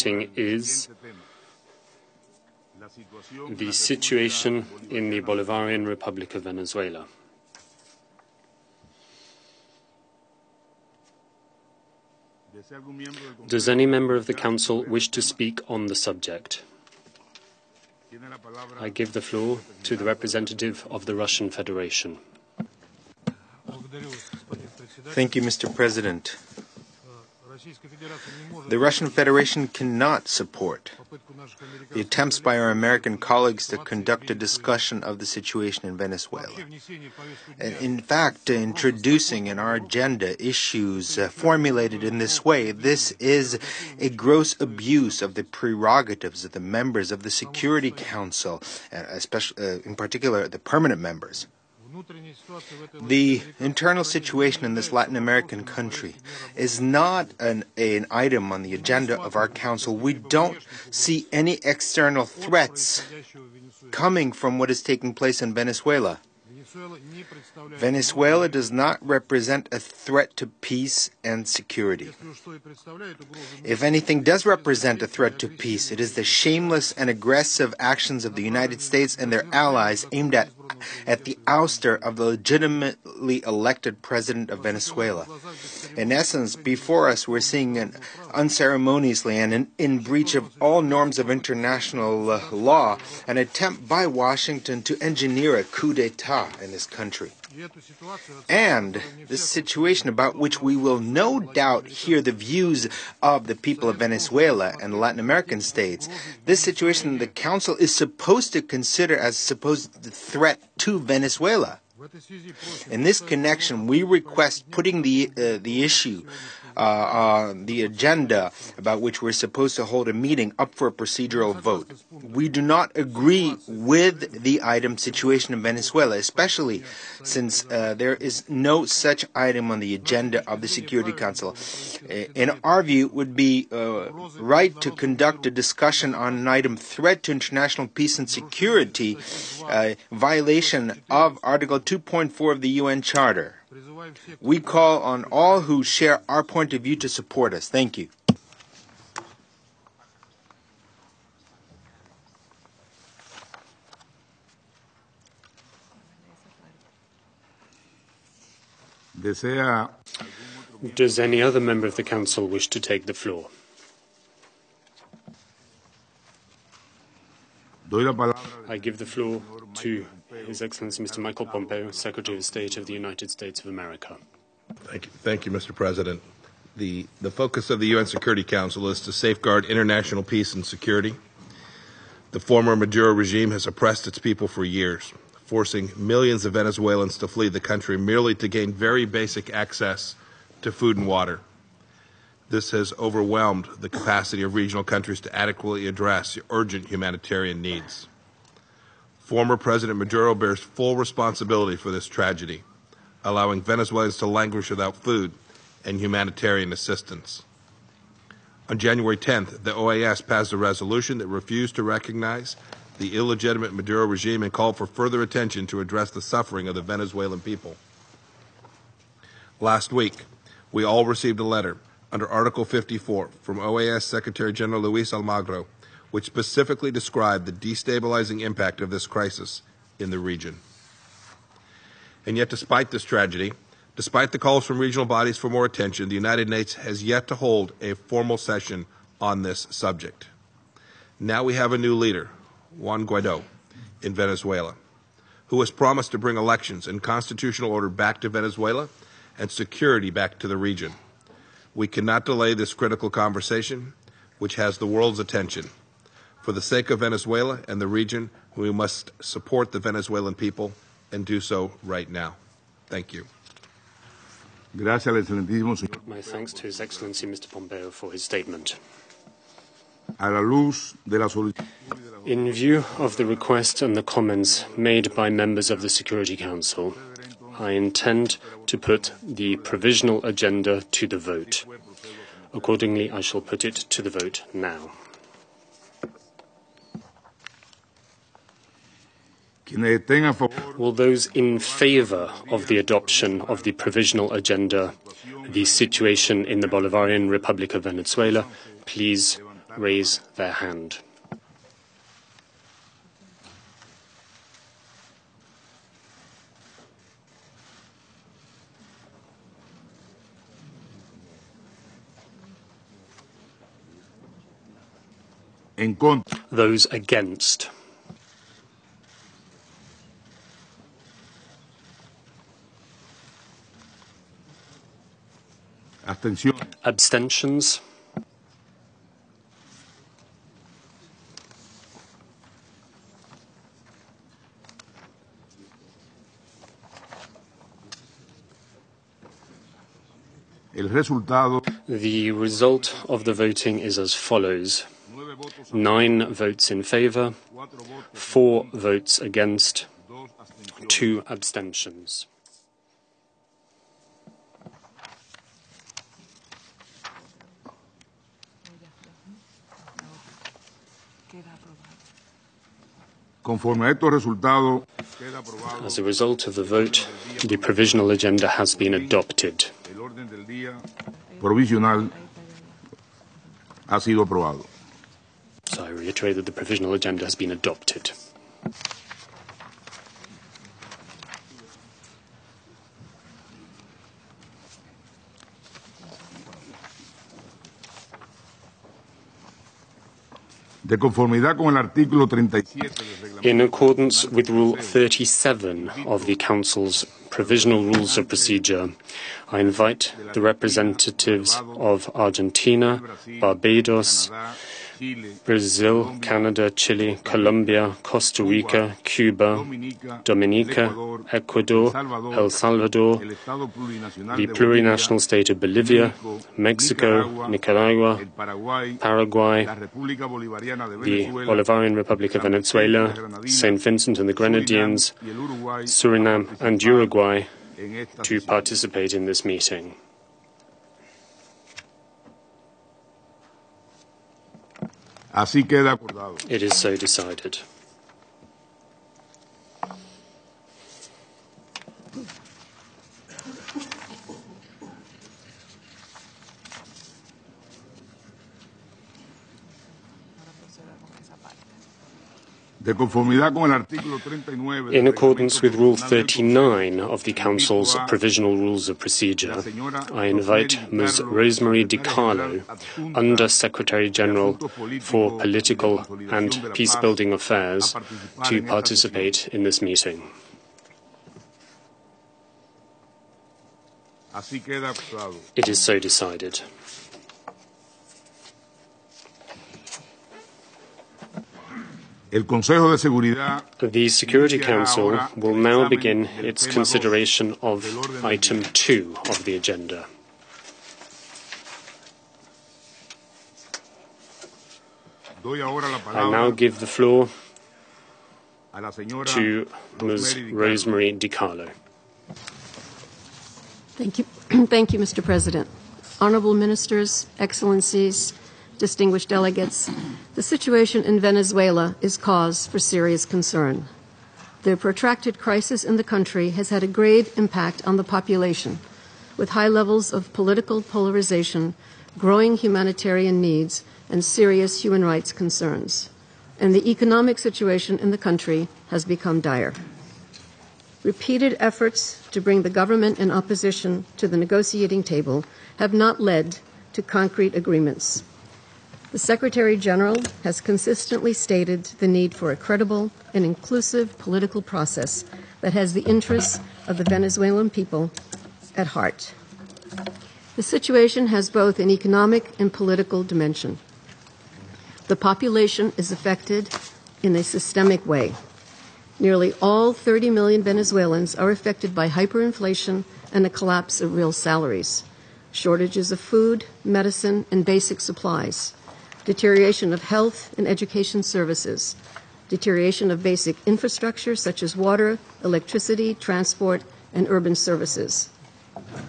Is the situation in the Bolivarian Republic of Venezuela. Does any member of the Council wish to speak on the subject? I give the floor to the representative of the Russian Federation. Thank you, Mr. President. The Russian Federation cannot support the attempts by our American colleagues to conduct a discussion of the situation in Venezuela. In fact, introducing in our agenda issues formulated in this way, this is a gross abuse of the prerogatives of the members of the Security Council, especially, in particular, the permanent members. The internal situation in this Latin American country is not an item on the agenda of our Council. We don't see any external threats coming from what is taking place in Venezuela. Venezuela does not represent a threat to peace and security. If anything does represent a threat to peace, it is the shameless and aggressive actions of the United States and their allies aimed at the ouster of the legitimately elected president of Venezuela. In essence, before us we're seeing unceremoniously and in breach of all norms of international law, an attempt by Washington to engineer a coup d'etat in this country. And this situation about which we will no doubt hear the views of the people of Venezuela and Latin American states, this situation the Council is supposed to consider as a supposed threat to Venezuela. In this connection, we request putting the issue on the agenda about which we're supposed to hold a meeting up for a procedural vote. We do not agree with the item situation in Venezuela, especially since there is no such item on the agenda of the Security Council. In our view, it would be right to conduct a discussion on an item threat to international peace and security, violation of Article 2.4 of the UN Charter. We call on all who share our point of view to support us. Thank you. Does any other member of the Council wish to take the floor? I give the floor to His Excellency Mr. Michael Pompeo, Secretary of State of the United States of America. Thank you, Mr. President. The focus of the UN Security Council is to safeguard international peace and security. The former Maduro regime has oppressed its people for years, forcing millions of Venezuelans to flee the country merely to gain very basic access to food and water. This has overwhelmed the capacity of regional countries to adequately address urgent humanitarian needs. Former President Maduro bears full responsibility for this tragedy, allowing Venezuelans to languish without food and humanitarian assistance. On January 10th, the OAS passed a resolution that refused to recognize the illegitimate Maduro regime and called for further attention to address the suffering of the Venezuelan people. Last week, we all received a letter under Article 54 from OAS Secretary General Luis Almagro, which specifically described the destabilizing impact of this crisis in the region. And yet, despite this tragedy, despite the calls from regional bodies for more attention, the United Nations has yet to hold a formal session on this subject. Now we have a new leader, Juan Guaidó, in Venezuela, who has promised to bring elections and constitutional order back to Venezuela and security back to the region. We cannot delay this critical conversation, which has the world's attention. For the sake of Venezuela and the region, we must support the Venezuelan people and do so right now. Thank you. My thanks to His Excellency Mr. Pompeo for his statement. In view of the request and the comments made by members of the Security Council, I intend to put the provisional agenda to the vote. Accordingly, I shall put it to the vote now. Will those in favor of the adoption of the provisional agenda, the situation in the Bolivarian Republic of Venezuela, please raise their hand. En contra. Those against. Abstención. Abstentions. El resultado. The result of the voting is as follows: 9 votes in favor, 4 votes against, 2 abstentions. Conforme a estos resultados, queda aprobado. As a result of the vote, the provisional agenda has been adopted. El orden del día provisional ha sido aprobado. So I reiterate that the provisional agenda has been adopted. De conformidad con el artículo 37 del reglamento. In accordance with Rule 37 of the Council's Provisional Rules of Procedure, I invite the representatives of Argentina, Barbados, Brazil, Canada, Chile, Colombia, Costa Rica, Cuba, Dominica, Ecuador, El Salvador, the plurinational state of Bolivia, Mexico, Nicaragua, Paraguay, the Bolivarian Republic of Venezuela, St. Vincent and the Grenadines, Suriname, and Uruguay to participate in this meeting. Así queda acordado. It is so decided. De conformidad con el artículo 39 In accordance with Rule 39 of the Council's Provisional Rules of Procedure, I invite Ms. Rosemary DiCarlo, Under Secretary General for Political and Peacebuilding Affairs, to participate in this meeting. Así queda acordado. It is so decided. El Consejo de Seguridad. The Security Council will now begin its consideration of item 2 of the agenda. Doy ahora la I now palabra give the floor a la señora to Ms. Rosemary DiCarlo. Thank you. Thank you, Mr. President. Honorable Ministers, Excellencies, distinguished delegates, the situation in Venezuela is cause for serious concern. The protracted crisis in the country has had a grave impact on the population, with high levels of political polarization, growing humanitarian needs, and serious human rights concerns. And the economic situation in the country has become dire. Repeated efforts to bring the government and opposition to the negotiating table have not led to concrete agreements. The Secretary General has consistently stated the need for a credible and inclusive political process that has the interests of the Venezuelan people at heart. The situation has both an economic and political dimension. The population is affected in a systemic way. Nearly all 30 million Venezuelans are affected by hyperinflation and a collapse of real salaries, shortages of food, medicine, and basic supplies, deterioration of health and education services, deterioration of basic infrastructure such as water, electricity, transport, and urban services,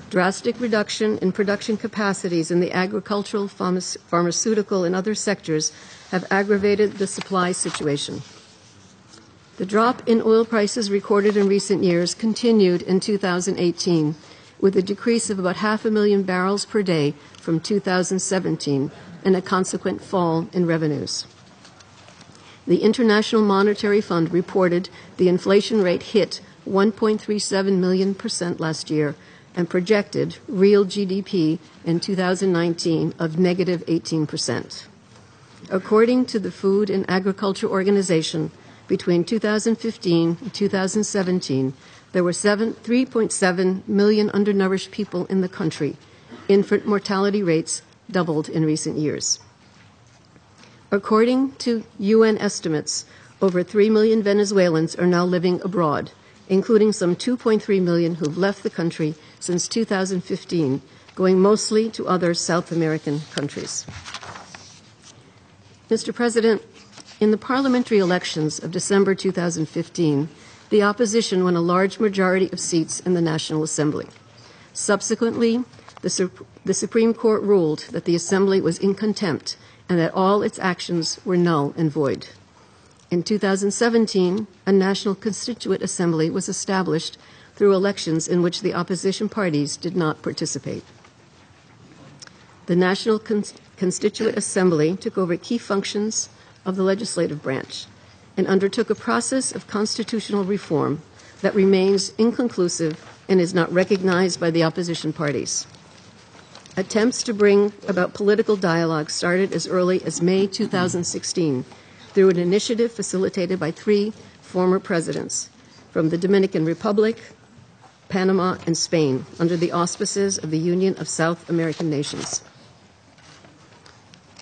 drastic reduction in production capacities in the agricultural, pharmaceutical, and other sectors have aggravated the supply situation. The drop in oil prices recorded in recent years continued in 2018, with a decrease of about 500,000 barrels per day from 2017 and a consequent fall in revenues. The International Monetary Fund reported the inflation rate hit 1.37 million% last year and projected real GDP in 2019 of negative 18%. According to the Food and Agriculture Organization, between 2015 and 2017, there were 3.7 million undernourished people in the country. Infant mortality rates doubled in recent years. According to UN estimates, over 3 million Venezuelans are now living abroad, including some 2.3 million who've left the country since 2015, going mostly to other South American countries. Mr. President, in the parliamentary elections of December 2015, the opposition won a large majority of seats in the National Assembly. Subsequently, the Supreme Court ruled that the Assembly was in contempt and that all its actions were null and void. In 2017, a National Constituent Assembly was established through elections in which the opposition parties did not participate. The National Constituent Assembly took over key functions of the legislative branch and undertook a process of constitutional reform that remains inconclusive and is not recognized by the opposition parties. Attempts to bring about political dialogue started as early as May 2016 through an initiative facilitated by 3 former presidents from the Dominican Republic, Panama, and Spain under the auspices of the Union of South American Nations.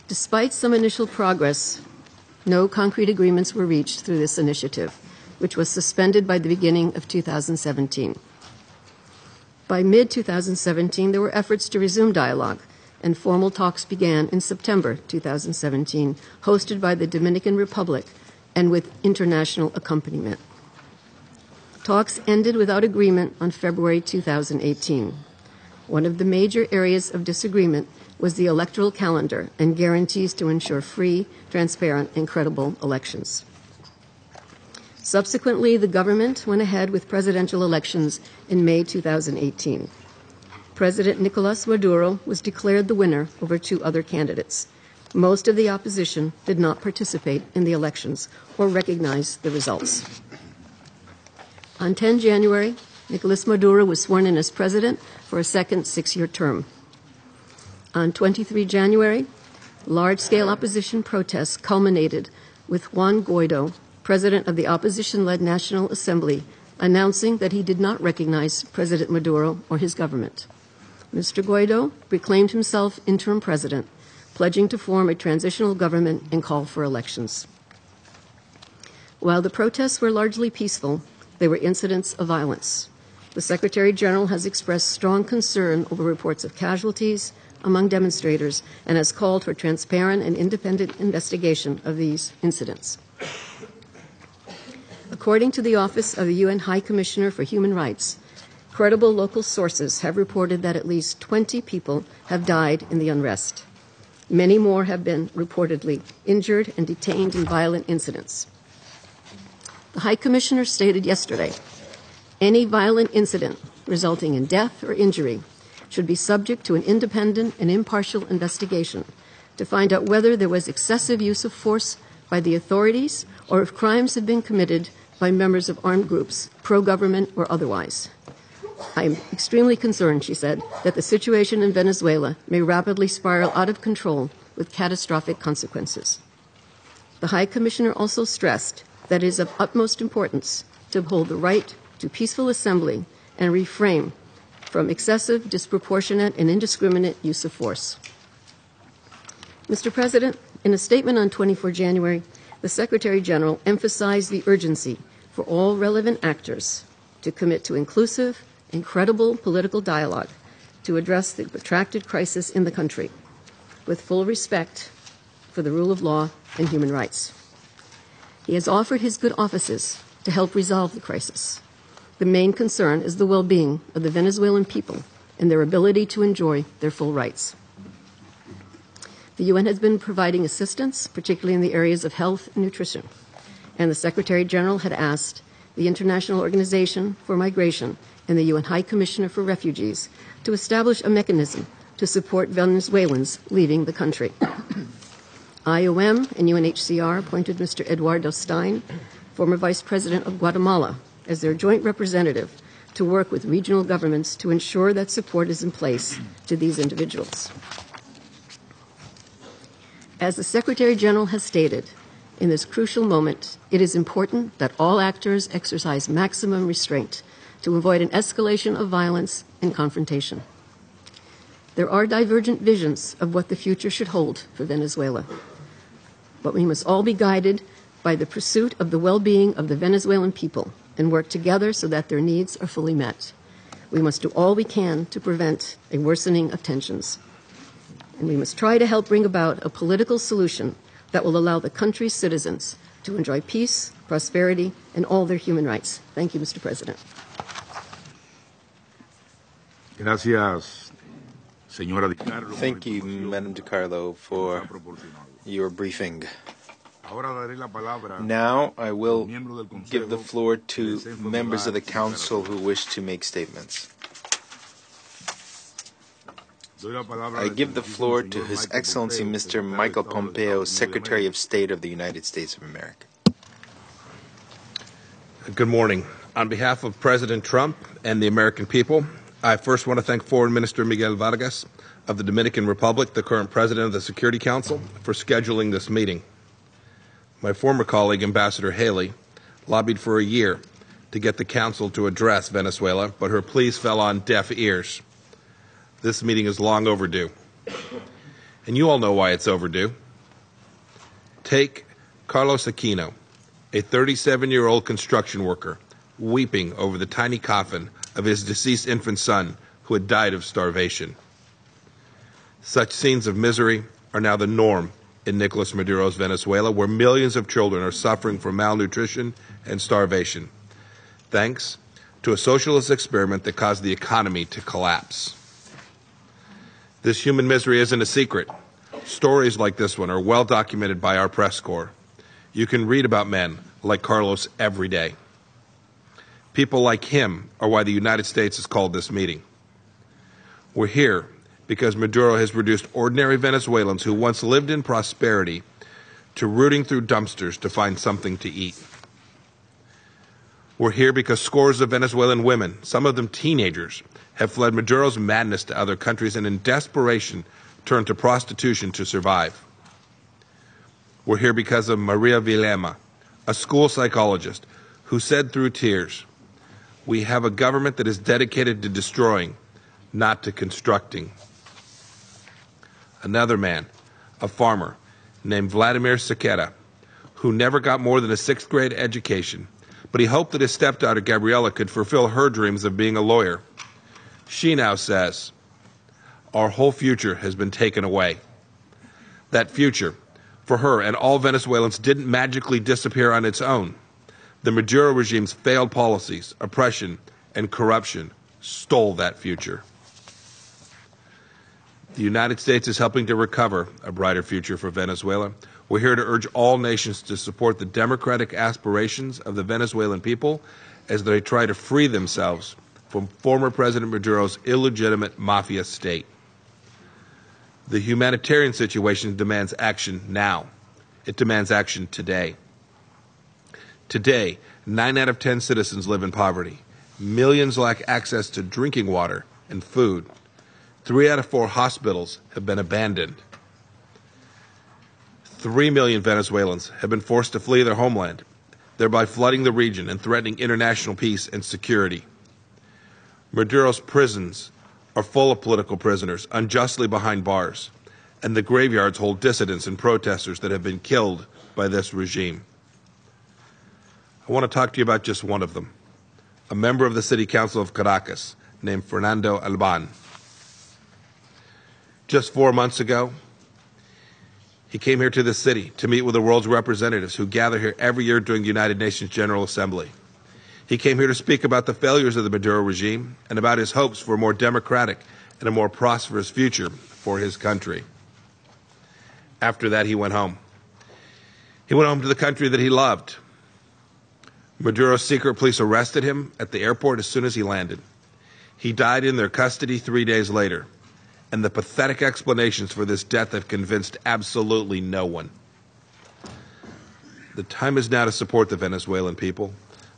Despite some initial progress, no concrete agreements were reached through this initiative, which was suspended by the beginning of 2017. By mid-2017, there were efforts to resume dialogue, and formal talks began in September 2017, hosted by the Dominican Republic and with international accompaniment. Talks ended without agreement on February 2018. One of the major areas of disagreement was the electoral calendar and guarantees to ensure free, transparent, and credible elections. Subsequently, the government went ahead with presidential elections in May 2018. President Nicolas Maduro was declared the winner over 2 other candidates. Most of the opposition did not participate in the elections or recognize the results. On 10 January, Nicolas Maduro was sworn in as president for a second 6-year term. On 23 January, large-scale opposition protests culminated with Juan Guaido, president of the opposition-led National Assembly, announcing that he did not recognize President Maduro or his government. Mr. Guaido proclaimed himself interim president, pledging to form a transitional government and call for elections. While the protests were largely peaceful, there were incidents of violence. The Secretary General has expressed strong concern over reports of casualties among demonstrators and has called for transparent and independent investigation of these incidents. According to the Office of the UN High Commissioner for Human Rights, credible local sources have reported that at least 20 people have died in the unrest. Many more have been reportedly injured and detained in violent incidents. The High Commissioner stated yesterday, any violent incident resulting in death or injury should be subject to an independent and impartial investigation to find out whether there was excessive use of force by the authorities or if crimes have been committed by members of armed groups, pro-government or otherwise. I am extremely concerned, she said, that the situation in Venezuela may rapidly spiral out of control with catastrophic consequences. The High Commissioner also stressed that it is of utmost importance to uphold the right to peaceful assembly and refrain from excessive, disproportionate, and indiscriminate use of force. Mr. President, in a statement on 24 January, the Secretary General emphasized the urgency for all relevant actors to commit to inclusive and credible political dialogue to address the protracted crisis in the country with full respect for the rule of law and human rights. He has offered his good offices to help resolve the crisis. The main concern is the well-being of the Venezuelan people and their ability to enjoy their full rights. The UN has been providing assistance, particularly in the areas of health and nutrition, and the Secretary General had asked the International Organization for Migration and the UN High Commissioner for Refugees to establish a mechanism to support Venezuelans leaving the country. IOM and UNHCR appointed Mr. Eduardo Stein, former Vice President of Guatemala, as their joint representative to work with regional governments to ensure that support is in place to these individuals. As the Secretary General has stated, in this crucial moment, it is important that all actors exercise maximum restraint to avoid an escalation of violence and confrontation. There are divergent visions of what the future should hold for Venezuela, but we must all be guided by the pursuit of the well-being of the Venezuelan people and work together so that their needs are fully met. We must do all we can to prevent a worsening of tensions. And we must try to help bring about a political solution that will allow the country's citizens to enjoy peace, prosperity, and all their human rights. Thank you, Mr. President. Gracias, señora Di Carlo. Thank you, Madam DiCarlo, for your briefing. Now I will give the floor to members of the Council who wish to make statements. I give the floor to His Excellency Mr. Michael Pompeo, Secretary of State of the United States of America. Good morning. On behalf of President Trump and the American people, I first want to thank Foreign Minister Miguel Vargas of the Dominican Republic, the current President of the Security Council, for scheduling this meeting. My former colleague, Ambassador Haley, lobbied for a year to get the Council to address Venezuela, but her pleas fell on deaf ears. This meeting is long overdue. And you all know why it's overdue. Take Carlos Aquino, a 37-year-old construction worker, weeping over the tiny coffin of his deceased infant son who had died of starvation. Such scenes of misery are now the norm in Nicolas Maduro's Venezuela, where millions of children are suffering from malnutrition and starvation, thanks to a socialist experiment that caused the economy to collapse. This human misery isn't a secret. Stories like this one are well documented by our press corps. You can read about men like Carlos every day. People like him are why the United States has called this meeting. We're here because Maduro has reduced ordinary Venezuelans who once lived in prosperity to rooting through dumpsters to find something to eat. We're here because scores of Venezuelan women, some of them teenagers, have fled Maduro's madness to other countries and in desperation turned to prostitution to survive. We're here because of Maria Vilema, a school psychologist, who said through tears, "We have a government that is dedicated to destroying, not to constructing." Another man, a farmer, named Vladimir Sequeira, who never got more than a 6th grade education, but he hoped that his stepdaughter Gabriela could fulfill her dreams of being a lawyer. She now says, "Our whole future has been taken away." That future, for her and all Venezuelans, didn't magically disappear on its own. The Maduro regime's failed policies, oppression, and corruption stole that future. The United States is helping to recover a brighter future for Venezuela. We're here to urge all nations to support the democratic aspirations of the Venezuelan people as they try to free themselves from former President Maduro's illegitimate mafia state. The humanitarian situation demands action now. It demands action today. Today, 9 out of 10 citizens live in poverty. Millions lack access to drinking water and food. 3 out of 4 hospitals have been abandoned. 3 million Venezuelans have been forced to flee their homeland, thereby flooding the region and threatening international peace and security. Maduro's prisons are full of political prisoners unjustly behind bars, and the graveyards hold dissidents and protesters that have been killed by this regime. I want to talk to you about just one of them, a member of the City Council of Caracas named Fernando Alban. Just 4 months ago, he came here to the city to meet with the world's representatives who gather here every year during the United Nations General Assembly. He came here to speak about the failures of the Maduro regime and about his hopes for a more democratic and a more prosperous future for his country. After that, he went home. He went home to the country that he loved. Maduro's secret police arrested him at the airport as soon as he landed. He died in their custody 3 days later, and the pathetic explanations for this death have convinced absolutely no one. The time is now to support the Venezuelan people,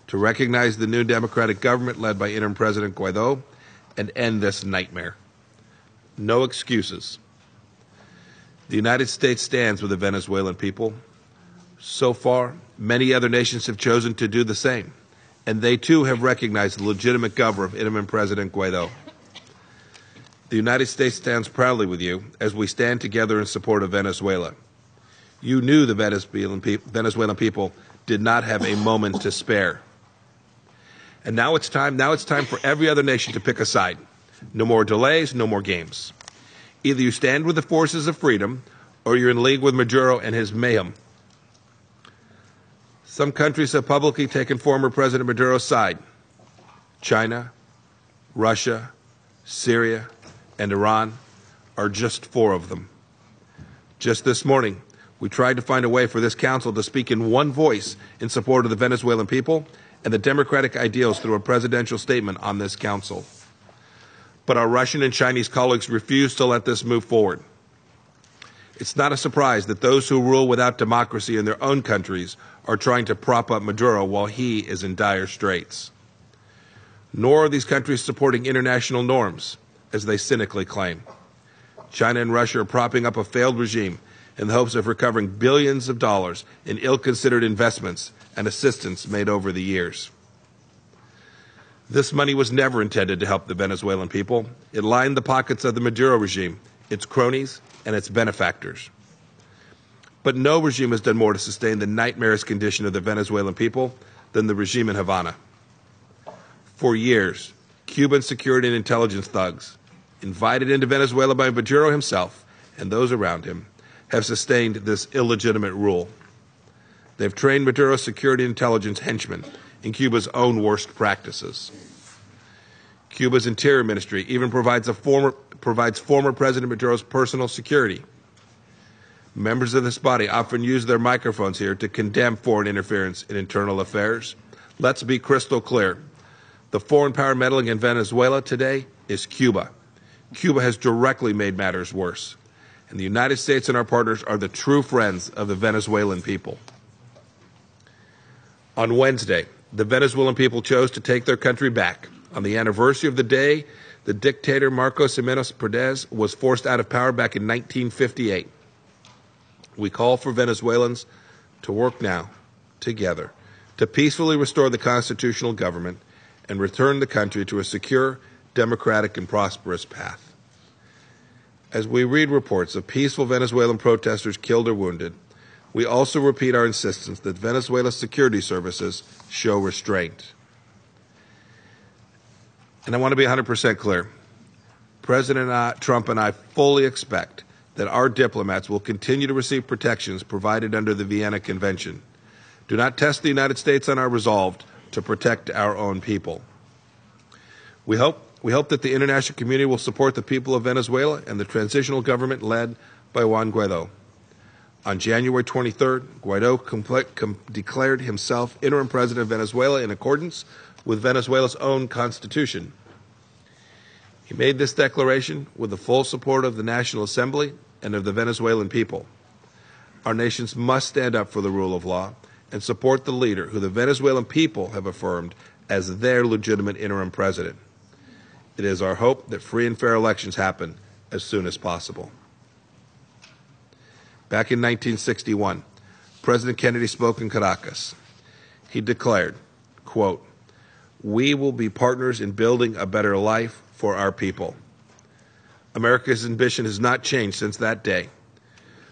to recognize the new democratic government led by interim President Guaidó, and end this nightmare. No excuses. The United States stands with the Venezuelan people. So far, many other nations have chosen to do the same, and they too have recognized the legitimate government of interim President Guaidó. The United States stands proudly with you as we stand together in support of Venezuela. You knew the Venezuelan people did not have a moment to spare. And now it's time for every other nation to pick a side. No more delays, no more games. Either you stand with the forces of freedom, or you're in league with Maduro and his mayhem. Some countries have publicly taken former President Maduro's side. China, Russia, Syria, and Iran are just 4 of them. Just this morning, we tried to find a way for this council to speak in one voice in support of the Venezuelan people and the democratic ideals through a presidential statement on this council. But our Russian and Chinese colleagues refused to let this move forward. It's not a surprise that those who rule without democracy in their own countries are trying to prop up Maduro while he is in dire straits. Nor are these countries supporting international norms, as they cynically claim. China and Russia are propping up a failed regime in the hopes of recovering billions of dollars in ill-considered investments and assistance made over the years. This money was never intended to help the Venezuelan people. It lined the pockets of the Maduro regime, its cronies, and its benefactors. But no regime has done more to sustain the nightmarish condition of the Venezuelan people than the regime in Havana. For years, Cuban security and intelligence thugs, invited into Venezuela by Maduro himself and those around him, have sustained this illegitimate rule. They've trained Maduro's security and intelligence henchmen in Cuba's own worst practices. Cuba's Interior Ministry even provides former President Maduro's personal security. Members of this body often use their microphones here to condemn foreign interference in internal affairs. Let's be crystal clear. The foreign power meddling in Venezuela today is Cuba. Cuba has directly made matters worse. And the United States and our partners are the true friends of the Venezuelan people. On Wednesday, the Venezuelan people chose to take their country back. On the anniversary of the day, the dictator Marcos Jiménez Pérez was forced out of power back in 1958. We call for Venezuelans to work now, together, to peacefully restore the constitutional government and return the country to a secure, democratic, and prosperous path. As we read reports of peaceful Venezuelan protesters killed or wounded, we also repeat our insistence that Venezuela's security services show restraint. And I want to be 100% clear. President Trump and I fully expect that our diplomats will continue to receive protections provided under the Vienna Convention. Do not test the United States on our resolve to protect our own people. We hope that the international community will support the people of Venezuela and the transitional government led by Juan Guaidó. On January 23rd, Guaidó declared himself interim president of Venezuela in accordance with Venezuela's own constitution. He made this declaration with the full support of the National Assembly and of the Venezuelan people. Our nations must stand up for the rule of law and support the leader who the Venezuelan people have affirmed as their legitimate interim president. It is our hope that free and fair elections happen as soon as possible. Back in 1961, President Kennedy spoke in Caracas. He declared, quote, "We will be partners in building a better life for our people." America's ambition has not changed since that day.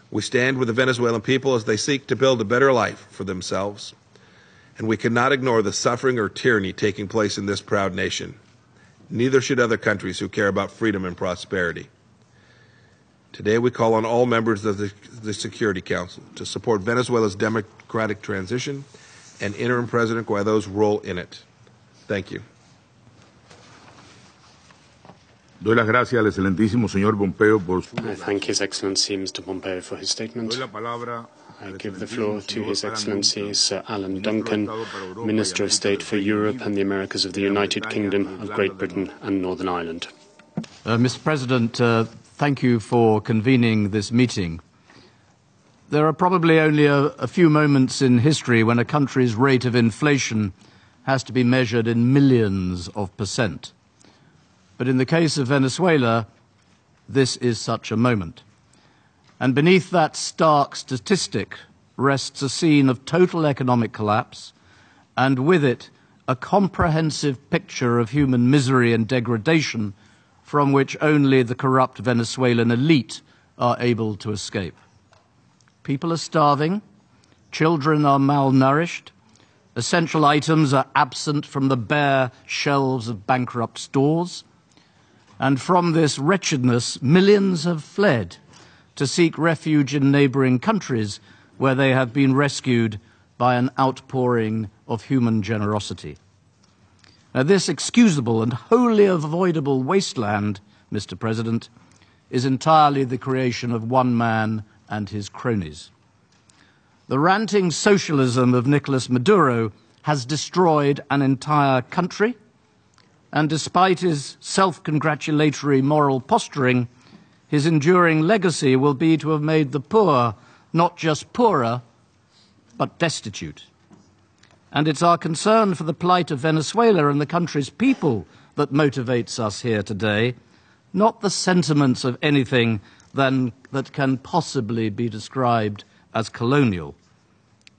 We stand with the Venezuelan people as they seek to build a better life for themselves, and we cannot ignore the suffering or tyranny taking place in this proud nation. Neither should other countries who care about freedom and prosperity. Today we call on all members of the Security Council to support Venezuela's democratic transition and interim President Guaidó's role in it. Thank you. Doy las gracias al excelentísimo señor Pompeo por su... I thank His Excellency Mr. Pompeo for his statement. Doy la palabra I give the floor to His Excellency Sir Alan Duncan, Minister of State for Europe and the Americas of the United Kingdom of Great Britain and Northern Ireland. Mr. President, thank you for convening this meeting. There are probably only a few moments in history when a country's rate of inflation has to be measured in millions of percent. But in the case of Venezuela, this is such a moment. And beneath that stark statistic rests a scene of total economic collapse, and with it, a comprehensive picture of human misery and degradation from which only the corrupt Venezuelan elite are able to escape. People are starving, children are malnourished, essential items are absent from the bare shelves of bankrupt stores, and from this wretchedness, millions have fled to seek refuge in neighboring countries where they have been rescued by an outpouring of human generosity. Now, this excusable and wholly avoidable wasteland, Mr. President, is entirely the creation of one man and his cronies. The ranting socialism of Nicolas Maduro has destroyed an entire country, and despite his self-congratulatory moral posturing, his enduring legacy will be to have made the poor not just poorer, but destitute. And it's our concern for the plight of Venezuela and the country's people that motivates us here today, not the sentiments of anything that can possibly be described as colonial.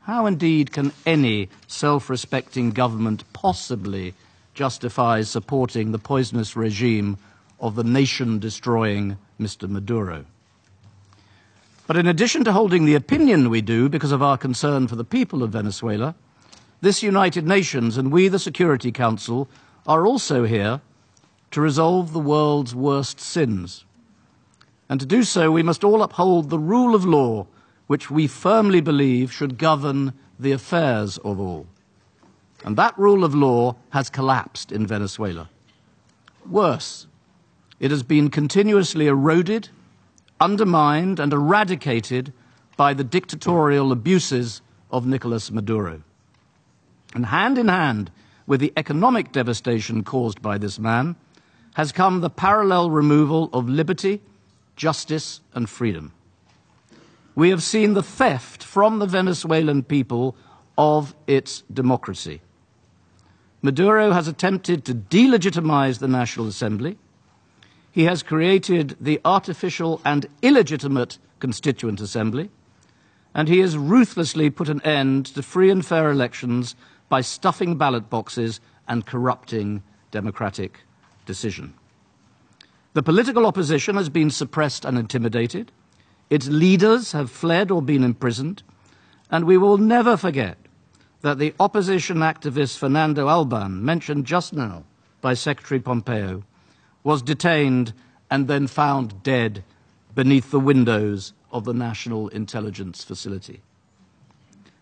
How indeed can any self-respecting government possibly justify supporting the poisonous regime of the nation-destroying Mr. Maduro? But in addition to holding the opinion we do because of our concern for the people of Venezuela, this United Nations and we, the Security Council, are also here to resolve the world's worst sins. And to do so, we must all uphold the rule of law, which we firmly believe should govern the affairs of all. And that rule of law has collapsed in Venezuela. Worse, it has been continuously eroded, undermined and eradicated by the dictatorial abuses of Nicolas Maduro. And hand in hand with the economic devastation caused by this man has come the parallel removal of liberty, justice and freedom. We have seen the theft from the Venezuelan people of its democracy. Maduro has attempted to delegitimize the National Assembly. He has created the artificial and illegitimate Constituent Assembly, and he has ruthlessly put an end to free and fair elections by stuffing ballot boxes and corrupting democratic decision. The political opposition has been suppressed and intimidated. Its leaders have fled or been imprisoned, and we will never forget that the opposition activist Fernando Albán, mentioned just now by Secretary Pompeo, was detained and then found dead beneath the windows of the National Intelligence Facility.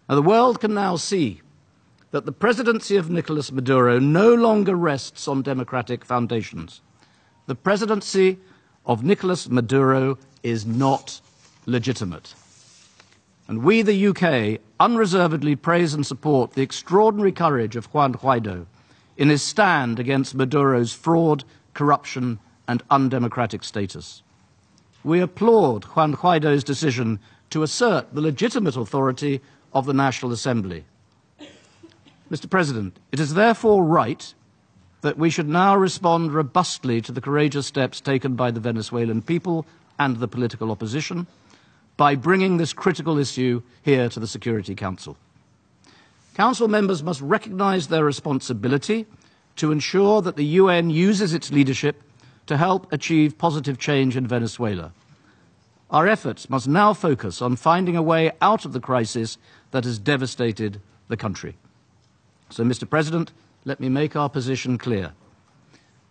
Now, the world can now see that the presidency of Nicolas Maduro no longer rests on democratic foundations. The presidency of Nicolas Maduro is not legitimate. And we, the UK, unreservedly praise and support the extraordinary courage of Juan Guaido in his stand against Maduro's fraud, corruption and undemocratic status. We applaud Juan Guaido's decision to assert the legitimate authority of the National Assembly. Mr. President, it is therefore right that we should now respond robustly to the courageous steps taken by the Venezuelan people and the political opposition by bringing this critical issue here to the Security Council. Council members must recognise their responsibility to ensure that the UN uses its leadership to help achieve positive change in Venezuela. Our efforts must now focus on finding a way out of the crisis that has devastated the country. So, Mr. President, let me make our position clear.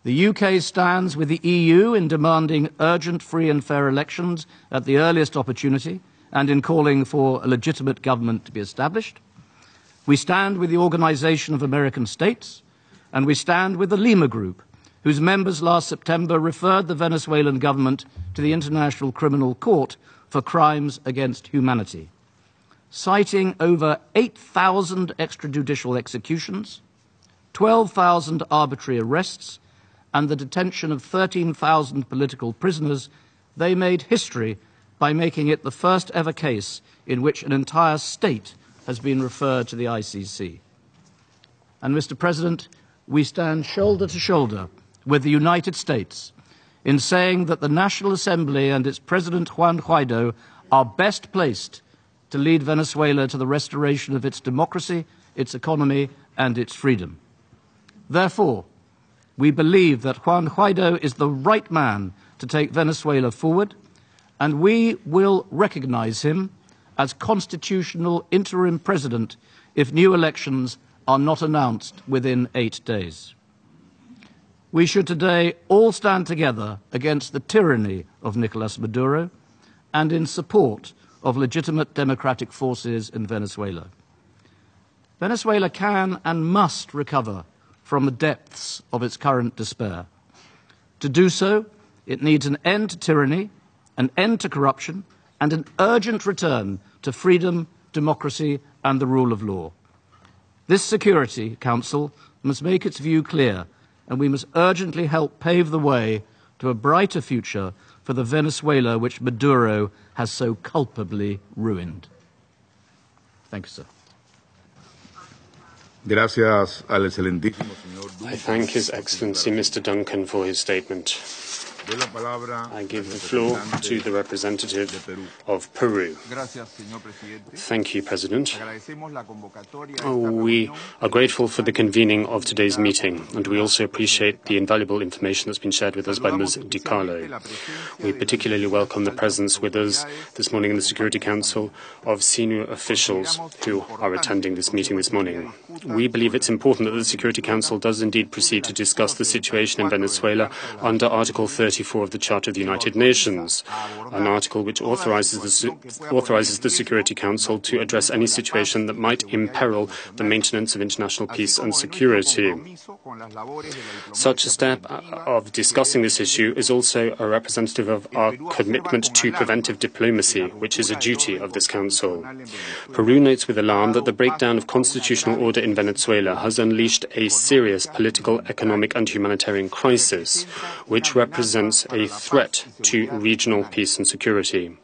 The UK stands with the EU in demanding urgent, free and fair elections at the earliest opportunity and in calling for a legitimate government to be established. We stand with the Organisation of American States, and we stand with the Lima Group, whose members last September referred the Venezuelan government to the International Criminal Court for crimes against humanity, citing over 8,000 extrajudicial executions, 12,000 arbitrary arrests, and the detention of 13,000 political prisoners They made history by making it the first ever case in which an entire state has been referred to the ICC. And, Mr. President, we stand shoulder to shoulder with the United States in saying that the National Assembly and its President Juan Guaido are best placed to lead Venezuela to the restoration of its democracy, its economy, and its freedom. Therefore, we believe that Juan Guaido is the right man to take Venezuela forward, and we will recognize him as constitutional interim president if new elections are not announced within 8 days. We should today all stand together against the tyranny of Nicolas Maduro and in support of legitimate democratic forces in Venezuela. Venezuela can and must recover from the depths of its current despair. To do so, it needs an end to tyranny, an end to corruption, and an urgent return to freedom, democracy, and the rule of law. This Security Council must make its view clear, and we must urgently help pave the way to a brighter future for the Venezuela which Maduro has so culpably ruined. Thank you, sir. Gracias al excelentísimo señor. I thank His Excellency Mr. Duncan for his statement. I give the floor to the representative of Peru. Thank you, President. We are grateful for the convening of today's meeting, and we also appreciate the invaluable information that's been shared with us by Ms. Di Carlo. We particularly welcome the presence with us this morning in the Security Council of senior officials who are attending this meeting this morning. We believe it's important that the Security Council does indeed proceed to discuss the situation in Venezuela under Article 34 of the Charter of the United Nations, an article which authorizes the Security Council to address any situation that might imperil the maintenance of international peace and security. Such a step of discussing this issue is also a representative of our commitment to preventive diplomacy, which is a duty of this Council. Peru notes with alarm that the breakdown of constitutional order in Venezuela has unleashed a serious political, economic and humanitarian crisis, which represents a threat to regional peace and security.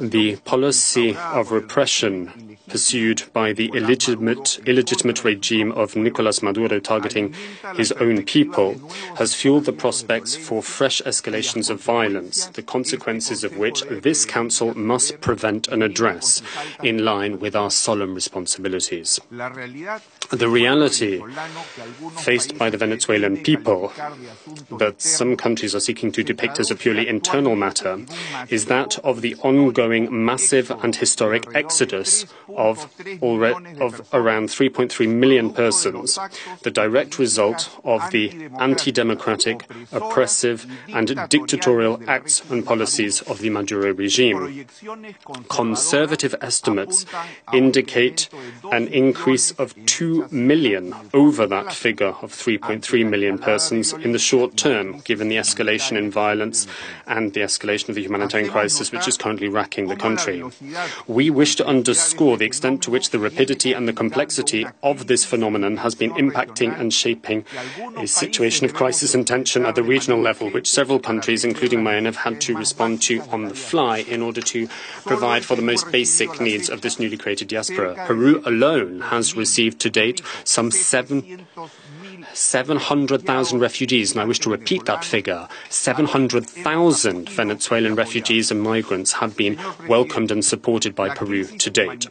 The policy of repression pursued by the illegitimate regime of Nicolas Maduro targeting his own people has fueled the prospects for fresh escalations of violence, the consequences of which this Council must prevent and address in line with our solemn responsibilities. The reality faced by the Venezuelan people, that some countries are seeking to depict as a purely internal matter, is that of the ongoing massive and historic exodus of around 3.3 million persons, the direct result of the anti-democratic, oppressive and dictatorial acts and policies of the Maduro regime. Conservative estimates indicate an increase of 2 million over that figure of 3.3 million persons in the short term, given the escalation in violence and the escalation of the humanitarian crisis which is currently racking the country. We wish to underscore the extent to which the rapidity and the complexity of this phenomenon has been impacting and shaping a situation of crisis and tension at the regional level, which several countries, including my own, have had to respond to on the fly in order to provide for the most basic needs of this newly created diaspora. Peru alone has received to date some 700,000 refugees, and I wish to repeat that figure. 700,000 Venezuelan refugees and migrants have been welcomed and supported by Peru to date.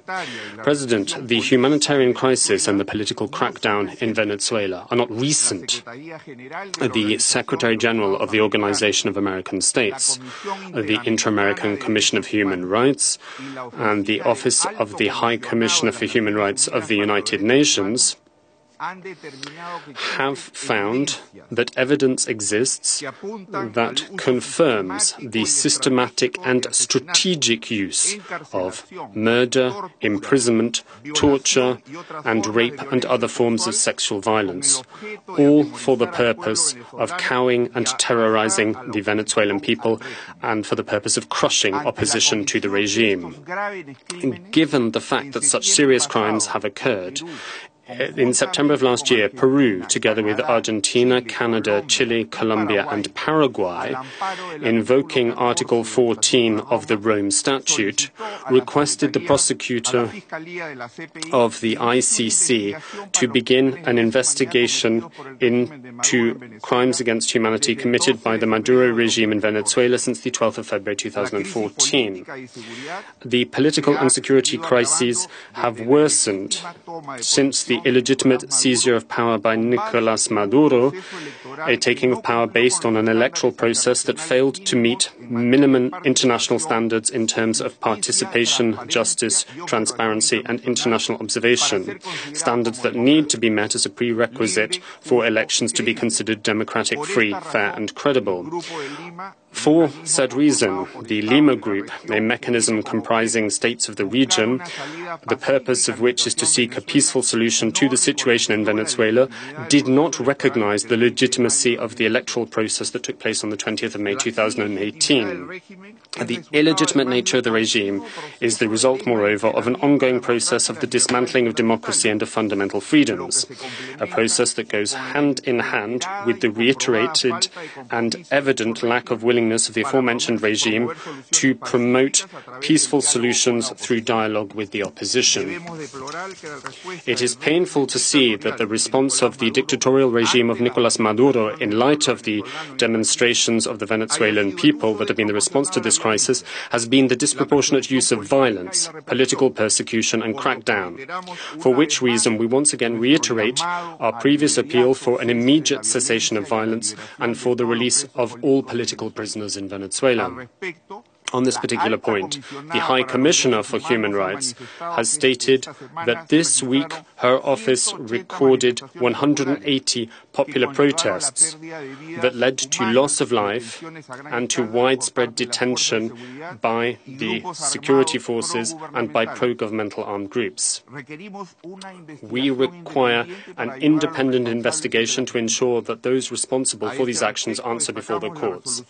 President, the humanitarian crisis and the political crackdown in Venezuela are not recent. The Secretary General of the Organization of American States, the Inter-American Commission of Human Rights, and the Office of the High Commissioner for Human Rights of the United Nations have found that evidence exists that confirms the systematic and strategic use of murder, imprisonment, torture, and rape and other forms of sexual violence, all for the purpose of cowing and terrorizing the Venezuelan people and for the purpose of crushing opposition to the regime. Given the fact that such serious crimes have occurred, In September of last year, Peru, together with Argentina, Canada, Chile, Colombia, and Paraguay, invoking Article 14 of the Rome Statute, requested the prosecutor of the ICC to begin an investigation into crimes against humanity committed by the Maduro regime in Venezuela since the 12th of February 2014. The political and security crises have worsened since the illegitimate seizure of power by Nicolas Maduro, a taking of power based on an electoral process that failed to meet minimum international standards in terms of participation, justice, transparency, and international observation, standards that need to be met as a prerequisite for elections to be considered democratic, free, fair, and credible. For said reason, the Lima Group, a mechanism comprising states of the region, the purpose of which is to seek a peaceful solution to the situation in Venezuela, did not recognize the legitimacy of the electoral process that took place on the 20th of May 2018. The illegitimate nature of the regime is the result, moreover, of an ongoing process of the dismantling of democracy and of fundamental freedoms, a process that goes hand in hand with the reiterated and evident lack of willingness of the aforementioned regime to promote peaceful solutions through dialogue with the opposition. It is painful to see that the response of the dictatorial regime of Nicolas Maduro, in light of the demonstrations of the Venezuelan people that have been the response to this crisis, has been the disproportionate use of violence, political persecution, and crackdown, for which reason we once again reiterate our previous appeal for an immediate cessation of violence and for the release of all political prisoners in Venezuela. On this particular point, the High Commissioner for Human Rights has stated that this week her office recorded 180 popular protests that led to loss of life and to widespread detention by the security forces and by pro-governmental armed groups. We require an independent investigation to ensure that those responsible for these actions answer before the courts.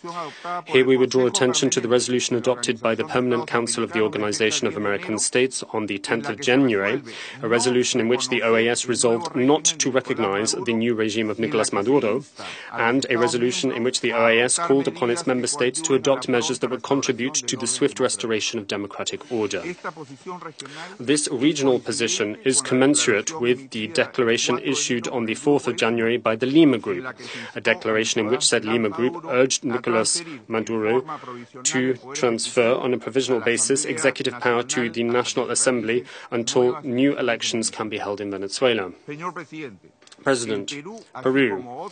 Here we would draw attention to the resolution adopted by the Permanent Council of the Organization of American States on the 10th of January, a resolution in which the OAS resolved not to recognize the new regime of Nicolas Maduro, and a resolution in which the OAS called upon its member states to adopt measures that would contribute to the swift restoration of democratic order. This regional position is commensurate with the declaration issued on the 4th of January by the Lima Group, a declaration in which said Lima Group urged Nicolas Maduro to transfer on a provisional basis executive power to the National Assembly until new elections can be held in Venezuela. President, Peru,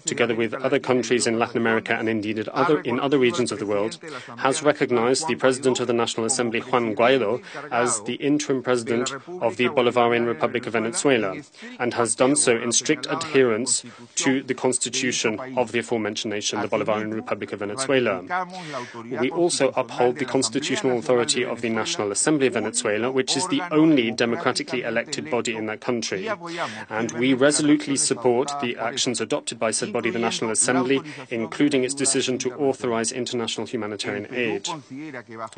together with other countries in Latin America and indeed in other regions of the world, has recognized the President of the National Assembly, Juan Guaido, as the interim President of the Bolivarian Republic of Venezuela, and has done so in strict adherence to the Constitution of the aforementioned nation, the Bolivarian Republic of Venezuela. We also uphold the constitutional authority of the National Assembly of Venezuela, which is the only democratically elected body in that country, and we resolutely support the actions adopted by said body, the National Assembly, including its decision to authorize international humanitarian aid.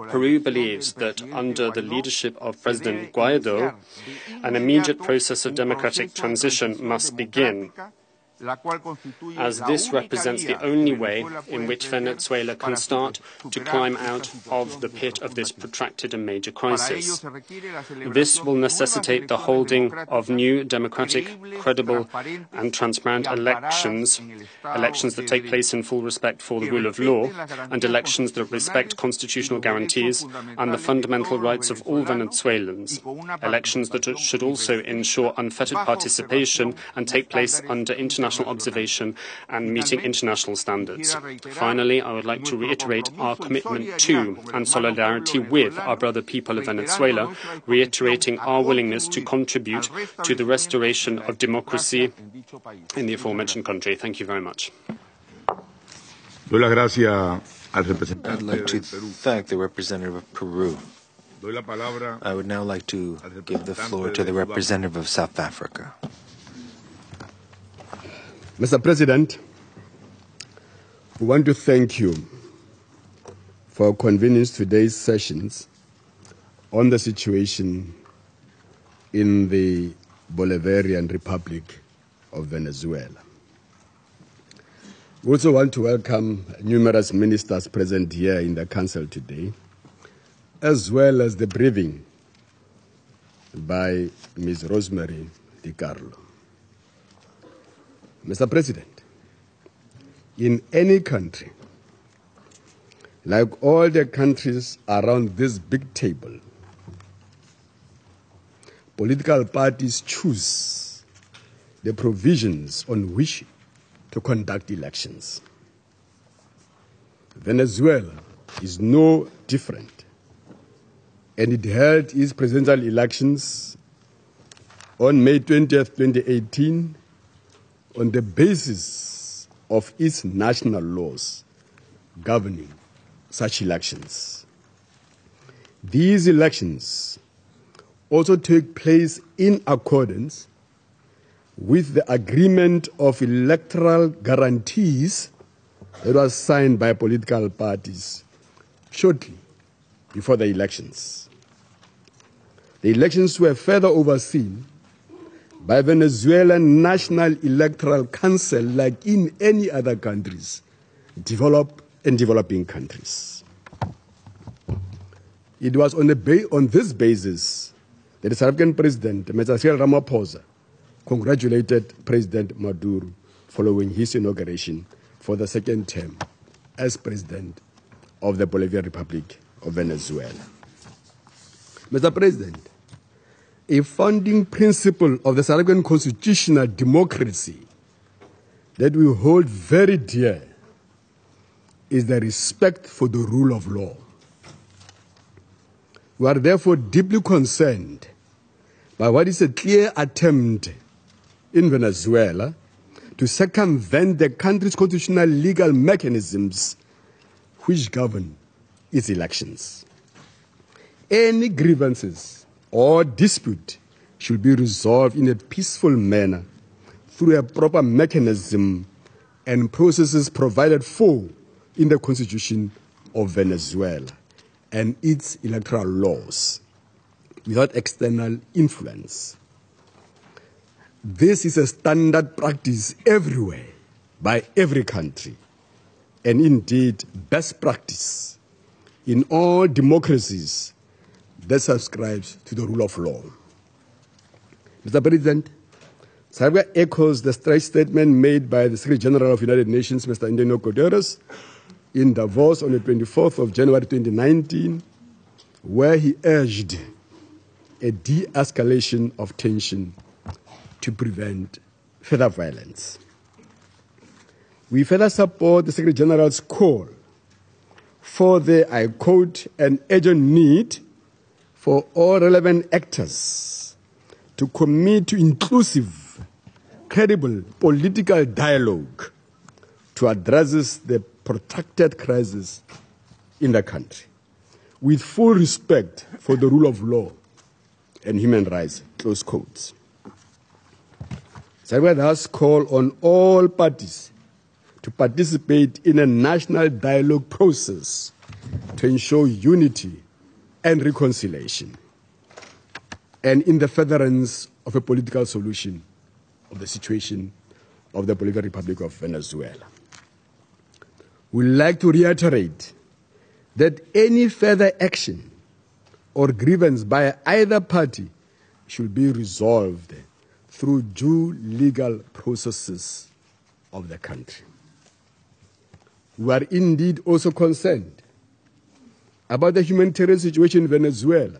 Peru believes that under the leadership of President Guaido, an immediate process of democratic transition must begin, as this represents the only way in which Venezuela can start to climb out of the pit of this protracted and major crisis. This will necessitate the holding of new, democratic, credible, and transparent elections that take place in full respect for the rule of law, and elections that respect constitutional guarantees and the fundamental rights of all Venezuelans, elections that should also ensure unfettered participation and take place under international observation and meeting international standards. Finally, I would like to reiterate our commitment to and solidarity with our brother people of Venezuela, reiterating our willingness to contribute to the restoration of democracy in the aforementioned country. Thank you very much. I'd like to thank the representative of Peru. I would now like to give the floor to the representative of South Africa. Mr. President, we want to thank you for convening today's sessions on the situation in the Bolivarian Republic of Venezuela. We also want to welcome numerous ministers present here in the Council today, as well as the briefing by Ms. Rosemary DiCarlo. Mr. President, in any country, like all the countries around this big table, political parties choose the provisions on which to conduct elections. Venezuela is no different, and it held its presidential elections on May 20th, 2018, on the basis of its national laws governing such elections. These elections also took place in accordance with the agreement of electoral guarantees that was signed by political parties shortly before the elections. The elections were further overseen by Venezuelan National Electoral Council, like in any other countries, developed and developing countries. It was on this basis that the South African President, Mr. Cyril Ramaphosa, congratulated President Maduro following his inauguration for the second term as President of the Bolivarian Republic of Venezuela. Mr. President, a founding principle of the South African constitutional democracy that we hold very dear is the respect for the rule of law. We are therefore deeply concerned by what is a clear attempt in Venezuela to circumvent the country's constitutional legal mechanisms which govern its elections. Any grievances or dispute should be resolved in a peaceful manner through a proper mechanism and processes provided for in the Constitution of Venezuela and its electoral laws, without external influence. This is a standard practice everywhere, by every country, and indeed best practice in all democracies that subscribes to the rule of law. Mr. President, South Africa echoes the statement made by the Secretary General of the United Nations, Mr. Antonio Guterres, in Davos on the 24th of January 2019, where he urged a de-escalation of tension to prevent further violence. We further support the Secretary General's call for the, I quote, an urgent need for all relevant actors to commit to inclusive, credible political dialogue to address the protracted crisis in the country, with full respect for the rule of law and human rights, close quotes. South Africa thus call on all parties to participate in a national dialogue process to ensure unity and reconciliation, and in the furtherance of a political solution of the situation of the Bolivarian Republic of Venezuela. We'd like to reiterate that any further action or grievance by either party should be resolved through due legal processes of the country. We are indeed also concerned about the humanitarian situation in Venezuela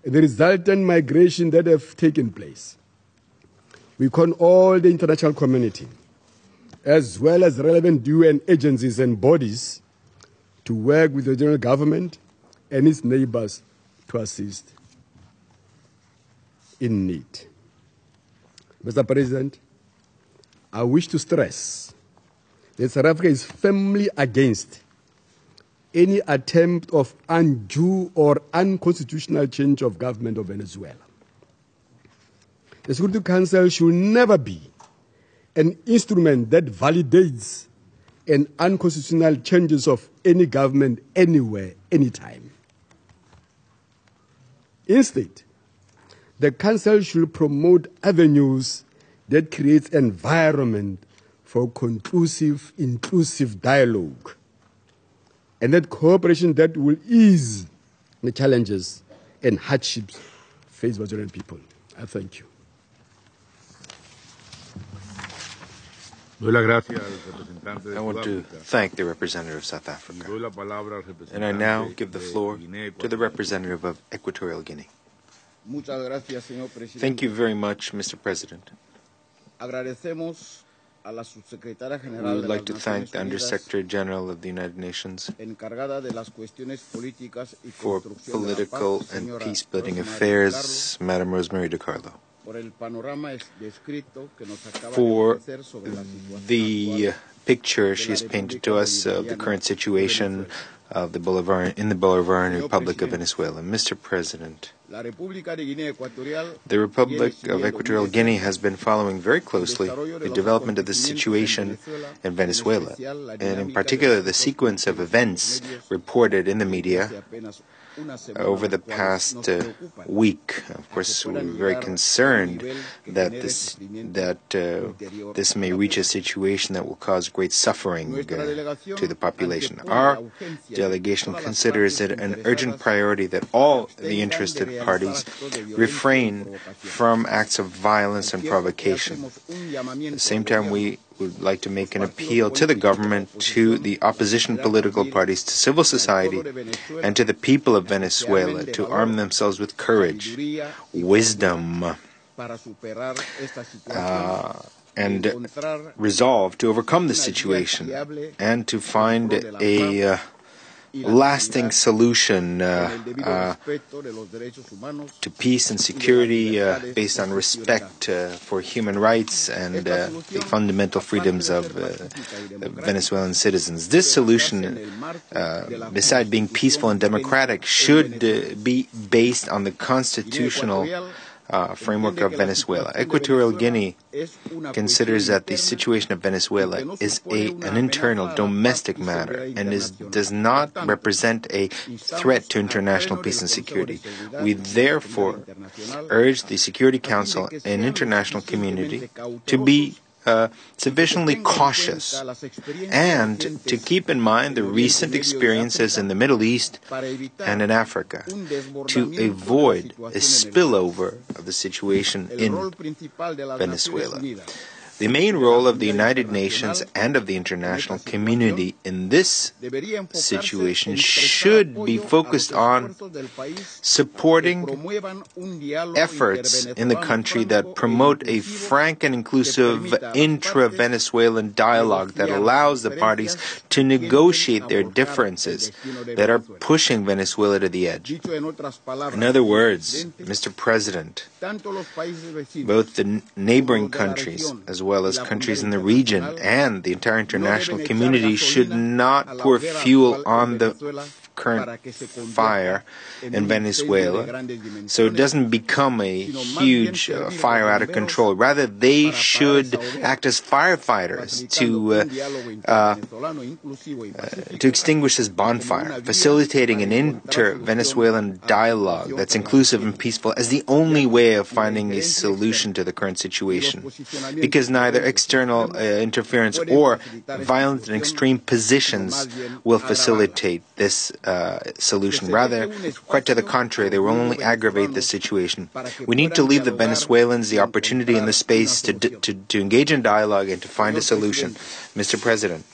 and the resultant migration that have taken place. We call on all the international community, as well as relevant UN agencies and bodies, to work with the general government and its neighbors to assist in need. Mr. President, I wish to stress that South Africa is firmly against any attempt of undue or unconstitutional change of government of Venezuela. The Security Council should never be an instrument that validates an unconstitutional changes of any government anywhere, anytime. Instead, the Council should promote avenues that create environment for conclusive, inclusive dialogue, and that cooperation that will ease the challenges and hardships faced by Venezuelan people. I thank you. I want to thank the representative of South Africa. And I now give the floor to the representative of Equatorial Guinea. Thank you very much, Mr. President. We would like to thank the Undersecretary General of the United Nations for political and peace-building affairs, Madam Rosemary DiCarlo, for the picture she has painted to us of the current situation of the Bolivarian Republic of Venezuela. Mr. President, the Republic of Equatorial Guinea has been following very closely the development of the situation in Venezuela, and in particular the sequence of events reported in the media over the past week. Of course, we're very concerned that this may reach a situation that will cause great suffering to the population. Our delegation considers it an urgent priority that all the interested parties refrain from acts of violence and provocation. At the same time, we would like to make an appeal to the government, to the opposition political parties, to civil society, and to the people of Venezuela to arm themselves with courage, wisdom, and resolve to overcome the situation and to find a lasting solution to peace and security based on respect for human rights and the fundamental freedoms of Venezuelan citizens. This solution, besides being peaceful and democratic, should be based on the constitutional framework of Venezuela. Equatorial Guinea considers that the situation of Venezuela is an internal, domestic matter and does not represent a threat to international peace and security. We therefore urge the Security Council and international community to be sufficiently cautious and to keep in mind the recent experiences in the Middle East and in Africa to avoid a spillover of the situation in Venezuela. The main role of the United Nations and of the international community in this situation should be focused on supporting efforts in the country that promote a frank and inclusive intra-Venezuelan dialogue that allows the parties to negotiate their differences that are pushing Venezuela to the edge. In other words, Mr. President, both the neighboring countries as well as countries in the region and the entire international community should not pour fuel on the current fire in Venezuela so it doesn't become a huge fire out of control. Rather, they should act as firefighters to extinguish this bonfire, facilitating an inter-Venezuelan dialogue that's inclusive and peaceful as the only way of finding a solution to the current situation. Because neither external interference or violent and extreme positions will facilitate this solution. Rather, quite to the contrary, they will only aggravate the situation. We need to leave the Venezuelans the opportunity and the space to engage in dialogue and to find a solution. Mr. President,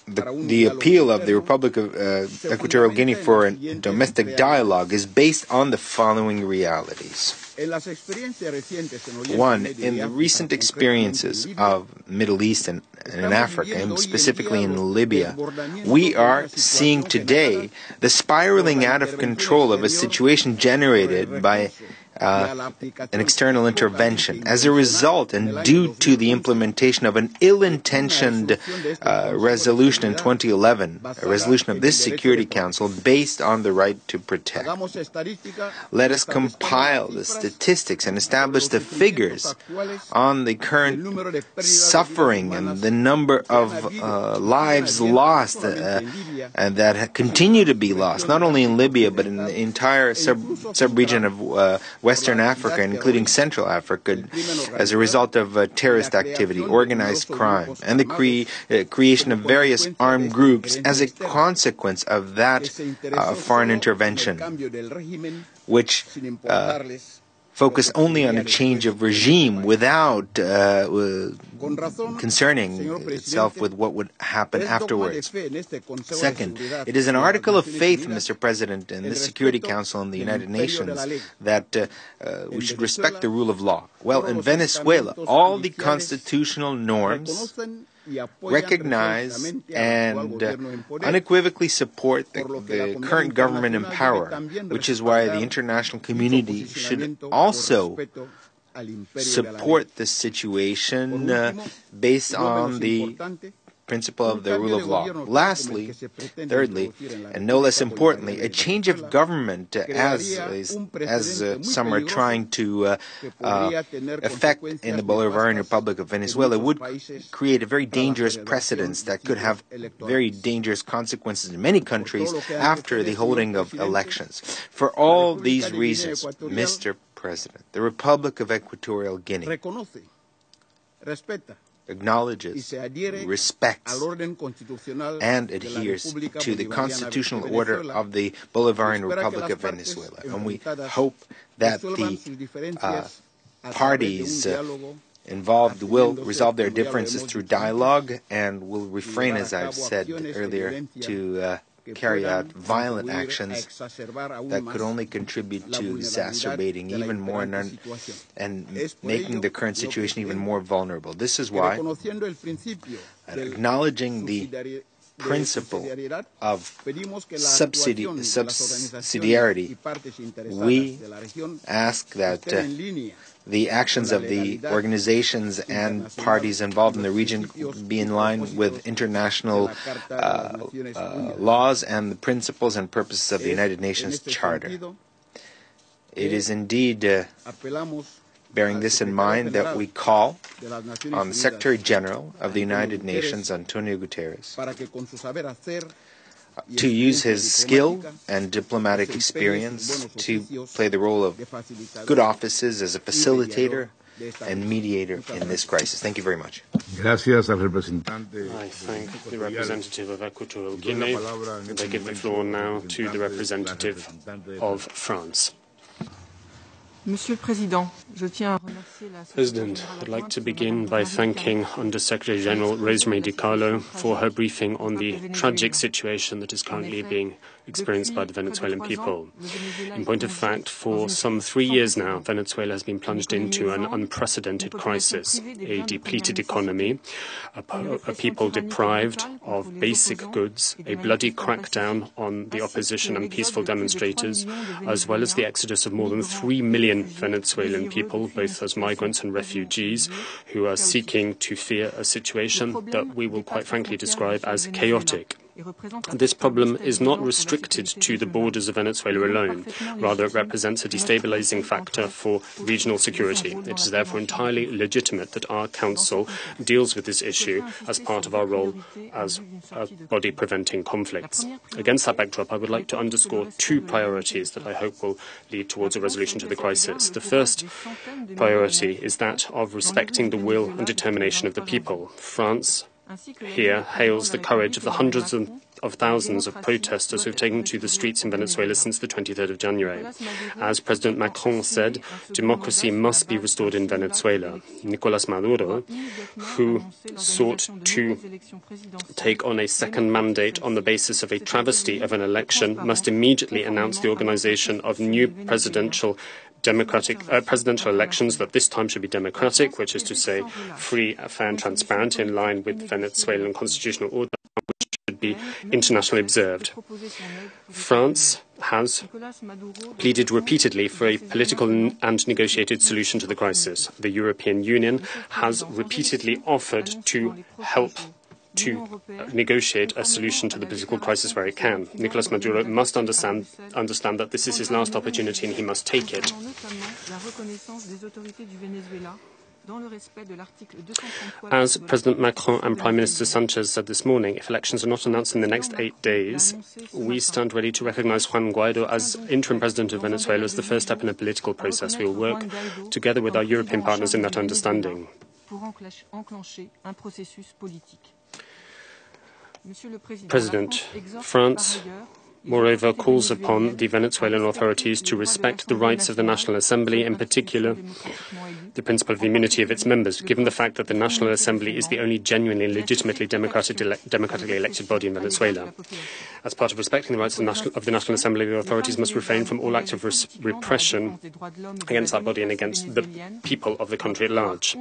the appeal of the Republic of Equatorial Guinea for a domestic dialogue is based on the following realities. One, in the recent experiences of Middle East and in Africa, and specifically in Libya, we are seeing today the spiraling out of control of a situation generated by an external intervention. As a result, and due to the implementation of an ill-intentioned resolution in 2011, a resolution of this Security Council based on the right to protect, let us compile the statistics and establish the figures on the current suffering and the number of lives lost and that continue to be lost, not only in Libya but in the entire sub-region of Western Africa, including Central Africa, as a result of terrorist activity, organized crime, and the creation of various armed groups as a consequence of that foreign intervention, which focus only on a change of regime without concerning itself with what would happen afterwards. Second, it is an article of faith, Mr. President, in the Security Council and the United Nations that we should respect the rule of law. Well, in Venezuela, all the constitutional norms recognize and unequivocally support the current government in power, which is why the international community should also support the situation based on the principle of the rule of law. Lastly, thirdly, and no less importantly, a change of government, as some are trying to effect in the Bolivarian Republic of Venezuela, would create a very dangerous precedent that could have very dangerous consequences in many countries after the holding of elections. For all these reasons, Mr. President, the Republic of Equatorial Guinea acknowledges, respects, and adheres to the constitutional order of the Bolivarian Republic of Venezuela. And we hope that the parties involved will resolve their differences through dialogue and will refrain, as I've said earlier, to carry out violent actions that could only contribute to exacerbating even more and making the current situation even more vulnerable. This is why, acknowledging the principle of subsidiarity, we ask that the actions of the organizations and parties involved in the region be in line with international laws and the principles and purposes of the United Nations Charter. It is indeed bearing this in mind that we call on the Secretary General of the United Nations, Antonio Guterres, to use his skill and diplomatic experience to play the role of good offices as a facilitator and mediator in this crisis. Thank you very much. Gracias al representante. I thank the representative of Equatorial Guinea, and I give the floor now to the representative of France. President, I'd like to begin by thanking Under-Secretary General Rosemary DiCarlo for her briefing on the tragic situation that is currently being experienced by the Venezuelan people. In point of fact, for some 3 years now, Venezuela has been plunged into an unprecedented crisis, a depleted economy, a people deprived of basic goods, a bloody crackdown on the opposition and peaceful demonstrators, as well as the exodus of more than 3 million Venezuelan people, both as migrants and refugees, who are seeking to fear a situation that we will quite frankly describe as chaotic. This problem is not restricted to the borders of Venezuela alone. Rather, it represents a destabilizing factor for regional security. It is therefore entirely legitimate that our Council deals with this issue as part of our role as a body preventing conflicts. Against that backdrop, I would like to underscore 2 priorities that I hope will lead towards a resolution to the crisis. The first priority is that of respecting the will and determination of the people. France here hails the courage of the hundreds of thousands of protesters who have taken to the streets in Venezuela since the 23rd of January. As President Macron said, democracy must be restored in Venezuela. Nicolás Maduro, who sought to take on a second mandate on the basis of a travesty of an election, must immediately announce the organization of new presidential elections that this time should be democratic, which is to say free, fair and transparent in line with Venezuelan constitutional order, which should be internationally observed. France has pleaded repeatedly for a political and negotiated solution to the crisis. The European Union has repeatedly offered to help to negotiate a solution to the political crisis where it can. Nicolas Maduro must understand that this is his last opportunity and he must take it. As President Macron and Prime Minister Sanchez said this morning, if elections are not announced in the next 8 days, we stand ready to recognize Juan Guaido as interim president of Venezuela as the first step in a political process. We will work together with our European partners in that understanding. President, France moreover calls upon the Venezuelan authorities to respect the rights of the National Assembly, in particular the principle of immunity of its members, given the fact that the National Assembly is the only genuinely and legitimately democratically elected body in Venezuela. As part of respecting the rights of the National Assembly, the authorities must refrain from all acts of repression against that body and against the people of the country at large.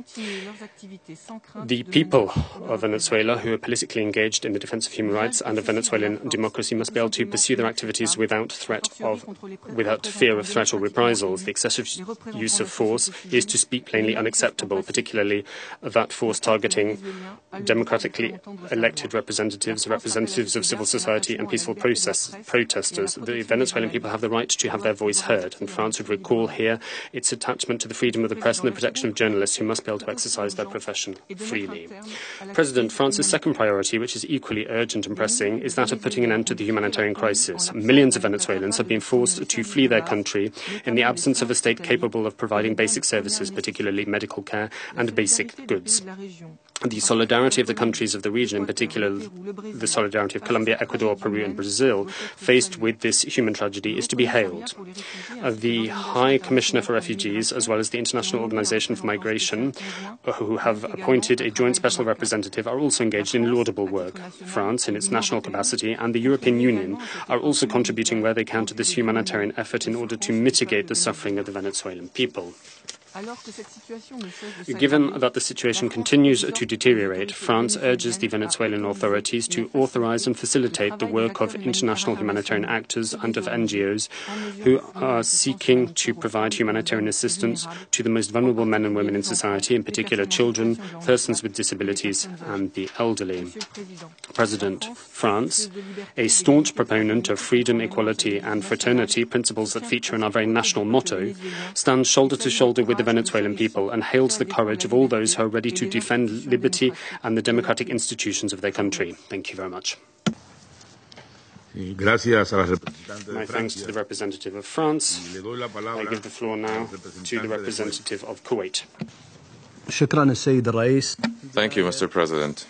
The people of Venezuela who are politically engaged in the defense of human rights and of Venezuelan democracy must be able to pursue their activities without fear of threat or reprisals. The excessive use of force is, to speak plainly, unacceptable, particularly that force targeting democratically elected representatives of civil society and peaceful protesters. The Venezuelan people have the right to have their voice heard, and France would recall here its attachment to the freedom of the press and the protection of journalists who must be able to exercise their profession freely. President, France's second priority, which is equally urgent and pressing, is that of putting an end to the humanitarian crisis. Millions of Venezuelans have been forced to flee their country in the absence of a state capable of providing basic services, particularly medical care and basic goods. The solidarity of the countries of the region, in particular the solidarity of Colombia, Ecuador, Peru and Brazil, faced with this human tragedy, is to be hailed. The High Commissioner for Refugees, as well as the International Organization for Migration, who have appointed a joint special representative, are also engaged in laudable work. France, in its national capacity, and the European Union are also contributing where they can to this humanitarian effort in order to mitigate the suffering of the Venezuelan people. Given that the situation continues to deteriorate, France urges the Venezuelan authorities to authorize and facilitate the work of international humanitarian actors and of NGOs who are seeking to provide humanitarian assistance to the most vulnerable men and women in society, in particular children, persons with disabilities and the elderly. President, France, a staunch proponent of freedom, equality and fraternity, principles that feature in our very national motto, stands shoulder to shoulder with the Venezuelan people and hails the courage of all those who are ready to defend liberty and the democratic institutions of their country. Thank you very much. My thanks to the representative of France. I give the floor now to the representative of Kuwait. Thank you, Mr. President.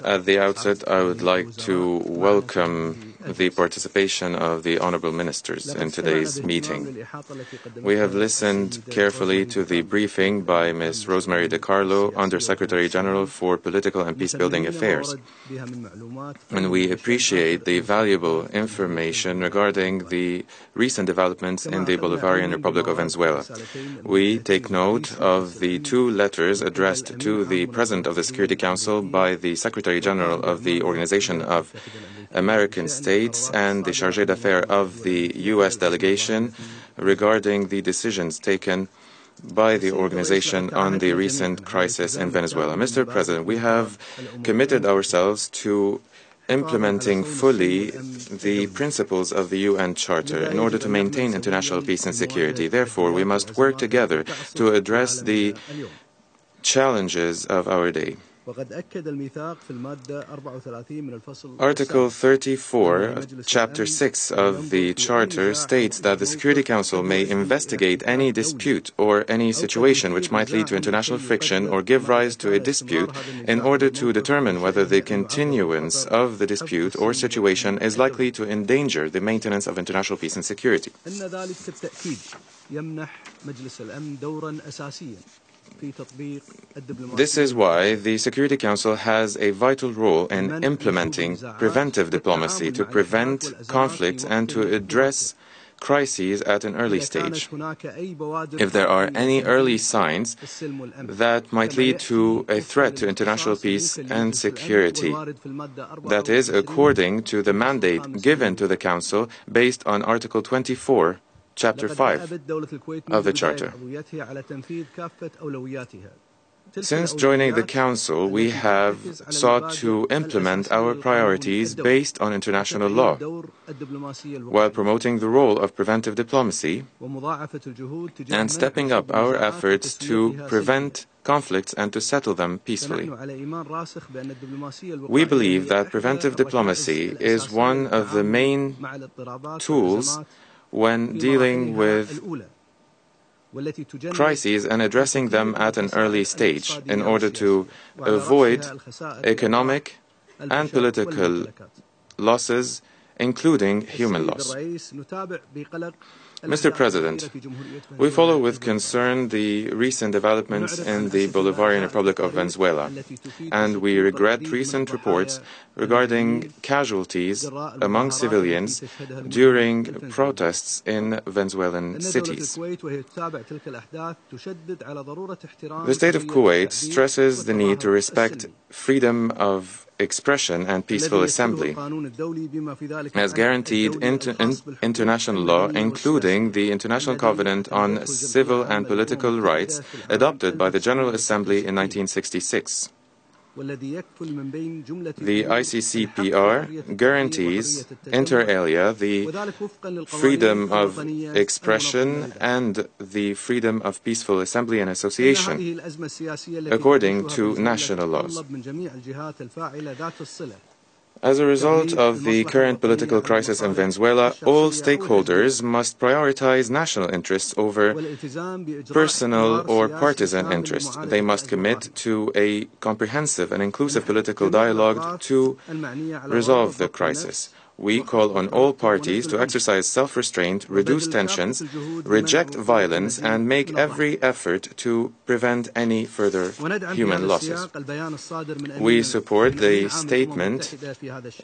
At the outset, I would like to welcome the participation of the honorable ministers in today's meeting. We have listened carefully to the briefing by Ms. Rosemary DiCarlo, Under-Secretary General for Political and Peacebuilding Affairs, and we appreciate the valuable information regarding the recent developments in the Bolivarian Republic of Venezuela. We take note of the two letters addressed to the President of the Security Council by the Secretary General of the Organization of American States and the Chargé d'Affaires of the U.S. delegation regarding the decisions taken by the organization on the recent crisis in Venezuela. Mr. President, we have committed ourselves to implementing fully the principles of the UN Charter in order to maintain international peace and security. Therefore, we must work together to address the challenges of our day. Article 34, Chapter 6 of the Charter states that the Security Council may investigate any dispute or any situation which might lead to international friction or give rise to a dispute in order to determine whether the continuance of the dispute or situation is likely to endanger the maintenance of international peace and security. This is why the Security Council has a vital role in implementing preventive diplomacy to prevent conflicts and to address crises at an early stage. If there are any early signs that might lead to a threat to international peace and security, that is, according to the mandate given to the Council based on Article 24, Chapter 5 of the Charter. Since joining the Council, we have sought to implement our priorities based on international law, while promoting the role of preventive diplomacy and stepping up our efforts to prevent conflicts and to settle them peacefully. We believe that preventive diplomacy is one of the main tools when dealing with crises and addressing them at an early stage in order to avoid economic and political losses, including human loss. Mr. President, we follow with concern the recent developments in the Bolivarian Republic of Venezuela, and we regret recent reports regarding casualties among civilians during protests in Venezuelan cities. The state of Kuwait stresses the need to respect freedom of expression and peaceful assembly, as guaranteed in international law, including the International Covenant on Civil and Political Rights adopted by the General Assembly in 1966. The ICCPR guarantees, inter alia, the freedom of expression and the freedom of peaceful assembly and association, according to national laws. As a result of the current political crisis in Venezuela, all stakeholders must prioritize national interests over personal or partisan interests. They must commit to a comprehensive and inclusive political dialogue to resolve the crisis. We call on all parties to exercise self-restraint, reduce tensions, reject violence, and make every effort to prevent any further human losses. We support the statement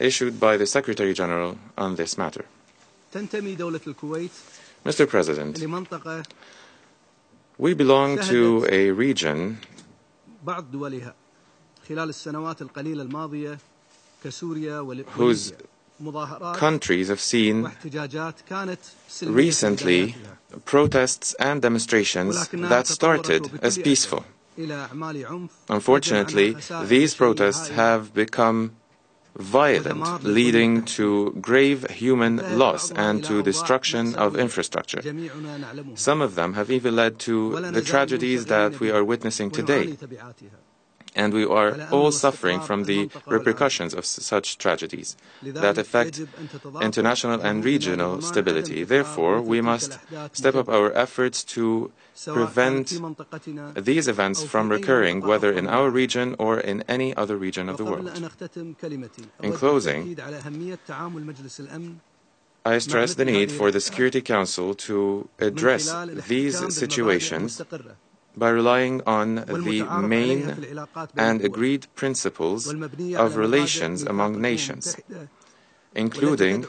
issued by the Secretary General on this matter. Mr. President, we belong to a region whose countries have seen recently protests and demonstrations that started as peaceful. Unfortunately, these protests have become violent, leading to grave human loss and to destruction of infrastructure. Some of them have even led to the tragedies that we are witnessing today. And we are all suffering from the repercussions of such tragedies that affect international and regional stability. Therefore, we must step up our efforts to prevent these events from recurring, whether in our region or in any other region of the world. In closing, I stress the need for the Security Council to address these situations by relying on the main and agreed principles of relations among nations, including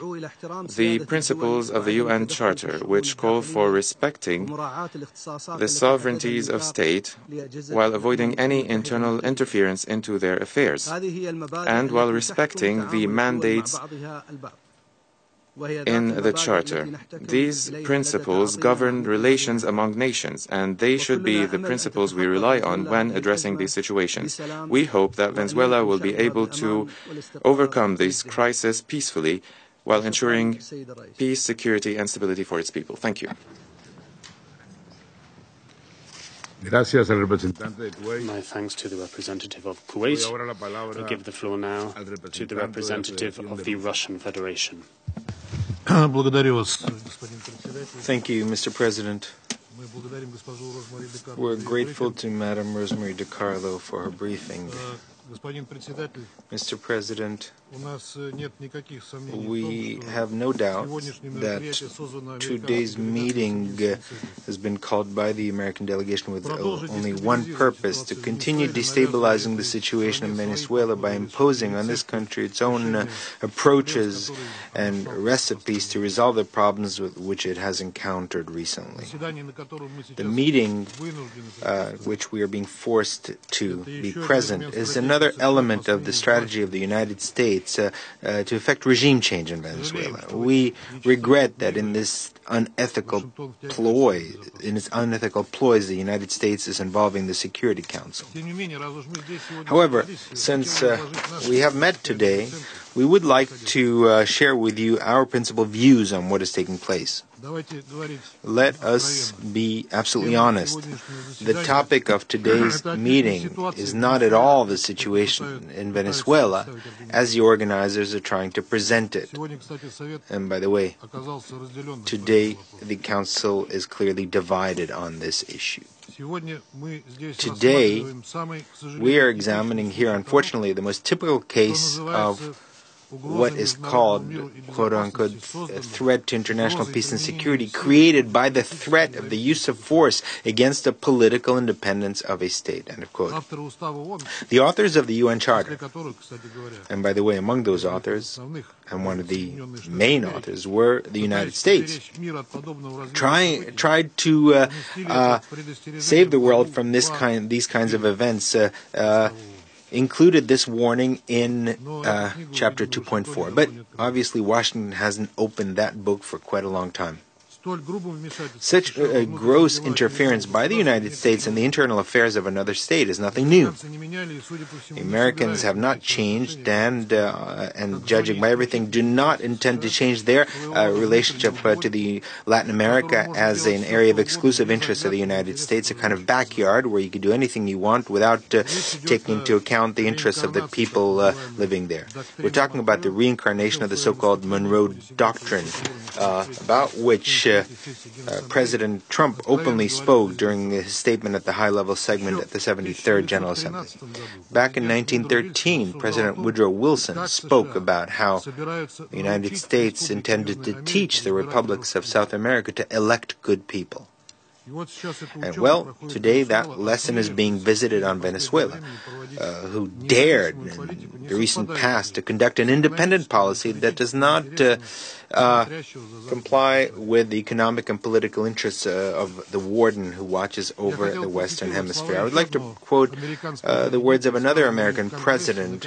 the principles of the UN Charter, which call for respecting the sovereignties of state while avoiding any internal interference into their affairs, and while respecting the mandates in the Charter. These principles govern relations among nations, and they should be the principles we rely on when addressing these situations. We hope that Venezuela will be able to overcome this crisis peacefully while ensuring peace, security, and stability for its people. Thank you. My thanks to the representative of Kuwait. I give the floor now to the representative of the Russian Federation. Thank you, Mr. President. We're grateful to Madam Rosemary DiCarlo for her briefing. Mr. President, We have no doubt that today's meeting has been called by the American delegation with only one purpose: to continue destabilizing the situation in Venezuela by imposing on this country its own approaches and recipes to resolve the problems which it has encountered recently. The meeting, which we are being forced to be present, is another element of the strategy of the United States to effect regime change in Venezuela. We regret that in its unethical ploys, the United States is involving the Security Council. However, since we have met today, we would like to share with you our principal views on what is taking place. Let us be absolutely honest. The topic of today's meeting is not at all the situation in Venezuela as the organizers are trying to present it. And by the way, today the Council is clearly divided on this issue. Today, we are examining here, unfortunately, the most typical case of what is called, quote-unquote, a threat to international peace and security created by the threat of the use of force against the political independence of a state, end of quote. The authors of the UN Charter, and by the way, among those authors, and one of the main authors, were the United States, tried to save the world from these kinds of events, included this warning in Chapter 2.4. But obviously Washington hasn't opened that book for quite a long time. Such gross interference by the United States in the internal affairs of another state is nothing new. The Americans have not changed and judging by everything, do not intend to change their relationship to the Latin America as an area of exclusive interest of the United States, a kind of backyard where you can do anything you want without taking into account the interests of the people living there. We're talking about the reincarnation of the so-called Monroe Doctrine, about which President Trump openly spoke during his statement at the high-level segment at the 73rd General Assembly. Back in 1913, President Woodrow Wilson spoke about how the United States intended to teach the republics of South America to elect good people. And well, today that lesson is being visited on Venezuela, who dared in the recent past to conduct an independent policy that does not comply with the economic and political interests of the warden who watches over the Western Hemisphere. I would like to quote the words of another American president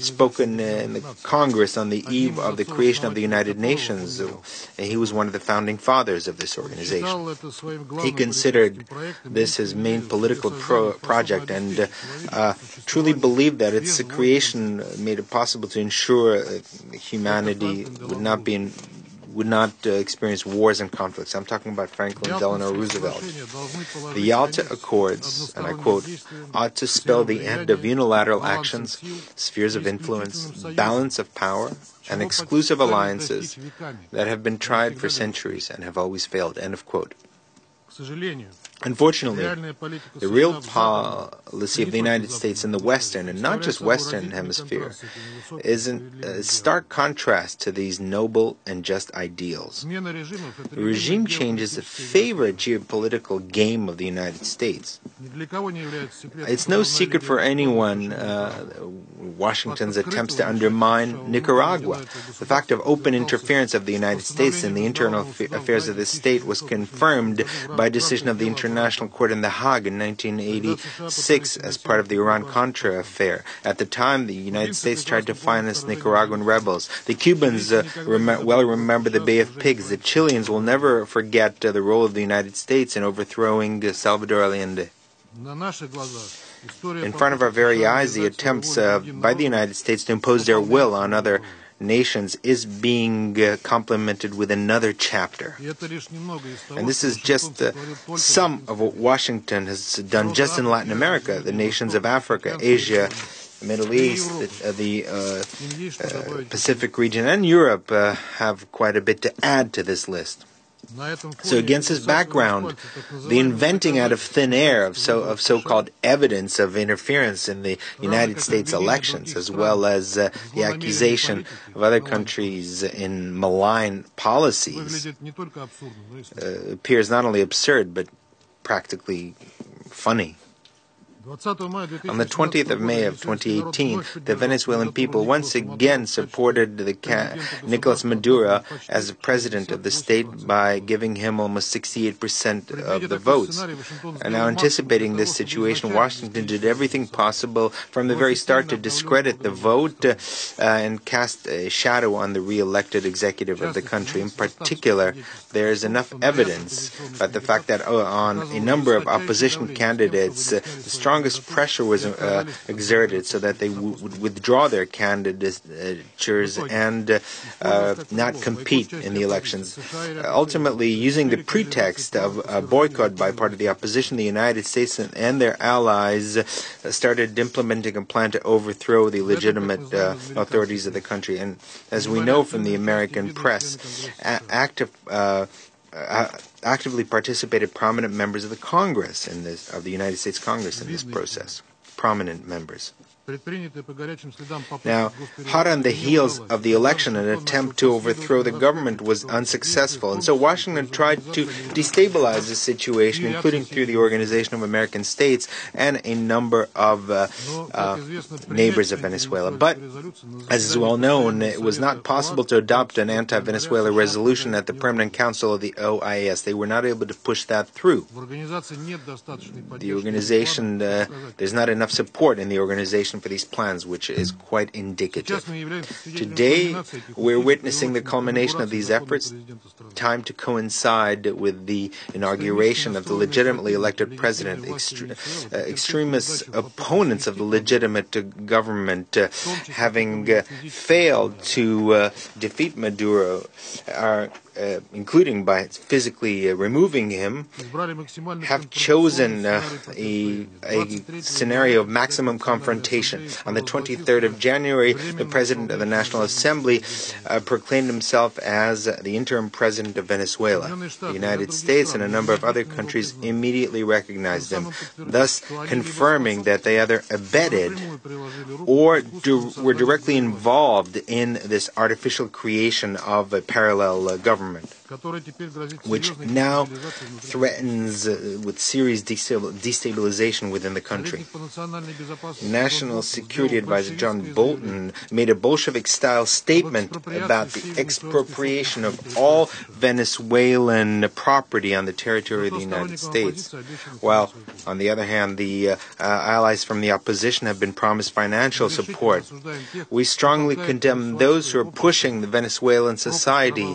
spoken in the Congress on the eve of the creation of the United Nations. He was one of the founding fathers of this organization. He considered this his main political project and truly believed that its creation made it possible to ensure humanity would not experience wars and conflicts. I'm talking about Franklin Delano Roosevelt. The Yalta Accords, and I quote, ought to spell the end of unilateral actions, spheres of influence, balance of power, and exclusive alliances that have been tried for centuries and have always failed, end of quote. Unfortunately, the real policy of the United States in the Western, and not just Western Hemisphere, is in stark contrast to these noble and just ideals. The regime change is a favorite geopolitical game of the United States. It's no secret for anyone Washington's attempts to undermine Nicaragua. The fact of open interference of the United States in the internal affairs of this state was confirmed by a decision of the International Court in The Hague in 1986 as part of the Iran-Contra affair. At the time, the United States tried to finance Nicaraguan rebels. The Cubans well remember the Bay of Pigs. The Chileans will never forget the role of the United States in overthrowing Salvador Allende. In front of our very eyes, the attempts by the United States to impose their will on other nations is being complemented with another chapter. And this is just some of what Washington has done just in Latin America. The nations of Africa, Asia, Middle East, the Pacific region, and Europe have quite a bit to add to this list. So against this background, the inventing out of thin air of so-called evidence of interference in the United States elections, as well as the accusation of other countries in malign policies, appears not only absurd, but practically funny. On the 20th of May of 2018, the Venezuelan people once again supported Nicolas Maduro as the president of the state by giving him almost 68% of the votes. And now, anticipating this situation, Washington did everything possible from the very start to discredit the vote and cast a shadow on the re-elected executive of the country. In particular, there is enough evidence about the fact that on a number of opposition candidates, the strongest pressure was exerted so that they would withdraw their candidatures and not compete in the elections. Ultimately, using the pretext of a boycott by part of the opposition, the United States and their allies started implementing a plan to overthrow the legitimate authorities of the country. And as we know from the American press, actively participated prominent members of the Congress of the United States Congress in this process. Prominent members. Now, hot on the heels of the election, an attempt to overthrow the government was unsuccessful, and so Washington tried to destabilize the situation, including through the Organization of American States and a number of neighbors of Venezuela. But, as is well known, it was not possible to adopt an anti-Venezuela resolution at the Permanent Council of the OAS. They were not able to push that through. The organization, there's not enough support in the organization for these plans, which is quite indicative. Today, we're witnessing the culmination of these efforts, timed to coincide with the inauguration of the legitimately elected president. Extremist opponents of the legitimate government, having failed to defeat Maduro, are including by physically removing him, have chosen a scenario of maximum confrontation. On the 23rd of January, the President of the National Assembly proclaimed himself as the interim President of Venezuela. The United States and a number of other countries immediately recognized him, thus confirming that they either abetted or were directly involved in this artificial creation of a parallel government, which now threatens with serious destabilization within the country. National Security Advisor John Bolton made a Bolshevik-style statement about the expropriation of all Venezuelan property on the territory of the United States, while, on the other hand, the allies from the opposition have been promised financial support. We strongly condemn those who are pushing the Venezuelan society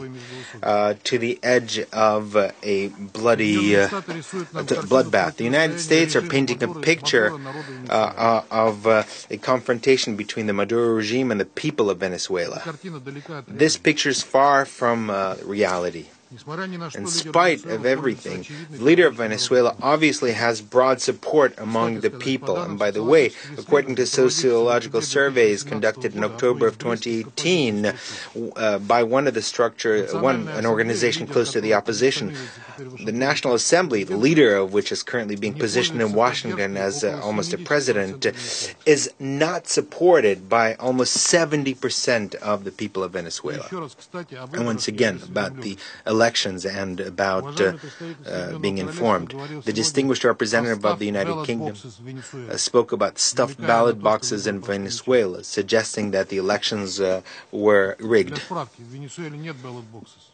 to the edge of a bloody bloodbath. The United States are painting a picture of a confrontation between the Maduro regime and the people of Venezuela. This picture is far from reality. In spite of everything, the leader of Venezuela obviously has broad support among the people. And by the way, according to sociological surveys conducted in October of 2018 by an organization close to the opposition, the National Assembly, the leader of which is currently being positioned in Washington as almost a president, is not supported by almost 70% of the people of Venezuela. And once again, about the elections and about being informed. The distinguished representative of the United Kingdom spoke about stuffed ballot boxes in Venezuela, suggesting that the elections were rigged.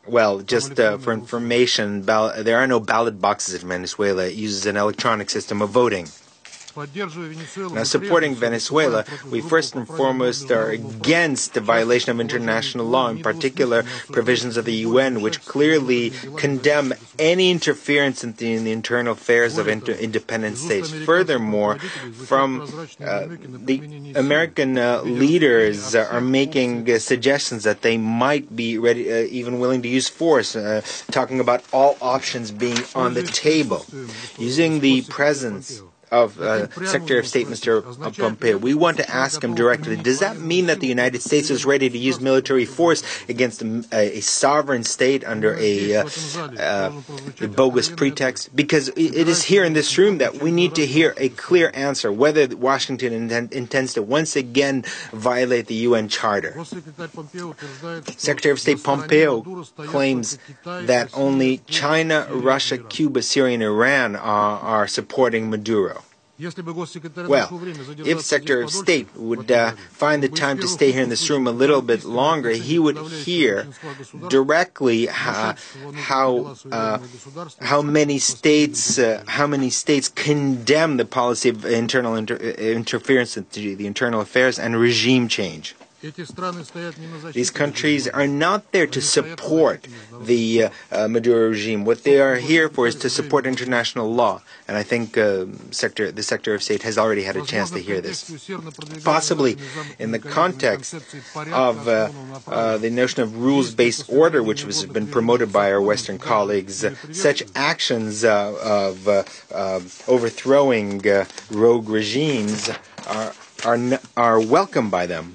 Well, just for information, there are no ballot boxes in Venezuela. It uses an electronic system of voting. Now, supporting Venezuela, we first and foremost are against the violation of international law, in particular provisions of the UN, which clearly condemn any interference in the internal affairs of independent states. Furthermore, the American leaders are making suggestions that they might be ready, even willing to use force, talking about all options being on the table. Using the presence Secretary of State Mr. Pompeo. We want to ask him directly, does that mean that the United States is ready to use military force against a sovereign state under a bogus pretext? Because it is here in this room that we need to hear a clear answer whether Washington intends to once again violate the UN Charter. Secretary of State Pompeo claims that only China, Russia, Cuba, Syria, and Iran are supporting Maduro. Well, if Secretary of State would find the time to stay here in this room a little bit longer, he would hear directly how many states condemn the policy of internal interference into the internal affairs and regime change. These countries are not there to support the Maduro regime. What they are here for is to support international law. And I think the Secretary of State has already had a chance to hear this. Possibly in the context of the notion of rules-based order, which has been promoted by our Western colleagues, such actions of overthrowing rogue regimes are welcome by them.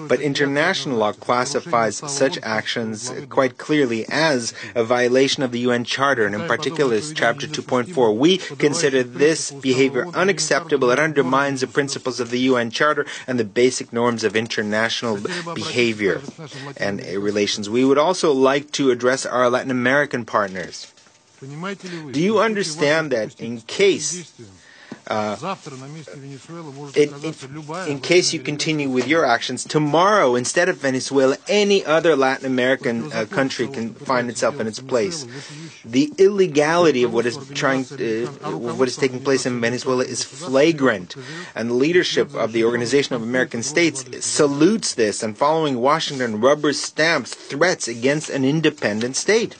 But international law classifies such actions quite clearly as a violation of the UN Charter, and in particular Chapter 2.4. We consider this behavior unacceptable. It undermines the principles of the UN Charter and the basic norms of international behavior and relations. We would also like to address our Latin American partners. Do you understand that in case you continue with your actions, tomorrow, instead of Venezuela, any other Latin American country can find itself in its place? The illegality of what is taking place in Venezuela is flagrant, and the leadership of the Organization of American States salutes this, and following Washington rubber stamps threats against an independent state.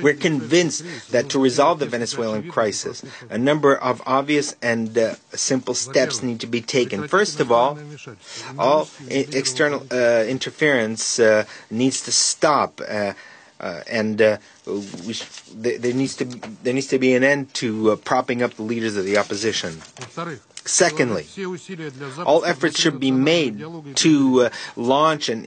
We're convinced that to resolve the Venezuelan crisis, a number of obvious and simple steps need to be taken. First of all external interference needs to stop, and there needs to be an end to propping up the leaders of the opposition. Secondly, all efforts should be made to launch an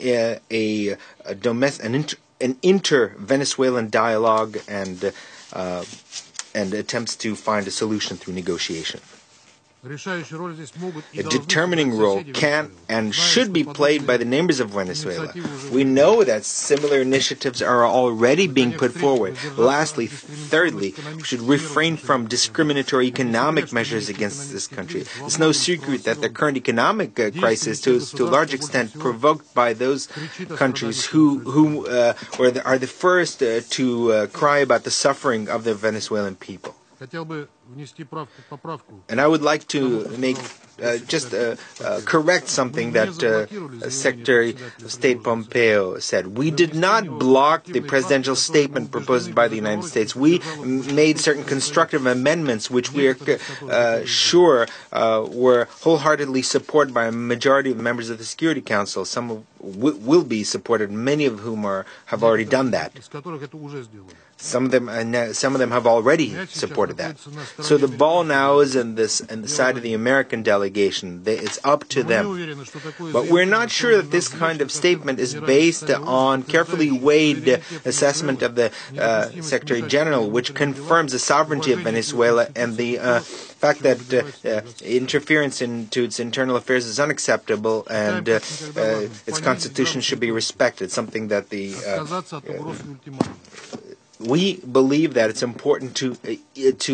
inter-Venezuelan dialogue and attempts to find a solution through negotiation. A determining role can and should be played by the neighbors of Venezuela. We know that similar initiatives are already being put forward. Lastly, thirdly, we should refrain from discriminatory economic measures against this country. It's no secret that the current economic crisis is to a large extent provoked by those countries who are the first to cry about the suffering of the Venezuelan people. And I would like to make correct something that Secretary of State Pompeo said. We did not block the presidential statement proposed by the United States. We made certain constructive amendments which we are sure were wholeheartedly supported by a majority of members of the Security Council. Some will be supported, many of whom have already done that. Some of them have already supported that. So the ball now is in the side of the American delegation. It's up to them. But we're not sure that this kind of statement is based on carefully weighed assessment of the Secretary General, which confirms the sovereignty of Venezuela and the fact that interference into its internal affairs is unacceptable and its constitution should be respected, something that we believe that it's important to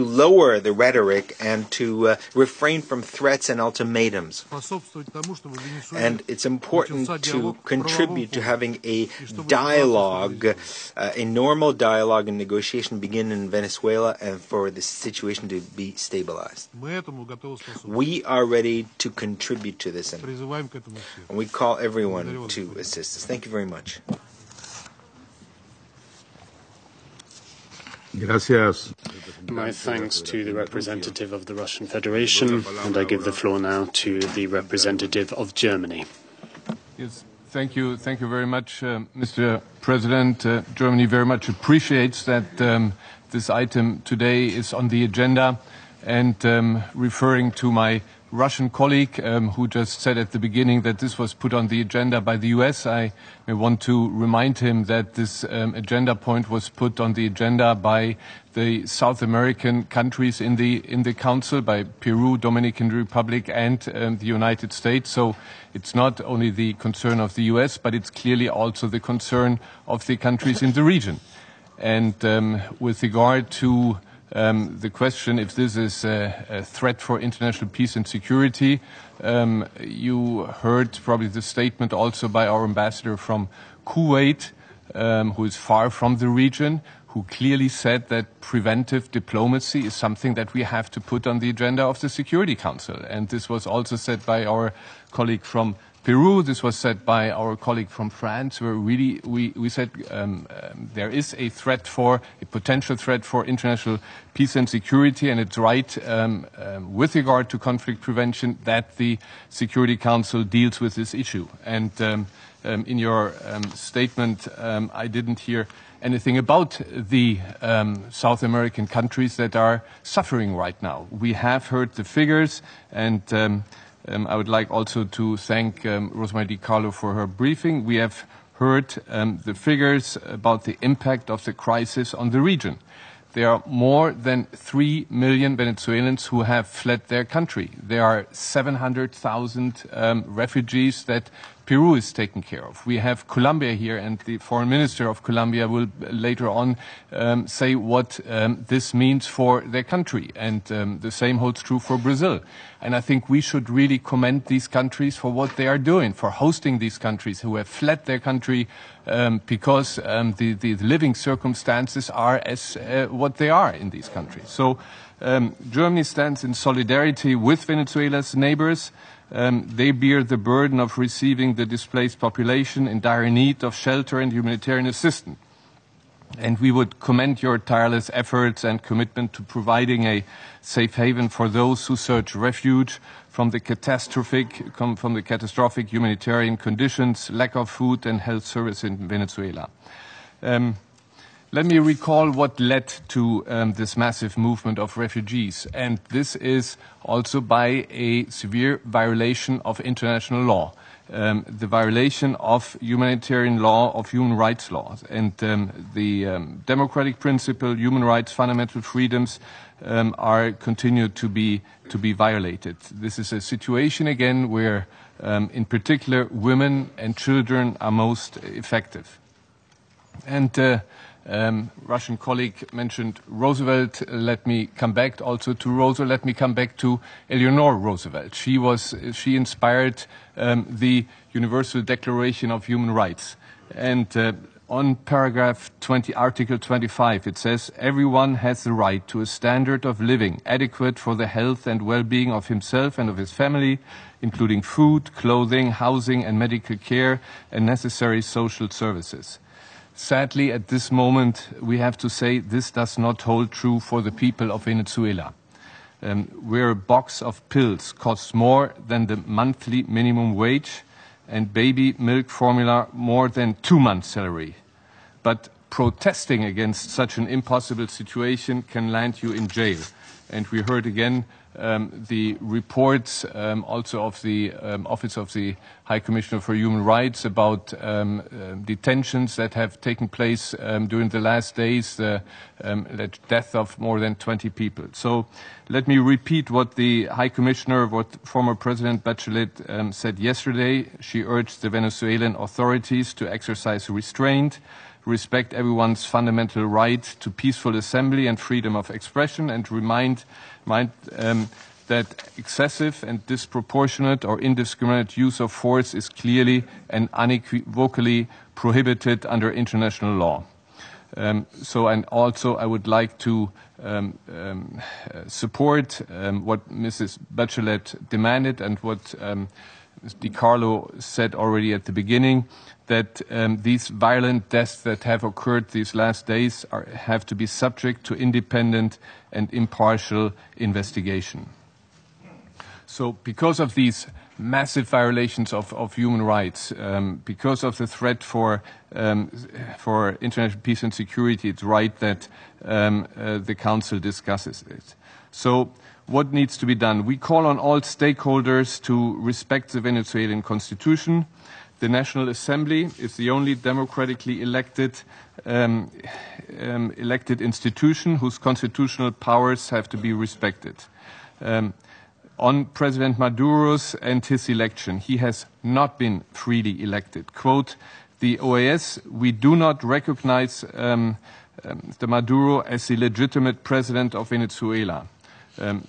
lower the rhetoric and to refrain from threats and ultimatums. And it's important to contribute to having a dialogue, a normal dialogue and negotiation begin in Venezuela and for the situation to be stabilized. We are ready to contribute to this, and we call everyone to assist us. Thank you very much. Gracias. My thanks to the representative of the Russian Federation, and I give the floor now to the representative of Germany. Yes, thank you very much, Mr. President. Germany very much appreciates that this item today is on the agenda, and referring to my Russian colleague who just said at the beginning that this was put on the agenda by the US, I may want to remind him that this agenda point was put on the agenda by the South American countries in the Council, by Peru, Dominican Republic, and the United States. So it's not only the concern of the US, but it's clearly also the concern of the countries in the region. And with regard to the question if this is a threat for international peace and security, you heard probably the statement also by our ambassador from Kuwait, who is far from the region, who clearly said that preventive diplomacy is something that we have to put on the agenda of the Security Council. And this was also said by our colleague from Peru, this was said by our colleague from France, where really we said there is a potential threat for international peace and security, and it's right with regard to conflict prevention that the Security Council deals with this issue. And in your statement, I didn't hear anything about the South American countries that are suffering right now. We have heard the figures, and I would like also to thank Rosemary DiCarlo for her briefing. We have heard the figures about the impact of the crisis on the region. There are more than 3 million Venezuelans who have fled their country. There are 700,000 refugees that Peru is taking care of. We have Colombia here, and the foreign minister of Colombia will later on say what this means for their country. And the same holds true for Brazil. And I think we should really commend these countries for what they are doing, for hosting these countries who have fled their country because the living circumstances are as what they are in these countries. So Germany stands in solidarity with Venezuela's neighbors. They bear the burden of receiving the displaced population in dire need of shelter and humanitarian assistance. And we would commend your tireless efforts and commitment to providing a safe haven for those who search refuge from the catastrophic humanitarian conditions, lack of food and health service in Venezuela. Let me recall what led to this massive movement of refugees, and this is also by a severe violation of international law, the violation of humanitarian law, of human rights laws, and the democratic principle, human rights, fundamental freedoms are continued to be violated. This is a situation again where, in particular, women and children are most effective. And Russian colleague mentioned Roosevelt. Let me come back also to Roosevelt. Let me come back to Eleanor Roosevelt. She inspired the Universal Declaration of Human Rights. And on paragraph 20, Article 25, it says, "Everyone has the right to a standard of living adequate for the health and well-being of himself and of his family, including food, clothing, housing and medical care and necessary social services." Sadly, at this moment, we have to say this does not hold true for the people of Venezuela, where a box of pills costs more than the monthly minimum wage and baby milk formula more than 2 months' salary. But protesting against such an impossible situation can land you in jail. And we heard again the reports also of the Office of the High Commissioner for Human Rights about detentions that have taken place during the last days, the death of more than 20 people. So let me repeat what the High Commissioner, what former President Bachelet said yesterday. She urged the Venezuelan authorities to exercise restraint, respect everyone's fundamental right to peaceful assembly and freedom of expression, and remind that excessive and disproportionate or indiscriminate use of force is clearly and unequivocally prohibited under international law. And also I would like to support what Mrs. Bachelet demanded and what Ms. DiCarlo said already at the beginning, that these violent deaths that have occurred these last days have to be subject to independent and impartial investigation. So because of these massive violations of human rights, because of the threat for international peace and security, it's right that the Council discusses it. So what needs to be done? We call on all stakeholders to respect the Venezuelan constitution. The National Assembly is the only democratically elected institution whose constitutional powers have to be respected. On President Maduro's and his election, he has not been freely elected. Quote, the OAS, we do not recognize the Maduro as the legitimate president of Venezuela. The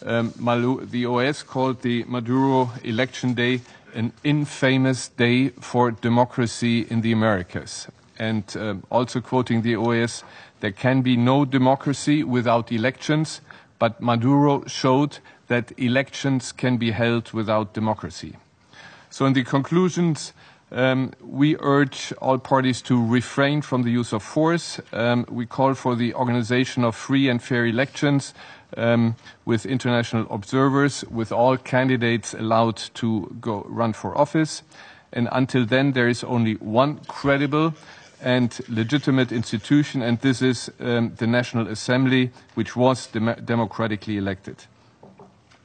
OAS called the Maduro election day an infamous day for democracy in the Americas. And also quoting the OAS, there can be no democracy without elections, but Maduro showed that elections can be held without democracy. So in the conclusions, we urge all parties to refrain from the use of force. We call for the organization of free and fair elections with international observers, with all candidates allowed to run for office. And until then, there is only one credible and legitimate institution, and this is the National Assembly, which was democratically elected.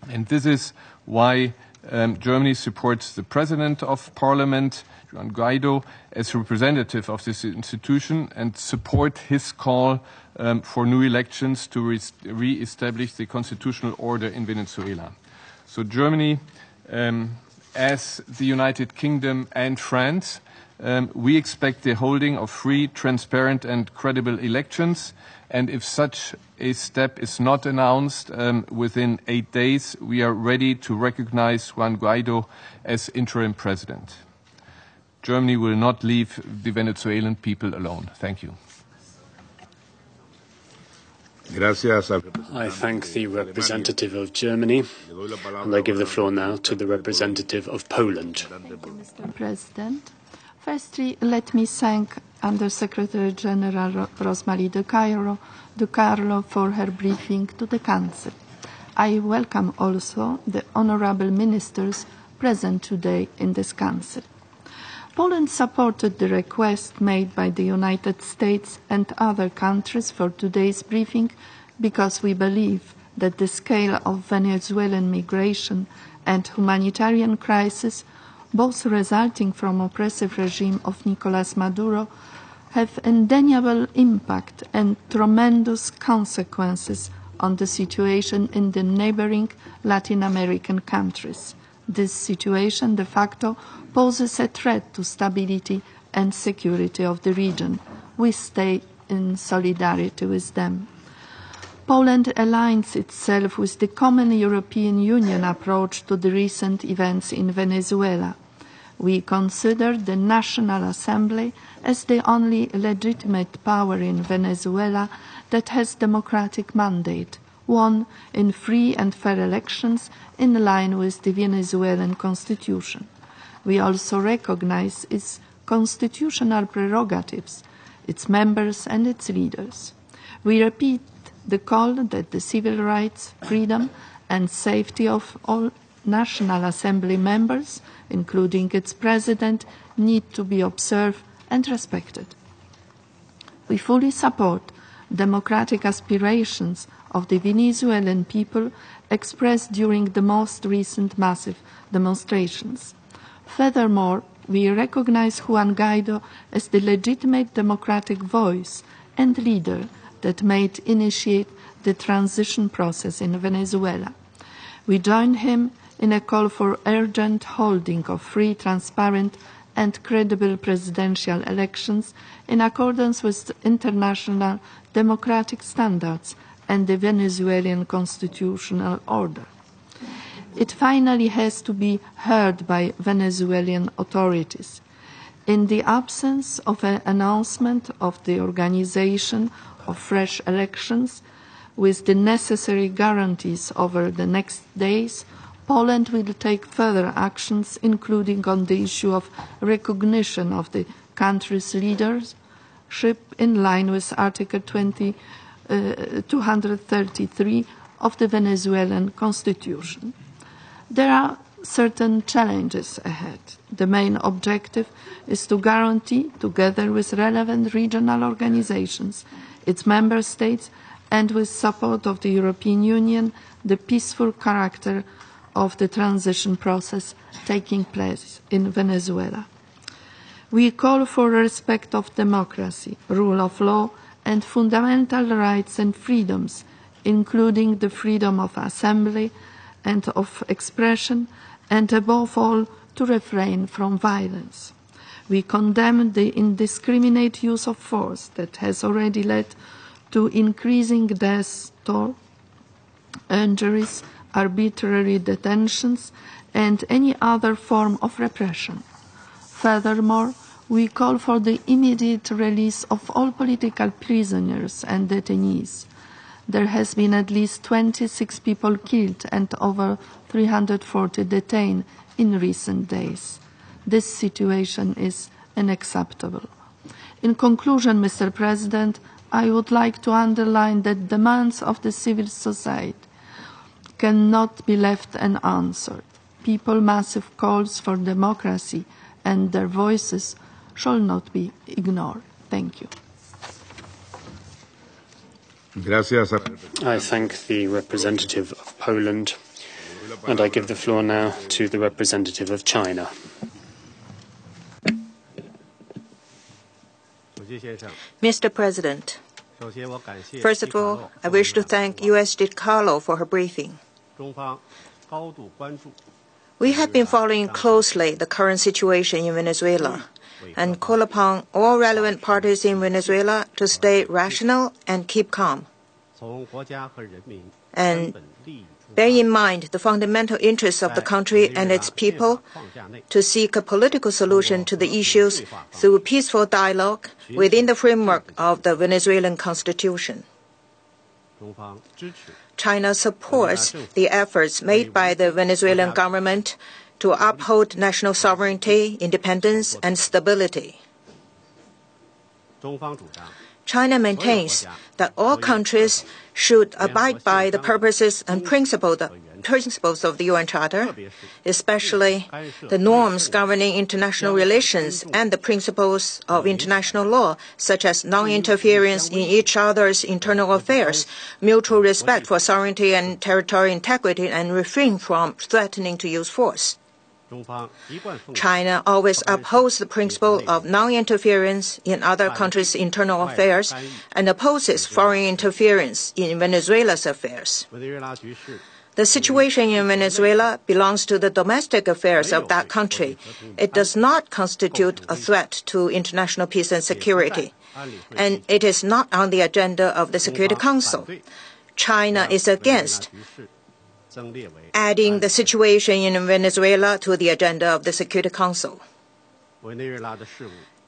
And this is why Germany supports the President of Parliament, Juan Guaido, as representative of this institution, and support his call for new elections to re-establish the constitutional order in Venezuela. So Germany, as the United Kingdom and France, we expect the holding of free, transparent and credible elections, and if such a step is not announced within 8 days, we are ready to recognize Juan Guaido as interim president. Germany will not leave the Venezuelan people alone. Thank you. I thank the representative of Germany, and I give the floor now to the representative of Poland. Thank you, Mr. President. Firstly, let me thank Under-Secretary General Rosemary de Carlo for her briefing to the Council. I welcome also the honourable ministers present today in this Council. Poland supported the request made by the United States and other countries for today's briefing because we believe that the scale of Venezuelan migration and humanitarian crisis, both resulting from oppressive regime of Nicolás Maduro, have undeniable impact and tremendous consequences on the situation in the neighboring Latin American countries. This situation de facto poses a threat to stability and security of the region. We stay in solidarity with them. Poland aligns itself with the common European Union approach to the recent events in Venezuela. We consider the National Assembly as the only legitimate power in Venezuela that has democratic mandate, won in free and fair elections in line with the Venezuelan constitution. We also recognize its constitutional prerogatives, its members and its leaders. We repeat the call that the civil rights, freedom and safety of all National Assembly members, including its president, need to be observed and respected. We fully support democratic aspirations of the Venezuelan people expressed during the most recent massive demonstrations. Furthermore, we recognize Juan Guaido as the legitimate democratic voice and leader that might initiate the transition process in Venezuela. We join him in a call for urgent holding of free, transparent and credible presidential elections in accordance with international democratic standards and the Venezuelan constitutional order. It finally has to be heard by Venezuelan authorities. In the absence of an announcement of the organization of fresh elections with the necessary guarantees over the next days, Poland will take further actions, including on the issue of recognition of the country's leadership in line with Article 233 of the Venezuelan Constitution. There are certain challenges ahead. The main objective is to guarantee, together with relevant regional organizations, its member states, and with support of the European Union, the peaceful character of the transition process taking place in Venezuela. We call for respect of democracy, rule of law, and fundamental rights and freedoms, including the freedom of assembly and of expression, and above all, to refrain from violence. We condemn the indiscriminate use of force that has already led to increasing deaths, injuries, arbitrary detentions, and any other form of repression. Furthermore, we call for the immediate release of all political prisoners and detainees. There has been at least 26 people killed and over 340 detained in recent days. This situation is unacceptable. In conclusion, Mr. President, I would like to underline that demands of the civil society cannot be left unanswered. People's massive calls for democracy and their voices shall not be ignored. Thank you. Gracias. I thank the representative of Poland, and I give the floor now to the representative of China. Mr. President, first of all, I wish to thank USD Carlo for her briefing. We have been following closely the current situation in Venezuela and call upon all relevant parties in Venezuela to stay rational and keep calm. And bear in mind the fundamental interests of the country and its people to seek a political solution to the issues through peaceful dialogue within the framework of the Venezuelan Constitution. China supports the efforts made by the Venezuelan government to uphold national sovereignty, independence, and stability. China maintains that all countries should abide by the purposes and principles of the UN Charter, especially the norms governing international relations and the principles of international law, such as non-interference in each other's internal affairs, mutual respect for sovereignty and territorial integrity, and refrain from threatening to use force. China always upholds the principle of non-interference in other countries' internal affairs and opposes foreign interference in Venezuela's affairs. The situation in Venezuela belongs to the domestic affairs of that country. It does not constitute a threat to international peace and security, and it is not on the agenda of the Security Council. China is against adding the situation in Venezuela to the agenda of the Security Council.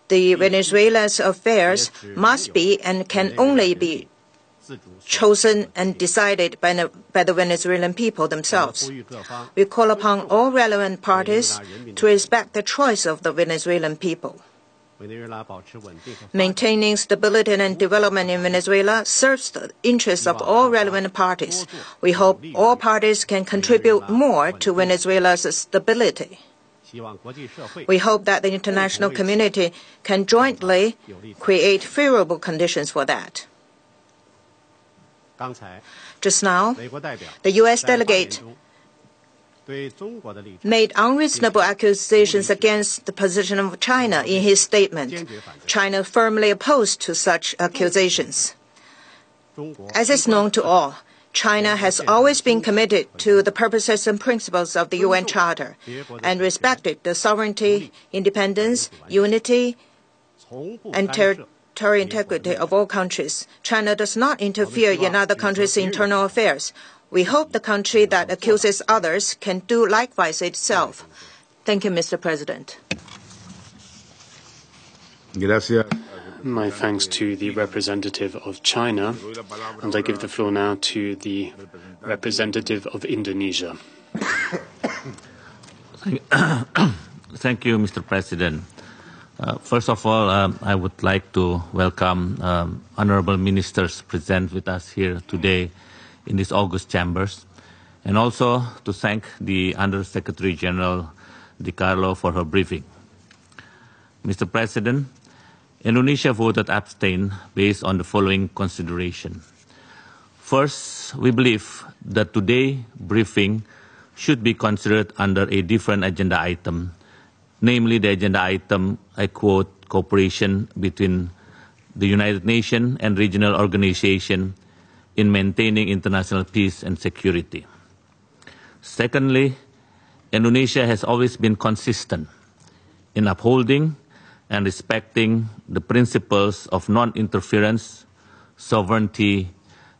The Venezuela's affairs must be and can only be chosen and decided by the Venezuelan people themselves. We call upon all relevant parties to respect the choice of the Venezuelan people. Maintaining stability and development in Venezuela serves the interests of all relevant parties. We hope all parties can contribute more to Venezuela's stability. We hope that the international community can jointly create favorable conditions for that. Just now, the U.S. delegate made unreasonable accusations against the position of China in his statement. China firmly opposed to such accusations. As is known to all, China has always been committed to the purposes and principles of the UN Charter and respected the sovereignty, independence, unity, and territorial integrity of all countries. China does not interfere in other countries' internal affairs. We hope the country that accuses others can do likewise itself. Thank you, Mr. President. Gracias. My thanks to the representative of China, and I give the floor now to the representative of Indonesia. Thank you, Mr. President. First of all, I would like to welcome honorable ministers present with us here today in this August chambers. and also to thank the Under-Secretary General De Carlo for her briefing. Mr. President, Indonesia voted abstain based on the following consideration. First, we believe that today's briefing should be considered under a different agenda item, namely the agenda item, I quote, cooperation between the United Nations and regional organizations in maintaining international peace and security. Secondly, Indonesia has always been consistent in upholding and respecting the principles of non-interference, sovereignty,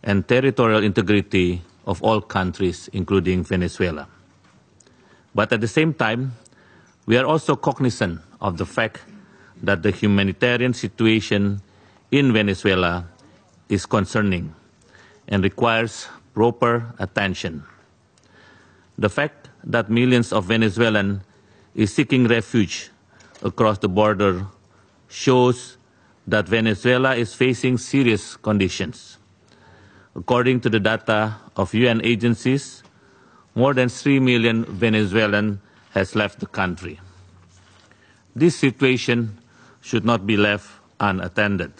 and territorial integrity of all countries, including Venezuela. But at the same time, we are also cognizant of the fact that the humanitarian situation in Venezuela is concerning and requires proper attention. The fact that millions of Venezuelans are seeking refuge across the border shows that Venezuela is facing serious conditions. According to the data of UN agencies, more than 3 million Venezuelans has left the country. This situation should not be left unattended.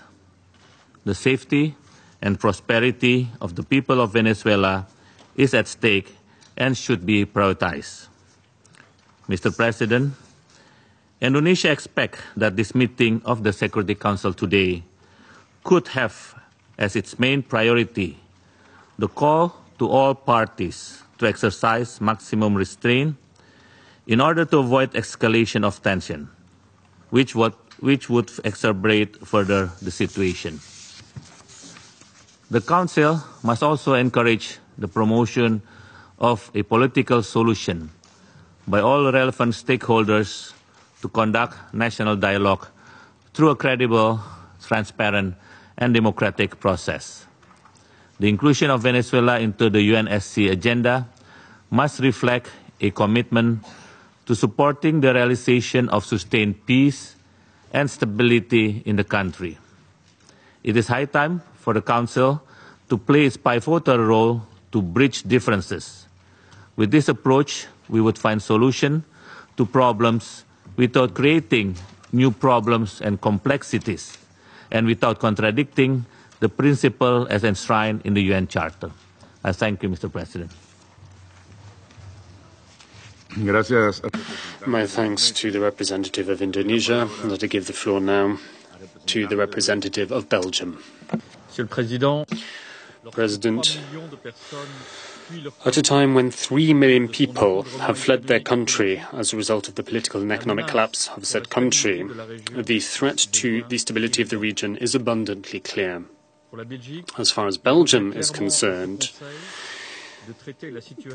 The safety and prosperity of the people of Venezuela is at stake and should be prioritized. Mr. President, Indonesia expects that this meeting of the Security Council today could have as its main priority the call to all parties to exercise maximum restraint in order to avoid escalation of tension, which would exacerbate further the situation. The Council must also encourage the promotion of a political solution by all relevant stakeholders to conduct national dialogue through a credible, transparent, and democratic process. The inclusion of Venezuela into the UNSC agenda must reflect a commitment to supporting the realization of sustained peace and stability in the country. It is high time for the Council to play its pivotal role to bridge differences. With this approach, we would find solutions to problems without creating new problems and complexities, and without contradicting the principle as enshrined in the UN Charter. I thank you, Mr. President. Gracias. My thanks to the representative of Indonesia. I'd like to give the floor now to the representative of Belgium. President, at a time when 3 million people have fled their country as a result of the political and economic collapse of said country, the threat to the stability of the region is abundantly clear. As far as Belgium is concerned,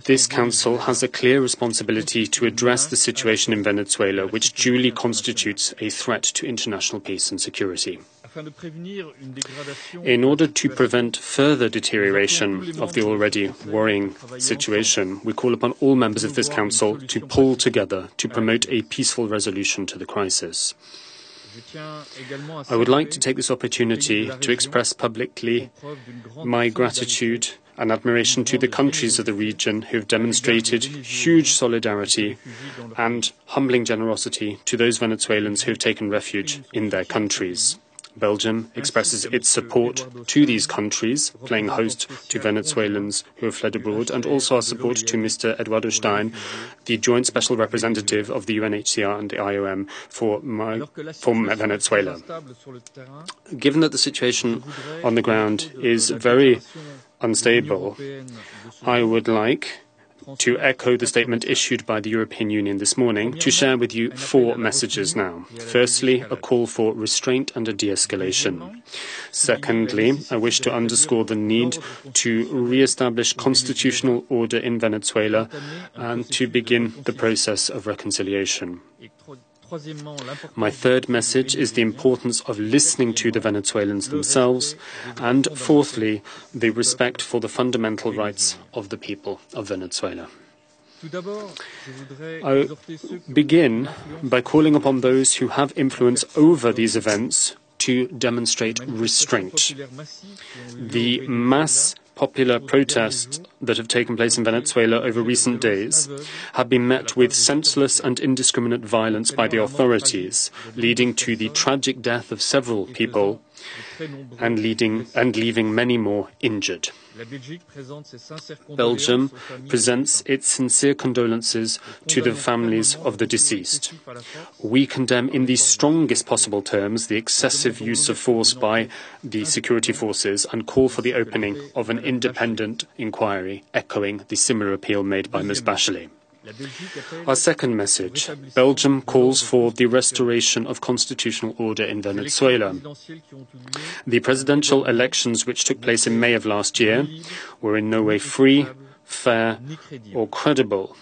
this Council has a clear responsibility to address the situation in Venezuela, which duly constitutes a threat to international peace and security. In order to prevent further deterioration of the already worrying situation, we call upon all members of this Council to pull together to promote a peaceful resolution to the crisis. I would like to take this opportunity to express publicly my gratitude and admiration to the countries of the region who have demonstrated huge solidarity and humbling generosity to those Venezuelans who have taken refuge in their countries. Belgium expresses its support to these countries, playing host to Venezuelans who have fled abroad, and also our support to Mr. Eduardo Stein, the Joint Special Representative of the UNHCR and the IOM for Venezuela. Given that the situation on the ground is very unstable, I would like to echo the statement issued by the European Union this morning to share with you 4 messages now. Firstly, a call for restraint and a de-escalation. Secondly, I wish to underscore the need to re-establish constitutional order in Venezuela and to begin the process of reconciliation. My third message is the importance of listening to the Venezuelans themselves, and fourthly, the respect for the fundamental rights of the people of Venezuela. I begin by calling upon those who have influence over these events to demonstrate restraint. The mass popular protests that have taken place in Venezuela over recent days have been met with senseless and indiscriminate violence by the authorities, leading to the tragic death of several people and leaving many more injured. Belgium presents its sincere condolences to the families of the deceased. We condemn in the strongest possible terms the excessive use of force by the security forces and call for the opening of an independent inquiry, echoing the similar appeal made by Ms. Bachelet. Our second message, Belgium calls for the restoration of constitutional order in Venezuela. The presidential elections which took place in May of last year were in no way free, fair or credible,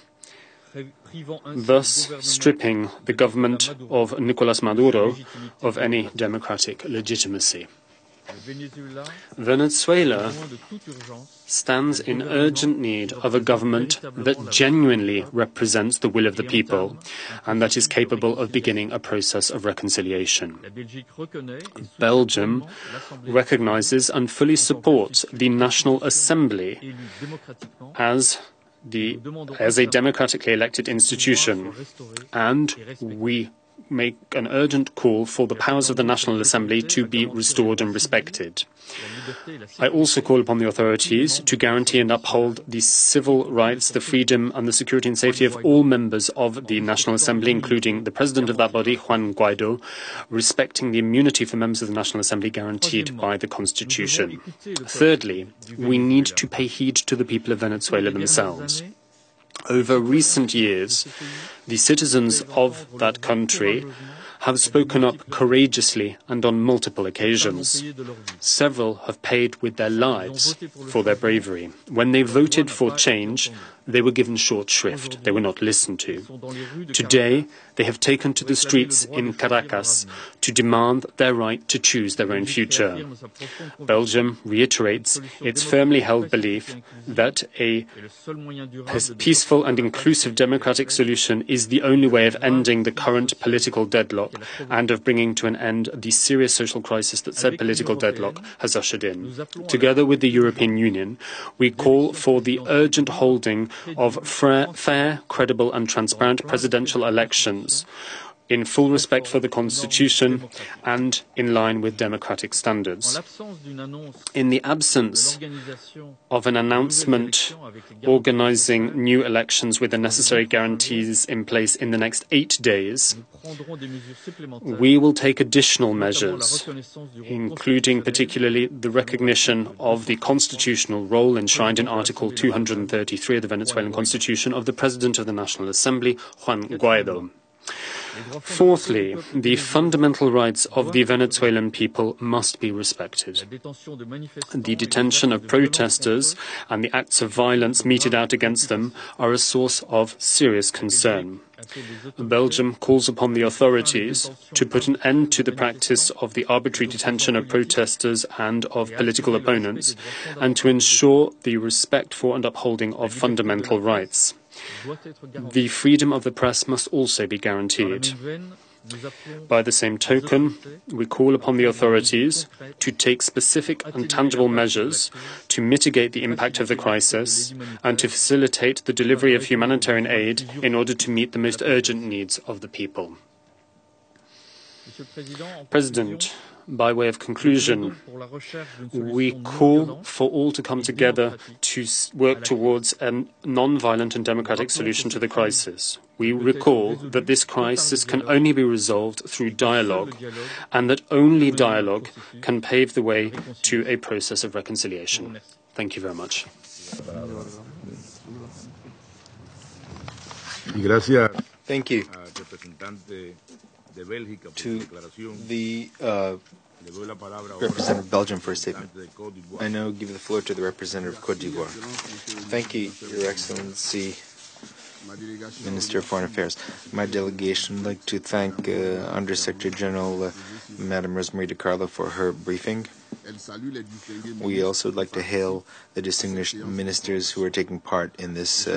thus stripping the government of Nicolás Maduro of any democratic legitimacy. Venezuela stands in urgent need of a government that genuinely represents the will of the people and that is capable of beginning a process of reconciliation. Belgium recognizes and fully supports the National Assembly as a democratically elected institution, and we make an urgent call for the powers of the National Assembly to be restored and respected. I also call upon the authorities to guarantee and uphold the civil rights, the freedom and the security and safety of all members of the National Assembly, including the President of that body, Juan Guaido, respecting the immunity for members of the National Assembly guaranteed by the Constitution. Thirdly, we need to pay heed to the people of Venezuela themselves. Over recent years, the citizens of that country have spoken up courageously and on multiple occasions. Several have paid with their lives for their bravery. When they voted for change, they were given short shrift. They were not listened to. Today, they have taken to the streets in Caracas to demand their right to choose their own future. Belgium reiterates its firmly held belief that a peaceful and inclusive democratic solution is the only way of ending the current political deadlock and of bringing to an end the serious social crisis that said political deadlock has ushered in. Together with the European Union, we call for the urgent holding of fair, credible and transparent presidential elections in full respect for the Constitution and in line with democratic standards. In the absence of an announcement organizing new elections with the necessary guarantees in place in the next 8 days, we will take additional measures, including particularly the recognition of the constitutional role enshrined in Article 233 of the Venezuelan Constitution of the President of the National Assembly, Juan Guaido. Fourthly, the fundamental rights of the Venezuelan people must be respected. The detention of protesters and the acts of violence meted out against them are a source of serious concern. Belgium calls upon the authorities to put an end to the practice of the arbitrary detention of protesters and of political opponents, and to ensure the respect for and upholding of fundamental rights. The freedom of the press must also be guaranteed. By the same token, we call upon the authorities to take specific and tangible measures to mitigate the impact of the crisis and to facilitate the delivery of humanitarian aid in order to meet the most urgent needs of the people. President, by way of conclusion, we call for all to come together to work towards a non-violent and democratic solution to the crisis. We recall that this crisis can only be resolved through dialogue, and that only dialogue can pave the way to a process of reconciliation. Thank you very much. Thank you to the representative of Belgium for a statement. I now give the floor to the representative of Côte d'Ivoire. Thank you, Your Excellency, Minister of Foreign Affairs. My delegation would like to thank Under Secretary General Madame Rosemary DiCarlo for her briefing. We also would like to hail the distinguished ministers who are taking part in this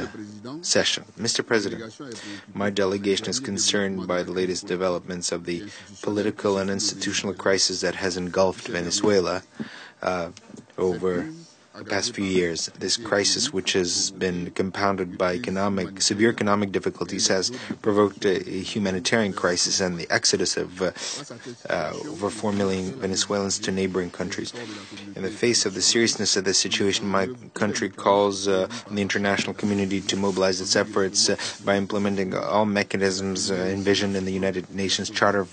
session. Mr. President, my delegation is concerned by the latest developments of the political and institutional crisis that has engulfed Venezuela over the past few years. This crisis, which has been compounded by severe economic difficulties, has provoked a humanitarian crisis and the exodus of over 4 million Venezuelans to neighboring countries. In the face of the seriousness of this situation, my country calls on the international community to mobilize its efforts by implementing all mechanisms envisioned in the United Nations Charter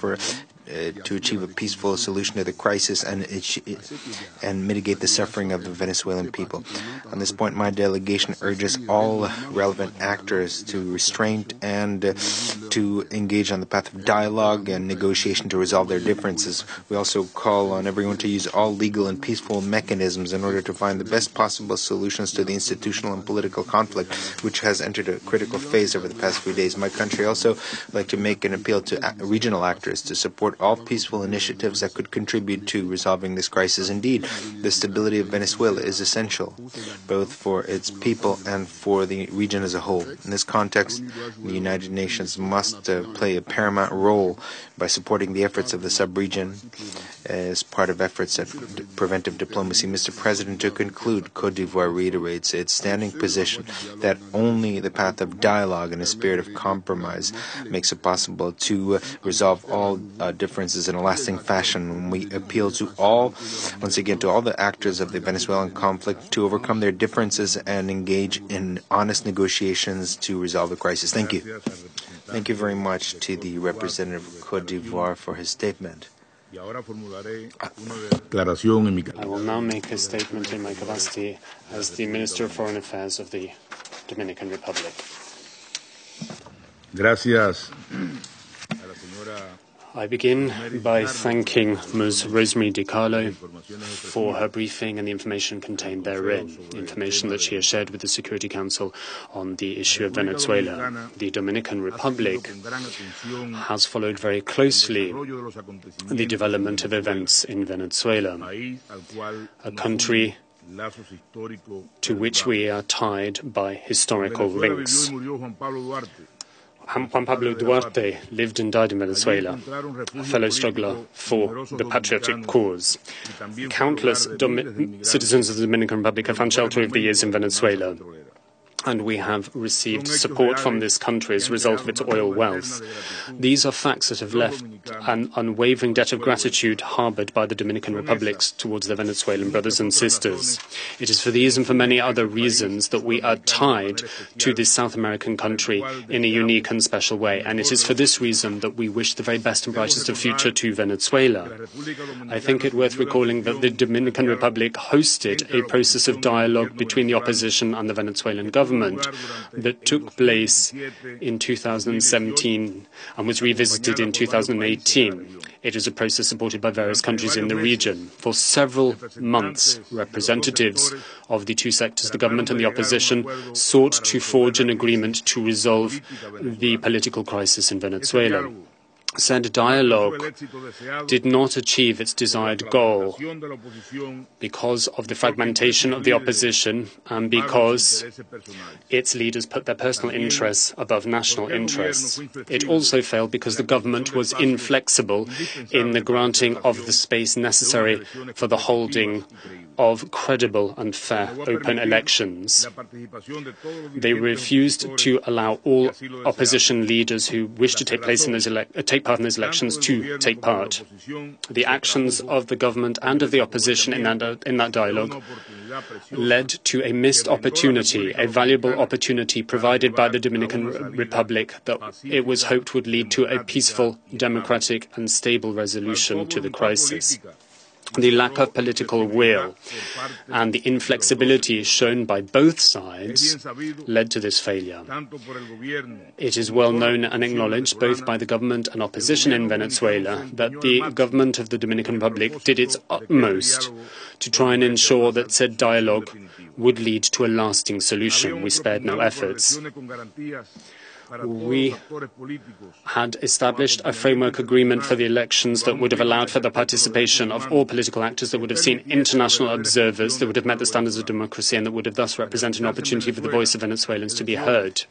to achieve a peaceful solution to the crisis and mitigate the suffering of the Venezuelan people. On this point, my delegation urges all relevant actors to restraint and to engage on the path of dialogue and negotiation to resolve their differences. We also call on everyone to use all legal and peaceful mechanisms in order to find the best possible solutions to the institutional and political conflict, which has entered a critical phase over the past few days. My country also would like to make an appeal to regional actors to support all peaceful initiatives that could contribute to resolving this crisis. Indeed, the stability of Venezuela is essential, both for its people and for the region as a whole. In this context, the United Nations must play a paramount role by supporting the efforts of the sub-region as part of efforts at preventive diplomacy. Mr. President, to conclude, Côte d'Ivoire reiterates its standing position that only the path of dialogue and a spirit of compromise makes it possible to resolve all differences in a lasting fashion. We appeal to once again, to all the actors of the Venezuelan conflict to overcome their differences and engage in honest negotiations to resolve the crisis. Thank you. Thank you very much to the representative of Côte d'Ivoire for his statement. I will now make a statement in my capacity as the Minister of Foreign Affairs of the Dominican Republic. Gracias. I begin by thanking Ms. Rosemary DiCarlo for her briefing and the information contained therein, information that she has shared with the Security Council on the issue of Venezuela. The Dominican Republic has followed very closely the development of events in Venezuela, a country to which we are tied by historical links. Juan Pablo Duarte lived and died in Venezuela, a fellow struggler for the patriotic cause. Countless citizens of the Dominican Republic have found shelter over the years in Venezuela, and we have received support from this country as a result of its oil wealth. These are facts that have left an unwavering debt of gratitude harbored by the Dominican Republic towards their Venezuelan brothers and sisters. It is for these and for many other reasons that we are tied to this South American country in a unique and special way, and it is for this reason that we wish the very best and brightest of future to Venezuela. I think it worth recalling that the Dominican Republic hosted a process of dialogue between the opposition and the Venezuelan government that took place in 2017 and was revisited in 2018. It is a process supported by various countries in the region. For several months, representatives of the two sectors, the government and the opposition, sought to forge an agreement to resolve the political crisis in Venezuela. Said dialogue did not achieve its desired goal because of the fragmentation of the opposition and because its leaders put their personal interests above national interests. It also failed because the government was inflexible in the granting of the space necessary for the holding of credible and fair open elections. They refused to allow all opposition leaders who wished to take part in those elections to take part. The actions of the government and of the opposition in that dialogue led to a missed opportunity, a valuable opportunity provided by the Dominican Republic that it was hoped would lead to a peaceful, democratic and stable resolution to the crisis. The lack of political will and the inflexibility shown by both sides led to this failure. It is well known and acknowledged both by the government and opposition in Venezuela that the government of the Dominican Republic did its utmost to try and ensure that said dialogue would lead to a lasting solution. We spared no efforts. we had established a framework agreement for the elections that would have allowed for the participation of all political actors, that would have seen international observers, that would have met the standards of democracy, and that would have thus represented an opportunity for the voice of Venezuelans to be heard.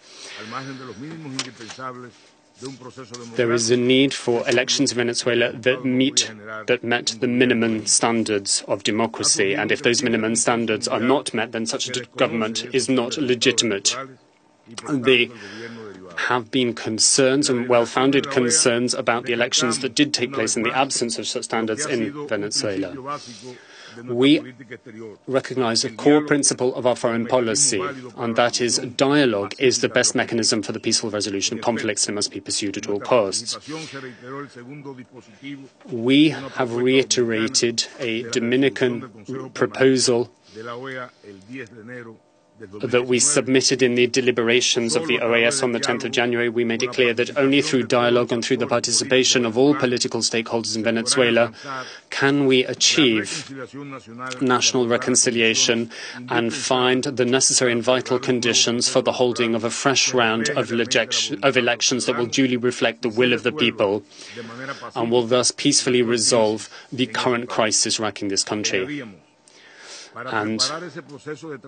There is a need for elections in Venezuela that met the minimum standards of democracy, and if those minimum standards are not met, then such a government is not legitimate. There have been concerns, and well-founded concerns, about the elections that did take place in the absence of such standards in Venezuela. We recognize a core principle of our foreign policy, and that is dialogue is the best mechanism for the peaceful resolution of conflicts and must be pursued at all costs. We have reiterated a Dominican proposal that we submitted in the deliberations of the OAS on the 10th of January. We made it clear that only through dialogue and through the participation of all political stakeholders in Venezuela can we achieve national reconciliation and find the necessary and vital conditions for the holding of a fresh round of elections that will duly reflect the will of the people and will thus peacefully resolve the current crisis racking this country. And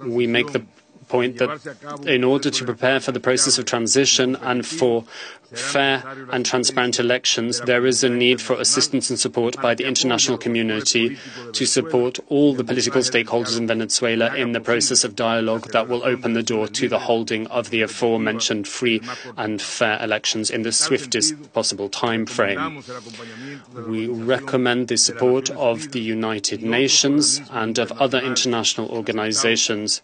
we make the point that in order to prepare for the process of transition and for fair and transparent elections, there is a need for assistance and support by the international community to support all the political stakeholders in Venezuela in the process of dialogue that will open the door to the holding of the aforementioned free and fair elections in the swiftest possible time frame. We recommend the support of the United Nations and of other international organizations,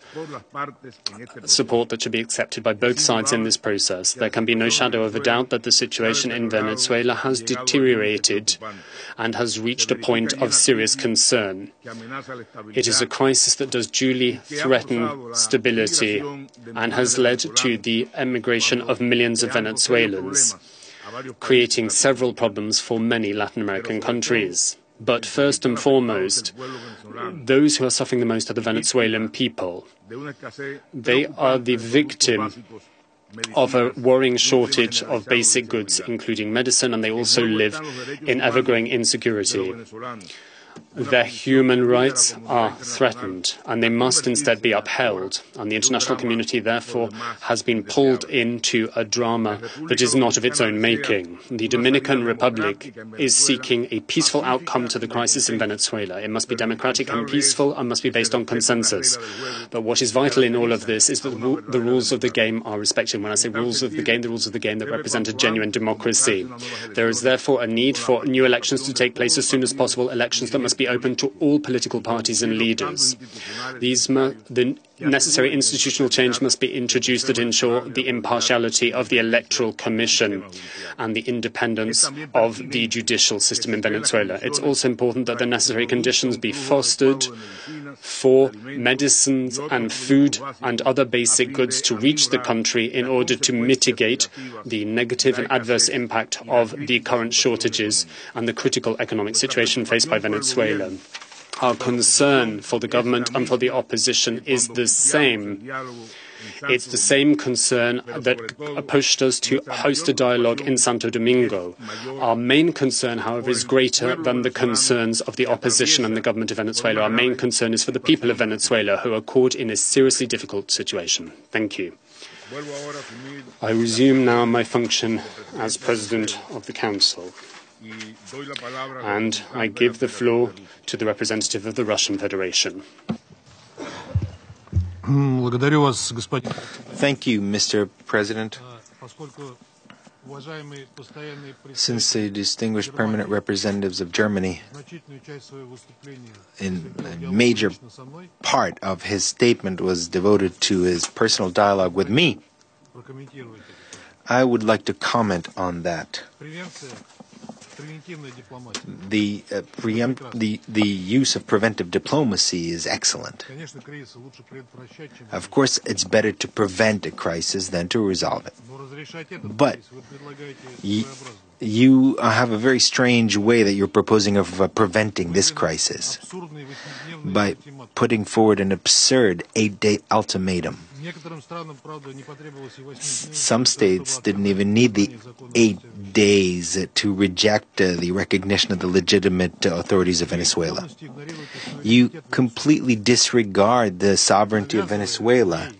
support that should be accepted by both sides in this process. There can be no shadow of a doubt that the situation in Venezuela has deteriorated and has reached a point of serious concern. It is a crisis that does duly threaten stability and has led to the emigration of millions of Venezuelans, creating several problems for many Latin American countries. But first and foremost, those who are suffering the most are the Venezuelan people. They are the victim of a worrying shortage of basic goods, including medicine, and they also live in ever-growing insecurity. Their human rights are threatened, and they must instead be upheld. And the international community, therefore, has been pulled into a drama that is not of its own making. The Dominican Republic is seeking a peaceful outcome to the crisis in Venezuela. It must be democratic and peaceful and must be based on consensus. But what is vital in all of this is that the rules of the game are respected. When I say rules of the game that represent a genuine democracy. There is therefore a need for new elections to take place as soon as possible, elections that must be open to all political parties and leaders. The necessary institutional change must be introduced that ensure the impartiality of the Electoral Commission and the independence of the judicial system in Venezuela. It's also important that the necessary conditions be fostered for medicines and food and other basic goods to reach the country in order to mitigate the negative and adverse impact of the current shortages and the critical economic situation faced by Venezuela. Our concern for the government and for the opposition is the same. It's the same concern that pushed us to host a dialogue in Santo Domingo. Our main concern, however, is greater than the concerns of the opposition and the government of Venezuela. Our main concern is for the people of Venezuela, who are caught in a seriously difficult situation. Thank you. I resume now my function as President of the Council. And I give the floor to the representative of the Russian Federation. Thank you, Mr. President. Since the distinguished permanent representatives of Germany, in a major part of his statement was devoted to his personal dialogue with me, I would like to comment on that. The use of preventive diplomacy is excellent. Of course, it's better to prevent a crisis than to resolve it. But you have a very strange way that you're proposing of preventing this crisis by putting forward an absurd 8-day ultimatum. Some states didn't even need the 8 days to reject the recognition of the legitimate authorities of Venezuela. You completely disregard the sovereignty of Venezuela,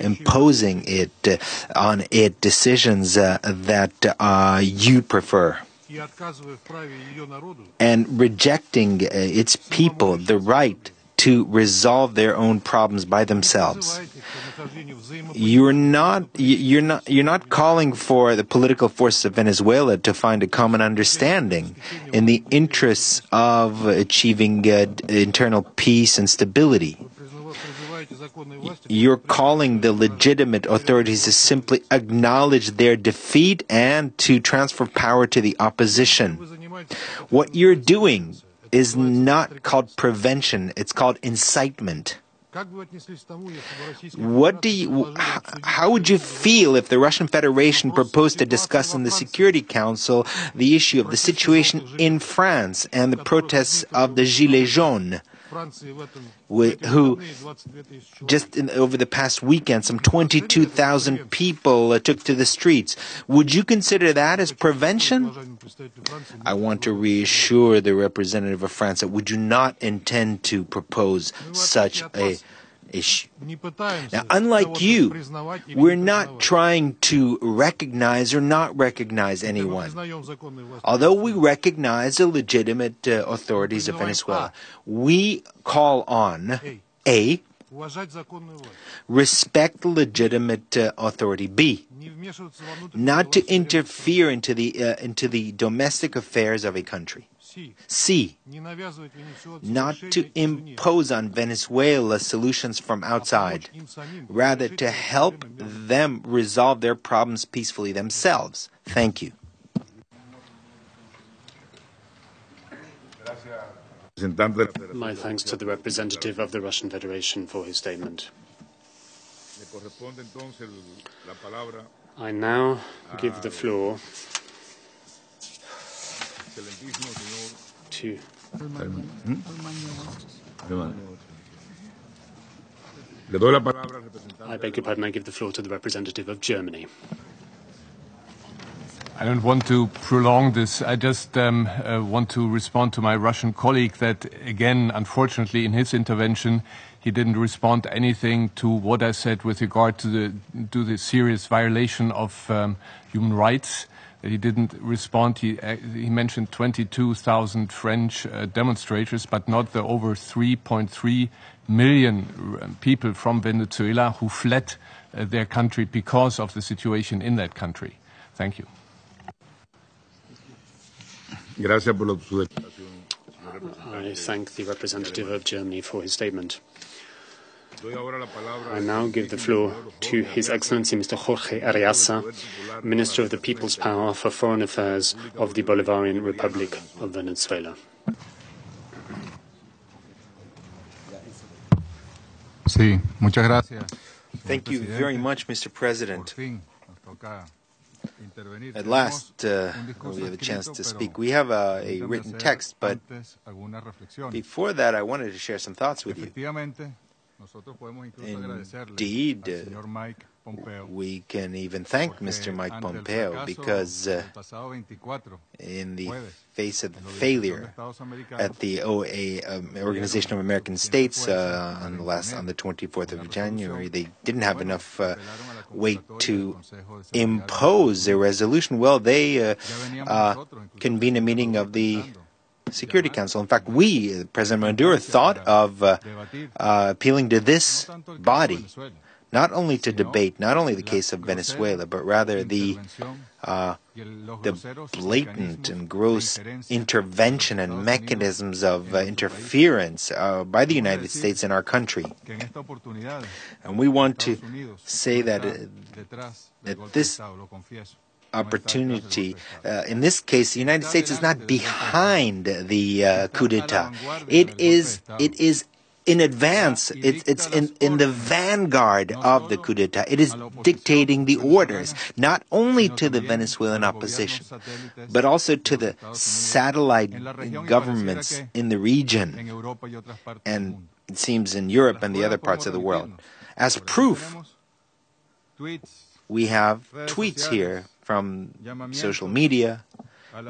imposing on it decisions that you prefer, and rejecting its people the right to resolve their own problems by themselves. You're not calling for the political forces of Venezuela to find a common understanding in the interests of achieving internal peace and stability. You're calling the legitimate authorities to simply acknowledge their defeat and to transfer power to the opposition. What you're doing is not called prevention, it's called incitement. How would you feel if the Russian Federation proposed to discuss in the Security Council the issue of the situation in France and the protests of the Gilets jaunes, who just over the past weekend, some 22,000 people took to the streets? Would you consider that as prevention? I want to reassure the representative of France that we do not intend to propose such a issue. Now, unlike you, we're not trying to recognize or not recognize anyone. Although we recognize the legitimate authorities of Venezuela, we call on A, respect the legitimate authority. B, not to interfere into the domestic affairs of a country. C, not to impose on Venezuela solutions from outside, rather to help them resolve their problems peacefully themselves. Thank you. My thanks to the representative of the Russian Federation for his statement. I now give the floor to... I beg your pardon, I give the floor to the representative of Germany. I don't want to prolong this. I just want to respond to my Russian colleague that, again, unfortunately, in his intervention, he didn't respond to anything to what I said with regard to the serious violation of human rights. He didn't respond. He mentioned 22,000 French demonstrators, but not the over 3.3 million people from Venezuela who fled their country because of the situation in that country. Thank you. I thank the representative of Germany for his statement. I now give the floor to His Excellency Mr. Jorge Arreaza, Minister of the People's Power for Foreign Affairs of the Bolivarian Republic of Venezuela. Thank you very much, Mr. President. At last, we have a chance to speak. We have a written text, but before that, I wanted to share some thoughts with you. Indeed, we can even thank Mr. Mike Pompeo because in the face of the failure at the Organization of American States on the 24th of January, they didn't have enough weight to impose a resolution. Well, they convened a meeting of the Security Council. In fact, President Maduro, thought of appealing to this body, not only to debate not only the case of Venezuela, but rather the blatant and gross intervention and mechanisms of interference by the United States in our country. And we want to say that this opportunity, in this case, the United States is not behind the coup d'etat. It is in advance. It's in the vanguard of the coup d'etat. It is dictating the orders, not only to the Venezuelan opposition, but also to the satellite governments in the region, and it seems in Europe and the other parts of the world. As proof, we have tweets here from social media.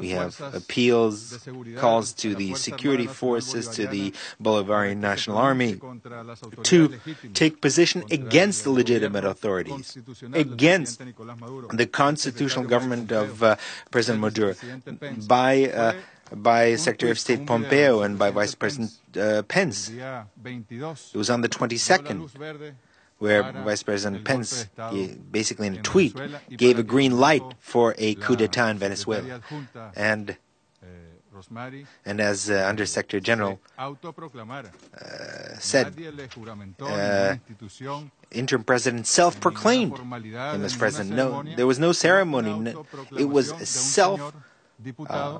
We have appeals, calls to the security forces, to the Bolivarian National Army to take position against the legitimate authorities, against the constitutional government of President Maduro, by Secretary of State Pompeo and by Vice President Pence. It was on the 22nd where Vice President Pence, basically in a tweet, gave a green light for a coup d'etat in Venezuela. And as Undersecretary General said, interim president self-proclaimed him as president. No, there was no ceremony. It was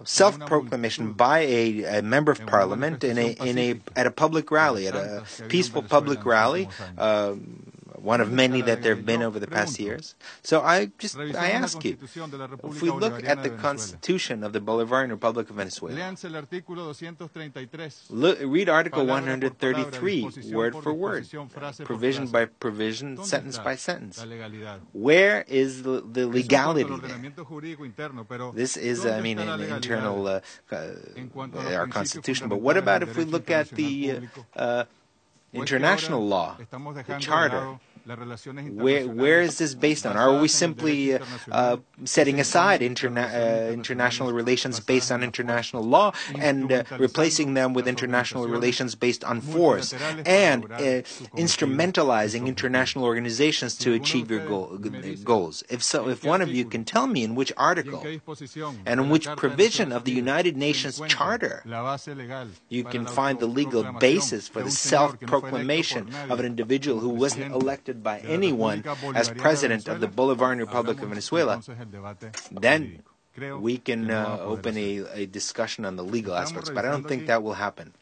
self-proclamation by a member of parliament at a public rally, at a peaceful public rally, one of many that there have been over the past years. So I ask you, if we look at the Constitution of the Bolivarian Republic of Venezuela, read Article 133, word for word, provision by provision, sentence by sentence. Where is the legality there? This is, an internal, our Constitution. But what about if we look at the international law, the Charter? Where is this based on? Are we simply setting aside international relations based on international law and replacing them with international relations based on force and instrumentalizing international organizations to achieve your goals? If so, if one of you can tell me in which article and in which provision of the United Nations Charter you can find the legal basis for the self-proclamation of an individual who wasn't elected by anyone as president of the Bolivarian Republic of Venezuela, then we can open a discussion on the legal aspects. But I don't think that will happen.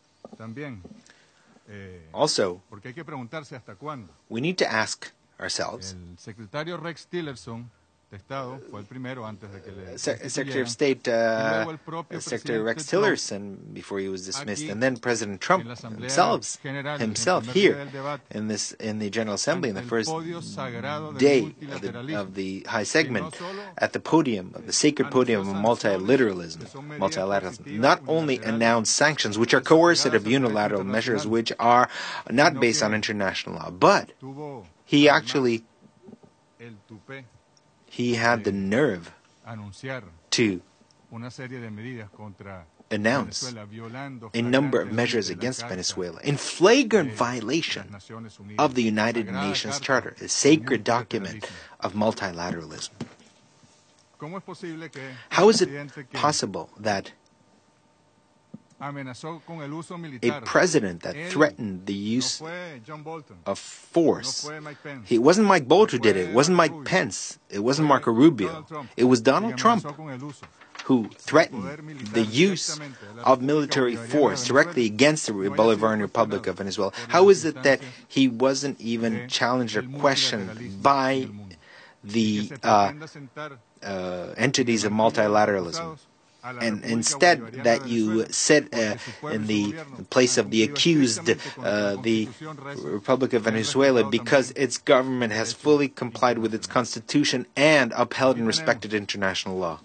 Also, we need to ask ourselves, Secretary of State, Secretary Rex Tillerson, before he was dismissed, and then President Trump himself here in the General Assembly in the first day of the high segment at the podium, of the sacred podium of multilateralism, not only announced sanctions, which are coercive unilateral measures, which are not based on international law, but he had the nerve to announce a number of measures against Venezuela in flagrant violation of the United Nations Charter, a sacred document of multilateralism. How is it possible that a president that threatened the use of force, it wasn't Mike Bolton who did it, it wasn't Mike Pence, it wasn't Marco Rubio, it was Donald Trump who threatened the use of military force directly against the Bolivarian Republic of Venezuela? How is it that he wasn't even challenged or questioned by the entities of multilateralism? And instead that you sit in the place of the accused, the Republic of Venezuela, because its government has fully complied with its constitution and upheld and respected international law.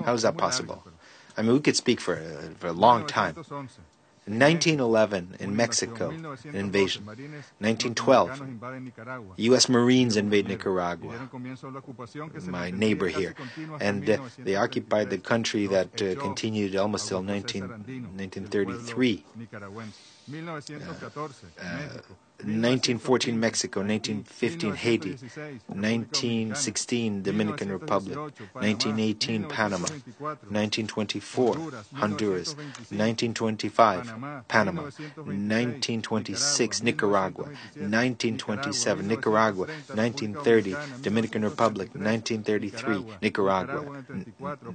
How is that possible? I mean, we could speak for a long time. In 1911, in Mexico, an invasion. 1912, U.S. Marines invade Nicaragua, my neighbor here. And they occupied the country that continued almost till 1933. 1914 Mexico, 1915 Haiti, 1916 Dominican Republic, 1918 Panama, 1924 Honduras, 1925 Panama, 1926 Nicaragua, 1927 Nicaragua, 1930 Dominican Republic, 1933 Nicaragua,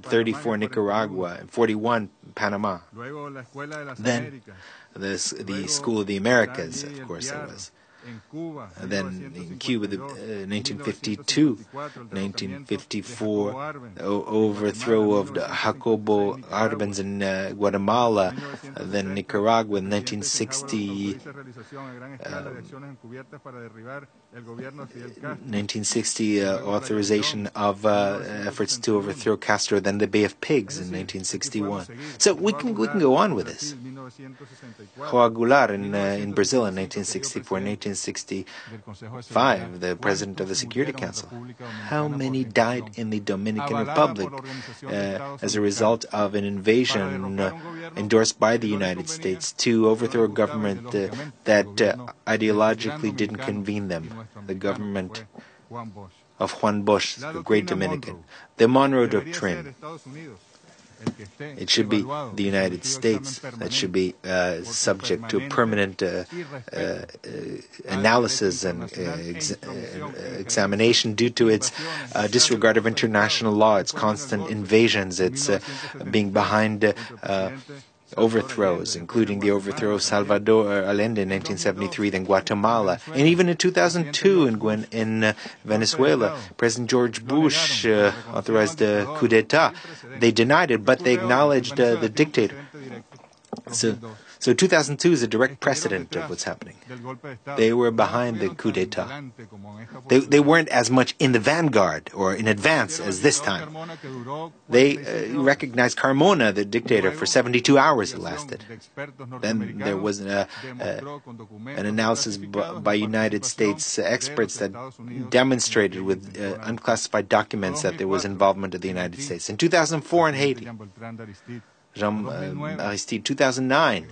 34 Nicaragua, 41 Panama. Then the School of the Americas, of course it was. And then in Cuba, 1952, 1954, overthrow of the Jacobo Arbenz in Guatemala, then Nicaragua in 1960, 1960 authorization of efforts to overthrow Castro, then the Bay of Pigs in 1961. So we can go on with this. João Goulart in Brazil in 1964, 1965, the president of the Security Council. How many died in the Dominican Republic as a result of an invasion endorsed by the United States to overthrow a government that ideologically didn't convene them, the government of Juan Bosch, the great Dominican. The Monroe Doctrine. It should be the United States that should be subject to a permanent analysis and examination due to its disregard of international law, its constant invasions, its being behind overthrows, including the overthrow of Salvador Allende in 1973, then Guatemala, and even in 2002 in Venezuela, President George Bush authorized a coup d'etat. They denied it, but they acknowledged the dictator. So 2002 is a direct precedent of what's happening. They were behind the coup d'etat. They weren't as much in the vanguard or in advance as this time. They recognized Carmona, the dictator, for 72 hours it lasted. Then there was an analysis by United States experts that demonstrated with unclassified documents that there was involvement of the United States. In 2004 in Haiti, Jean Aristide, 2009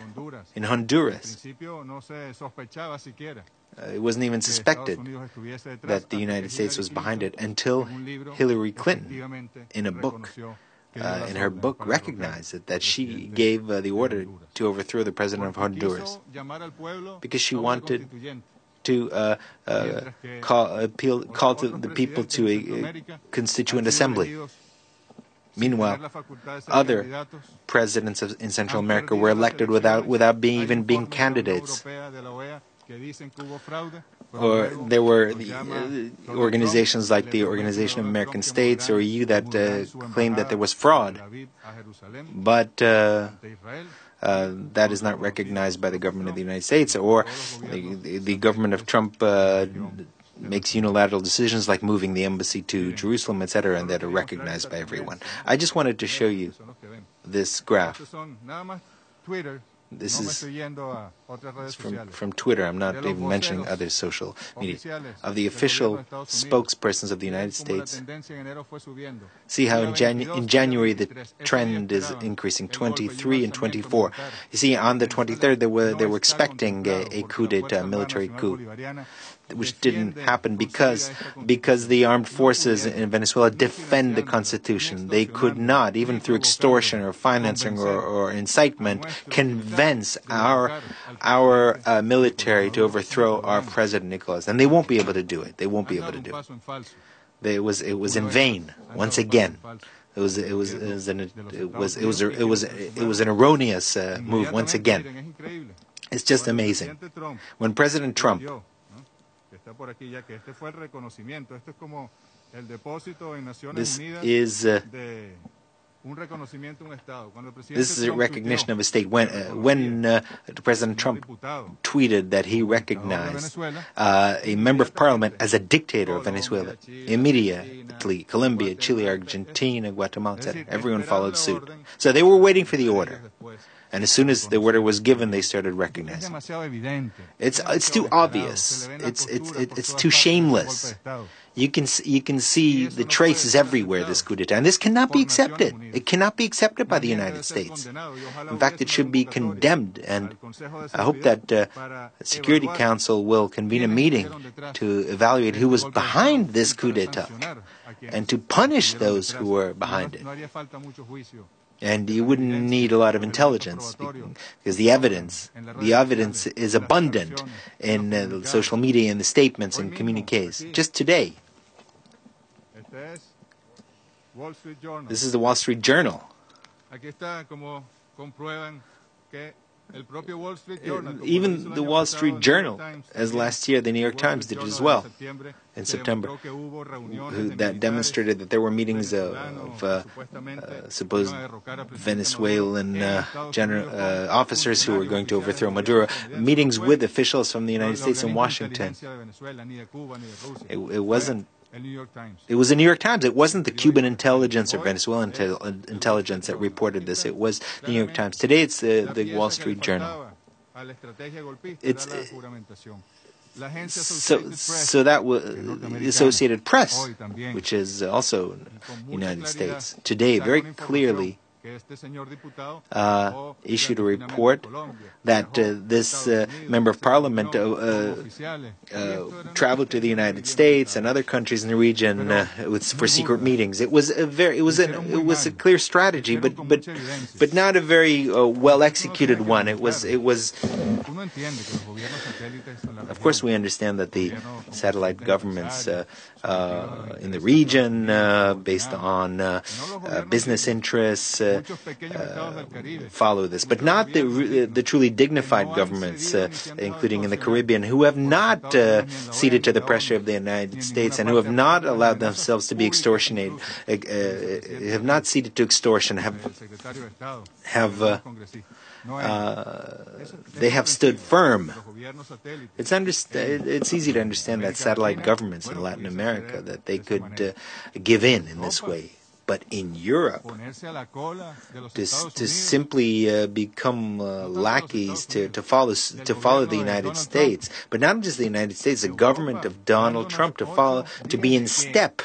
in Honduras. It wasn't even suspected that the United States was behind it until Hillary Clinton, in a book, in her book, recognized it, that she gave the order to overthrow the president of Honduras because she wanted to call to the people to a constituent assembly. Meanwhile, other presidents in Central America were elected without even being candidates. Or there were organizations like the Organization of American States or EU that claimed that there was fraud. But that is not recognized by the government of the United States, or the government of Trump makes unilateral decisions like moving the embassy to Jerusalem, etc., and that are recognized by everyone. I just wanted to show you this graph. This is from Twitter. I'm not even mentioning other social media. Of the official spokespersons of the United States. See how in January the trend is increasing, 23 and 24. You see, on the 23rd they were expecting a coup d'etat, military coup, which didn't happen because the armed forces in Venezuela defend the Constitution. They could not, even through extortion or financing or incitement, convince our military to overthrow our President Nicolas. And they won't be able to do it. They won't be able to do it. It was in vain once again. It was an erroneous move once again. It's just amazing. When President Trump this is a recognition of a state. When President Trump tweeted that he recognized a member of parliament as a dictator of Venezuela, immediately Colombia, Chile, Argentina, Guatemala, etc., everyone followed suit. So they were waiting for the order. And as soon as the order was given, they started recognizing. It's too obvious. It's too shameless. You can see the traces everywhere, this coup d'etat. And this cannot be accepted. It cannot be accepted by the United States. In fact, it should be condemned. And I hope that the Security Council will convene a meeting to evaluate who was behind this coup d'etat and to punish those who were behind it. And you wouldn't need a lot of intelligence because the evidence is abundant in social media and the statements and communiques. Just today, this is the Wall Street Journal. Even the Wall Street Journal, as last year the New York Times did as well in September, that demonstrated that there were meetings of supposed Venezuelan officers who were going to overthrow Maduro, meetings with officials from the United States in Washington. It wasn't. It was the New York Times. It wasn't the Cuban intelligence or Venezuelan intelligence that reported this. It was the New York Times. Today it's the Wall Street Journal. So that was the Associated Press, which is also United States, today very clearly issued a report that this member of parliament traveled to the United States and other countries in the region for secret meetings. It was a clear strategy, but not a very well executed one. It was. Of course, we understand that the satellite governments in the region, based on business interests, follow this, but not the truly dignified governments, including in the Caribbean, who have not ceded to the pressure of the United States and who have not allowed themselves to be extortionated, have not ceded to extortion, they have stood firm. It's easy to understand that satellite governments in Latin America, that they could give in this way. But in Europe, to simply become lackeys to follow the United States, but not just the United States, the government of Donald Trump to be in step.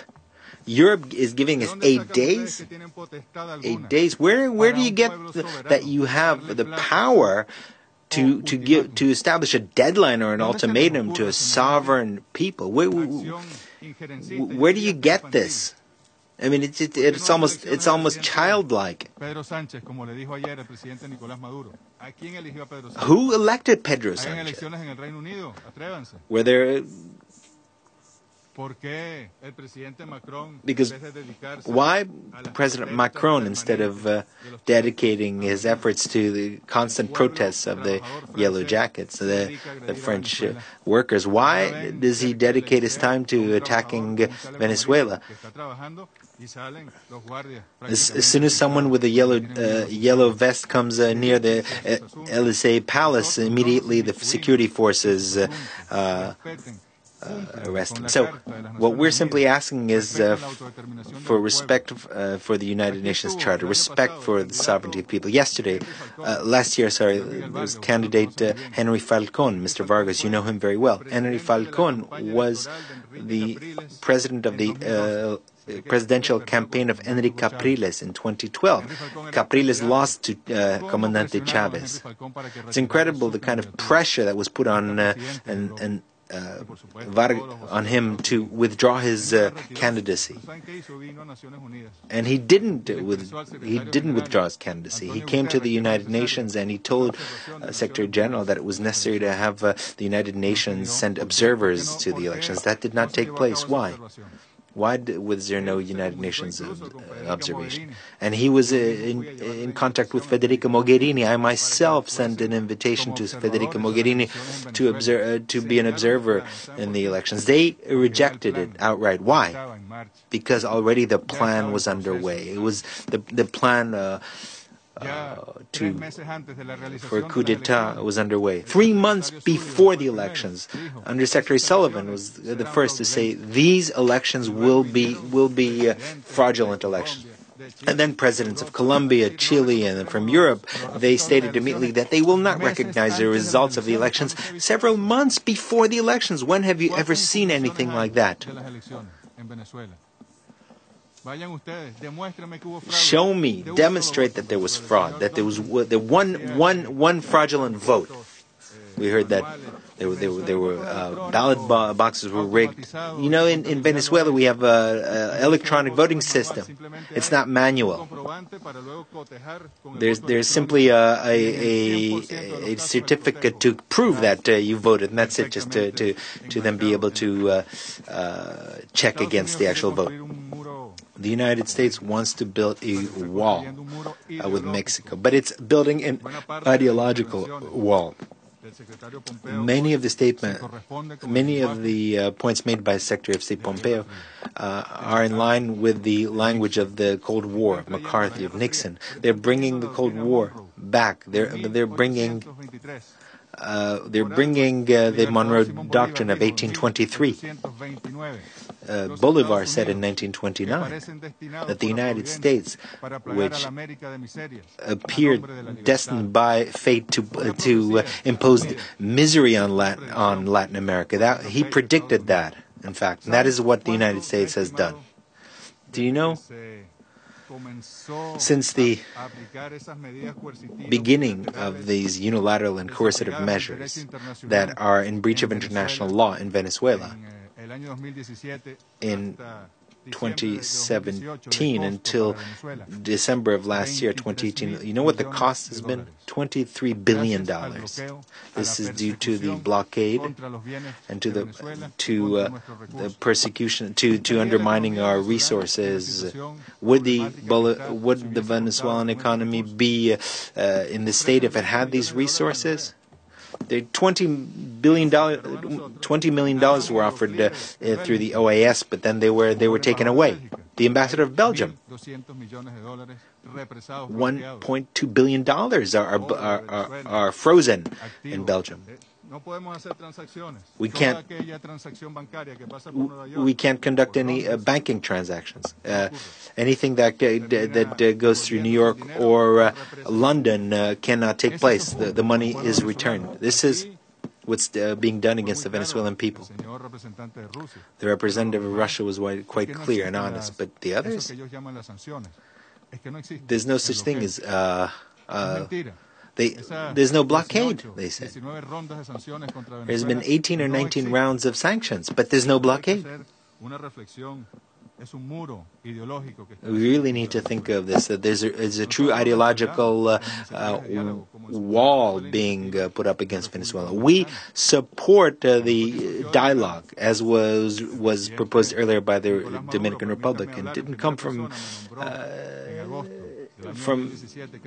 Europe is giving us 8 days. 8 days. Where do you get that you have the power to establish a deadline or an ultimatum to a sovereign people? Where do you get this? I mean, it's almost childlike. Who elected Pedro Sanchez? Were there? Because why President Macron, instead of dedicating his efforts to the constant protests of the Yellow Jackets, the French workers, why does he dedicate his time to attacking Venezuela? As soon as someone with a yellow vest comes near the Élysée Palace, immediately the security forces arrest him. So what we're simply asking is for respect for the United Nations Charter, respect for the sovereignty of people. Last year, was candidate Henry Falcón, Mr. Vargas. You know him very well. Henry Falcón was the president of the presidential campaign of Enrique Capriles in 2012. Capriles lost to Comandante Chavez. It's incredible the kind of pressure that was put on on him to withdraw his candidacy, and he didn't withdraw his candidacy. He came to the United Nations and he told Secretary General that it was necessary to have the United Nations send observers to the elections. That did not take place. Why? Why was there no United Nations observation? And he was in contact with Federica Mogherini. I myself sent an invitation to Federica Mogherini to be an observer in the elections. They rejected it outright. Why? Because already the plan was underway. It was the plan for a coup d'etat was underway. 3 months before the elections, Undersecretary Sullivan was the first to say these elections will be fraudulent elections. And then presidents of Colombia, Chile, and from Europe, they stated immediately that they will not recognize the results of the elections several months before the elections. When have you ever seen anything like that? Show me, demonstrate that there was fraud, that there was the one fraudulent vote. We heard that there were ballot boxes were rigged. You know, in Venezuela we have an electronic voting system. It's not manual. There's simply a certificate to prove that you voted, and that's it. Just to then be able to check against the actual vote. The United States wants to build a wall with Mexico, but it's building an ideological wall. Many of the points made by Secretary of State Pompeo are in line with the language of the Cold War, of McCarthy, of Nixon. They're bringing the Cold War back. They're bringing the Monroe Doctrine of 1823. Bolivar said in 1929 that the United States, which appeared destined by fate to impose misery on Latin America, he predicted that, in fact, and that is what the United States has done. Do you know? Since the beginning of these unilateral and coercive measures that are in breach of international law in Venezuela, in 2017 until December of last year, 2018, you know what the cost has been? $23 billion. This is due to the blockade and to the persecution, to undermining our resources. Would the Venezuelan economy be in the state if it had these resources? $20 million were offered through the OAS, but then they were taken away. The ambassador of Belgium, $1.2 billion are frozen in Belgium. We can't conduct any banking transactions. Anything that goes through New York or London cannot take place. The money is returned. This is what's being done against the Venezuelan people. The representative of Russia was quite clear and honest, but the others, there's no such thing as there's no blockade, they said. There's been 18 or 19 rounds of sanctions, but there's no blockade. We really need to think of this, that there's a true ideological wall being put up against Venezuela. We support the dialogue, as was proposed earlier by the Dominican Republic, and didn't come from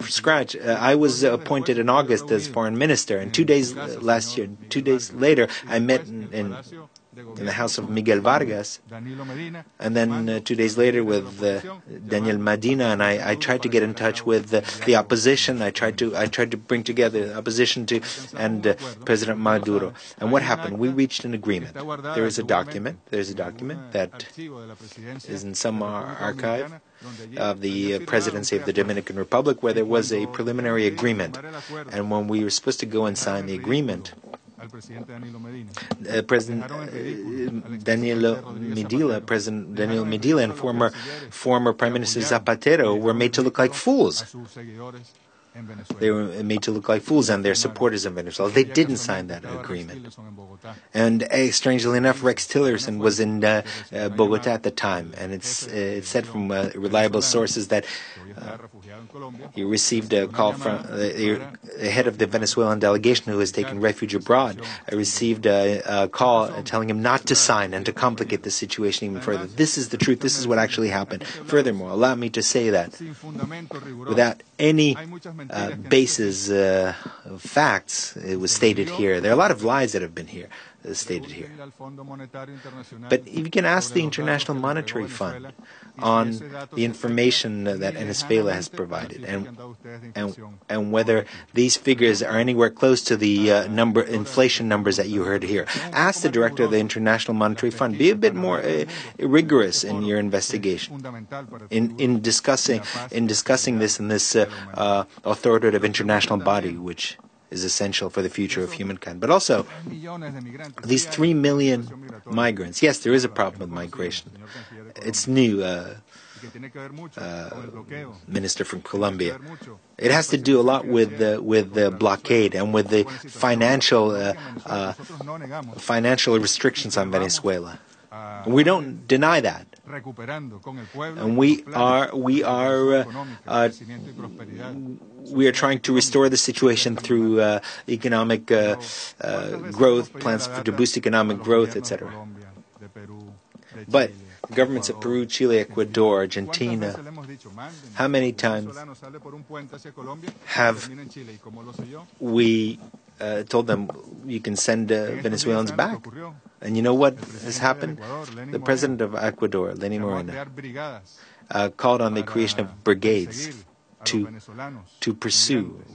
scratch. I was appointed in August as foreign minister, and 2 days later, I met in the house of Miguel Vargas, and then 2 days later with Daniel Medina, and I tried to get in touch with the opposition. I tried to bring together the opposition and President Maduro. And what happened? We reached an agreement. There's a document that is in some archive of the presidency of the Dominican Republic where there was a preliminary agreement. And when we were supposed to go and sign the agreement, President Daniel Medina and former Prime Minister Zapatero were made to look like fools. They were made to look like fools and their supporters in Venezuela. They didn't sign that agreement. And strangely enough, Rex Tillerson was in Bogota at the time, and it's said from reliable sources that he received a call from the head of the Venezuelan delegation who has taken refuge abroad. I received a call telling him not to sign and to complicate the situation even further. This is the truth. This is what actually happened. Furthermore, allow me to say that without any basis of facts, it was stated here. There are a lot of lies that have been stated here. But you can ask the International Monetary Fund on the information that Venezuela has provided and whether these figures are anywhere close to the inflation numbers that you heard here. Ask the director of the International Monetary Fund. Be a bit more rigorous in your investigation in discussing this in this authoritative international body, which is essential for the future of humankind. But also, these 3 million migrants. Yes, there is a problem with migration. It's new, Minister from Colombia. It has to do a lot with the blockade and with the financial restrictions on Venezuela. We don't deny that. And we are trying to restore the situation through economic growth, plans to boost economic growth, etc. But governments of Peru, Chile, Ecuador, Argentina, how many times have we told them you can send Venezuelans back? And you know what has happened? The president of Ecuador, Lenín Moreno, called on the creation of brigades to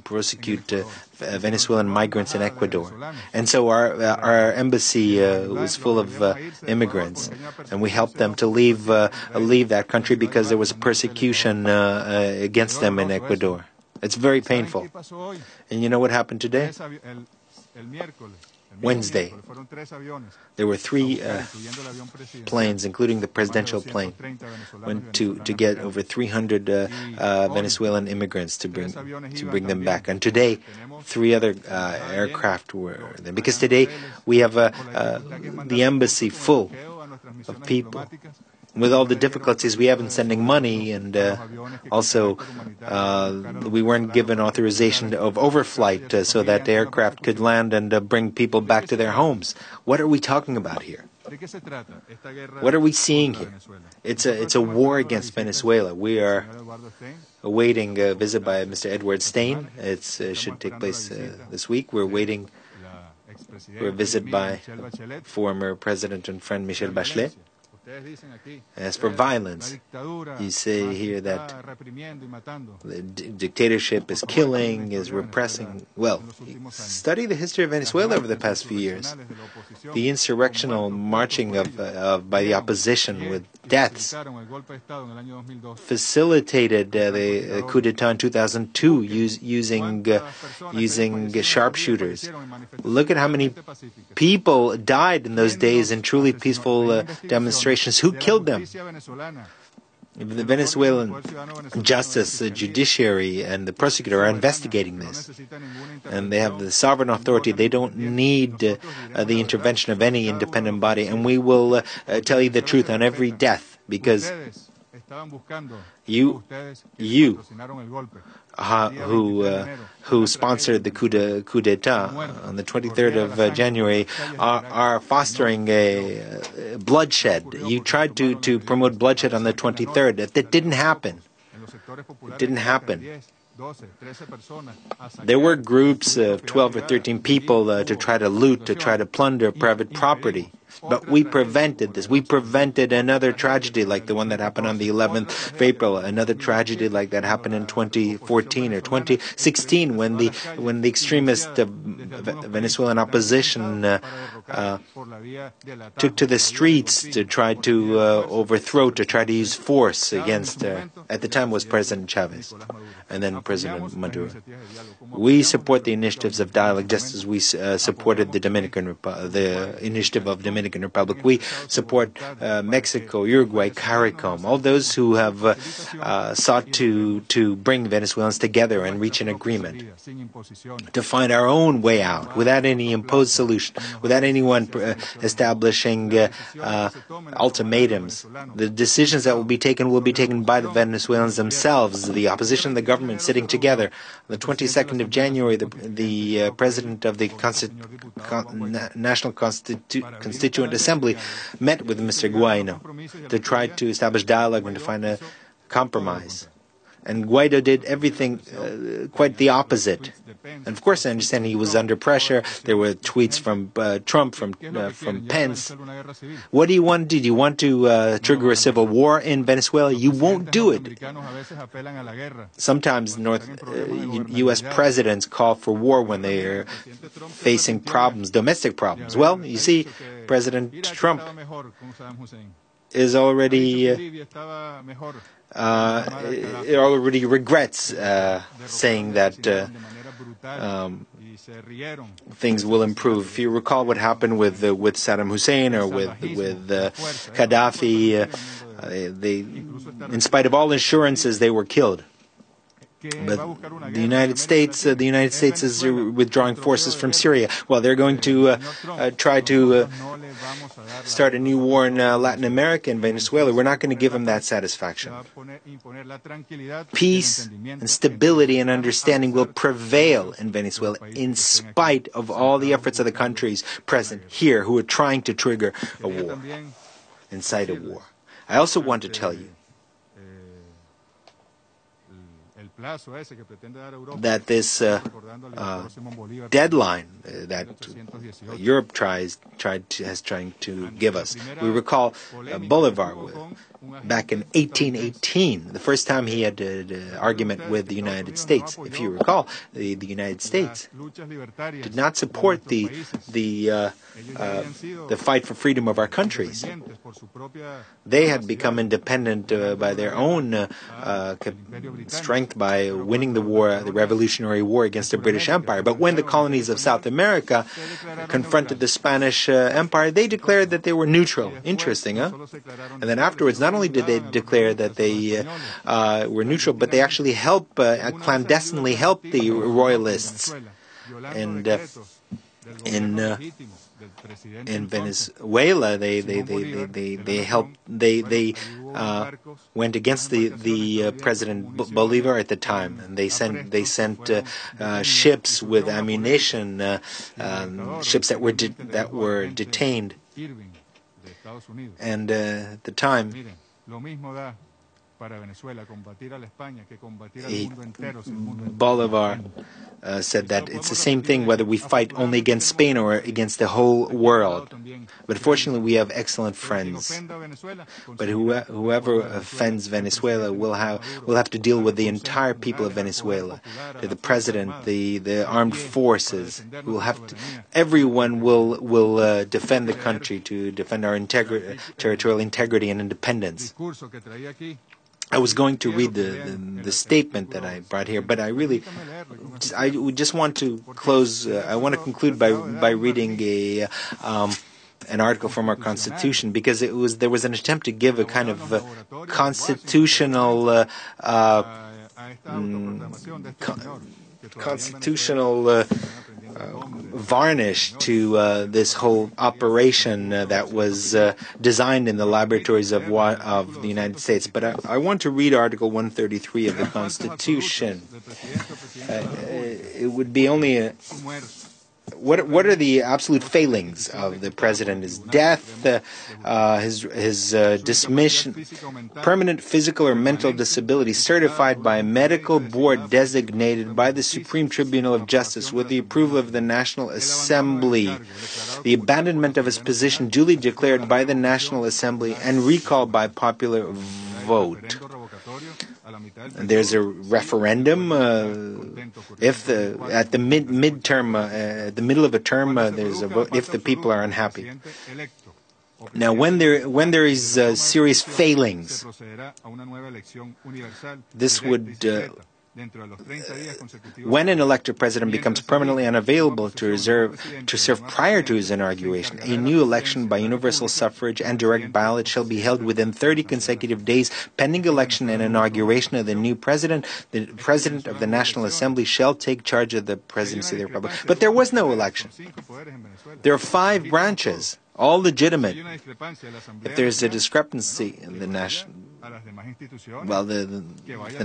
prosecute Venezuelan migrants in Ecuador. And so our embassy was full of immigrants, and we helped them to leave that country because there was persecution against them in Ecuador. It's very painful. And you know what happened today? Wednesday, there were 3 planes, including the presidential plane, went to get over 300 Venezuelan immigrants to bring them back. And today, 3 other aircraft were there. Because today we have the embassy full of people. With all the difficulties we have in sending money, and also we weren't given authorization of overflight so that the aircraft could land and bring people back to their homes. What are we talking about here? What are we seeing here? It's a war against Venezuela. We are awaiting a visit by Mr. Edward Stein. It should take place this week. We're waiting for a visit by former President and friend Michelle Bachelet. As for violence, you say here that the dictatorship is killing, is repressing. Well, study the history of Venezuela over the past few years. The insurrectional marching by the opposition with deaths facilitated the coup d'etat in 2002 using sharpshooters. Look at how many people died in those days in truly peaceful demonstrations. Who killed them? The Venezuelan justice, the judiciary, and the prosecutor are investigating this. And they have the sovereign authority. They don't need the intervention of any independent body. And we will tell you the truth on every death, because you who sponsored the coup d'etat on the 23rd of January are fostering a bloodshed. You tried to promote bloodshed on the 23rd. That didn't happen. It didn't happen. There were groups of 12 or 13 people to try to loot, to try to plunder private property. But we prevented this. We prevented another tragedy like the one that happened on the 11th of April, another tragedy like that happened in 2014 or 2016 when the extremist Venezuelan opposition took to the streets to try to overthrow, to try to use force against, at the time was President Chavez and then President Maduro. We support the initiatives of dialogue just as we supported the initiative of Dominican Republic. We support Mexico, Uruguay, CARICOM, all those who have sought to bring Venezuelans together and reach an agreement, to find our own way out without any imposed solution, without anyone establishing ultimatums. The decisions that will be taken by the Venezuelans themselves, the opposition and the government sitting together. On the 22nd of January, the president of the National Constituent Assembly met with Mr. Guaido to try to establish dialogue and to find a compromise. And Guaido did everything quite the opposite. And of course, I understand he was under pressure. There were tweets from Trump, from Pence. What do you want to do? Do you want to trigger a civil war in Venezuela? You won't do it. Sometimes U.S. presidents call for war when they are facing problems, domestic problems. Well, you see, President Trump is already regrets saying that things will improve. If you recall what happened with Saddam Hussein or with Gaddafi, in spite of all assurances, they were killed. But the United States is withdrawing forces from Syria. Well, they're going to try to start a new war in Latin America and Venezuela. We're not going to give them that satisfaction. Peace and stability and understanding will prevail in Venezuela in spite of all the efforts of the countries present here who are trying to trigger a war, incite a war. I also want to tell you that this deadline that Europe has trying to give us. We recall Bolivar back in 1818, the first time he had an argument with the United States. If you recall, the United States did not support the fight for freedom of our countries. They had become independent by their own strength by winning the war, the Revolutionary War against the British Empire. But when the colonies of South America confronted the Spanish Empire, they declared that they were neutral. Interesting, huh? And then afterwards, not only did they declare that they were neutral, but they actually clandestinely helped the royalists. And in Venezuela, they went against the President Bolivar at the time, and they sent ships with ammunition, ships that were detained, and at the time. Bolivar said that it's the same thing whether we fight only against Spain or against the whole world. But fortunately, we have excellent friends. But whoever offends Venezuela will have to deal with the entire people of Venezuela, the president, the armed forces. Everyone will defend the country, to defend our territorial integrity and independence. I was going to read the statement that I brought here, but I just want to close. I want to conclude by reading an article from our Constitution, because there was an attempt to give a kind of constitutional varnish to this whole operation that was designed in the laboratories of the United States. But I want to read Article 133 of the Constitution. It would be only what are the absolute failings of the president? His death, his dismission, permanent physical or mental disability certified by a medical board designated by the Supreme Tribunal of Justice with the approval of the National Assembly, the abandonment of his position duly declared by the National Assembly and recalled by popular vote. And there's a referendum if at the midterm, at the middle of a term, there's a vote if the people are unhappy. Now, when there is serious failings, this would. When an elected president becomes permanently unavailable to serve prior to his inauguration, a new election by universal suffrage and direct ballot shall be held within 30 consecutive days pending election and inauguration of the new president. The president of the National Assembly shall take charge of the presidency of the Republic. But there was no election. There are 5 branches, all legitimate. If there's a discrepancy in the national, the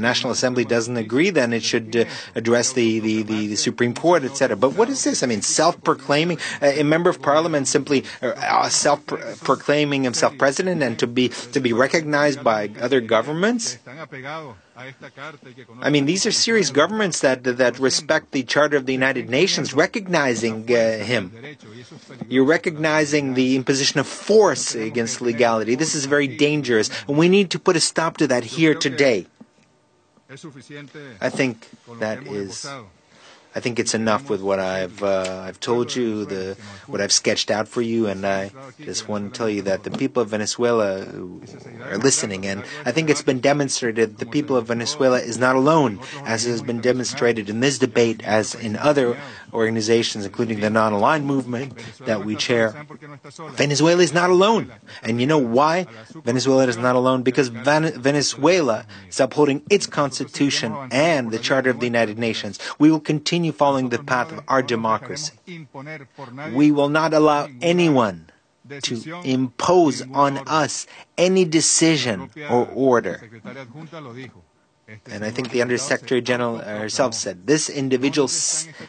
National Assembly doesn't agree, then it should address the Supreme Court, etc. But what is this? I mean, self-proclaiming a member of Parliament simply self-proclaiming himself president and to be recognized by other governments. I mean, these are serious governments that respect the Charter of the United Nations, recognizing him. You're recognizing the imposition of force against legality. This is very dangerous, and we need to put a stop to that here today. I think it's enough with what I've told you, what I've sketched out for you, and I just want to tell you that the people of Venezuela who are listening, and I think it's been demonstrated the people of Venezuela is not alone, as has been demonstrated in this debate, as in other organizations, including the non-aligned movement that we chair. Venezuela is not alone. And you know why Venezuela is not alone? Because Venezuela is upholding its constitution and the Charter of the United Nations. We will continue following the path of our democracy. We will not allow anyone to impose on us any decision or order. And I think the Undersecretary General herself said, this individual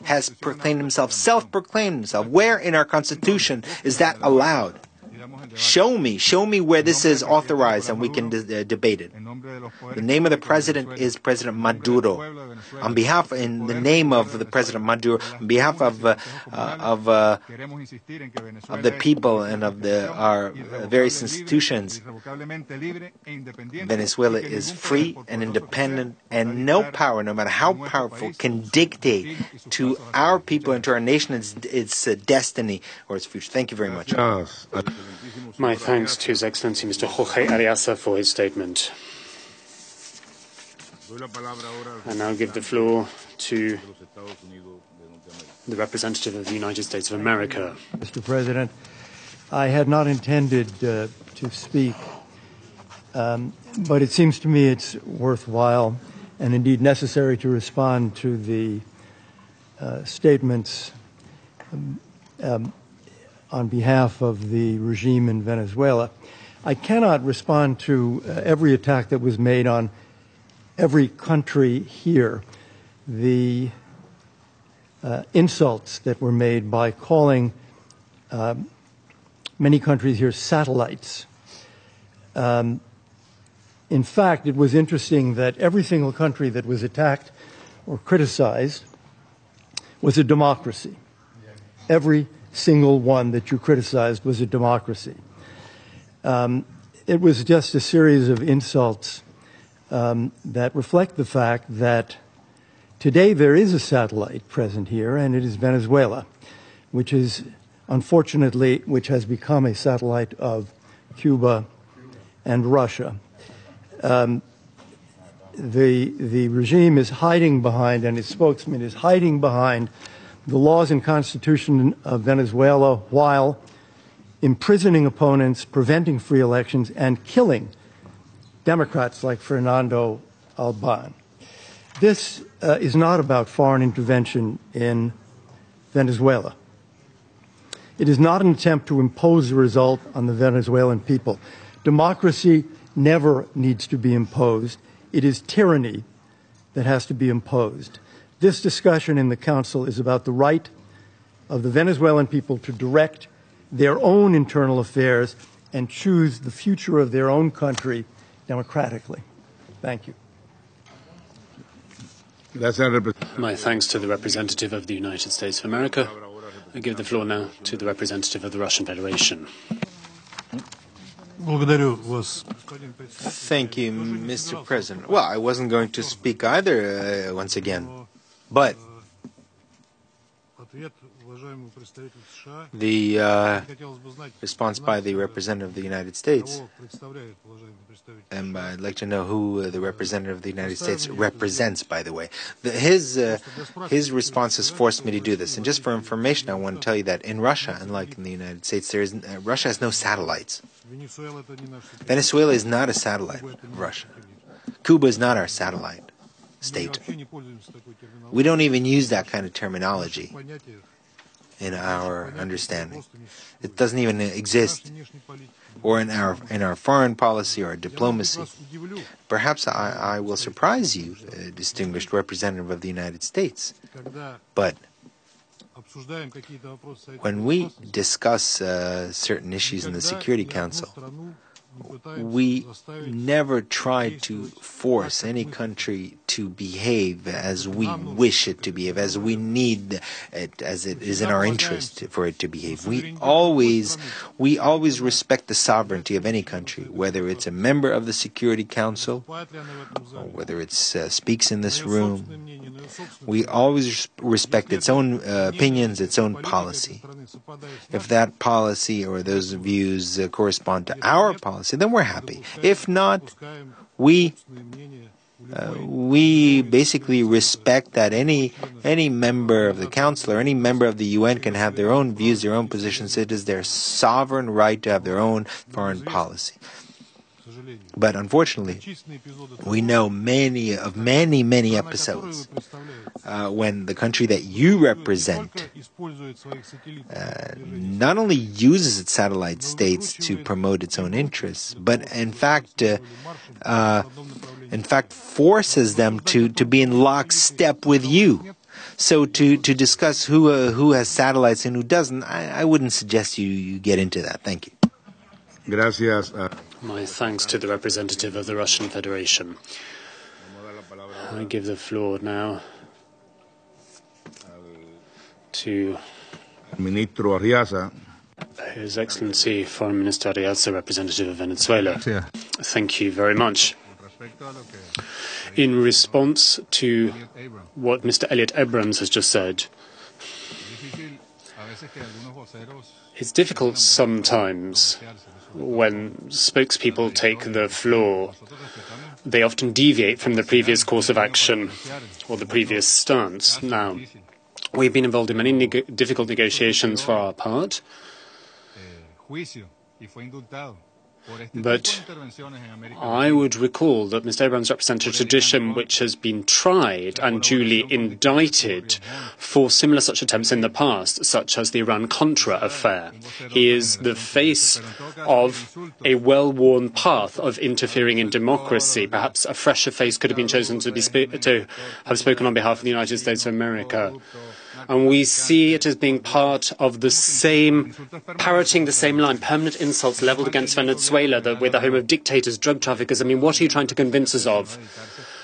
has self-proclaimed himself. Where in our Constitution is that allowed? Show me where this is authorized and we can debate it. The name of the president is President Maduro. In the name of the President Maduro, on behalf of the people and of our various institutions, Venezuela is free and independent, and no power, no matter how powerful, can dictate to our people and to our nation its destiny or its future. Thank you very much. My thanks to His Excellency Mr. Jorge Ariasa for his statement. I now give the floor to the representative of the United States of America. Mr. President, I had not intended to speak, but it seems to me it's worthwhile and indeed necessary to respond to the statements on behalf of the regime in Venezuela. I cannot respond to every attack that was made on every country here. The insults that were made by calling many countries here satellites. In fact, it was interesting that every single country that was attacked or criticized was a democracy. Every single one that you criticized was a democracy. It was just a series of insults that reflect the fact that today there is a satellite present here, and it is Venezuela, which is unfortunately, which has become a satellite of Cuba and Russia. The regime is hiding behind, and its spokesman is hiding behind the laws and constitution of Venezuela while imprisoning opponents, preventing free elections, and killing Democrats like Fernando Albán. This is not about foreign intervention in Venezuela. It is not an attempt to impose a result on the Venezuelan people. Democracy never needs to be imposed. It is tyranny that has to be imposed. This discussion in the Council is about the right of the Venezuelan people to direct their own internal affairs and choose the future of their own country democratically. Thank you. My thanks to the representative of the United States of America. I give the floor now to the representative of the Russian Federation. Thank you, Mr. President. Well, I wasn't going to speak either once again, but the response by the representative of the United States, and I'd like to know who the representative of the United States represents, by the way. His response has forced me to do this. And just for information, I want to tell you that in Russia, unlike in the United States, Russia has no satellites. Venezuela is not a satellite of Russia. Cuba is not our satellite state. We don't even use that kind of terminology in our understanding. It doesn't even exist, or in our foreign policy or diplomacy. Perhaps I will surprise you, distinguished representative of the United States, but when we discuss certain issues in the Security Council, we never try to force any country to behave as we wish it to behave, as we need it, as it is in our interest for it to behave. We always respect the sovereignty of any country, whether it's a member of the Security Council, or whether it speaks in this room. We always respect its own opinions, its own policy. If that policy or those views correspond to our policy, then we're happy. If not, we basically respect that any member of the Council or any member of the UN can have their own views, their own positions. It is their sovereign right to have their own foreign policy. But unfortunately, we know many episodes when the country that you represent not only uses its satellite states to promote its own interests, but in fact forces them to be in lockstep with you. So to discuss who has satellites and who doesn't, I wouldn't suggest you get into that. Thank you. Gracias. My thanks to the representative of the Russian Federation. I give the floor now to Ministro Arriaza. His Excellency Foreign Minister Arriaza, representative of Venezuela. Thank you very much. In response to what Mr. Elliot Abrams has just said, it's difficult sometimes when spokespeople take the floor. They often deviate from the previous course of action or the previous stance. Now, we've been involved in many difficult negotiations for our part, but I would recall that Mr. Abrams represents a tradition which has been tried and duly indicted for similar such attempts in the past, such as the Iran-Contra affair. He is the face of a well-worn path of interfering in democracy. Perhaps a fresher face could have been chosen to have spoken on behalf of the United States of America. And we see it as being part of the same, parroting the same line, permanent insults leveled against Venezuela, that we're the home of dictators, drug traffickers. I mean, what are you trying to convince us of?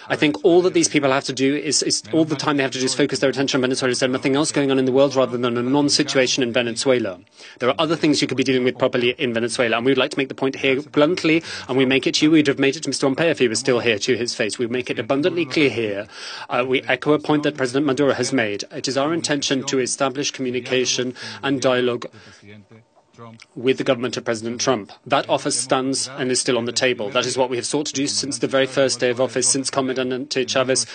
I think all that these people have to do is all the time they have to do is focus their attention on Venezuela. There's nothing else going on in the world rather than a non-situation in Venezuela. There are other things you could be dealing with properly in Venezuela, and we would like to make the point here bluntly, and we make it to you. We'd have made it to Mr. Pompeo if he was still here, to his face. We make it abundantly clear here. We echo a point that President Maduro has made. It is our intention to establish communication and dialogue with the government of President Trump. That offer stands and is still on the table. That is what we have sought to do since the very first day of office, since Comandante Chavez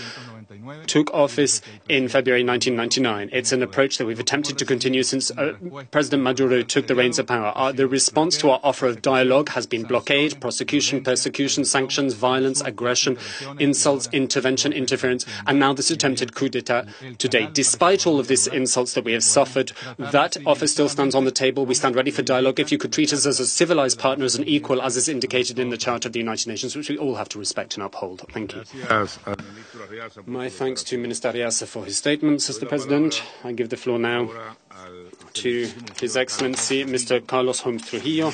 took office in February 1999. It's an approach that we've attempted to continue since President Maduro took the reins of power. The response to our offer of dialogue has been blockade, prosecution, persecution, sanctions, violence, aggression, insults, intervention, interference, and now this attempted coup d'etat today. Despite all of these insults that we have suffered, that offer still stands on the table. We stand ready for dialogue. If you could treat us as a civilized partner, as an equal, as is indicated in the Charter of the United Nations, which we all have to respect and uphold. Thank you. My thanks to Minister Arriaza for his statement, says the President. I give the floor now to His Excellency Mr. Carlos Holmes Trujillo,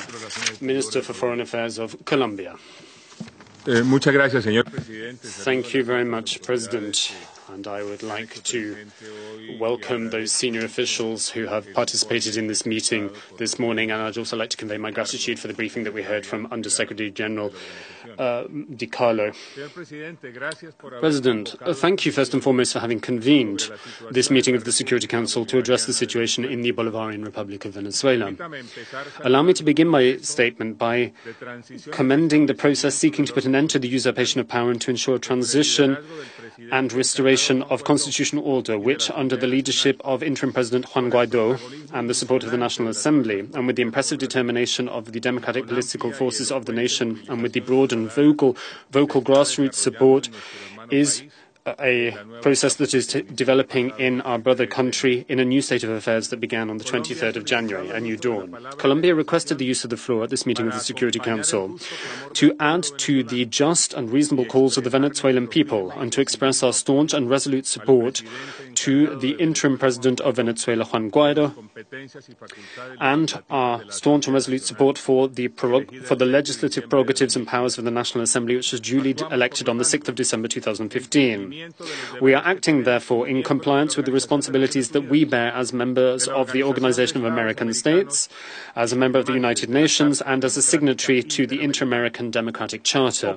Minister for Foreign Affairs of Colombia. Thank you very much, President. And I would like to welcome those senior officials who have participated in this meeting this morning, and I'd also like to convey my gratitude for the briefing that we heard from Undersecretary General Di Carlo. President, thank you first and foremost for having convened this meeting of the Security Council to address the situation in the Bolivarian Republic of Venezuela. Allow me to begin my statement by commending the process seeking to put an end to the usurpation of power and to ensure transition and restoration of constitutional order, which, under the leadership of interim President Juan Guaidó and the support of the National Assembly, and with the impressive determination of the democratic political forces of the nation, and with the broad and vocal grassroots support, is a process that is developing in our brother country in a new state of affairs that began on the 23rd of January, a new dawn. Colombia requested the use of the floor at this meeting of the Security Council to add to the just and reasonable calls of the Venezuelan people and to express our staunch and resolute support to the interim president of Venezuela, Juan Guaidó, and our staunch and resolute support for the legislative prerogatives and powers of the National Assembly, which was duly elected on the 6th of December 2015. We are acting, therefore, in compliance with the responsibilities that we bear as members of the Organization of American States, as a member of the United Nations, and as a signatory to the Inter-American Democratic Charter.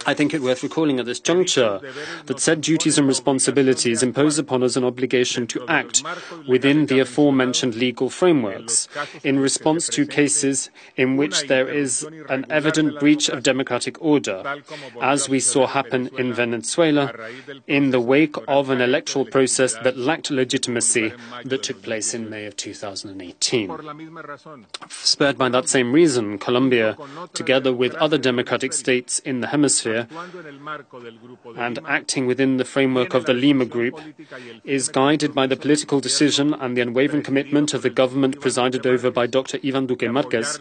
I think it worth recalling at this juncture that said duties and responsibilities impose upon us an obligation to act within the aforementioned legal frameworks in response to cases in which there is an evident breach of democratic order, as we saw happen in Venezuela in the wake of an electoral process that lacked legitimacy that took place in May of 2018. Spurred by that same reason, Colombia, together with other democratic states in the hemisphere, and acting within the framework of the Lima Group, is guided by the political decision and the unwavering commitment of the government presided over by Dr. Iván Duque Márquez,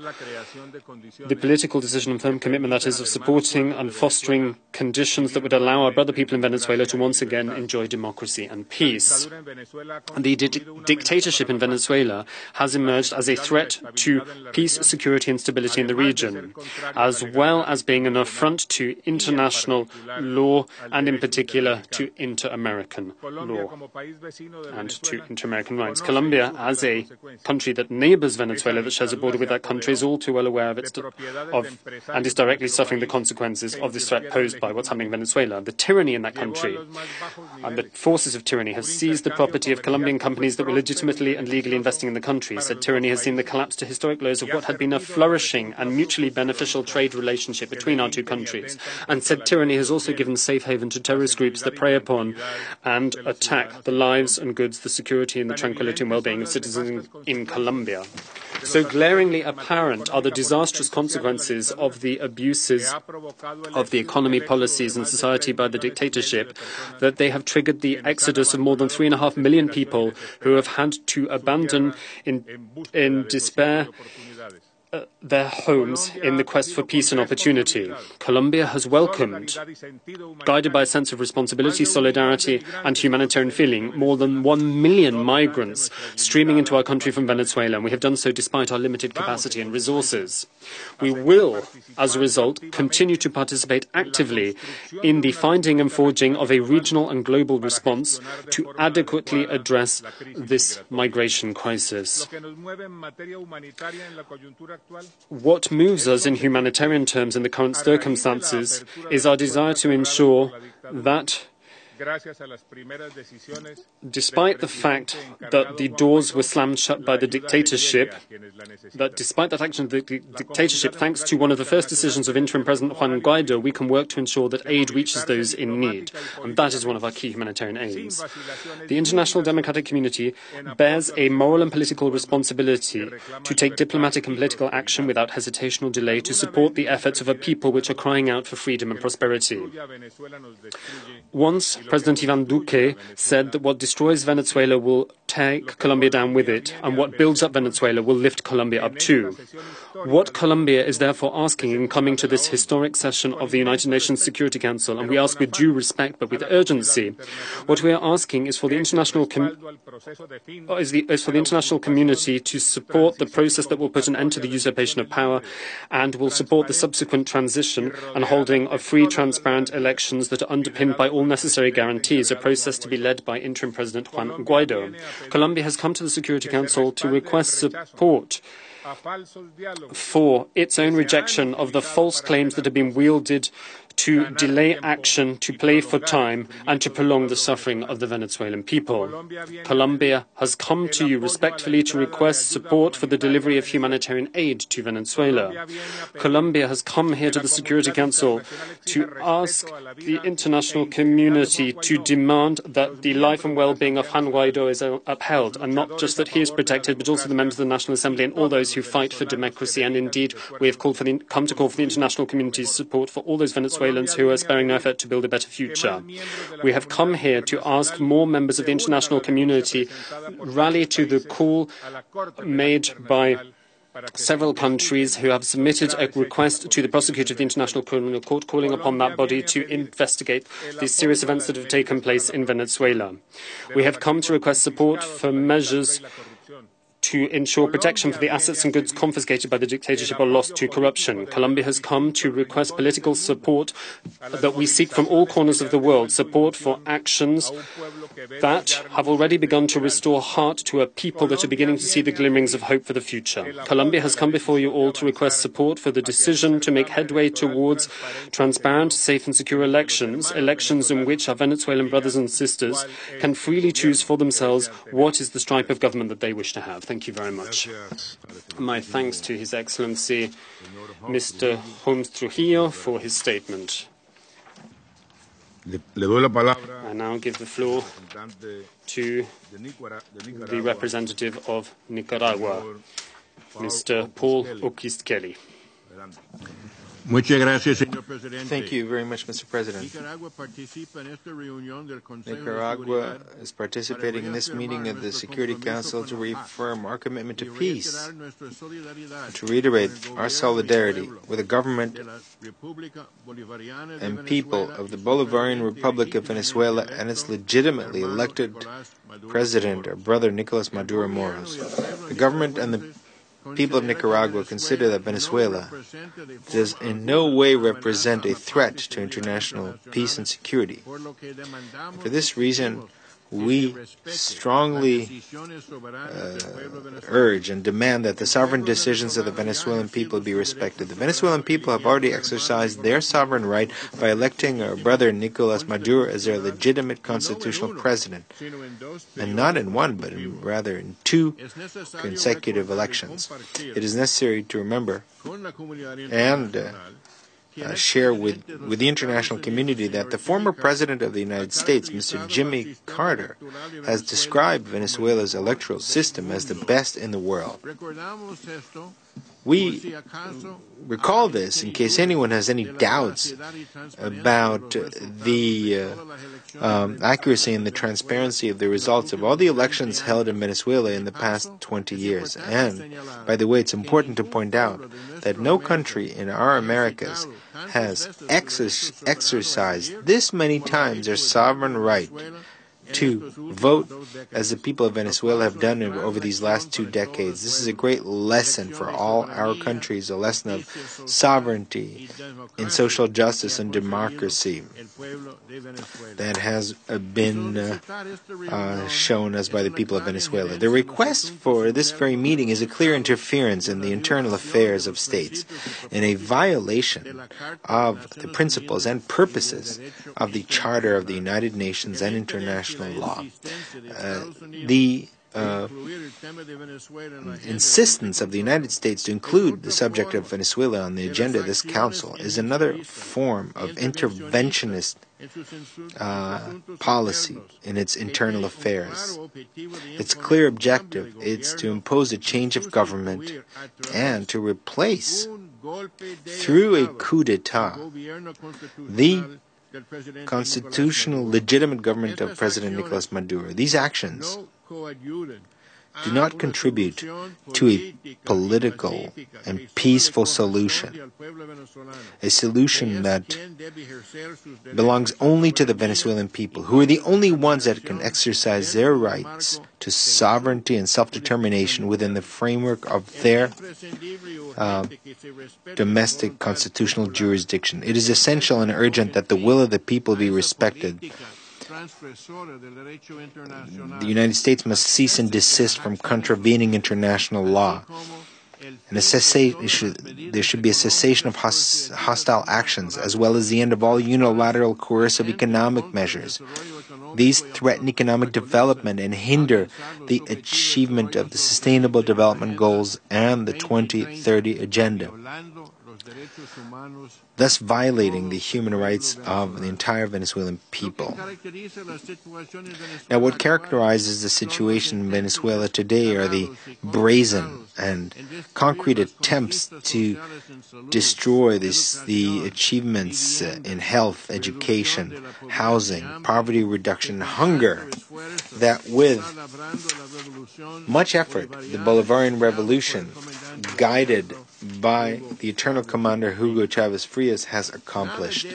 the political decision and firm commitment, that is, of supporting and fostering conditions that would allow our brother people people in Venezuela to once again enjoy democracy and peace. The dictatorship in Venezuela has emerged as a threat to peace, security and stability in the region, as well as being an affront to international law and in particular to inter-American law and to inter-American rights. Colombia, as a country that neighbors Venezuela, that shares a border with that country, is all too well aware of and is directly suffering the consequences of this threat posed by what's happening in Venezuela. The tyranny in that country and the forces of tyranny have seized the property of Colombian companies that were legitimately and legally investing in the country. Said tyranny has seen the collapse to historic lows of what had been a flourishing and mutually beneficial trade relationship between our two countries. And said tyranny has also given safe haven to terrorist groups that prey upon and attack the lives and goods, the security and the tranquility and well-being of citizens in Colombia. So glaringly apparent are the disastrous consequences of the abuses of the economy, policies and society by the dictatorship, that they have triggered the exodus of more than 3.5 million people who have had to abandon in despair their homes in the quest for peace and opportunity. Colombia has welcomed, guided by a sense of responsibility, solidarity and humanitarian feeling, more than 1 million migrants streaming into our country from Venezuela, and we have done so despite our limited capacity and resources. We will, as a result, continue to participate actively in the finding and forging of a regional and global response to adequately address this migration crisis. What moves us in humanitarian terms in the current circumstances is our desire to ensure that, despite the fact that the doors were slammed shut by the dictatorship, that despite that action of the dictatorship, thanks to one of the first decisions of interim President Juan Guaido, we can work to ensure that aid reaches those in need. And that is one of our key humanitarian aims. The international democratic community bears a moral and political responsibility to take diplomatic and political action without hesitation or delay to support the efforts of a people which are crying out for freedom and prosperity. Once President Ivan Duque said that what destroys Venezuela will take Colombia down with it, and what builds up Venezuela will lift Colombia up too. What Colombia is therefore asking in coming to this historic session of the United Nations Security Council, and we ask with due respect but with urgency, what we are asking is for the international community to support the process that will put an end to the usurpation of power and will support the subsequent transition and holding of free, transparent elections that are underpinned by all necessary guarantees, a process to be led by interim President Juan Guaido. Colombia has come to the Security Council to request support for its own rejection of the false claims that have been wielded to delay action, to play for time, and to prolong the suffering of the Venezuelan people. Colombia has come to you respectfully to request support for the delivery of humanitarian aid to Venezuela. Colombia has come here to the Security Council to ask the international community to demand that the life and well-being of Juan Guaido is upheld, and not just that he is protected, but also the members of the National Assembly and all those who fight for democracy. And indeed, we have come to call for the international community's support for all those Venezuelans who are sparing no effort to build a better future. We have come here to ask more members of the international community rally to the call made by several countries who have submitted a request to the prosecutor of the International Criminal Court calling upon that body to investigate the serious events that have taken place in Venezuela. We have come to request support for measures to ensure protection for the assets and goods confiscated by the dictatorship or lost to corruption. Colombia has come to request political support that we seek from all corners of the world, support for actions that have already begun to restore heart to a people that are beginning to see the glimmerings of hope for the future. Colombia has come before you all to request support for the decision to make headway towards transparent, safe and secure elections in which our Venezuelan brothers and sisters can freely choose for themselves what is the stripe of government that they wish to have. Thank you very much. My thanks to His Excellency Mr. Holmes Trujillo for his statement. I now give the floor to the representative of Nicaragua, Mr. Paul Oquist Kelly. Thank you very much, Mr. President. Nicaragua is participating in this meeting of the Security Council to reaffirm our commitment to peace, and to reiterate our solidarity with the government and people of the Bolivarian Republic of Venezuela and its legitimately elected president, our brother Nicolas Maduro Moros. The government and the people of Nicaragua consider that Venezuela does in no way represent a threat to international peace and security. For this reason, we strongly urge and demand that the sovereign decisions of the Venezuelan people be respected. The Venezuelan people have already exercised their sovereign right by electing our brother Nicolas Maduro as their legitimate constitutional president, and not in one, but rather in two consecutive elections. It is necessary to remember and share with the international community that the former President of the United States, Mr. Jimmy Carter, has described Venezuela's electoral system as the best in the world. We recall this in case anyone has any doubts about the accuracy and the transparency of the results of all the elections held in Venezuela in the past 20 years. And, by the way, it's important to point out that no country in our Americas has exercised this many times their sovereign right to vote as the people of Venezuela have done over these last 2 decades. This is a great lesson for all our countries, a lesson of sovereignty in social justice and democracy that has been shown us by the people of Venezuela. The request for this very meeting is a clear interference in the internal affairs of states, in a violation of the principles and purposes of the Charter of the United Nations and international law. The insistence of the United States to include the subject of Venezuela on the agenda of this Council is another form of interventionist policy in its internal affairs. Its clear objective is to impose a change of government and to replace, through a coup d'etat, the constitutional legitimate government of President Nicolas Maduro. These actions do not contribute to a political and peaceful solution, a solution that belongs only to the Venezuelan people, who are the only ones that can exercise their rights to sovereignty and self-determination within the framework of their domestic constitutional jurisdiction. It is essential and urgent that the will of the people be respected. The United States must cease and desist from contravening international law. And there should be a cessation of hostile actions, as well as the end of all unilateral coercive economic measures. These threaten economic development and hinder the achievement of the Sustainable Development Goals and the 2030 Agenda, thus violating the human rights of the entire Venezuelan people. Now, what characterizes the situation in Venezuela today are the brazen and concrete attempts to destroy the achievements in health, education, housing, poverty reduction, hunger, that with much effort, the Bolivarian Revolution, guided by the eternal commander Hugo Chavez Frias, has accomplished.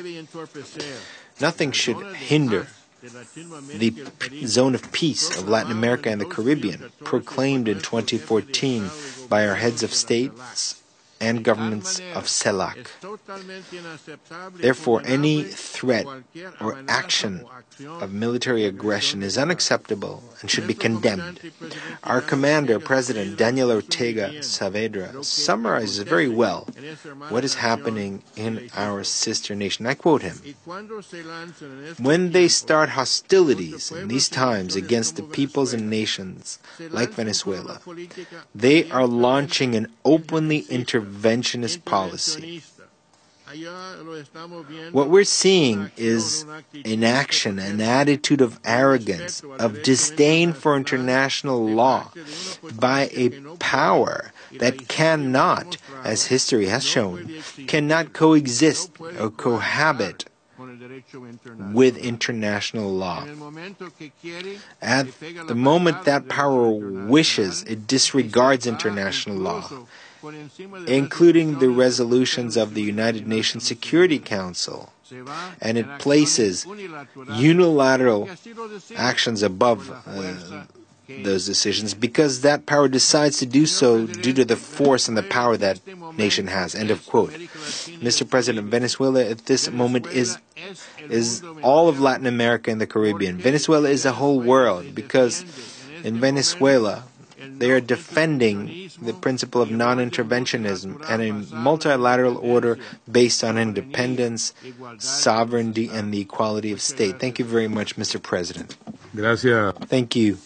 Nothing should hinder the zone of peace of Latin America and the Caribbean, proclaimed in 2014 by our heads of states and governments of CELAC. Therefore, any threat or action of military aggression is unacceptable and should be condemned. Our commander, President Daniel Ortega Saavedra, summarizes very well what is happening in our sister nation. I quote him: "When they start hostilities in these times against the peoples and nations like Venezuela, they are launching an openly interventionist policy. What we're seeing is an action, an attitude of arrogance, of disdain for international law by a power that cannot, as history has shown, cannot coexist or cohabit with international law. At the moment that power wishes, it disregards international law, including the resolutions of the United Nations Security Council, and it places unilateral actions above those decisions because that power decides to do so due to the force and the power that nation has. End of quote. Mr. President, Venezuela at this moment is all of Latin America and the Caribbean. Venezuela is the whole world because in Venezuela they are defending the principle of non-interventionism and a multilateral order based on independence, sovereignty, and the equality of state. Thank you very much, Mr. President. Gracias. Thank you,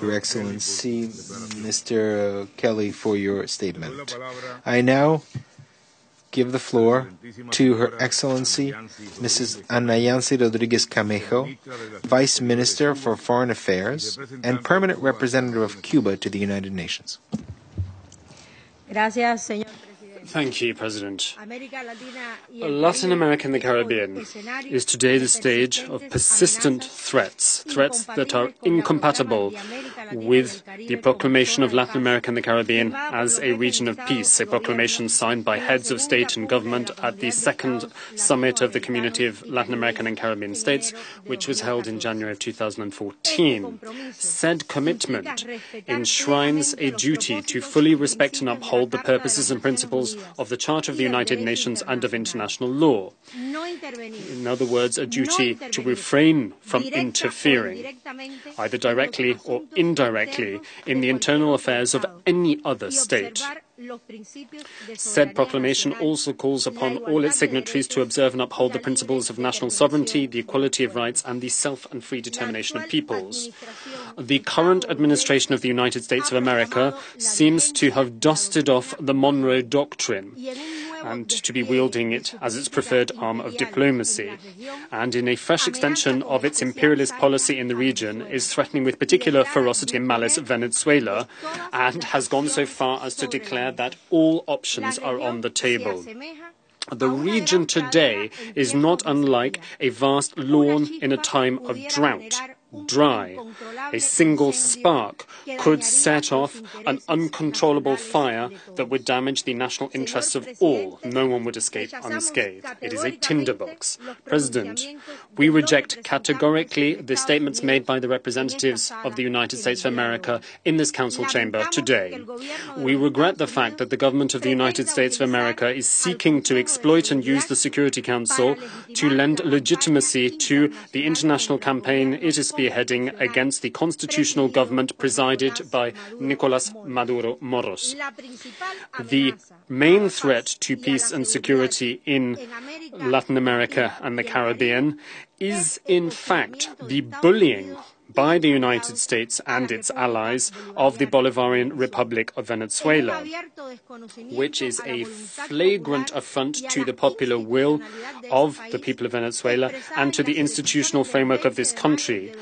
Your Excellency, Mr. Kelly, for your statement. I now give the floor to Her Excellency, Mrs. Ana Yancy Rodriguez Camejo, Vice Minister for Foreign Affairs and Permanent Representative of Cuba to the United Nations. Gracias, señor. Thank you, President. Latin America and the Caribbean is today the stage of persistent threats that are incompatible with the proclamation of Latin America and the Caribbean as a region of peace, a proclamation signed by heads of state and government at the second summit of the Community of Latin American and Caribbean States, which was held in January of 2014. Said commitment enshrines a duty to fully respect and uphold the purposes and principles of the Charter of the United Nations and of international law. In other words, a duty to refrain from interfering, either directly or indirectly, in the internal affairs of any other state. Said proclamation also calls upon all its signatories to observe and uphold the principles of national sovereignty, the equality of rights, and the self and free determination of peoples. The current administration of the United States of America seems to have dusted off the Monroe Doctrine and to be wielding it as its preferred arm of diplomacy, and in a fresh extension of its imperialist policy in the region is threatening with particular ferocity and malice Venezuela, and has gone so far as to declare that all options are on the table. The region today is not unlike a vast lawn in a time of drought. Dry. A single spark could set off an uncontrollable fire that would damage the national interests of all. No one would escape unscathed. It is a tinderbox. President, we reject categorically the statements made by the representatives of the United States of America in this council chamber today. We regret the fact that the government of the United States of America is seeking to exploit and use the Security Council to lend legitimacy to the international campaign it is spearheading against the constitutional government presided by Nicolás Maduro Moros. The main threat to peace and security in Latin America and the Caribbean is, in fact, the bullying by the United States and its allies of the Bolivarian Republic of Venezuela, which is a flagrant affront to the popular will of the people of Venezuela and to the institutional framework of this country,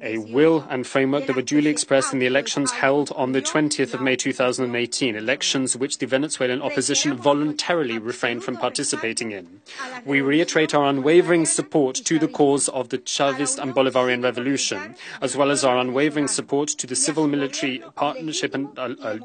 a will and framework that were duly expressed in the elections held on the 20th of May 2018, elections which the Venezuelan opposition voluntarily refrained from participating in. We reiterate our unwavering support to the cause of the Chavist and Bolivarian Revolution, as well as our unwavering support to the civil-military partnership and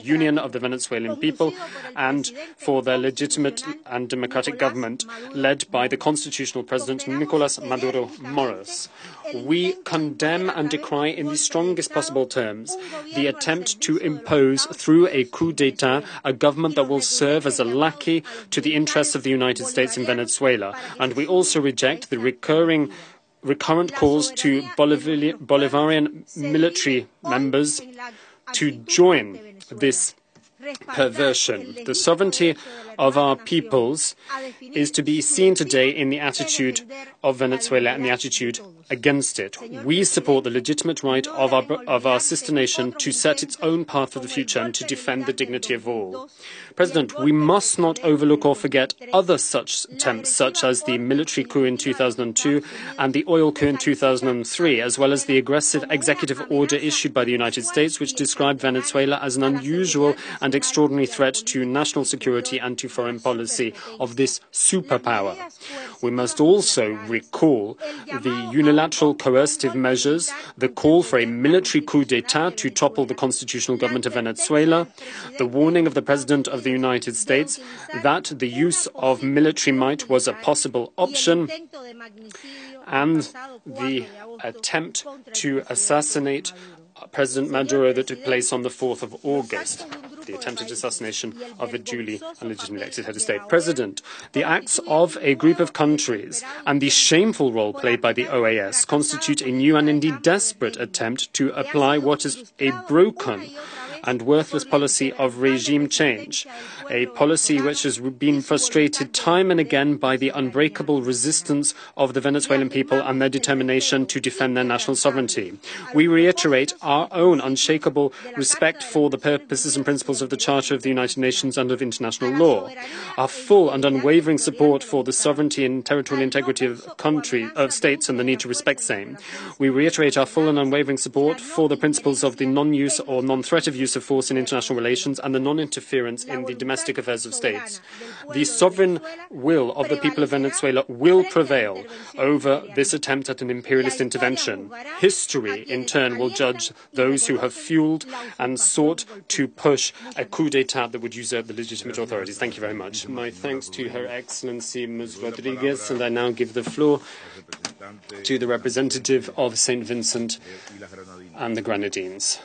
union of the Venezuelan people and for their legitimate and democratic government led by the constitutional president Nicolás Maduro Moros. We condemn and decry in the strongest possible terms the attempt to impose through a coup d'etat a government that will serve as a lackey to the interests of the United States in Venezuela, and we also reject the recurrent calls to Bolivarian military members to join this perversion. The sovereignty of our peoples is to be seen today in the attitude of Venezuela and the attitude against it. We support the legitimate right of our sister nation to set its own path for the future and to defend the dignity of all. President, we must not overlook or forget other such attempts, such as the military coup in 2002 and the oil coup in 2003, as well as the aggressive executive order issued by the United States, which described Venezuela as an unusual and extraordinary threat to national security and to foreign policy of this superpower. We must also recall the unilateral coercive measures, the call for a military coup d'etat to topple the constitutional government of Venezuela, the warning of the President of the United States that the use of military might was a possible option, and the attempt to assassinate President Maduro that took place on the 4th of August, the attempted assassination of a duly and legitimately elected head of state. President, the acts of a group of countries and the shameful role played by the OAS constitute a new and indeed desperate attempt to apply what is a broken and worthless policy of regime change, a policy which has been frustrated time and again by the unbreakable resistance of the Venezuelan people and their determination to defend their national sovereignty. We reiterate our own unshakable respect for the purposes and principles of the Charter of the United Nations and of international law, our full and unwavering support for the sovereignty and territorial integrity of states and the need to respect same. We reiterate our full and unwavering support for the principles of the non-use or non-threat of use of force in international relations and the non-interference in the domestic affairs of states. The sovereign will of the people of Venezuela will prevail over this attempt at an imperialist intervention. History, in turn, will judge those who have fueled and sought to push a coup d'etat that would usurp the legitimate authorities. Thank you very much. My thanks to Her Excellency Ms. Rodriguez, and I now give the floor to the representative of St. Vincent and the Grenadines.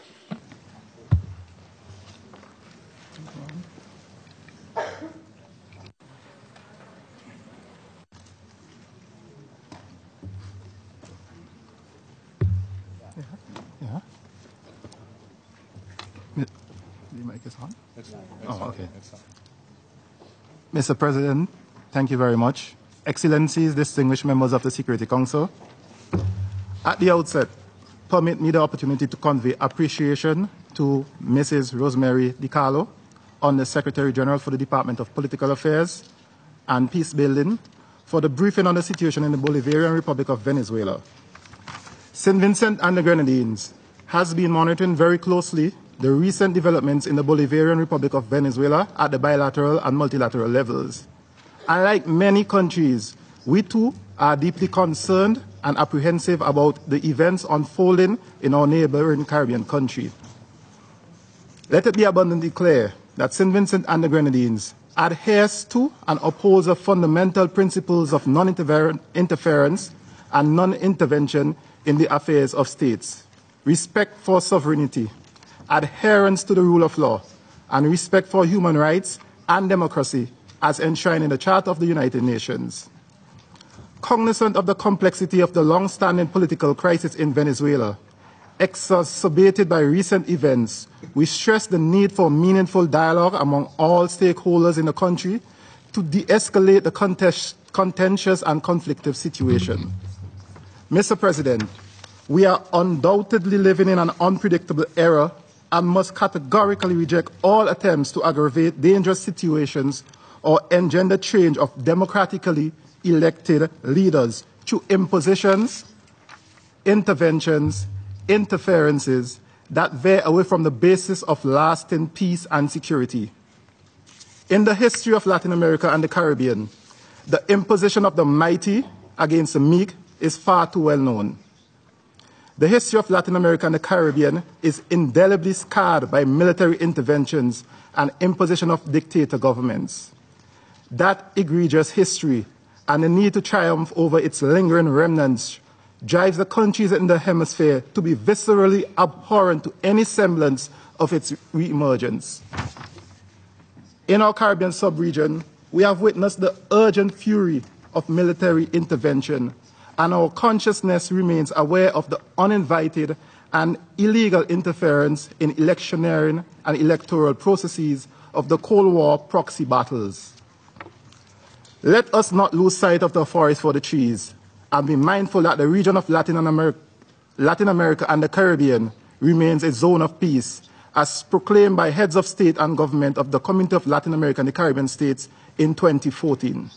The mic is on? Oh, okay. Mr. President, thank you very much. Excellencies, distinguished members of the Security Council. At the outset, permit me the opportunity to convey appreciation to Mrs. Rosemary DiCarlo, Under Secretary General for the Department of Political Affairs and Peace Building, for the briefing on the situation in the Bolivarian Republic of Venezuela. St. Vincent and the Grenadines has been monitoring very closely the recent developments in the Bolivarian Republic of Venezuela at the bilateral and multilateral levels. Unlike many countries, we too are deeply concerned and apprehensive about the events unfolding in our neighboring Caribbean country. Let it be abundantly clear that St. Vincent and the Grenadines adheres to and upholds the fundamental principles of non-interference and non-intervention in the affairs of states, respect for sovereignty, adherence to the rule of law, and respect for human rights and democracy as enshrined in the Charter of the United Nations. Cognizant of the complexity of the long-standing political crisis in Venezuela, exacerbated by recent events, we stress the need for meaningful dialogue among all stakeholders in the country to de-escalate the contentious and conflictive situation. Mr. President, we are undoubtedly living in an unpredictable era and must categorically reject all attempts to aggravate dangerous situations or engender change of democratically elected leaders through impositions, interventions, interferences that veer away from the basis of lasting peace and security. In the history of Latin America and the Caribbean, the imposition of the mighty against the meek is far too well known. The history of Latin America and the Caribbean is indelibly scarred by military interventions and imposition of dictator governments. That egregious history and the need to triumph over its lingering remnants drives the countries in the hemisphere to be viscerally abhorrent to any semblance of its re-emergence. In our Caribbean sub-region, we have witnessed the urgent fury of military intervention, and our consciousness remains aware of the uninvited and illegal interference in electioneering and electoral processes of the Cold War proxy battles. Let us not lose sight of the forest for the trees and be mindful that the region of Latin America and the Caribbean remains a zone of peace, as proclaimed by heads of state and government of the Community of Latin America and the Caribbean States in 2014.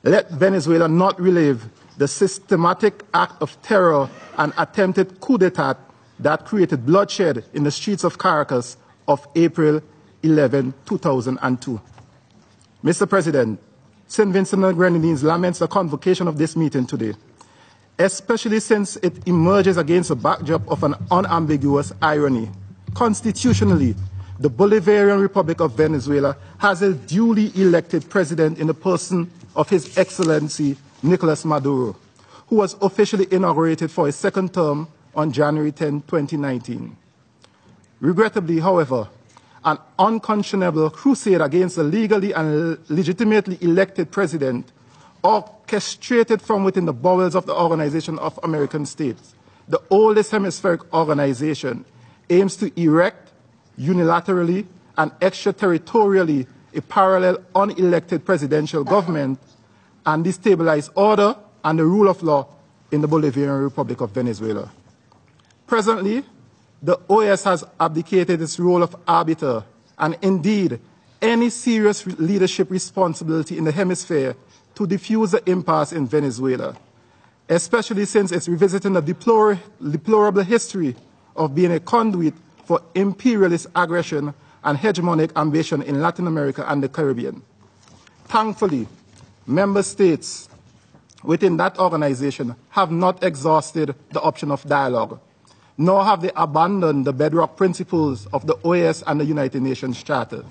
Let Venezuela not relive the systematic act of terror and attempted coup d'etat that created bloodshed in the streets of Caracas of April 11, 2002. Mr. President, St. Vincent and the Grenadines laments the convocation of this meeting today, especially since it emerges against a backdrop of an unambiguous irony. Constitutionally, the Bolivarian Republic of Venezuela has a duly elected president in the person of His Excellency Nicolas Maduro, who was officially inaugurated for his second term on January 10, 2019. Regrettably, however, an unconscionable crusade against a legally and legitimately elected president, orchestrated from within the bowels of the Organization of American States, the oldest hemispheric organization, aims to erect unilaterally and extraterritorially a parallel unelected presidential government and destabilize order and the rule of law in the Bolivarian Republic of Venezuela. Presently, the OAS has abdicated its role of arbiter and indeed any serious leadership responsibility in the hemisphere to defuse the impasse in Venezuela, especially since it's revisiting the deplorable history of being a conduit for imperialist aggression and hegemonic ambition in Latin America and the Caribbean. Thankfully, member states within that organization have not exhausted the option of dialogue, nor have they abandoned the bedrock principles of the OAS and the United Nations Charter.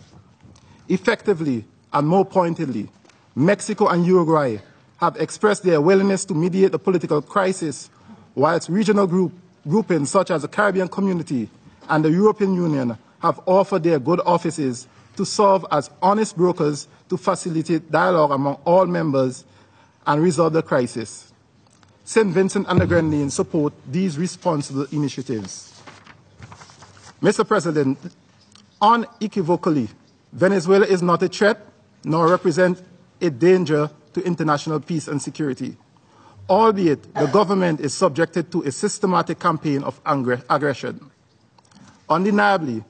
Effectively, and more pointedly, Mexico and Uruguay have expressed their willingness to mediate the political crisis, whilst regional groupings such as the Caribbean Community and the European Union have offered their good offices to serve as honest brokers to facilitate dialogue among all members and resolve the crisis. St. Vincent and the Grenadines support these responsible initiatives. Mr. President, unequivocally, Venezuela is not a threat nor represents a danger to international peace and security, albeit the government is subjected to a systematic campaign of aggression. Undeniably,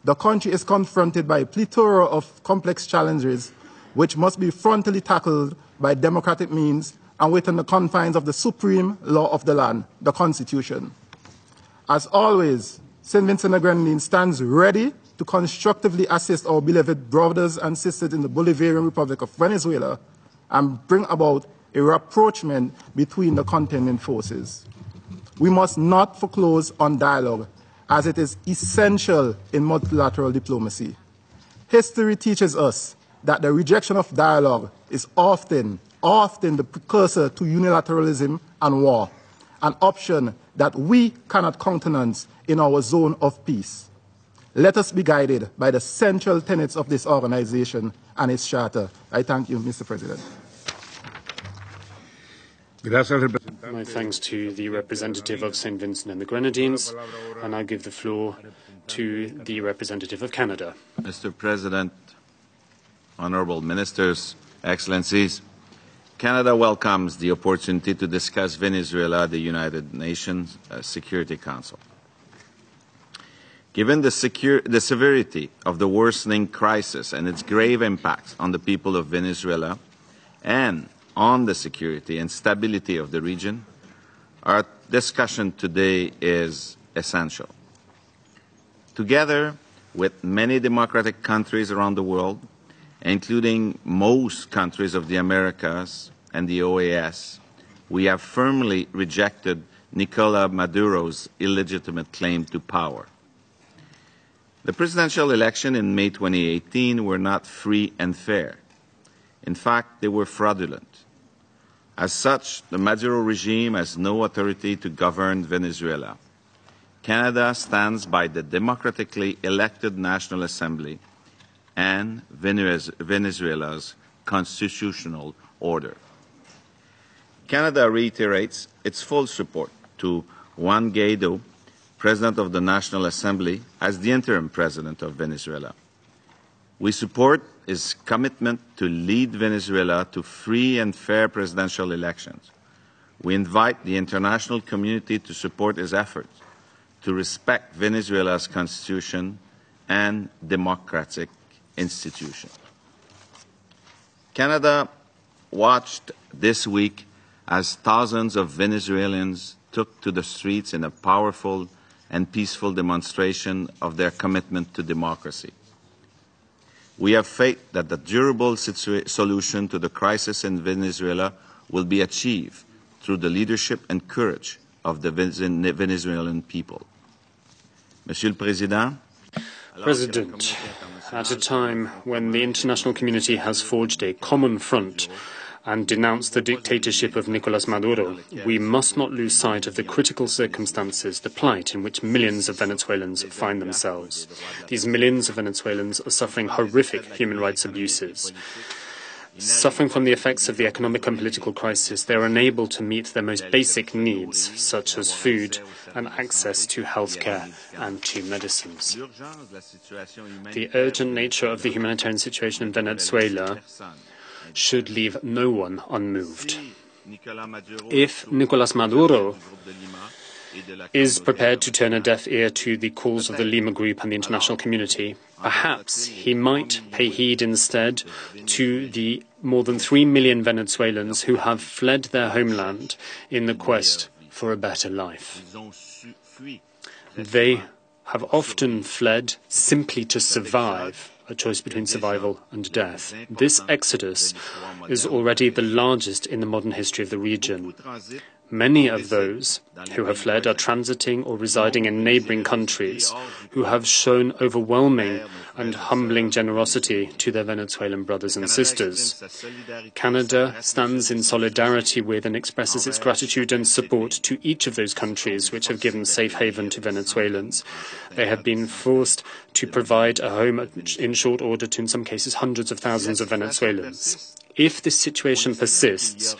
the country is confronted by a plethora of complex challenges which must be frontally tackled by democratic means and within the confines of the supreme law of the land, the Constitution. As always, St. Vincent and the Grenadines stands ready to constructively assist our beloved brothers and sisters in the Bolivarian Republic of Venezuela and bring about a rapprochement between the contending forces. We must not foreclose on dialogue, as it is essential in multilateral diplomacy. History teaches us that the rejection of dialogue is often the precursor to unilateralism and war, an option that we cannot countenance in our zone of peace. Let us be guided by the central tenets of this organization and its charter. I thank you, Mr. President. My thanks to the representative of St. Vincent and the Grenadines, and I give the floor to the representative of Canada. Mr. President, honorable ministers, excellencies, Canada welcomes the opportunity to discuss Venezuela at the United Nations Security Council. Given the severity of the worsening crisis and its grave impacts on the people of Venezuela and on the security and stability of the region, our discussion today is essential. Together with many democratic countries around the world, including most countries of the Americas and the OAS, we have firmly rejected Nicolás Maduro's illegitimate claim to power. The presidential election in May 2018 were not free and fair. In fact, they were fraudulent. As such, the Maduro regime has no authority to govern Venezuela. Canada stands by the democratically elected National Assembly and Venezuela's constitutional order. Canada reiterates its full support to Juan Guaido President of the National Assembly, as the interim President of Venezuela. We support his commitment to lead Venezuela to free and fair presidential elections. We invite the international community to support his efforts to respect Venezuela's constitution and democratic institutions. Canada watched this week as thousands of Venezuelans took to the streets in a powerful and peaceful demonstration of their commitment to democracy. We have faith that the durable solution to the crisis in Venezuela will be achieved through the leadership and courage of the Venezuelan people. Monsieur le Président, President, at a time when the international community has forged a common front and denounced the dictatorship of Nicolas Maduro, we must not lose sight of the critical circumstances, the plight in which millions of Venezuelans find themselves. These millions of Venezuelans are suffering horrific human rights abuses. Suffering from the effects of the economic and political crisis, they are unable to meet their most basic needs, such as food and access to healthcare and to medicines. The urgent nature of the humanitarian situation in Venezuela should leave no one unmoved. If Nicolas Maduro is prepared to turn a deaf ear to the calls of the Lima Group and the international community, perhaps he might pay heed instead to the more than 3 million Venezuelans who have fled their homeland in the quest for a better life. They have often fled simply to survive, a choice between survival and death. This exodus is already the largest in the modern history of the region. Many of those who have fled are transiting or residing in neighboring countries who have shown overwhelming and humbling generosity to their Venezuelan brothers and sisters. Canada stands in solidarity with and expresses its gratitude and support to each of those countries which have given safe haven to Venezuelans. They have been forced to provide a home in short order to, in some cases, hundreds of thousands of Venezuelans. If this situation persists,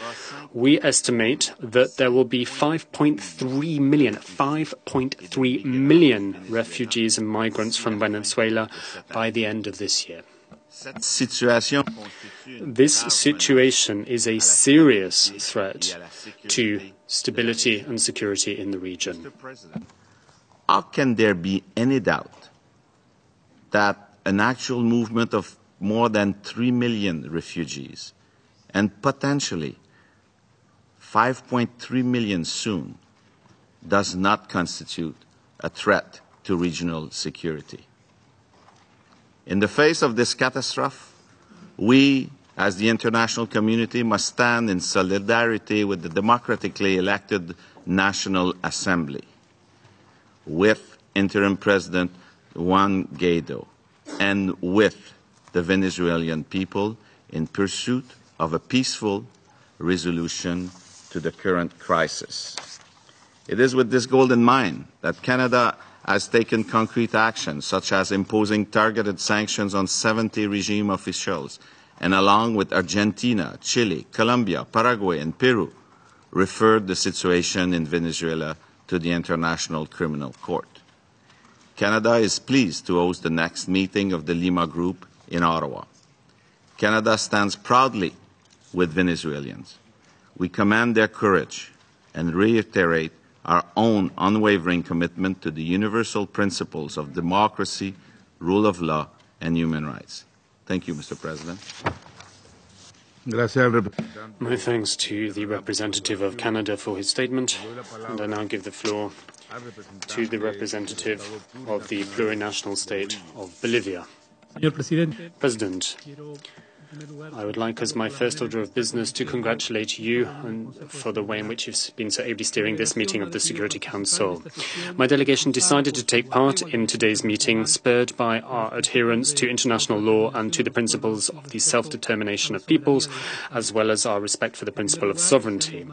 we estimate that there will be 5.3 million refugees and migrants from Venezuela by the end of this year. This situation is a serious threat to stability and security in the region. How can there be any doubt that an actual movement of more than 3 million refugees and potentially 5.3 million soon does not constitute a threat to regional security? In the face of this catastrophe, we, as the international community, must stand in solidarity with the democratically elected National Assembly, with Interim President Juan Guaido, and with the Venezuelan people in pursuit of a peaceful resolution to the current crisis. It is with this goal in mind that Canada has taken concrete action, such as imposing targeted sanctions on 70 regime officials, and along with Argentina, Chile, Colombia, Paraguay, and Peru, referred the situation in Venezuela to the International Criminal Court. Canada is pleased to host the next meeting of the Lima Group in Ottawa. Canada stands proudly with Venezuelans. We commend their courage and reiterate our own unwavering commitment to the universal principles of democracy, rule of law, and human rights. Thank you, Mr. President. My thanks to the representative of Canada for his statement, and I now give the floor to the representative of the plurinational state of Bolivia. President, I would like, as my first order of business, to congratulate you for the way in which you've been so ably steering this meeting of the Security Council. My delegation decided to take part in today's meeting, spurred by our adherence to international law and to the principles of the self-determination of peoples, as well as our respect for the principle of sovereignty.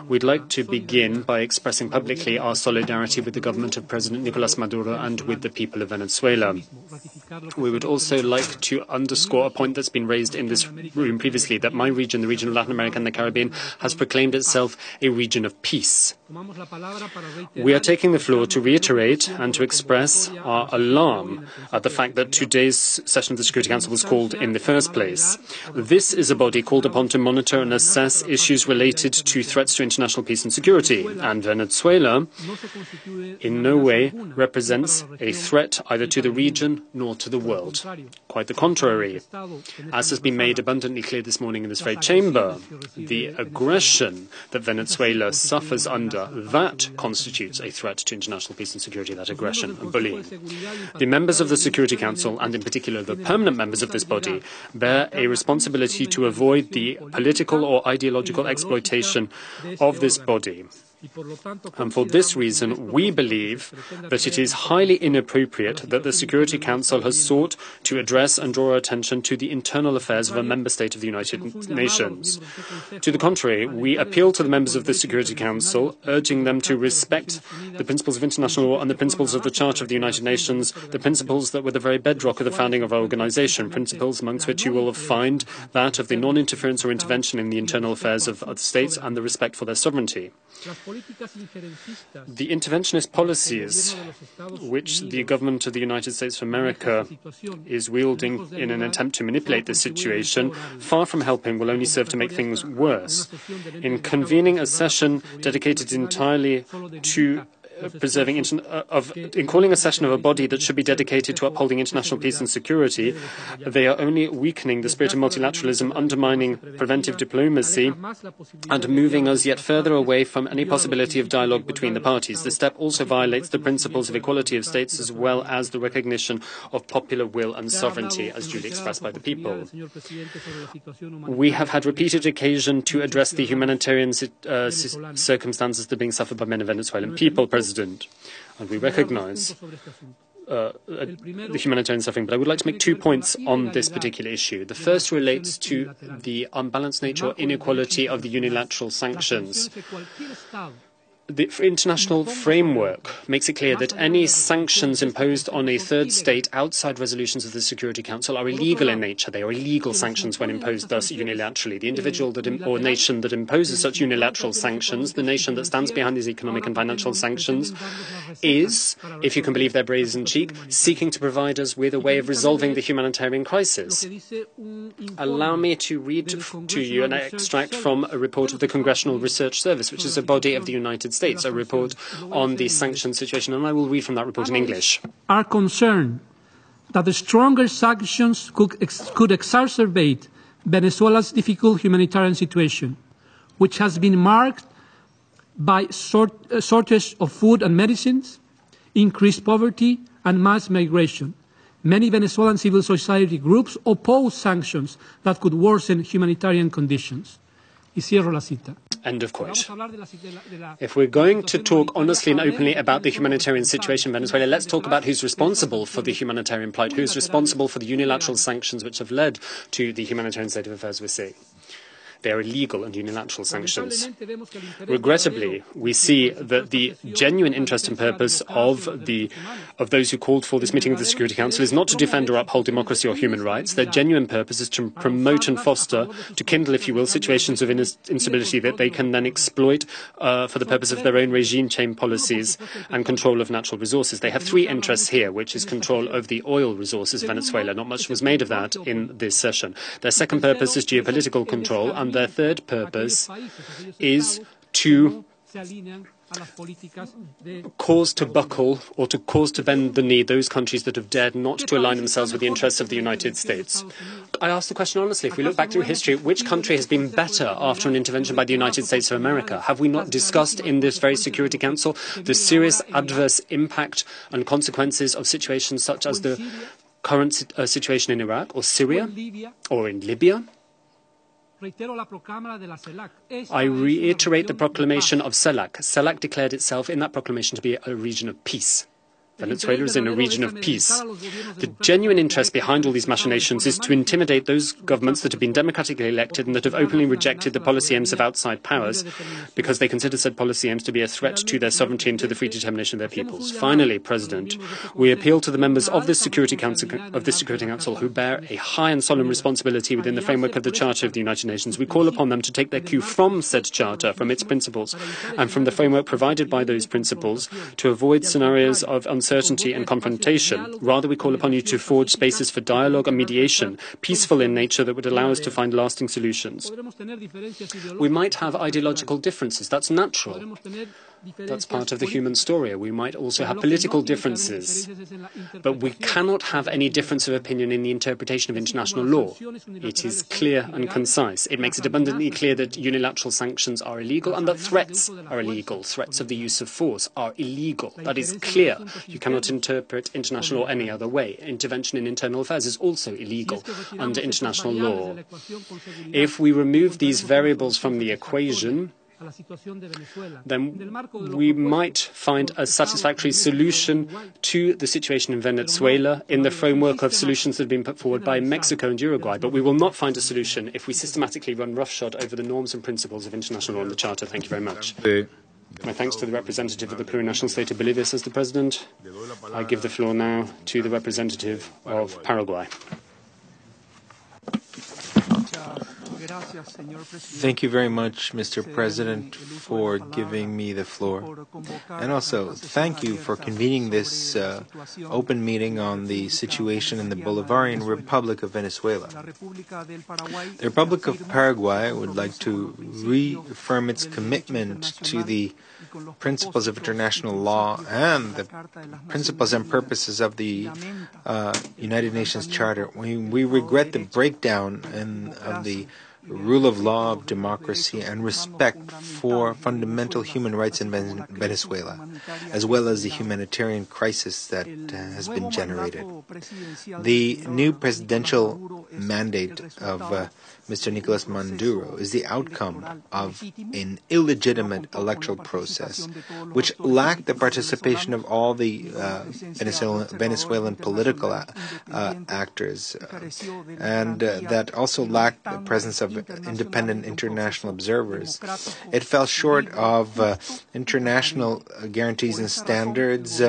We'd like to begin by expressing publicly our solidarity with the government of President Nicolas Maduro and with the people of Venezuela. We would also like to underscore a point that's been raised discussed in this room previously that my region, the region of Latin America and the Caribbean, has proclaimed itself a region of peace. We are taking the floor to reiterate and to express our alarm at the fact that today's session of the Security Council was called in the first place. This is a body called upon to monitor and assess issues related to threats to international peace and security, and Venezuela in no way represents a threat either to the region nor to the world. Quite the contrary. As has been made abundantly clear this morning in this very chamber, the aggression that Venezuela suffers under, that constitutes a threat to international peace and security, that aggression and bullying. The members of the Security Council, and in particular the permanent members of this body, bear a responsibility to avoid the political or ideological exploitation of this body. And for this reason, we believe that it is highly inappropriate that the Security Council has sought to address and draw attention to the internal affairs of a member state of the United Nations. To the contrary, we appeal to the members of the Security Council, urging them to respect the principles of international law and the principles of the Charter of the United Nations, the principles that were the very bedrock of the founding of our organization, principles amongst which you will find that of the non-interference or intervention in the internal affairs of other states and the respect for their sovereignty. The interventionist policies which the government of the United States of America is wielding in an attempt to manipulate this situation, far from helping, will only serve to make things worse. In convening a session dedicated entirely to in calling a session of a body that should be dedicated to upholding international peace and security, they are only weakening the spirit of multilateralism, undermining preventive diplomacy, and moving us yet further away from any possibility of dialogue between the parties. This step also violates the principles of equality of states as well as the recognition of popular will and sovereignty as duly expressed by the people. We have had repeated occasion to address the humanitarian circumstances that are being suffered by many Venezuelan people, President, and we recognize the humanitarian suffering, but I would like to make 2 points on this particular issue. The first relates to the unbalanced nature or inequality of the unilateral sanctions. The international framework makes it clear that any sanctions imposed on a third state outside resolutions of the Security Council are illegal in nature. They are illegal sanctions when imposed thus unilaterally. The individual or nation that imposes such unilateral sanctions, the nation that stands behind these economic and financial sanctions, is, if you can believe their brazen cheek, seeking to provide us with a way of resolving the humanitarian crisis. Allow me to read to you an extract from a report of the Congressional Research Service, which is a body of the United States, a report on the sanctions situation, and I will read from that report in English. Are concerned that the stronger sanctions could exacerbate Venezuela's difficult humanitarian situation, which has been marked by shortage of food and medicines, increased poverty, and mass migration. Many Venezuelan civil society groups oppose sanctions that could worsen humanitarian conditions. Y cierro la cita. End of quote. If we're going to talk honestly and openly about the humanitarian situation in Venezuela, let's talk about who's responsible for the humanitarian plight, who's responsible for the unilateral sanctions which have led to the humanitarian state of affairs we're seeing. They are illegal and unilateral sanctions. Regrettably, we see that the genuine interest and purpose of those who called for this meeting of the Security Council is not to defend or uphold democracy or human rights. Their genuine purpose is to promote and foster, to kindle, if you will, situations of instability that they can then exploit for the purpose of their own regime change policies and control of natural resources. They have three interests here, which is control of the oil resources of Venezuela. Not much was made of that in this session. Their second purpose is geopolitical control, and their third purpose is to cause to buckle or to cause to bend the knee those countries that have dared not to align themselves with the interests of the United States. I ask the question honestly, if we look back through history, which country has been better after an intervention by the United States of America? Have we not discussed in this very Security Council the serious adverse impact and consequences of situations such as the current situation in Iraq or Syria or in Libya? I reiterate the proclamation of CELAC. CELAC declared itself in that proclamation to be a region of peace. Venezuela is in a region of peace. The genuine interest behind all these machinations is to intimidate those governments that have been democratically elected and that have openly rejected the policy aims of outside powers because they consider said policy aims to be a threat to their sovereignty and to the free determination of their peoples. Finally, President, we appeal to the members of this Security Council who bear a high and solemn responsibility within the framework of the Charter of the United Nations. We call upon them to take their cue from said Charter, from its principles, and from the framework provided by those principles to avoid scenarios of uncertainty and confrontation. Rather, we call upon you to forge spaces for dialogue and mediation, peaceful in nature, that would allow us to find lasting solutions. We might have ideological differences. That's natural. That's part of the human story. We might also have political differences. But we cannot have any difference of opinion in the interpretation of international law. It is clear and concise. It makes it abundantly clear that unilateral sanctions are illegal and that threats are illegal. Threats of the use of force are illegal. That is clear. You cannot interpret international law any other way. Intervention in internal affairs is also illegal under international law. If we remove these variables from the equation, then we might find a satisfactory solution to the situation in Venezuela in the framework of solutions that have been put forward by Mexico and Uruguay. But we will not find a solution if we systematically run roughshod over the norms and principles of international law and the Charter. Thank you very much. My thanks to the representative of the plurinational state of Bolivia, says the President. I give the floor now to the representative of Paraguay. Thank you very much, Mr. President, for giving me the floor. And also, thank you for convening this open meeting on the situation in the Bolivarian Republic of Venezuela. The Republic of Paraguay would like to reaffirm its commitment to the principles of international law and the principles and purposes of the United Nations Charter. We regret the breakdown of the rule of law, of democracy, and respect for fundamental human rights in Venezuela, as well as the humanitarian crisis that has been generated. The new presidential mandate of Mr. Nicolas Maduro is the outcome of an illegitimate electoral process, which lacked the participation of all the Venezuelan political actors, and that also lacked the presence of independent international observers. It fell short of international guarantees and standards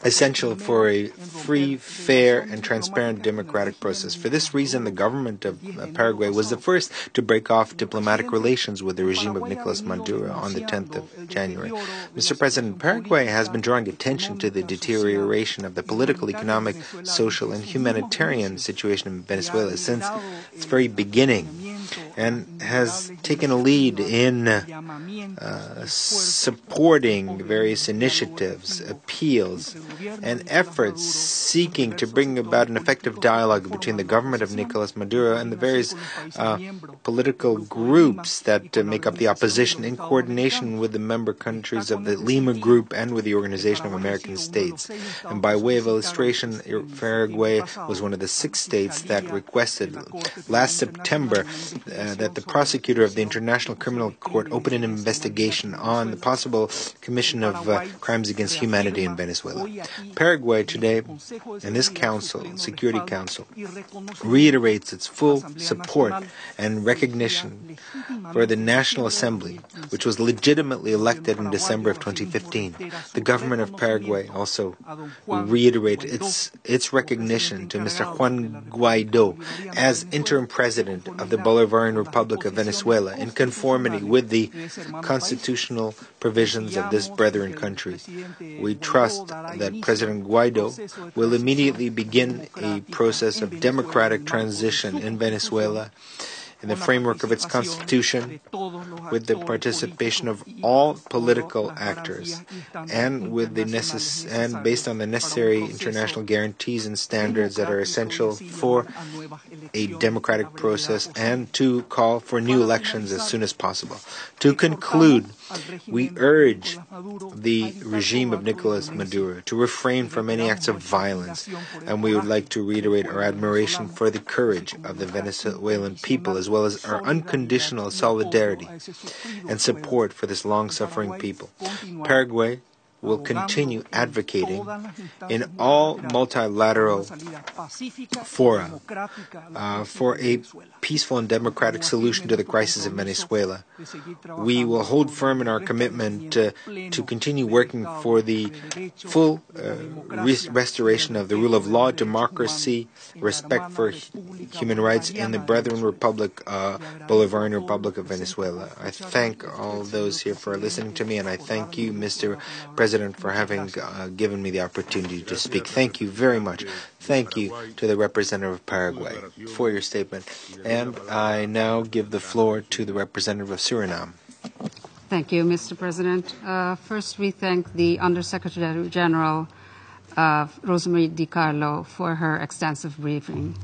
essential for a free, fair, and transparent democratic process. For this reason, the government of Paraguay was the first to break off diplomatic relations with the regime of Nicolas Maduro on the 10th of January. Mr. President, Paraguay has been drawing attention to the deterioration of the political, economic, social, and humanitarian situation in Venezuela since its very beginning, and has taken a lead in supporting various initiatives, appeals, and efforts seeking to bring about an effective dialogue between the government of Nicolas Maduro and the various political groups that make up the opposition, in coordination with the member countries of the Lima Group and with the Organization of American States. And by way of illustration, Paraguay was one of the 6 states that requested last September that the prosecutor of the International Criminal Court open an investigation on the possible commission of crimes against humanity in Venezuela. Paraguay today, in this council, Security Council, reiterates its full support and recognition for the National Assembly, which was legitimately elected in December of 2015. The government of Paraguay also reiterated its recognition to Mr. Juan Guaido as interim president of the Bolivarian Republic of Venezuela in conformity with the constitutional provisions of this brethren country. We trust that President Guaido will immediately begin a process of democratic transition in Venezuela in the framework of its constitution, with the participation of all political actors, and with the and based on the necessary international guarantees and standards that are essential for a democratic process, and to call for new elections as soon as possible. To conclude, we urge the regime of Nicolas Maduro to refrain from any acts of violence, and we would like to reiterate our admiration for the courage of the Venezuelan people, as well as our unconditional solidarity and support for this long-suffering people. Paraguay will continue advocating in all multilateral fora for a peaceful and democratic solution to the crisis in Venezuela. We will hold firm in our commitment to continue working for the full restoration of the rule of law, democracy, respect for human rights in the Brethren Republic, Bolivarian Republic of Venezuela. I thank all those here for listening to me, and I thank you, Mr. President, for having given me the opportunity to speak. Thank you very much. Thank you to the representative of Paraguay for your statement. And I now give the floor to the representative of Suriname. Thank you, Mr. President. First, we thank the Undersecretary General Rosemary DiCarlo for her extensive briefing.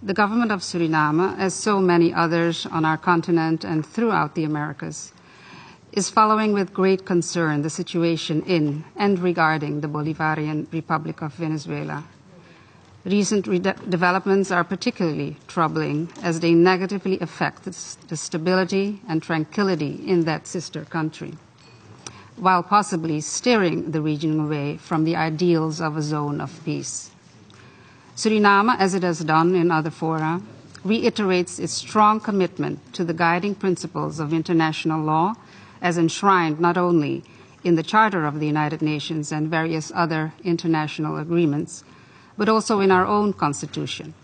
The government of Suriname, as so many others on our continent and throughout the Americas, is following with great concern the situation in and regarding the Bolivarian Republic of Venezuela. Recent developments are particularly troubling as they negatively affect the stability and tranquility in that sister country, while possibly steering the region away from the ideals of a zone of peace. Suriname, as it has done in other fora, reiterates its strong commitment to the guiding principles of international law as enshrined not only in the Charter of the United Nations and various other international agreements, but also in our own Constitution.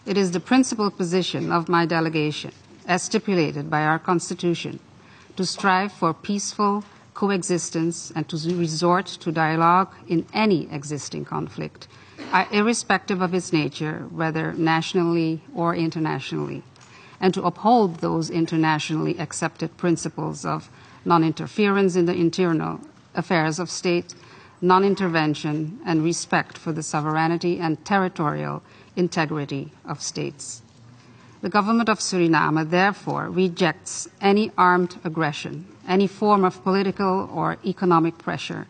It is the principal position of my delegation, as stipulated by our Constitution, to strive for peaceful coexistence and to resort to dialogue in any existing conflict, irrespective of its nature, whether nationally or internationally, and to uphold those internationally accepted principles of non-interference in the internal affairs of state, non-intervention, and respect for the sovereignty and territorial integrity of states. The government of Suriname, therefore, rejects any armed aggression, any form of political or economic pressure,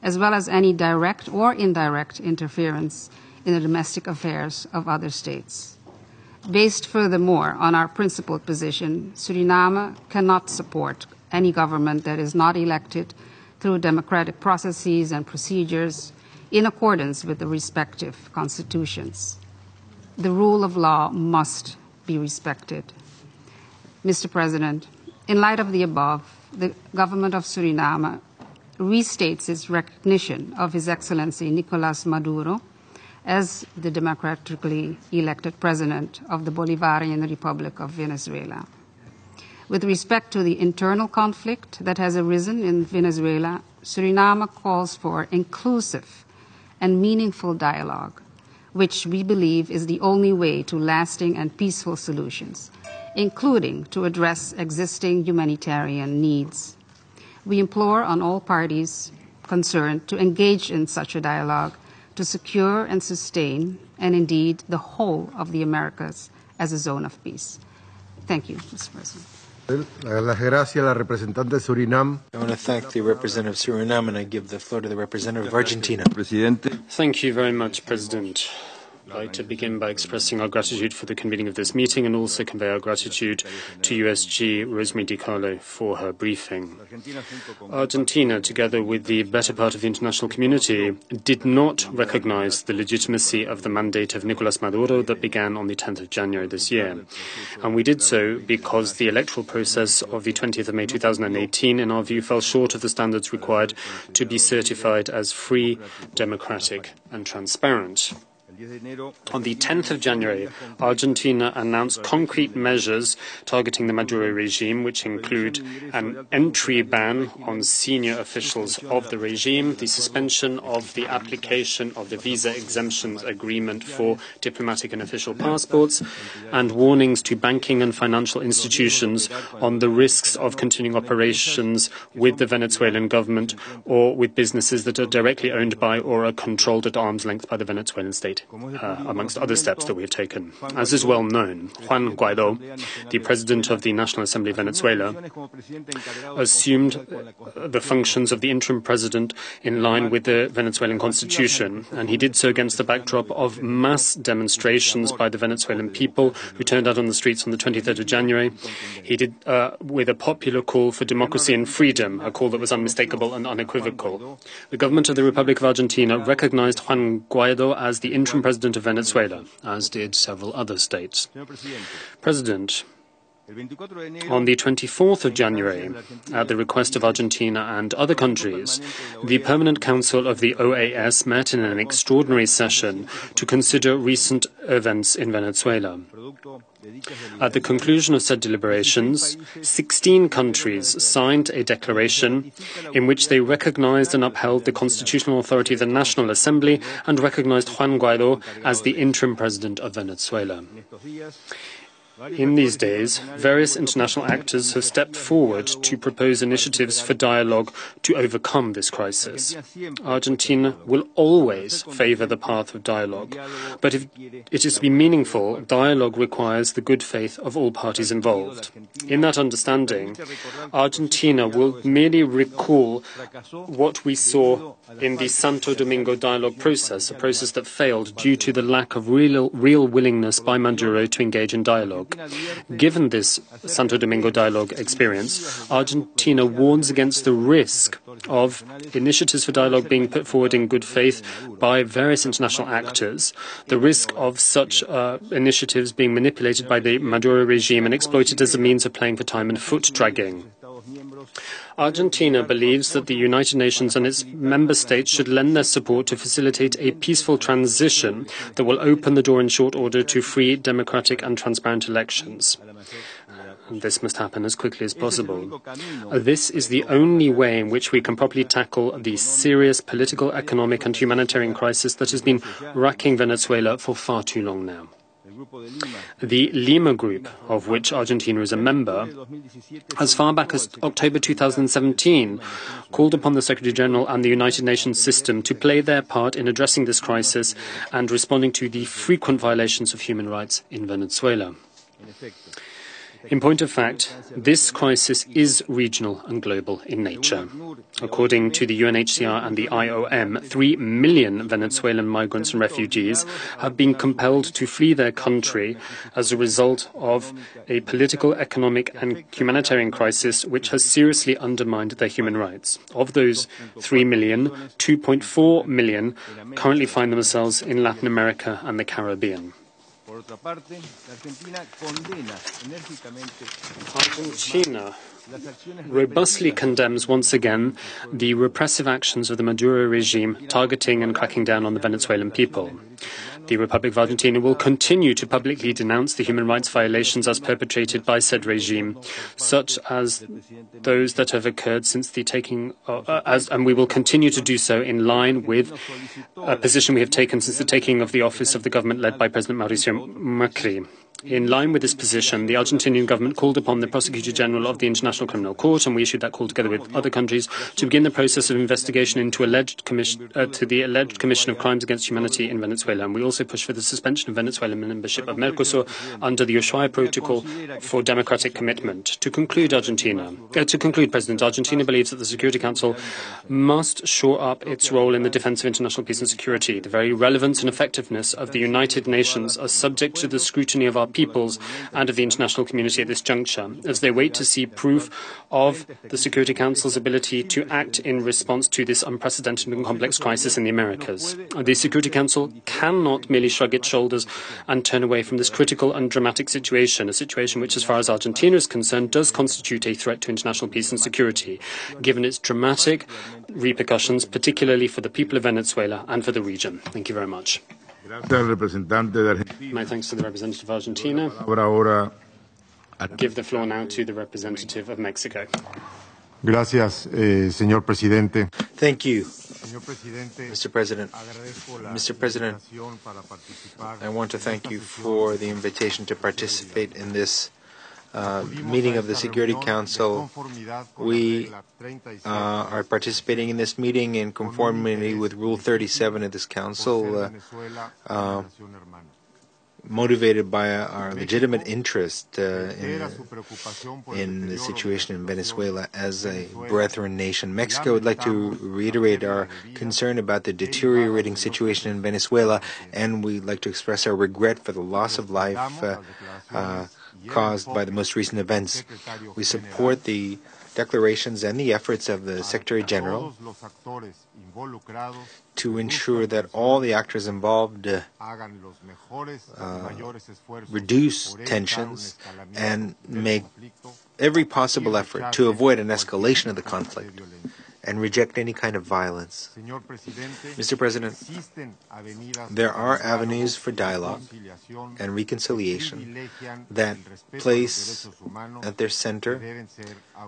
as well as any direct or indirect interference in the domestic affairs of other states. Based furthermore on our principled position, Suriname cannot support any government that is not elected through democratic processes and procedures in accordance with the respective constitutions. The rule of law must be respected. Mr. President, in light of the above, the government of Suriname restates its recognition of His Excellency Nicolás Maduro as the democratically elected president of the Bolivarian Republic of Venezuela. With respect to the internal conflict that has arisen in Venezuela, Suriname calls for inclusive and meaningful dialogue, which we believe is the only way to lasting and peaceful solutions, including to address existing humanitarian needs. We implore on all parties concerned to engage in such a dialogue to secure and sustain, and indeed the whole of the Americas as a zone of peace. Thank you, Mr. President. I want to thank the representative of Suriname, and I give the floor to the representative of Argentina. Thank you very much, President. I'd like to begin by expressing our gratitude for the convening of this meeting and also convey our gratitude to USG Rosemary DiCarlo for her briefing. Argentina, together with the better part of the international community, did not recognize the legitimacy of the mandate of Nicolás Maduro that began on the 10th of January this year. And we did so because the electoral process of the 20th of May 2018, in our view, fell short of the standards required to be certified as free, democratic and transparent. On the 10th of January, Argentina announced concrete measures targeting the Maduro regime, which include an entry ban on senior officials of the regime, the suspension of the application of the visa exemptions agreement for diplomatic and official passports, and warnings to banking and financial institutions on the risks of continuing operations with the Venezuelan government or with businesses that are directly owned by or are controlled at arm's length by the Venezuelan state. amongst other steps that we have taken. As is well known, Juan Guaidó, the President of the National Assembly of Venezuela, assumed the functions of the interim president in line with the Venezuelan constitution, and he did so against the backdrop of mass demonstrations by the Venezuelan people who turned out on the streets on the 23rd of January. He did with a popular call for democracy and freedom, a call that was unmistakable and unequivocal. The government of the Republic of Argentina recognized Juan Guaidó as the interim president of Venezuela, as did several other states. President, on the 24th of January, at the request of Argentina and other countries, the Permanent Council of the OAS met in an extraordinary session to consider recent events in Venezuela. At the conclusion of said deliberations, 16 countries signed a declaration in which they recognized and upheld the constitutional authority of the National Assembly and recognized Juan Guaidó as the interim president of Venezuela. In these days, various international actors have stepped forward to propose initiatives for dialogue to overcome this crisis. Argentina will always favor the path of dialogue, but if it is to be meaningful, dialogue requires the good faith of all parties involved. In that understanding, Argentina will merely recall what we saw in the Santo Domingo dialogue process, a process that failed due to the lack of real willingness by Maduro to engage in dialogue. Given this Santo Domingo dialogue experience, Argentina warns against the risk of initiatives for dialogue being put forward in good faith by various international actors, the risk of such initiatives being manipulated by the Maduro regime and exploited as a means of playing for time and foot-dragging. Argentina believes that the United Nations and its member states should lend their support to facilitate a peaceful transition that will open the door in short order to free, democratic and transparent elections. This must happen as quickly as possible. This is the only way in which we can properly tackle the serious political, economic and humanitarian crisis that has been racking Venezuela for far too long now. The Lima Group, of which Argentina is a member, as far back as October 2017, called upon the Secretary-General and the United Nations system to play their part in addressing this crisis and responding to the frequent violations of human rights in Venezuela. In point of fact, this crisis is regional and global in nature. According to the UNHCR and the IOM, 3 million Venezuelan migrants and refugees have been compelled to flee their country as a result of a political, economic and humanitarian crisis which has seriously undermined their human rights. Of those 3 million, 2.4 million currently find themselves in Latin America and the Caribbean. Argentina robustly condemns once again the repressive actions of the Maduro regime targeting and cracking down on the Venezuelan people. The Republic of Argentina will continue to publicly denounce the human rights violations as perpetrated by said regime, such as those that have occurred since the taking and we will continue to do so in line with a position we have taken since the taking of the office of the government led by President Mauricio Macri. In line with this position, the Argentinian government called upon the Prosecutor General of the International Criminal Court, and we issued that call together with other countries, to begin the process of investigation into the alleged commission of crimes against humanity in Venezuela. And we also pushed for the suspension of Venezuelan membership of Mercosur under the Ushuaia Protocol for democratic commitment. To conclude, President, Argentina believes that the Security Council must shore up its role in the defense of international peace and security. The very relevance and effectiveness of the United Nations are subject to the scrutiny of our peoples and of the international community at this juncture, as they wait to see proof of the Security Council's ability to act in response to this unprecedented and complex crisis in the Americas. The Security Council cannot merely shrug its shoulders and turn away from this critical and dramatic situation, a situation which, as far as Argentina is concerned, does constitute a threat to international peace and security, given its dramatic repercussions, particularly for the people of Venezuela and for the region. Thank you very much. My thanks to the representative of Argentina. I give the floor now to the representative of Mexico. Gracias, señor presidente. Thank you, Mr. President. Mr. President, I want to thank you for the invitation to participate in this meeting of the Security Council. We are participating in this meeting in conformity with Rule 37 of this Council, motivated by our legitimate interest in the situation in Venezuela as a brethren nation. Mexico would like to reiterate our concern about the deteriorating situation in Venezuela, and we'd like to express our regret for the loss of life caused by the most recent events. We support the declarations and the efforts of the Secretary General to ensure that all the actors involved reduce tensions and make every possible effort to avoid an escalation of the conflict and reject any kind of violence. Mr. President, there are avenues for dialogue and reconciliation that place at their center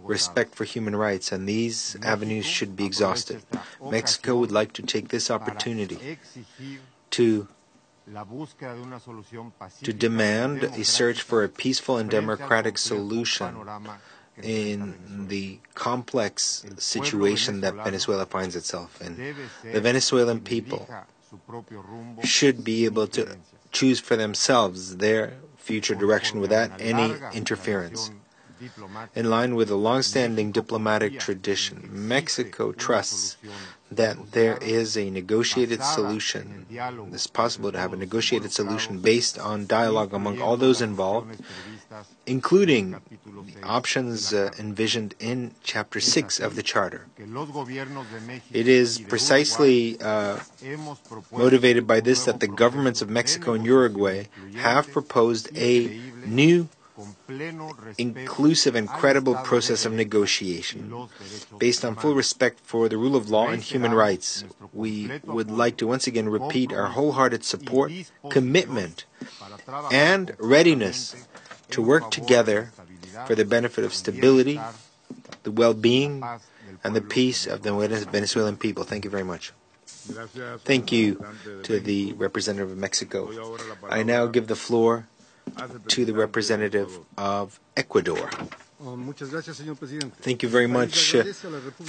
respect for human rights, and these avenues should be exhausted. Mexico would like to take this opportunity to demand a search for a peaceful and democratic solution in the complex situation that Venezuela finds itself in. The Venezuelan people should be able to choose for themselves their future direction without any interference. In line with a long-standing diplomatic tradition, Mexico trusts that there is a negotiated solution. It's possible to have a negotiated solution based on dialogue among all those involved, including the options envisioned in Chapter 6 of the Charter. It is precisely motivated by this that the governments of Mexico and Uruguay have proposed a new, inclusive and credible process of negotiation based on full respect for the rule of law and human rights. We would like to once again repeat our wholehearted support, commitment, and readiness to work together for the benefit of stability, the well-being, and the peace of the Venezuelan people. Thank you very much. Thank you to the representative of Mexico. I now give the floor to the representative of Ecuador. Thank you very much,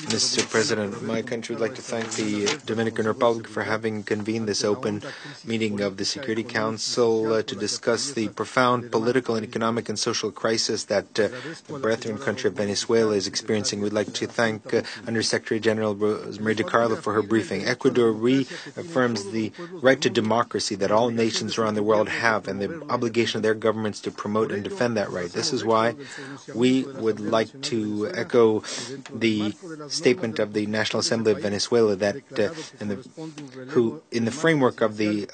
Mr. President. My country would like to thank the Dominican Republic for having convened this open meeting of the Security Council to discuss the profound political and economic and social crisis that the brethren country of Venezuela is experiencing. We'd like to thank Under Secretary General Rosemary DiCarlo for her briefing. Ecuador reaffirms the right to democracy that all nations around the world have and the obligation of their governments to promote and defend that right. This is why we would like to echo the statement of the National Assembly of Venezuela that in the framework of the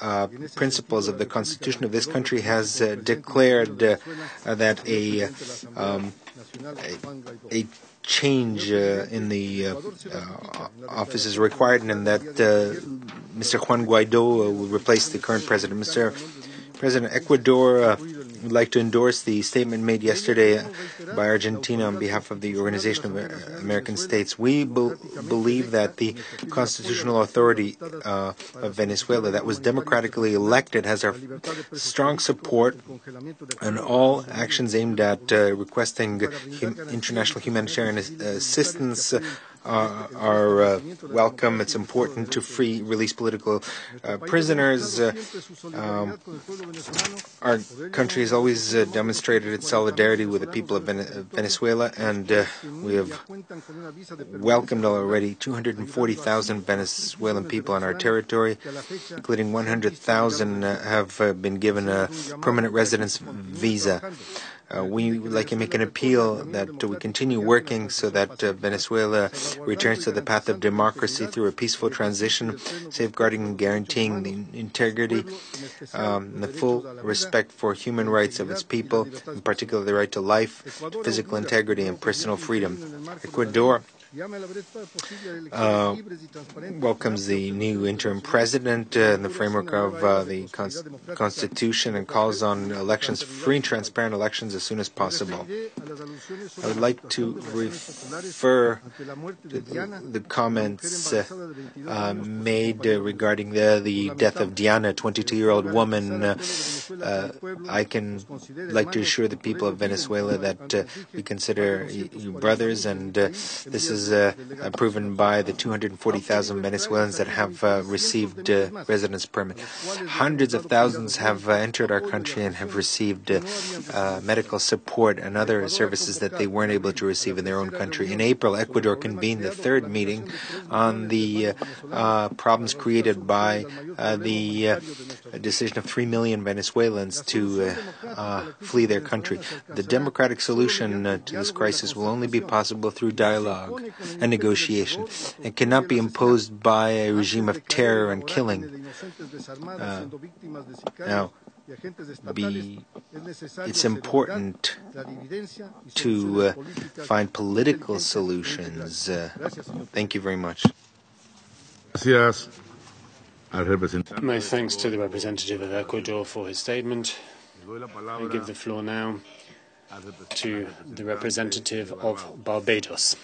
principles of the Constitution of this country has declared that a change in the office is required, and that Mr. Juan Guaido will replace the current president. Mr. President, Ecuador would like to endorse the statement made yesterday by Argentina on behalf of the Organization of American States. We believe that the constitutional authority of Venezuela that was democratically elected has our strong support, and all actions aimed at requesting international humanitarian assistance are welcome. It's important to release political prisoners. Our country has always demonstrated its solidarity with the people of Venezuela, and we have welcomed already 240,000 Venezuelan people on our territory, including 100,000 have been given a permanent residence visa. We would like to make an appeal that we continue working so that Venezuela returns to the path of democracy through a peaceful transition, safeguarding and guaranteeing the integrity and the full respect for human rights of its people, in particular the right to life, physical integrity, and personal freedom. Ecuador welcomes the new interim president in the framework of the Constitution and calls on free and transparent elections as soon as possible. I would like to refer to the comments made regarding the death of Diana, a 22-year-old woman. I can like to assure the people of Venezuela that we consider you brothers, and this is proven by the 240,000 Venezuelans that have received residence permit. Hundreds of thousands have entered our country and have received medical support and other services that they weren't able to receive in their own country. In April, Ecuador convened the third meeting on the problems created by the decision of 3 million Venezuelans to flee their country. The democratic solution to this crisis will only be possible through dialogue and negotiation. It cannot be imposed by a regime of terror and killing. It's important to find political solutions. Thank you very much. My thanks to the representative of Ecuador for his statement. I give the floor now to the representative of Barbados.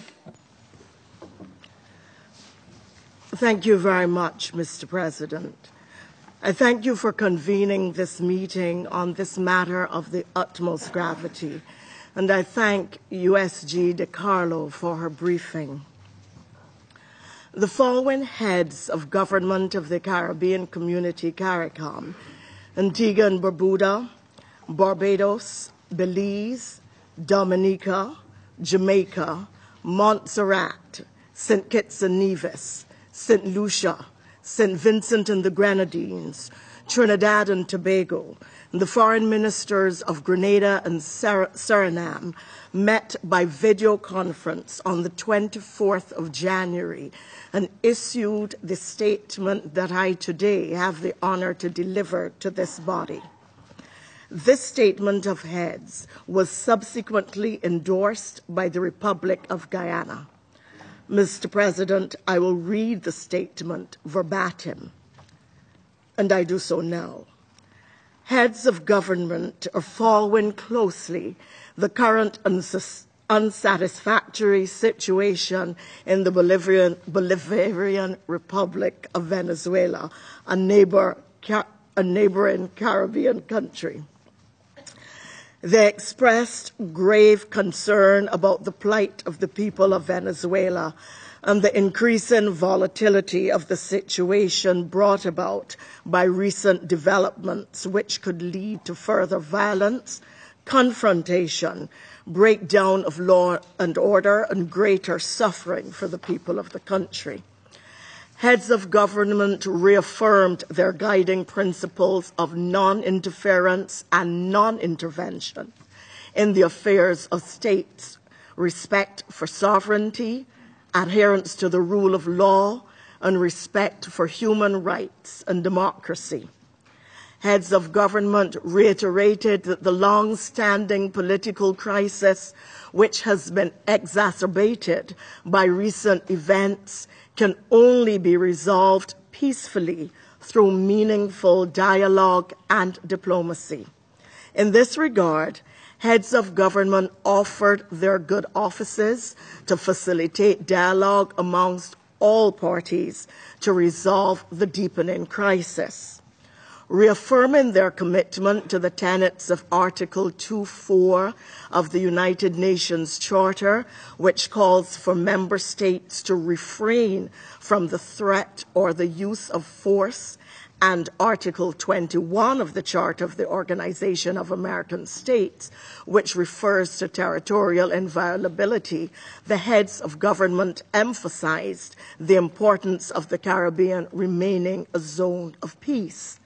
Thank you very much, Mr. President. I thank you for convening this meeting on this matter of the utmost gravity, and I thank USG DeCarlo for her briefing. The following heads of government of the Caribbean Community CARICOM, Antigua and Barbuda, Barbados, Belize, Dominica, Jamaica, Montserrat, St. Kitts and Nevis, St. Lucia, St. Vincent and the Grenadines, Trinidad and Tobago, and the foreign ministers of Grenada and Suriname met by video conference on the 24th of January and issued the statement that I today have the honor to deliver to this body. This statement of heads was subsequently endorsed by the Republic of Guyana. Mr. President, I will read the statement verbatim, and I do so now. Heads of government are following closely the current unsatisfactory situation in the Bolivarian Republic of Venezuela, a neighboring Caribbean country. They expressed grave concern about the plight of the people of Venezuela and the increasing volatility of the situation brought about by recent developments which could lead to further violence, confrontation, breakdown of law and order, and greater suffering for the people of the country. Heads of government reaffirmed their guiding principles of non-interference and non-intervention in the affairs of states, respect for sovereignty, adherence to the rule of law, and respect for human rights and democracy. Heads of government reiterated that the long-standing political crisis, which has been exacerbated by recent events, can only be resolved peacefully through meaningful dialogue and diplomacy. In this regard, heads of government offered their good offices to facilitate dialogue amongst all parties to resolve the deepening crisis. Reaffirming their commitment to the tenets of Article 2.4 of the United Nations Charter, which calls for member states to refrain from the threat or the use of force, and Article 21 of the Charter of the Organization of American States, which refers to territorial inviolability, the heads of government emphasized the importance of the Caribbean remaining a zone of peace.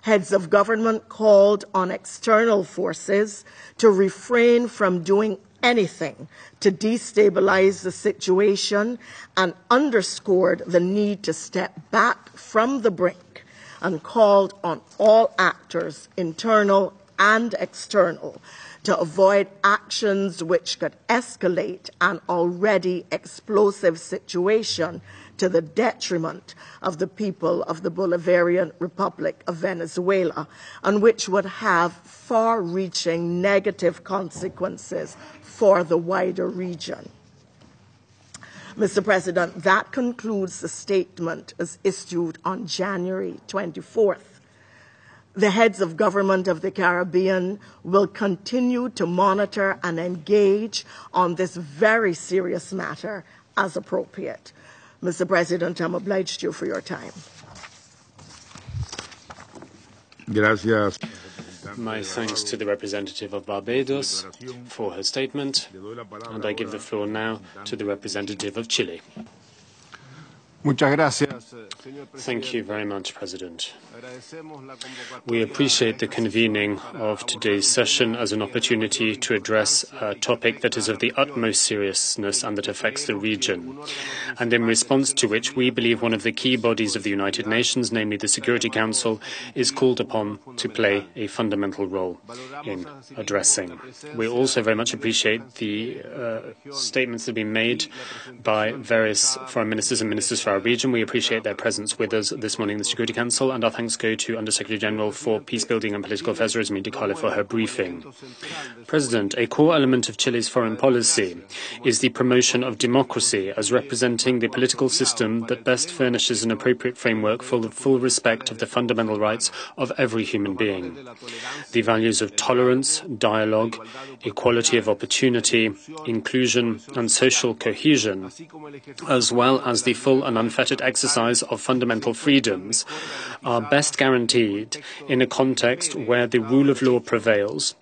Heads of government called on external forces to refrain from doing anything to destabilize the situation and underscored the need to step back from the brink and called on all actors, internal and external, to avoid actions which could escalate an already explosive situation to the detriment of the people of the Bolivarian Republic of Venezuela, and which would have far-reaching negative consequences for the wider region. Mr. President, that concludes the statement as issued on January 24th. The heads of government of the Caribbean will continue to monitor and engage on this very serious matter as appropriate. Mr. President, I'm obliged to you for your time. Gracias. My thanks to the representative of Barbados for her statement, and I give the floor now to the representative of Chile. Thank you very much, President. We appreciate the convening of today's session as an opportunity to address a topic that is of the utmost seriousness and that affects the region, and in response to which we believe one of the key bodies of the United Nations, namely the Security Council, is called upon to play a fundamental role in addressing. We also very much appreciate the statements that have been made by various foreign ministers and ministers for our region. We appreciate their presence with us this morning in the Security Council, and our thanks go to Under-Secretary General for Peacebuilding and Political Affairs, Rosemary DiCarlo, for her briefing. President, a core element of Chile's foreign policy is the promotion of democracy as representing the political system that best furnishes an appropriate framework for the full respect of the fundamental rights of every human being. The values of tolerance, dialogue, equality of opportunity, inclusion and social cohesion, as well as the full and unfettered exercise of fundamental freedoms, are best guaranteed in a context where the rule of law prevails,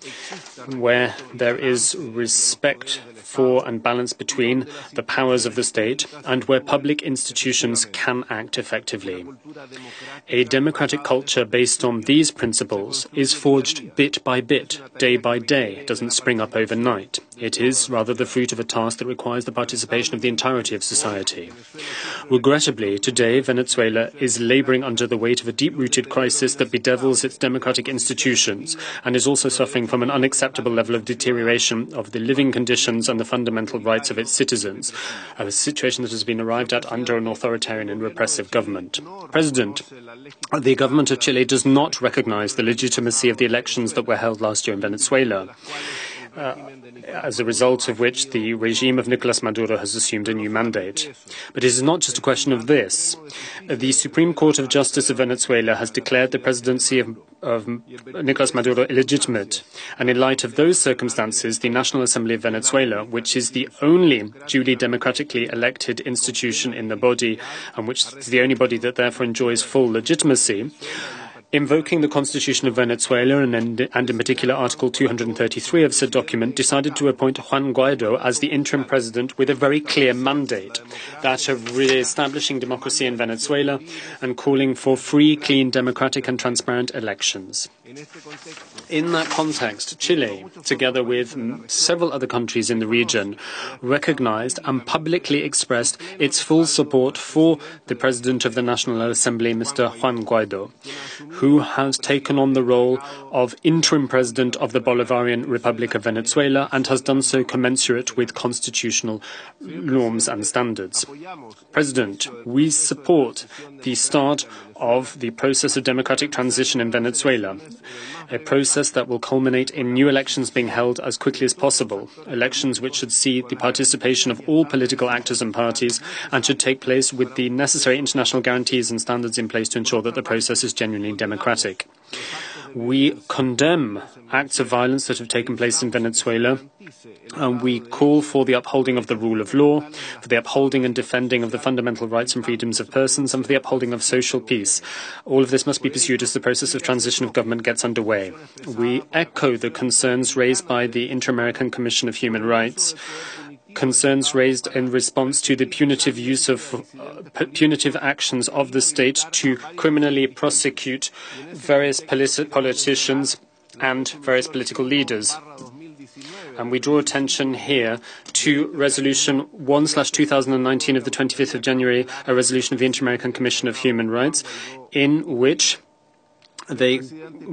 where there is respect for and balance between the powers of the state, and where public institutions can act effectively. A democratic culture based on these principles is forged bit by bit, day by day. It doesn't spring up overnight. It is rather the fruit of a task that requires the participation of the entirety of society. Regrettably, today, Venezuela is laboring under the weight of a deep-rooted crisis that bedevils its democratic institutions and is also suffering from an unacceptable level of deterioration of the living conditions and the fundamental rights of its citizens, a situation that has been arrived at under an authoritarian and repressive government. President, the government of Chile does not recognize the legitimacy of the elections that were held last year in Venezuela, as a result of which the regime of Nicolas Maduro has assumed a new mandate. But it is not just a question of this. The Supreme Court of Justice of Venezuela has declared the presidency of Nicolas Maduro illegitimate, and in light of those circumstances, the National Assembly of Venezuela, which is the only duly democratically elected institution in the body, and which is the only body that therefore enjoys full legitimacy, invoking the Constitution of Venezuela and in particular Article 233 of said document, decided to appoint Juan Guaido as the interim president with a very clear mandate, that of re-establishing democracy in Venezuela and calling for free, clean, democratic and transparent elections. In that context, Chile, together with several other countries in the region, recognized and publicly expressed its full support for the President of the National Assembly, Mr. Juan Guaido, who has taken on the role of interim president of the Bolivarian Republic of Venezuela and has done so commensurate with constitutional norms and standards. President, we support the start of the process of democratic transition in Venezuela, a process that will culminate in new elections being held as quickly as possible, elections which should see the participation of all political actors and parties and should take place with the necessary international guarantees and standards in place to ensure that the process is genuinely democratic. We condemn acts of violence that have taken place in Venezuela, and we call for the upholding of the rule of law, for the upholding and defending of the fundamental rights and freedoms of persons, and for the upholding of social peace. All of this must be pursued as the process of transition of government gets underway. We echo the concerns raised by the Inter-American Commission of Human Rights, concerns raised in response to the punitive use of punitive actions of the state to criminally prosecute various politicians and various political leaders. And we draw attention here to Resolution 1/2019 of the 25th of January, a resolution of the Inter-American Commission of Human Rights, in which They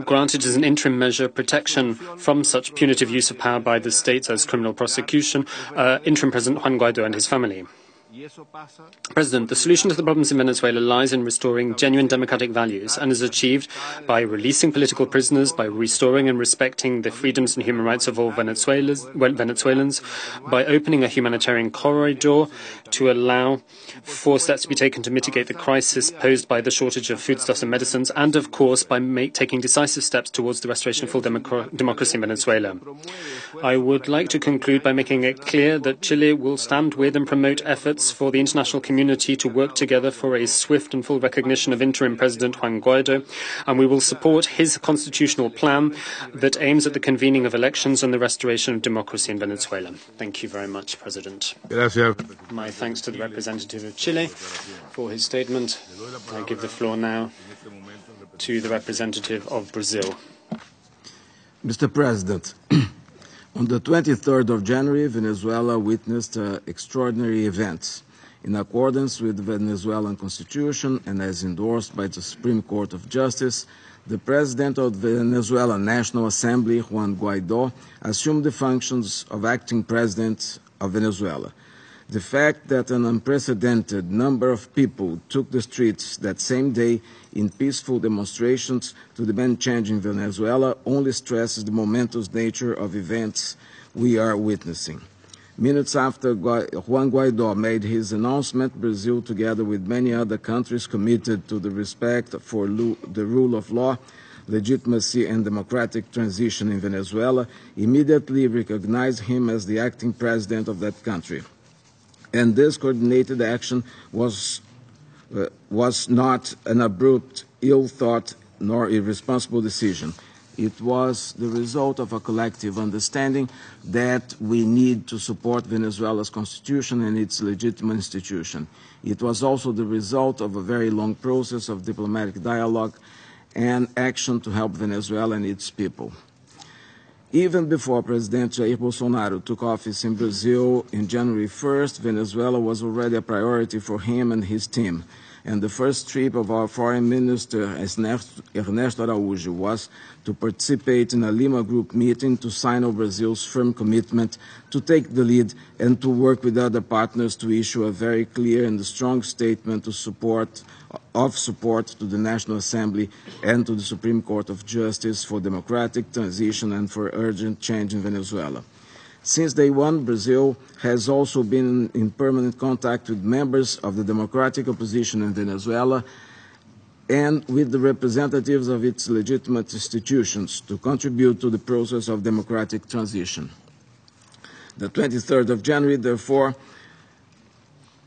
granted as an interim measure protection from such punitive use of power by the state as criminal prosecution, interim President Juan Guaido and his family. President, the solution to the problems in Venezuela lies in restoring genuine democratic values and is achieved by releasing political prisoners, by restoring and respecting the freedoms and human rights of all Venezuelans, by opening a humanitarian corridor to allow for steps to be taken to mitigate the crisis posed by the shortage of foodstuffs and medicines, and of course by taking decisive steps towards the restoration of full democracy in Venezuela. I would like to conclude by making it clear that Chile will stand with and promote efforts for the international community to work together for a swift and full recognition of interim President Juan Guaido, and we will support his constitutional plan that aims at the convening of elections and the restoration of democracy in Venezuela. Thank you very much, President. Gracias. My thanks to the representative of Chile for his statement. I give the floor now to the representative of Brazil. Mr. President, on the 23rd of January, Venezuela witnessed extraordinary events. In accordance with the Venezuelan Constitution and as endorsed by the Supreme Court of Justice, the President of the Venezuelan National Assembly, Juan Guaido, assumed the functions of acting President of Venezuela. The fact that an unprecedented number of people took the streets that same day in peaceful demonstrations to demand change in Venezuela only stresses the momentous nature of events we are witnessing. Minutes after Juan Guaido made his announcement, Brazil, together with many other countries committed to the respect for the rule of law, legitimacy and democratic transition in Venezuela, immediately recognized him as the acting president of that country. And this coordinated action was not an abrupt, ill-thought, nor irresponsible decision. It was the result of a collective understanding that we need to support Venezuela's constitution and its legitimate institution. It was also the result of a very long process of diplomatic dialogue and action to help Venezuela and its people. Even before President Jair Bolsonaro took office in Brazil in January 1st, Venezuela was already a priority for him and his team. And the first trip of our Foreign Minister, Ernesto Araújo, was to participate in a Lima Group meeting to signal Brazil's firm commitment to take the lead and to work with other partners to issue a very clear and strong statement of support to the National Assembly and to the Supreme Court of Justice for democratic transition and for urgent change in Venezuela. Since day one, Brazil has also been in permanent contact with members of the democratic opposition in Venezuela and with the representatives of its legitimate institutions to contribute to the process of democratic transition. The 23rd of January, therefore,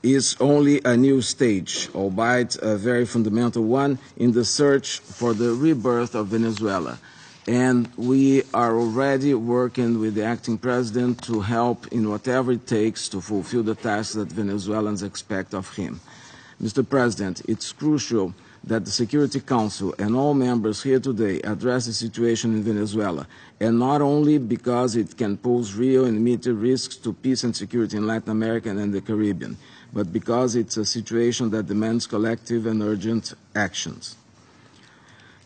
is only a new stage, albeit a very fundamental one, in the search for the rebirth of Venezuela. And we are already working with the acting president to help in whatever it takes to fulfill the tasks that Venezuelans expect of him. Mr. President, it's crucial that the Security Council and all members here today address the situation in Venezuela, and not only because it can pose real and immediate risks to peace and security in Latin America and the Caribbean, but because it's a situation that demands collective and urgent actions.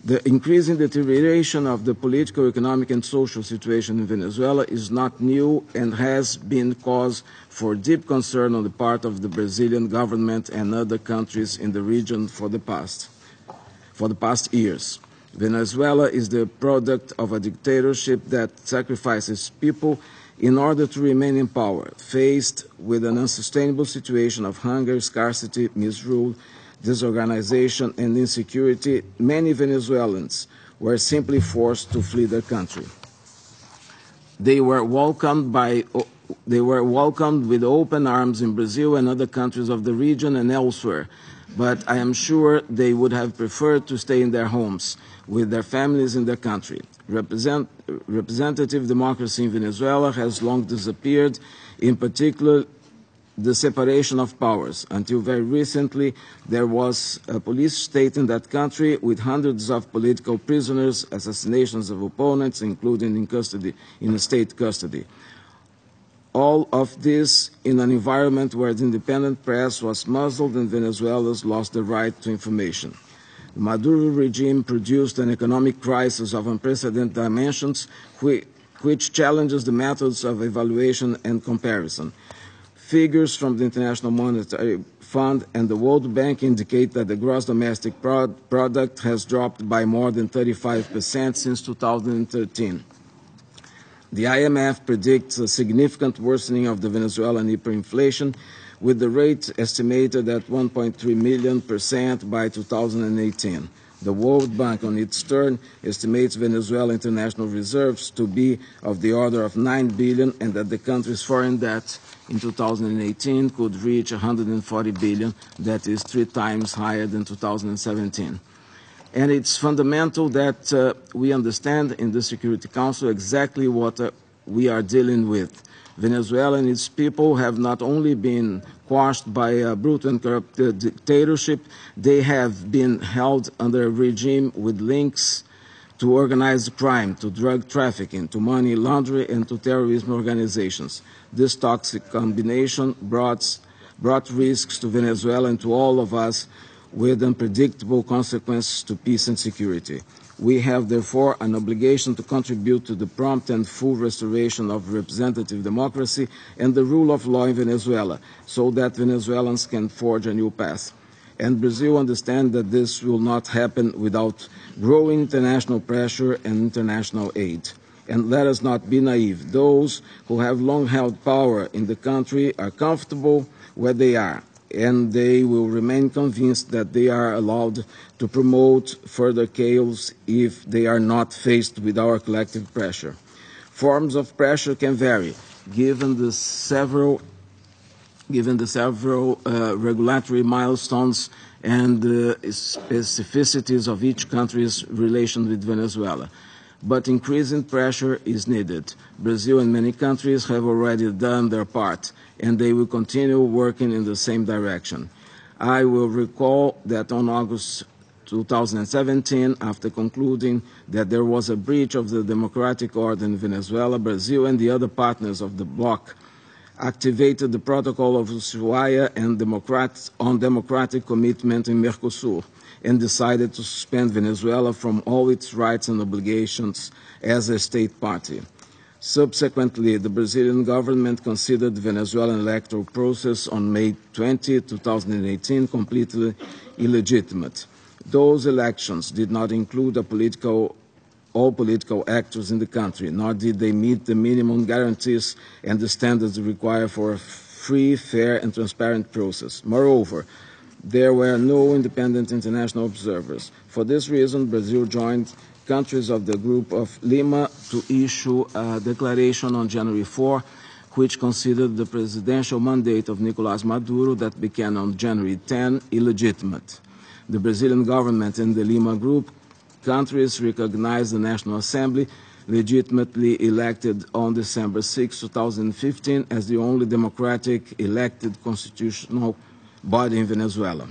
The increasing deterioration of the political, economic, and social situation in Venezuela is not new and has been cause for deep concern on the part of the Brazilian government and other countries in the region for the past years. Venezuela is the product of a dictatorship that sacrifices people in order to remain in power, faced with an unsustainable situation of hunger, scarcity, misrule, disorganization and insecurity. Many Venezuelans were simply forced to flee their country. They were welcomed with open arms in Brazil and other countries of the region and elsewhere, but I am sure they would have preferred to stay in their homes with their families in their country. Representative democracy in Venezuela has long disappeared, in particular the separation of powers. Until very recently, there was a police state in that country with hundreds of political prisoners, assassinations of opponents, including in state custody. All of this in an environment where the independent press was muzzled and Venezuelans lost the right to information. The Maduro regime produced an economic crisis of unprecedented dimensions, which challenges the methods of evaluation and comparison. Figures from the International Monetary Fund and the World Bank indicate that the gross domestic product has dropped by more than 35% since 2013. The IMF predicts a significant worsening of the Venezuelan hyperinflation, with the rate estimated at 1.3 million% by 2018. The World Bank, on its turn, estimates Venezuelan international reserves to be of the order of 9 billion and that the country's foreign debt in 2018 could reach 140 billion, that is 3 times higher than 2017. And it's fundamental that we understand in the Security Council exactly what we are dealing with. Venezuela and its people have not only been quashed by a brutal and corrupt dictatorship, they have been held under a regime with links to organized crime, to drug trafficking, to money laundering, and to terrorism organizations. This toxic combination brought risks to Venezuela and to all of us, with unpredictable consequences to peace and security. We have, therefore, an obligation to contribute to the prompt and full restoration of representative democracy and the rule of law in Venezuela, so that Venezuelans can forge a new path. And Brazil understands that this will not happen without growing international pressure and international aid. And let us not be naive. Those who have long held power in the country are comfortable where they are, and they will remain convinced that they are allowed to promote further chaos if they are not faced with our collective pressure. Forms of pressure can vary, given the several regulatory milestones and specificities of each country's relation with Venezuela. But increasing pressure is needed. Brazil and many countries have already done their part, and they will continue working in the same direction. I will recall that on August 2017, after concluding that there was a breach of the democratic order in Venezuela, Brazil and the other partners of the bloc activated the Protocol of Ushuaia and on democratic commitment in Mercosur, and decided to suspend Venezuela from all its rights and obligations as a state party. Subsequently, the Brazilian government considered the Venezuelan electoral process on May 20, 2018 completely illegitimate. Those elections did not include all political actors in the country, nor did they meet the minimum guarantees and the standards required for a free, fair, and transparent process. Moreover, there were no independent international observers. For this reason, Brazil joined countries of the Group of Lima to issue a declaration on January 4, which considered the presidential mandate of Nicolás Maduro that began on January 10 illegitimate. The Brazilian government and the Lima Group countries recognized the National Assembly, legitimately elected on December 6, 2015, as the only democratic elected constitutional body in Venezuela.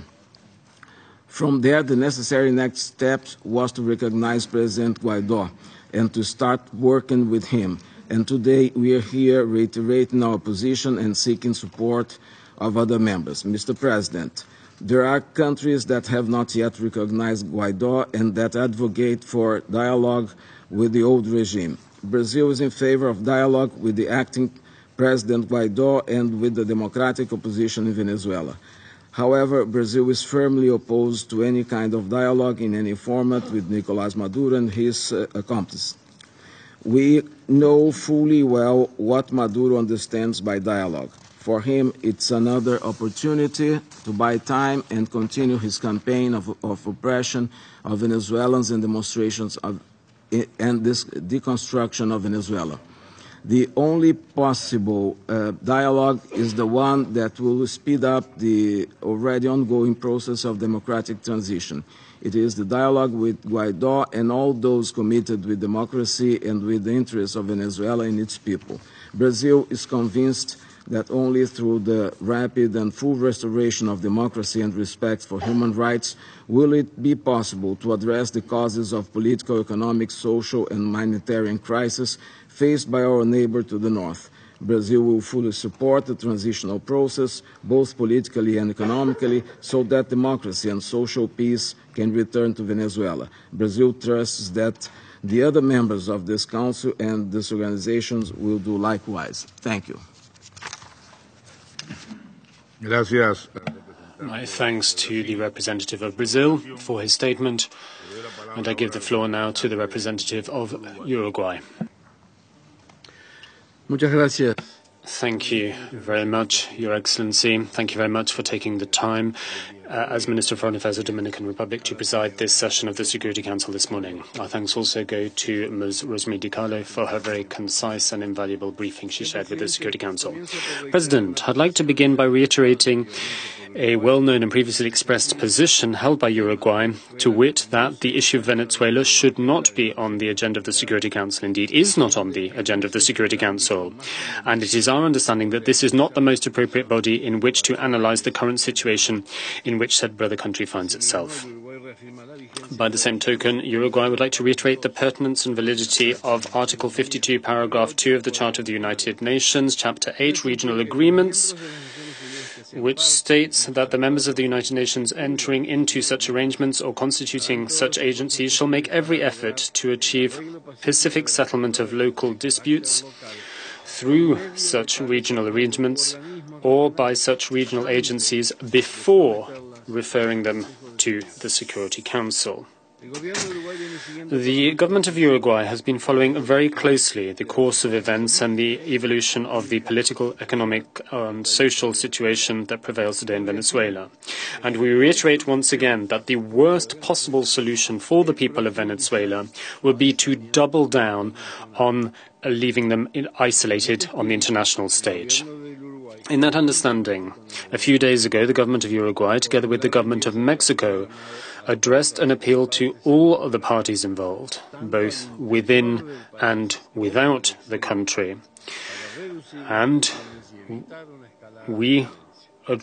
From there, the necessary next step was to recognize President Guaidó and to start working with him. And today we are here reiterating our position and seeking support of other members. Mr. President, there are countries that have not yet recognized Guaidó and that advocate for dialogue with the old regime. Brazil is in favor of dialogue with the acting President Guaidó and with the democratic opposition in Venezuela. However, Brazil is firmly opposed to any kind of dialogue in any format with Nicolás Maduro and his accomplices. We know fully well what Maduro understands by dialogue. For him, it's another opportunity to buy time and continue his campaign of oppression of Venezuelans and demonstrations and this deconstruction of Venezuela. The only possible dialogue is the one that will speed up the already ongoing process of democratic transition. It is the dialogue with Guaidó and all those committed with democracy and with the interests of Venezuela and its people. Brazil is convinced that only through the rapid and full restoration of democracy and respect for human rights will it be possible to address the causes of political, economic, social, and humanitarian crisis faced by our neighbor to the north. Brazil will fully support the transitional process, both politically and economically, so that democracy and social peace can return to Venezuela. Brazil trusts that the other members of this Council and these organizations will do likewise. Thank you. Gracias. My thanks to the representative of Brazil for his statement, and I give the floor now to the representative of Uruguay. Muchas gracias. Thank you very much, Your Excellency. Thank you very much for taking the time as Minister of Foreign Affairs of the Dominican Republic to preside this session of the Security Council this morning. Our thanks also go to Ms. Rosemary DiCarlo for her very concise and invaluable briefing she shared with the Security Council. President, I'd like to begin by reiterating a well-known and previously expressed position held by Uruguay, to wit that the issue of Venezuela should not be on the agenda of the Security Council, indeed is not on the agenda of the Security Council. And it is our understanding that this is not the most appropriate body in which to analyze the current situation in which said brother country finds itself. By the same token, Uruguay would like to reiterate the pertinence and validity of Article 52, Paragraph 2 of the Charter of the United Nations, Chapter 8, Regional Agreements, which states that the members of the United Nations entering into such arrangements or constituting such agencies shall make every effort to achieve pacific settlement of local disputes through such regional arrangements or by such regional agencies before referring them to the Security Council. The government of Uruguay has been following very closely the course of events and the evolution of the political, economic, and social situation that prevails today in Venezuela. And we reiterate once again that the worst possible solution for the people of Venezuela would be to double down on leaving them isolated on the international stage. In that understanding, a few days ago, the government of Uruguay, together with the government of Mexico, addressed an appeal to all of the parties involved, both within and without the country. And we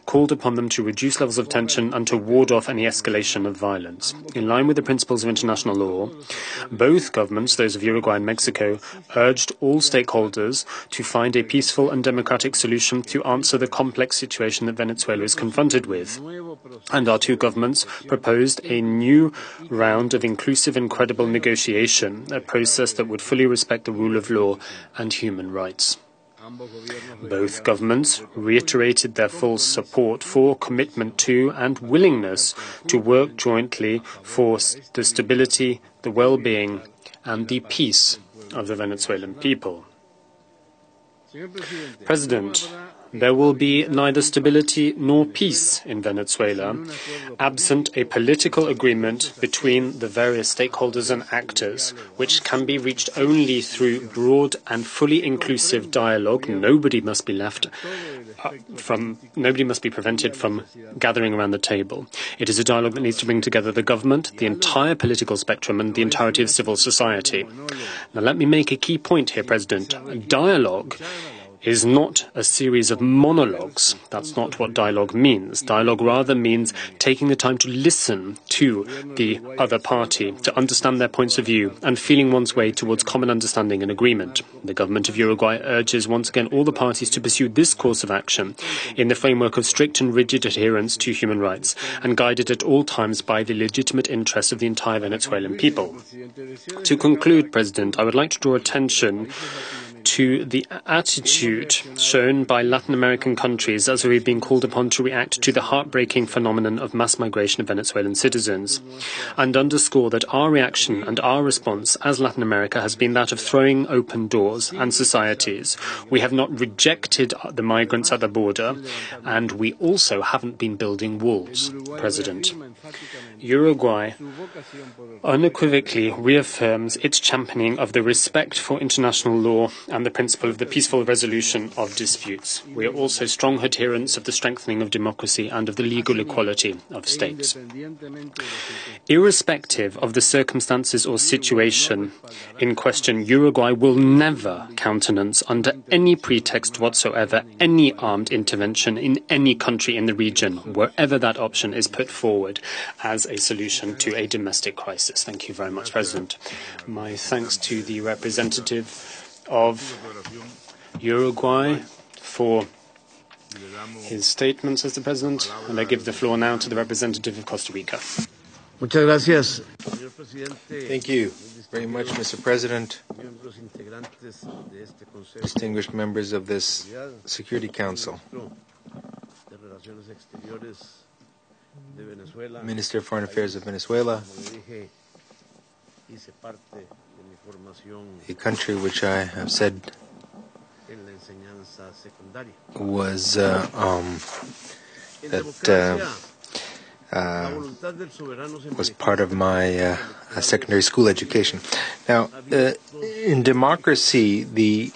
called upon them to reduce levels of tension and to ward off any escalation of violence. In line with the principles of international law, both governments, those of Uruguay and Mexico, urged all stakeholders to find a peaceful and democratic solution to answer the complex situation that Venezuela is confronted with. And our two governments proposed a new round of inclusive and credible negotiation, a process that would fully respect the rule of law and human rights. Both governments reiterated their full support for, commitment to, and willingness to work jointly for the stability, the well-being, and the peace of the Venezuelan people. President, there will be neither stability nor peace in Venezuela absent a political agreement between the various stakeholders and actors, which can be reached only through broad and fully inclusive dialogue. Nobody must be prevented from gathering around the table. It is a dialogue that needs to bring together the government, the entire political spectrum, and the entirety of civil society. Now, let me make a key point here, President. Dialogue is not a series of monologues. That's not what dialogue means. Dialogue rather means taking the time to listen to the other party, to understand their points of view, and feeling one's way towards common understanding and agreement. The government of Uruguay urges once again all the parties to pursue this course of action in the framework of strict and rigid adherence to human rights, and guided at all times by the legitimate interests of the entire Venezuelan people. To conclude, President, I would like to draw attention to the attitude shown by Latin American countries as we've been called upon to react to the heartbreaking phenomenon of mass migration of Venezuelan citizens, and underscore that our reaction and our response as Latin America has been that of throwing open doors and societies. We have not rejected the migrants at the border, and we also haven't been building walls. President, Uruguay unequivocally reaffirms its championing of the respect for international law and the principle of the peaceful resolution of disputes. We are also strong adherents of the strengthening of democracy and of the legal equality of states. Irrespective of the circumstances or situation in question, Uruguay will never countenance under any pretext whatsoever any armed intervention in any country in the region, wherever that option is put forward as a solution to a domestic crisis. Thank you very much, President. My thanks to the representative of Uruguay for his statement, says the President, and I give the floor now to the representative of Costa Rica. Muchas gracias. Thank you very much, Mr. President, distinguished members of this Security Council, Minister of Foreign Affairs of Venezuela, a country which I have said was was part of my secondary school education. Now, in democracy, the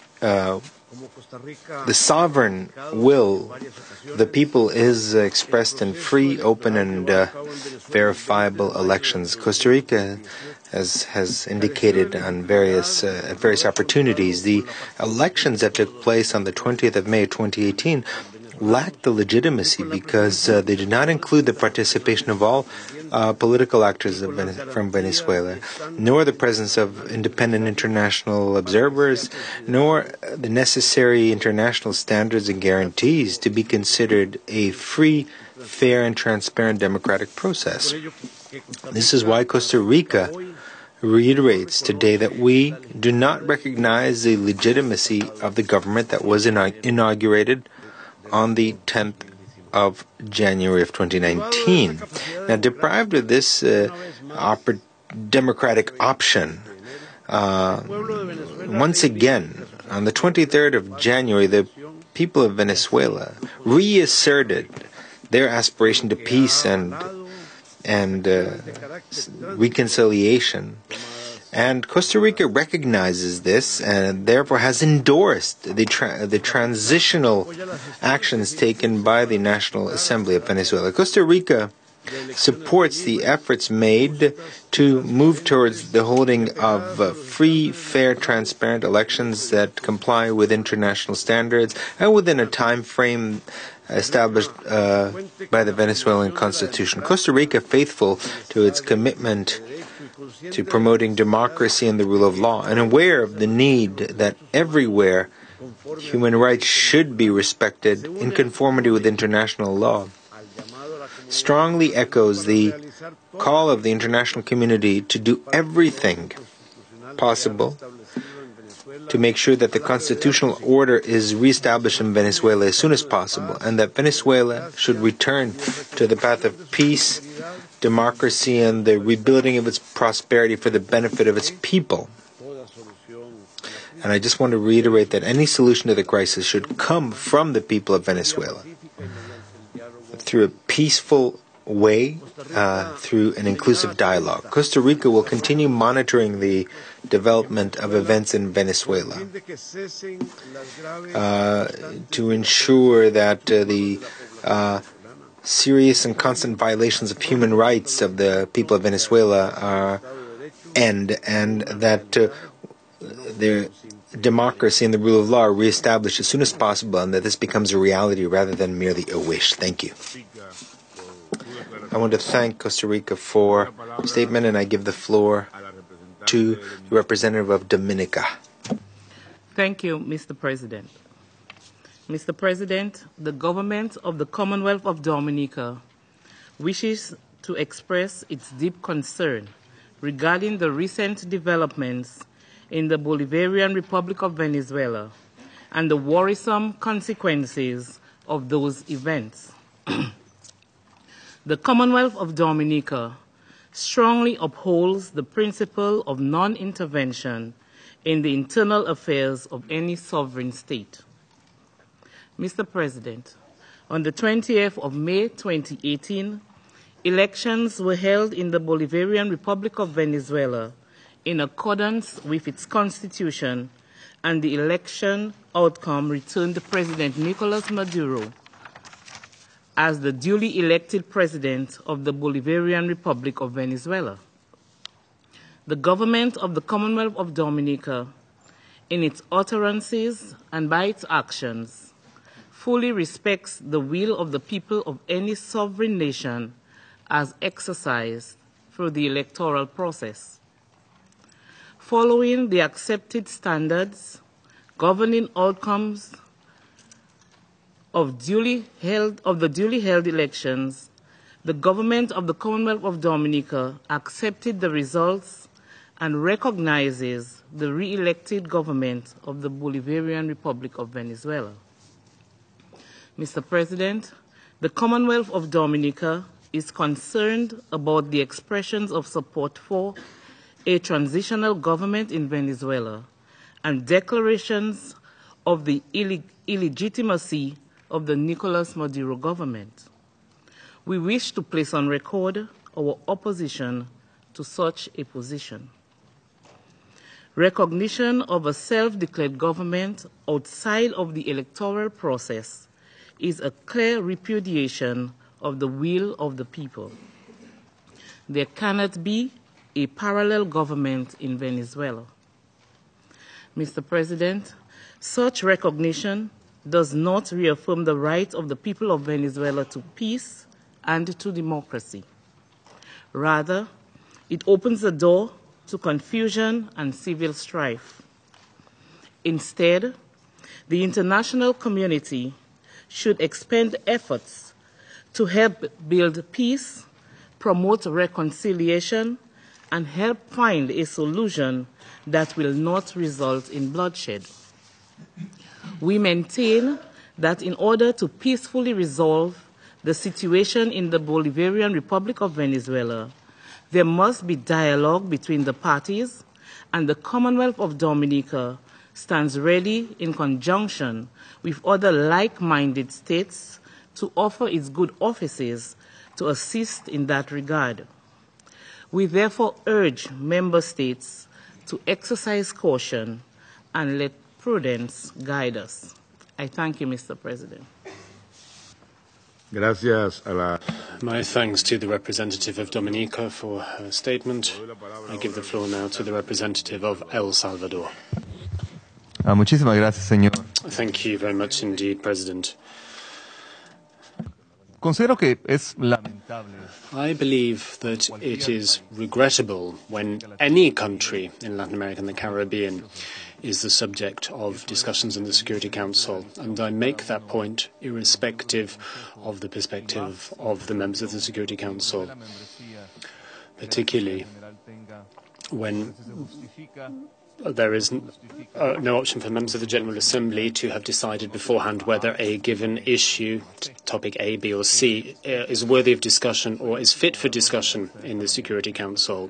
sovereign will of the people is expressed in free, open, and verifiable elections. Costa Rica has indicated on various opportunities, the elections that took place on the 20th of May 2018 lacked the legitimacy because they did not include the participation of all political actors from Venezuela, nor the presence of independent international observers, nor the necessary international standards and guarantees to be considered a free, fair, and transparent democratic process. This is why Costa Rica reiterates today that we do not recognize the legitimacy of the government that was inaugurated on the 10th of January of 2019. Now, deprived of this democratic option, once again, on the 23rd of January, the people of Venezuela reasserted their aspiration to peace and reconciliation. And Costa Rica recognizes this and therefore has endorsed the transitional actions taken by the National Assembly of Venezuela. Costa Rica supports the efforts made to move towards the holding of free, fair, transparent elections that comply with international standards and within a time frame established by the Venezuelan Constitution. Costa Rica, faithful to its commitment to promoting democracy and the rule of law, and aware of the need that everywhere human rights should be respected in conformity with international law, strongly echoes the call of the international community to do everything possible to make sure that the constitutional order is reestablished in Venezuela as soon as possible, and that Venezuela should return to the path of peace, democracy, and the rebuilding of its prosperity for the benefit of its people. And I just want to reiterate that any solution to the crisis should come from the people of Venezuela through a peaceful way, through an inclusive dialogue. Costa Rica will continue monitoring the development of events in Venezuela to ensure that the serious and constant violations of human rights of the people of Venezuela end, and that their democracy and the rule of law are reestablished as soon as possible, and that this becomes a reality rather than merely a wish. Thank you. I want to thank Costa Rica for the statement, and I give the floor to the representative of Dominica. Thank you, Mr. President. Mr. President, the government of the Commonwealth of Dominica wishes to express its deep concern regarding the recent developments in the Bolivarian Republic of Venezuela and the worrisome consequences of those events. The Commonwealth of Dominica strongly upholds the principle of non-intervention in the internal affairs of any sovereign state. Mr. President, on the 20th of May 2018, elections were held in the Bolivarian Republic of Venezuela in accordance with its constitution, and the election outcome returned President Nicolas Maduro as the duly elected president of the Bolivarian Republic of Venezuela. The government of the Commonwealth of Dominica, in its utterances and by its actions, fully respects the will of the people of any sovereign nation as exercised through the electoral process. Following the accepted standards, governing outcomes of the duly held elections, the government of the Commonwealth of Dominica accepted the results and recognizes the re-elected government of the Bolivarian Republic of Venezuela. Mr. President, the Commonwealth of Dominica is concerned about the expressions of support for a transitional government in Venezuela and declarations of the illegitimacy of the Nicolas Maduro government. We wish to place on record our opposition to such a position. Recognition of a self-declared government outside of the electoral process is a clear repudiation of the will of the people. There cannot be a parallel government in Venezuela. Mr. President, such recognition does not reaffirm the right of the people of Venezuela to peace and to democracy. Rather, it opens the door to confusion and civil strife. Instead, the international community should expend efforts to help build peace, promote reconciliation, and help find a solution that will not result in bloodshed. We maintain that in order to peacefully resolve the situation in the Bolivarian Republic of Venezuela, there must be dialogue between the parties, and the Commonwealth of Dominica stands ready in conjunction with other like-minded states to offer its good offices to assist in that regard. We therefore urge member states to exercise caution and let prudence guide us. I thank you, Mr. President. Gracias a la... My thanks to the representative of Dominica for her statement. I give the floor now to the representative of El Salvador. Muchísimas gracias, señor. Thank you very much indeed, President. Considero que es lamentable. I believe that it is regrettable when any country in Latin America and the Caribbean is the subject of discussions in the Security Council, and I make that point irrespective of the perspective of the members of the Security Council, particularly when there is no option for members of the General Assembly to have decided beforehand whether a given issue, topic A, B or C, is worthy of discussion or is fit for discussion in the Security Council.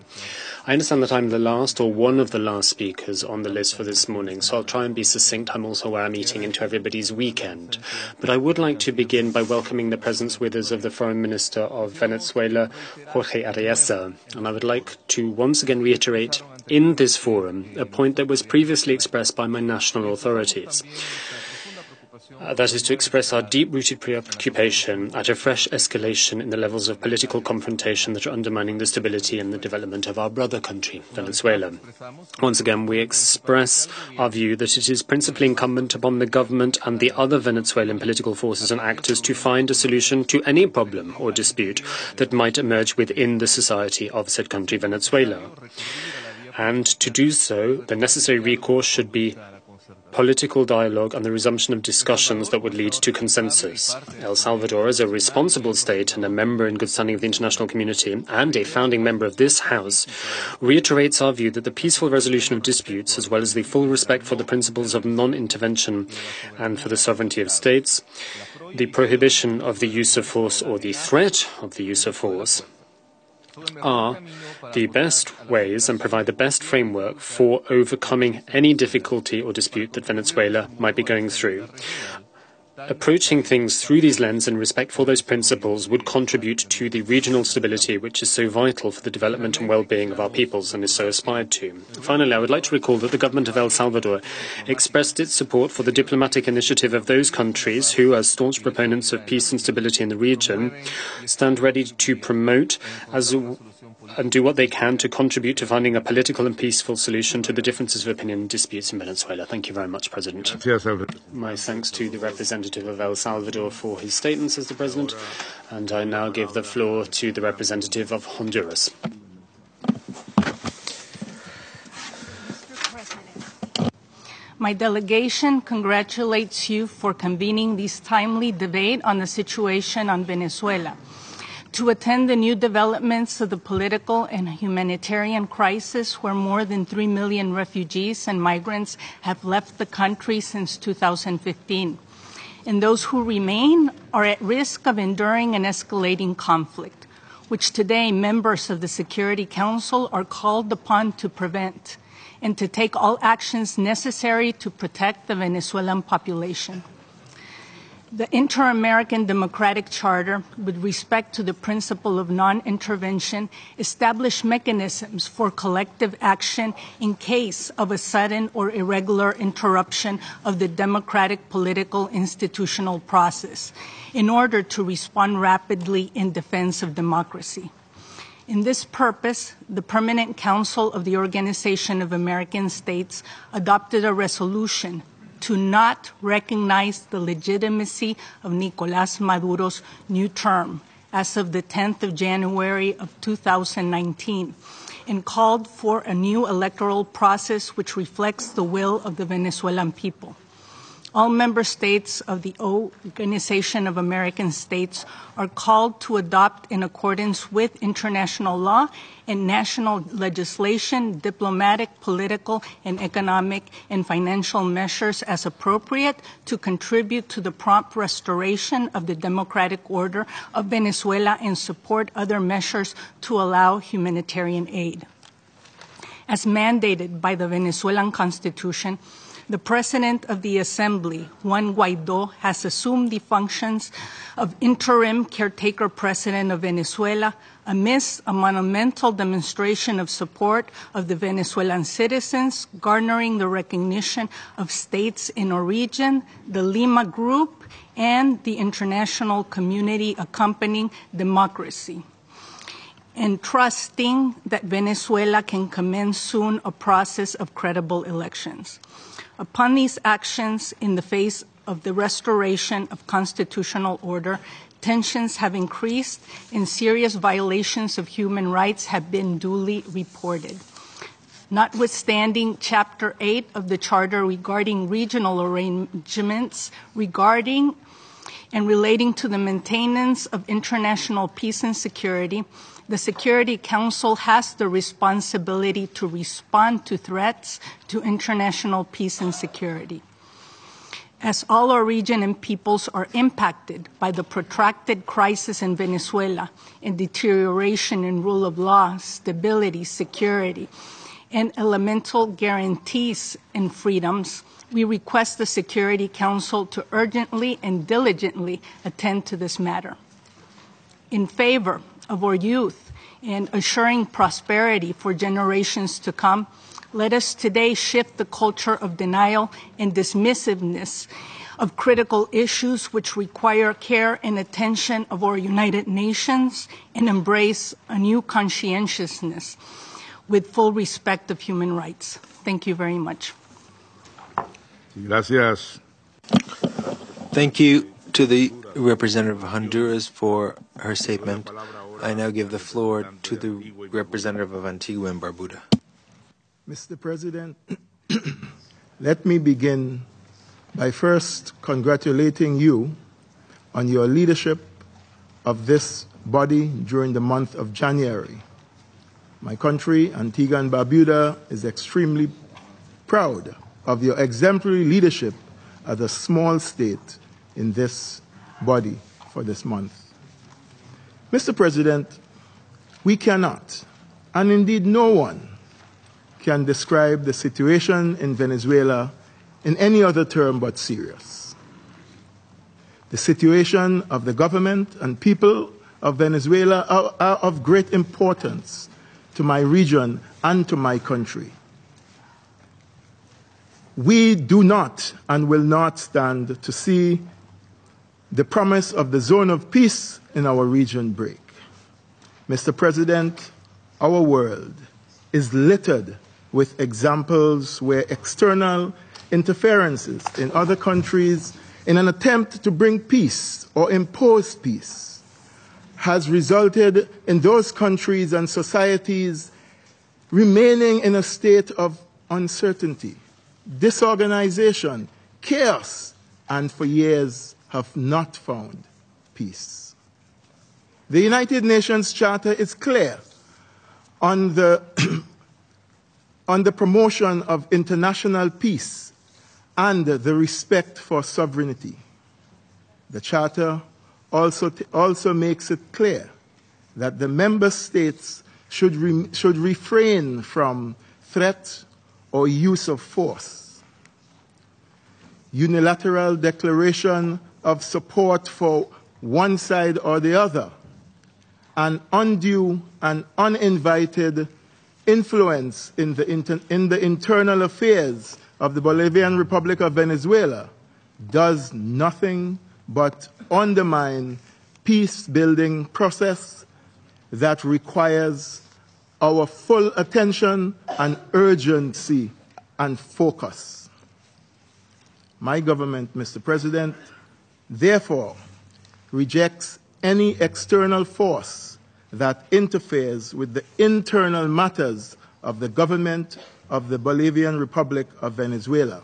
I understand that I'm the last or one of the last speakers on the list for this morning, so I'll try and be succinct. I'm also aware I'm eating into everybody's weekend. But I would like to begin by welcoming the presence with us of the Foreign Minister of Venezuela, Jorge Arreaza. And I would like to once again reiterate in this forum a point that was previously expressed by my national authorities. That is to express our deep-rooted preoccupation at a fresh escalation in the levels of political confrontation that are undermining the stability and the development of our brother country, Venezuela. Once again, we express our view that it is principally incumbent upon the government and the other Venezuelan political forces and actors to find a solution to any problem or dispute that might emerge within the society of said country, Venezuela. And to do so, the necessary recourse should be political dialogue and the resumption of discussions that would lead to consensus. El Salvador, as a responsible state and a member in good standing of the international community and a founding member of this House, reiterates our view that the peaceful resolution of disputes, as well as the full respect for the principles of non-intervention and for the sovereignty of states, the prohibition of the use of force or the threat of the use of force, are the best ways and provide the best framework for overcoming any difficulty or dispute that Venezuela might be going through. Approaching things through these lenses and respect for those principles would contribute to the regional stability which is so vital for the development and well-being of our peoples and is so aspired to. Finally, I would like to recall that the government of El Salvador expressed its support for the diplomatic initiative of those countries who, as staunch proponents of peace and stability in the region, stand ready to promote and do what they can to contribute to finding a political and peaceful solution to the differences of opinion and disputes in Venezuela. Thank you very much, President. My thanks to the representative of El Salvador for his statement, says the President. And I now give the floor to the representative of Honduras. My delegation congratulates you for convening this timely debate on the situation on Venezuela. To attend the new developments of the political and humanitarian crisis where more than 3 million refugees and migrants have left the country since 2015. And those who remain are at risk of enduring an escalating conflict, which today members of the Security Council are called upon to prevent and to take all actions necessary to protect the Venezuelan population. The Inter-American Democratic Charter, with respect to the principle of non-intervention, established mechanisms for collective action in case of a sudden or irregular interruption of the democratic political institutional process in order to respond rapidly in defense of democracy. In this purpose, the Permanent Council of the Organization of American States adopted a resolution to not recognize the legitimacy of Nicolás Maduro's new term as of the 10th of January of 2019 and called for a new electoral process which reflects the will of the Venezuelan people. All member states of the Organization of American States are called to adopt, in accordance with international law and national legislation, diplomatic, political, and economic and financial measures as appropriate to contribute to the prompt restoration of the democratic order of Venezuela and support other measures to allow humanitarian aid. As mandated by the Venezuelan Constitution, the President of the Assembly, Juan Guaidó, has assumed the functions of interim caretaker President of Venezuela amidst a monumental demonstration of support of the Venezuelan citizens, garnering the recognition of states in our region, the Lima Group, and the international community accompanying democracy, and trusting that Venezuela can commence soon a process of credible elections. Upon these actions, in the face of the restoration of constitutional order, tensions have increased and serious violations of human rights have been duly reported. Notwithstanding Chapter 8 of the Charter regarding regional arrangements regarding and relating to the maintenance of international peace and security, the Security Council has the responsibility to respond to threats to international peace and security. As all our region and peoples are impacted by the protracted crisis in Venezuela and deterioration in rule of law, stability, security, and elemental guarantees and freedoms, we request the Security Council to urgently and diligently attend to this matter. In favor of our youth and assuring prosperity for generations to come, let us today shift the culture of denial and dismissiveness of critical issues which require care and attention of our United Nations and embrace a new conscientiousness with full respect of human rights. Thank you very much. Gracias. Thank you to the representative of Honduras for her statement. I now give the floor to the representative of Antigua and Barbuda. Mr. President, let me begin by first congratulating you on your leadership of this body during the month of January. My country, Antigua and Barbuda, is extremely proud of your exemplary leadership as a small state in this body for this month. Mr. President, we cannot, and indeed no one, can describe the situation in Venezuela in any other term but serious. The situation of the government and people of Venezuela are of great importance to my region and to my country. We do not and will not stand to see the promise of the zone of peace in our region break. Mr. President, our world is littered with examples where external interferences in other countries in an attempt to bring peace or impose peace has resulted in those countries and societies remaining in a state of uncertainty, disorganization, chaos, and for years have not found peace. The United Nations Charter is clear on the, on the promotion of international peace and the respect for sovereignty. The Charter also makes it clear that the member states should refrain from threat or use of force. Unilateral declaration of support for one side or the other, and undue and uninvited influence in the internal affairs of the Bolivarian Republic of Venezuela does nothing but undermine peace-building process that requires our full attention and urgency and focus. My government, Mr. President, therefore rejects any external force that interferes with the internal matters of the government of the Bolivarian Republic of Venezuela,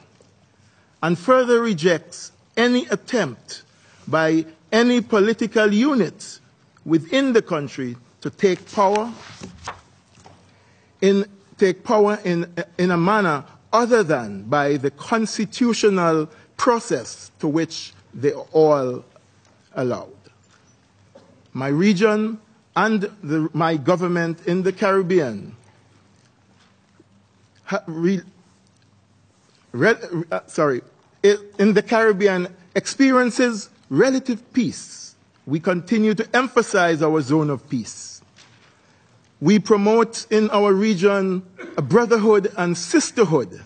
and further rejects any attempt by any political unit within the country to take power in a manner other than by the constitutional process to which they are all allowed. My region and my government in the Caribbean experiences relative peace. We continue to emphasize our zone of peace. We promote in our region a brotherhood and sisterhood,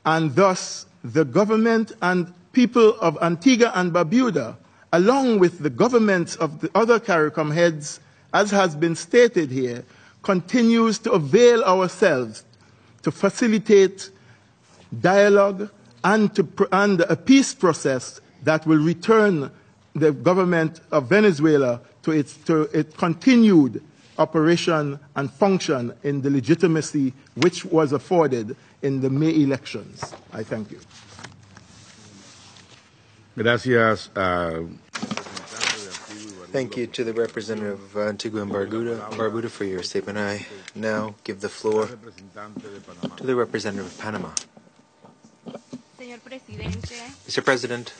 and thus the government and people of Antigua and Barbuda, along with the governments of the other CARICOM heads, as has been stated here, continues to avail ourselves to facilitate dialogue and a peace process that will return the government of Venezuela to its continued operation and function in the legitimacy which was afforded in the May elections. I thank you. Gracias. Thank you to the representative of Antigua and Barbuda for your statement. I now give the floor to the representative of Panama. Mr. President,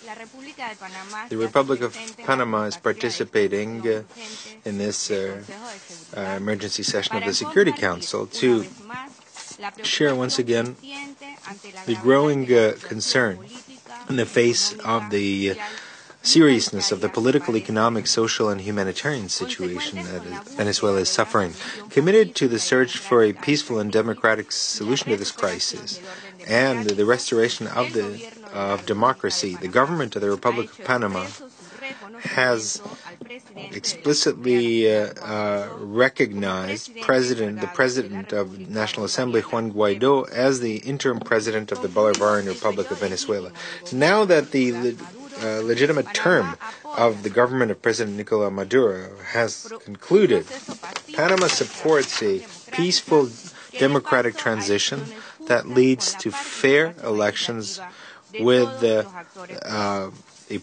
the Republic of Panama is participating in this emergency session of the Security Council to share once again the growing concern in the face of the seriousness of the political, economic, social, and humanitarian situation that Venezuela is suffering. Committed to the search for a peaceful and democratic solution to this crisis and the restoration of democracy, the government of the Republic of Panama has explicitly recognized the President of the National Assembly, Juan Guaidó, as the interim President of the Bolivarian Republic of Venezuela. Now that the legitimate term of the government of President Nicolás Maduro has concluded, Panama supports a peaceful democratic transition that leads to fair elections with the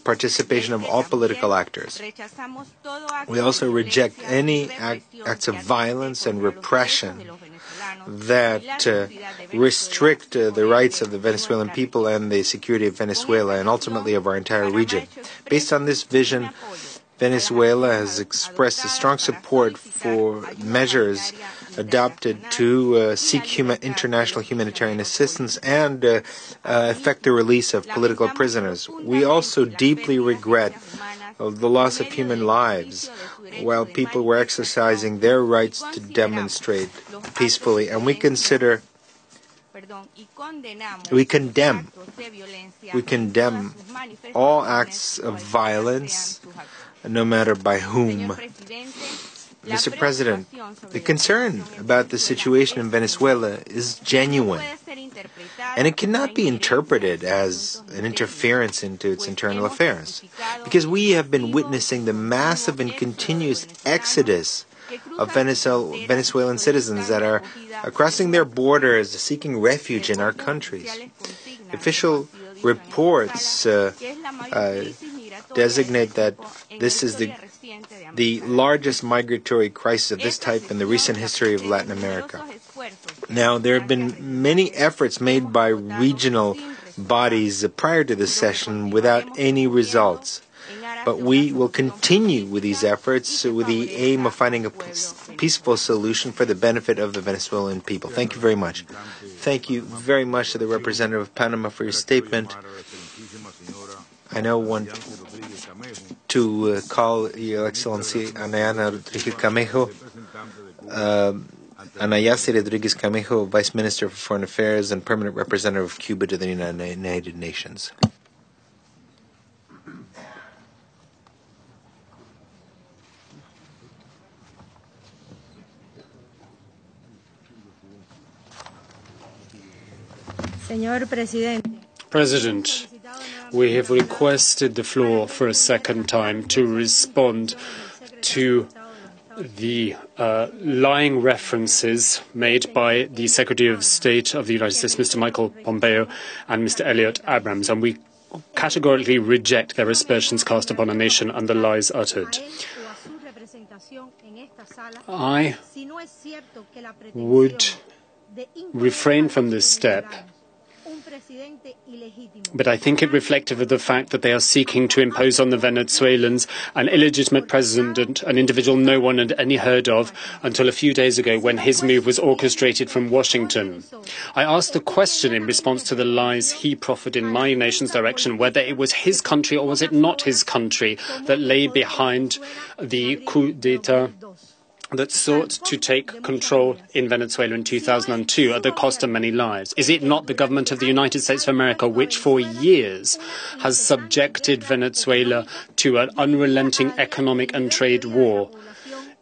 participation of all political actors. We also reject any acts of violence and repression that restrict the rights of the Venezuelan people and the security of Venezuela and ultimately of our entire region. Based on this vision, Venezuela has expressed a strong support for measures adopted to seek international humanitarian assistance and effect the release of political prisoners. We also deeply regret the loss of human lives while people were exercising their rights to demonstrate peacefully, and we condemn all acts of violence, no matter by whom. Mr. President, the concern about the situation in Venezuela is genuine, and it cannot be interpreted as an interference into its internal affairs, because we have been witnessing the massive and continuous exodus of Venezuelan citizens that are crossing their borders, seeking refuge in our countries. Official reports designate that this is the largest migratory crisis of this type in the recent history of Latin America. Now, there have been many efforts made by regional bodies prior to this session without any results. But we will continue with these efforts with the aim of finding a peaceful solution for the benefit of the Venezuelan people. Thank you very much. Thank you very much to the representative of Panama for your statement. I now want to call Your Excellency Anayana Rodriguez Camejo, Anayasi Rodriguez Camejo, Vice Minister for Foreign Affairs and Permanent Representative of Cuba to the United Nations. President, we have requested the floor for a second time to respond to the lying references made by the Secretary of State of the United States, Mr. Michael Pompeo, and Mr. Elliot Abrams, and we categorically reject their aspersions cast upon our nation and the lies uttered. I would refrain from this step, but I think it reflective of the fact that they are seeking to impose on the Venezuelans an illegitimate president, an individual no one had any heard of until a few days ago when his move was orchestrated from Washington. I asked the question in response to the lies he proffered in my nation's direction, whether it was his country or was it not his country that lay behind the coup d'etat that sought to take control in Venezuela in 2002 at the cost of many lives? Is it not the government of the United States of America which for years has subjected Venezuela to an unrelenting economic and trade war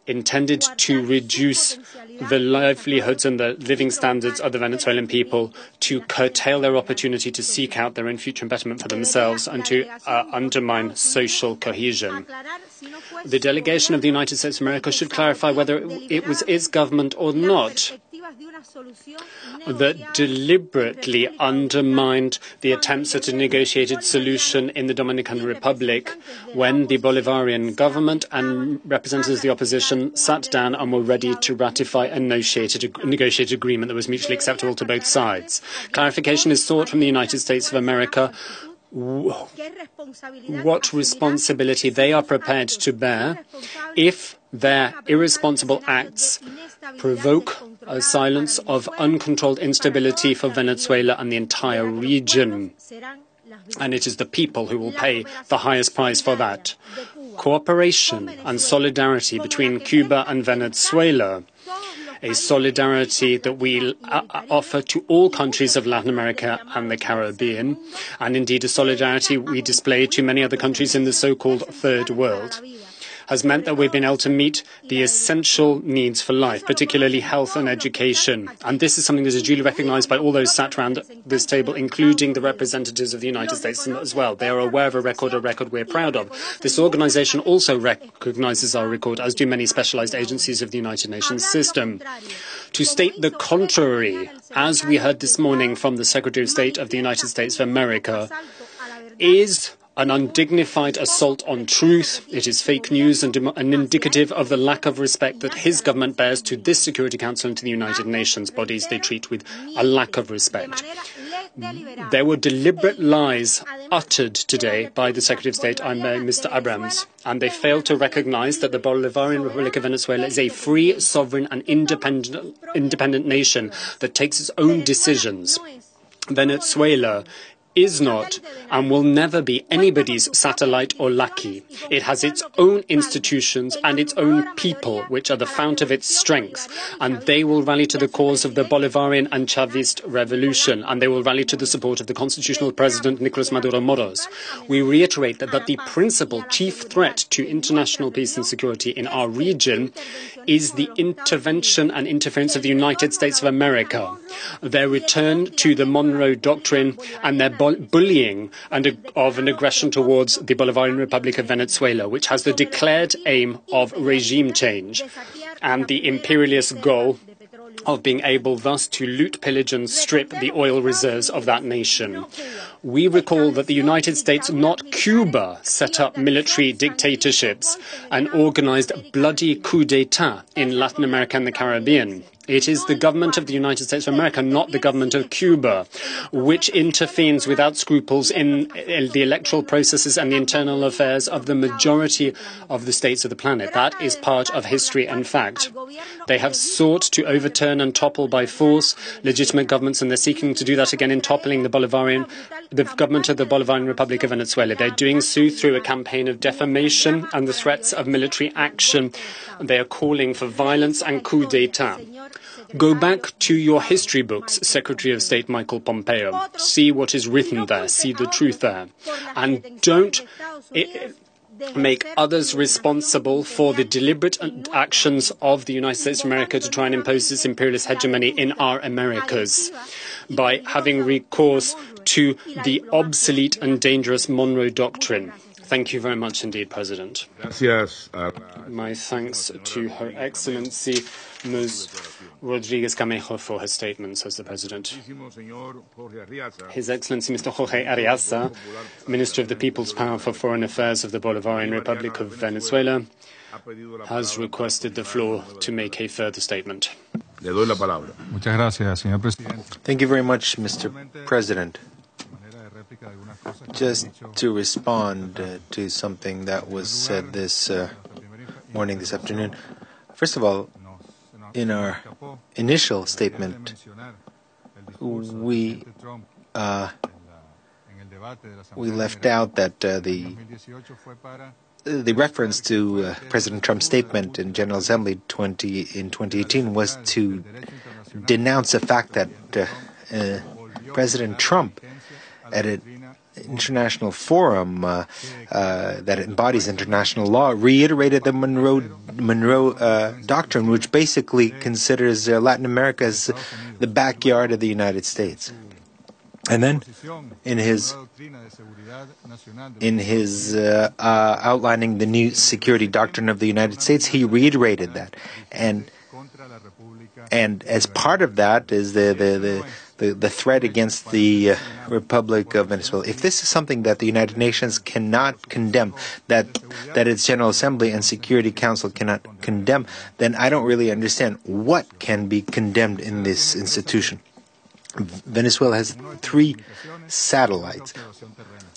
intended to reduce the livelihoods and the living standards of the Venezuelan people, to curtail their opportunity to seek out their own future betterment for themselves, and to undermine social cohesion? The delegation of the United States of America should clarify whether it was its government or not that deliberately undermined the attempts at a negotiated solution in the Dominican Republic when the Bolivarian government and representatives of the opposition sat down and were ready to ratify a negotiated agreement that was mutually acceptable to both sides. Clarification is sought from the United States of America what responsibility they are prepared to bear if their irresponsible acts provoke a silence of uncontrolled instability for Venezuela and the entire region. And it is the people who will pay the highest price for that. Cooperation and solidarity between Cuba and Venezuela, a solidarity that we offer to all countries of Latin America and the Caribbean, and indeed a solidarity we display to many other countries in the so-called Third World, has meant that we've been able to meet the essential needs for life, particularly health and education. And this is something that is duly recognized by all those sat around this table, including the representatives of the United States as well. They are aware of a record we're proud of. This organization also recognizes our record, as do many specialized agencies of the United Nations system. To state the contrary, as we heard this morning from the Secretary of State of the United States of America, is an undignified assault on truth. It is fake news and indicative of the lack of respect that his government bears to this Security Council and to the United Nations bodies they treat with a lack of respect. There were deliberate lies uttered today by the Secretary of State, Mr. Abrams, and they failed to recognize that the Bolivarian Republic of Venezuela is a free, sovereign and independent nation that takes its own decisions. Venezuela is not and will never be anybody's satellite or lackey. It has its own institutions and its own people, which are the fount of its strength, and they will rally to the cause of the Bolivarian and Chavist revolution, and they will rally to the support of the constitutional president, Nicolas Maduro Moros. We reiterate that the principal chief threat to international peace and security in our region is the intervention and interference of the United States of America, their return to the Monroe Doctrine, and their bullying of an aggression towards the Bolivarian Republic of Venezuela, which has the declared aim of regime change and the imperialist goal of being able thus to loot, pillage and strip the oil reserves of that nation. We recall that the United States, not Cuba, set up military dictatorships and organized bloody coup d'etat in Latin America and the Caribbean. It is the government of the United States of America, not the government of Cuba, which intervenes without scruples in the electoral processes and the internal affairs of the majority of the states of the planet. That is part of history and fact. They have sought to overturn and topple by force legitimate governments, and they're seeking to do that again in toppling the government of the Bolivarian Republic of Venezuela. They're doing so through a campaign of defamation and the threats of military action. They are calling for violence and coup d'etat. Go back to your history books, Secretary of State Michael Pompeo. See what is written there. See the truth there. And don't make others responsible for the deliberate actions of the United States of America to try and impose its imperialist hegemony in our Americas by having recourse to the obsolete and dangerous Monroe Doctrine. Thank you very much indeed, President. Gracias. My thanks to Her Excellency Ms. Rodriguez Camejo for her statement, says the President. His Excellency Mr. Jorge Ariasa, Minister of the People's Power for Foreign Affairs of the Bolivarian Republic of Venezuela, has requested the floor to make a further statement. Le doy la palabra. Muchas gracias, señor presidente. Thank you very much, Mr. President. Just to respond to something that was said this morning, this afternoon. First of all, in our initial statement, we left out that the reference to President Trump's statement in General Assembly in 2018 was to denounce the fact that President Trump, at an international forum that embodies international law, reiterated the Monroe Doctrine, which basically considers Latin America as the backyard of the United States. And then, in his outlining the new security doctrine of the United States, he reiterated that, and as part of that is the threat against the Republic of Venezuela. If this is something that the United Nations cannot condemn, that its General Assembly and Security Council cannot condemn, then I don't really understand what can be condemned in this institution. Venezuela has 3 satellites,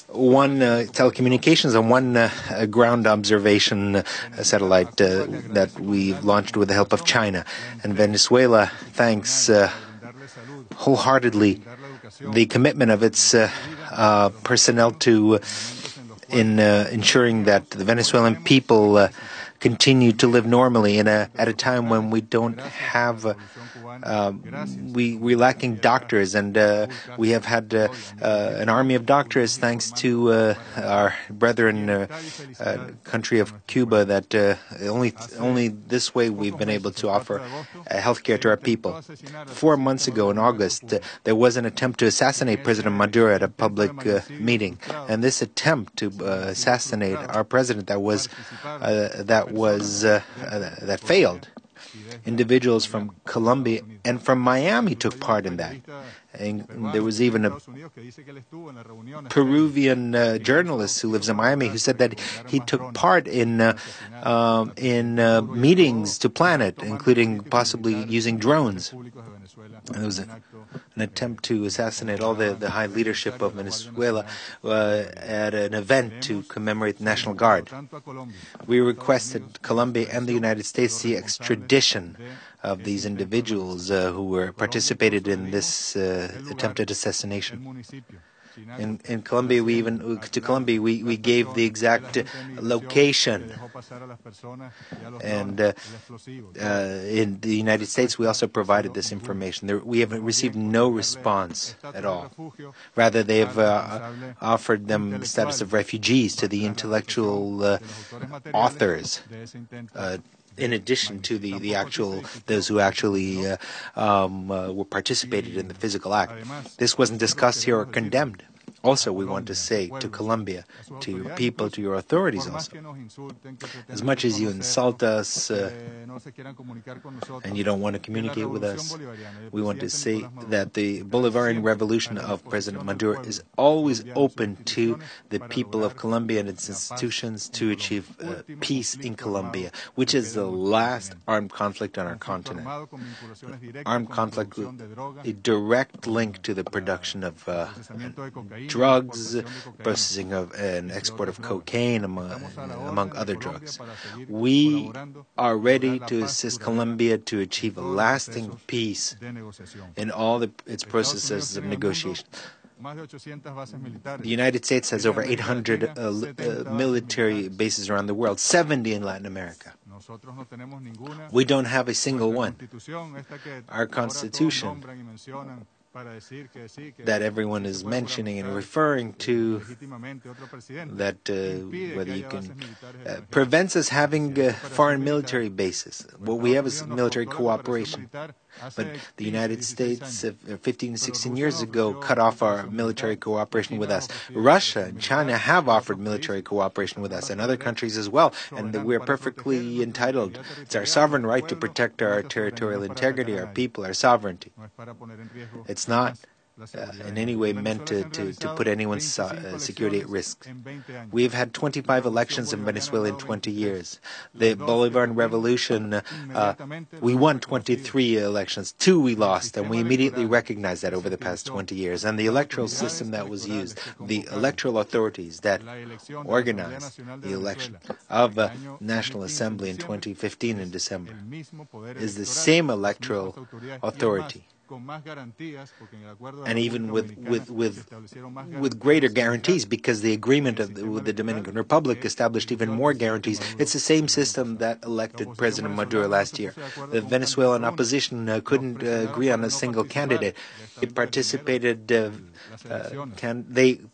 one telecommunications and one ground observation satellite that we launched with the help of China. And Venezuela thanks wholeheartedly the commitment of its personnel to ensuring that the Venezuelan people continue to live normally at a time when we don't have we're lacking doctors, and we have had an army of doctors thanks to our brethren country of Cuba, that only this way we've been able to offer health care to our people. 4 months ago in August, there was an attempt to assassinate President Maduro at a public meeting, and this attempt to assassinate our president that failed. Individuals from Colombia and from Miami took part in that. And there was even a Peruvian journalist who lives in Miami who said that he took part in meetings to plan it, including possibly using drones. There was an attempt to assassinate all the high leadership of Venezuela at an event to commemorate the National Guard. We requested Colombia and the United States the extradition of these individuals who participated in this attempted assassination. In Colombia, we gave the exact location, and in the United States, we also provided this information. We have received no response at all. Rather, they have offered them the status of refugees to the intellectual authors. In addition to those who actually participated in the physical act. This wasn't discussed here or condemned. Also, we want to say to Colombia, to your people, to your authorities also, as much as you insult us and you don't want to communicate with us, we want to say that the Bolivarian revolution of President Maduro is always open to the people of Colombia and its institutions to achieve peace in Colombia, which is the last armed conflict on our continent. Armed conflict with a direct link to the production of drugs, processing of and export of cocaine, among other drugs. We are ready to assist Colombia to achieve a lasting peace in all its processes of negotiation. The United States has over 800 military bases around the world, 70 in Latin America. We don't have a single one. Our Constitution that everyone is mentioning and referring to, that whether you can prevents us having foreign military bases. What we have is military cooperation. But the United States, 15 to 16 years ago, cut off our military cooperation with us. Russia and China have offered military cooperation with us, and other countries as well, and we're perfectly entitled. It's our sovereign right to protect our territorial integrity, our people, our sovereignty. It's not in any way meant to put anyone's security at risk. We've had 25 elections in Venezuela in 20 years. The Bolivarian Revolution, we won 23 elections. 2 we lost, and we immediately recognized that over the past 20 years. And the electoral system that was used, the electoral authorities that organized the election of the National Assembly in 2015 in December, is the same electoral authority. And even with greater guarantees, because the agreement with the Dominican Republic established even more guarantees. It's the same system that elected President Maduro last year. The Venezuelan opposition couldn't agree on a single candidate. They participated. They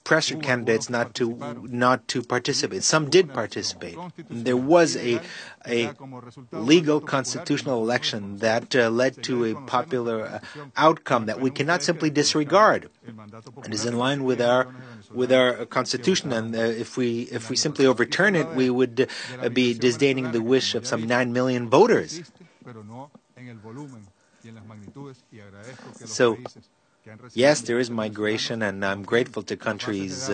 pressured candidates not to participate. Some did participate. There was a legal constitutional election that led to a popular outcome that we cannot simply disregard. It is in line with our constitution, and if we simply overturn it, we would be disdaining the wish of some 9 million voters. So, yes, there is migration, and I'm grateful to countries,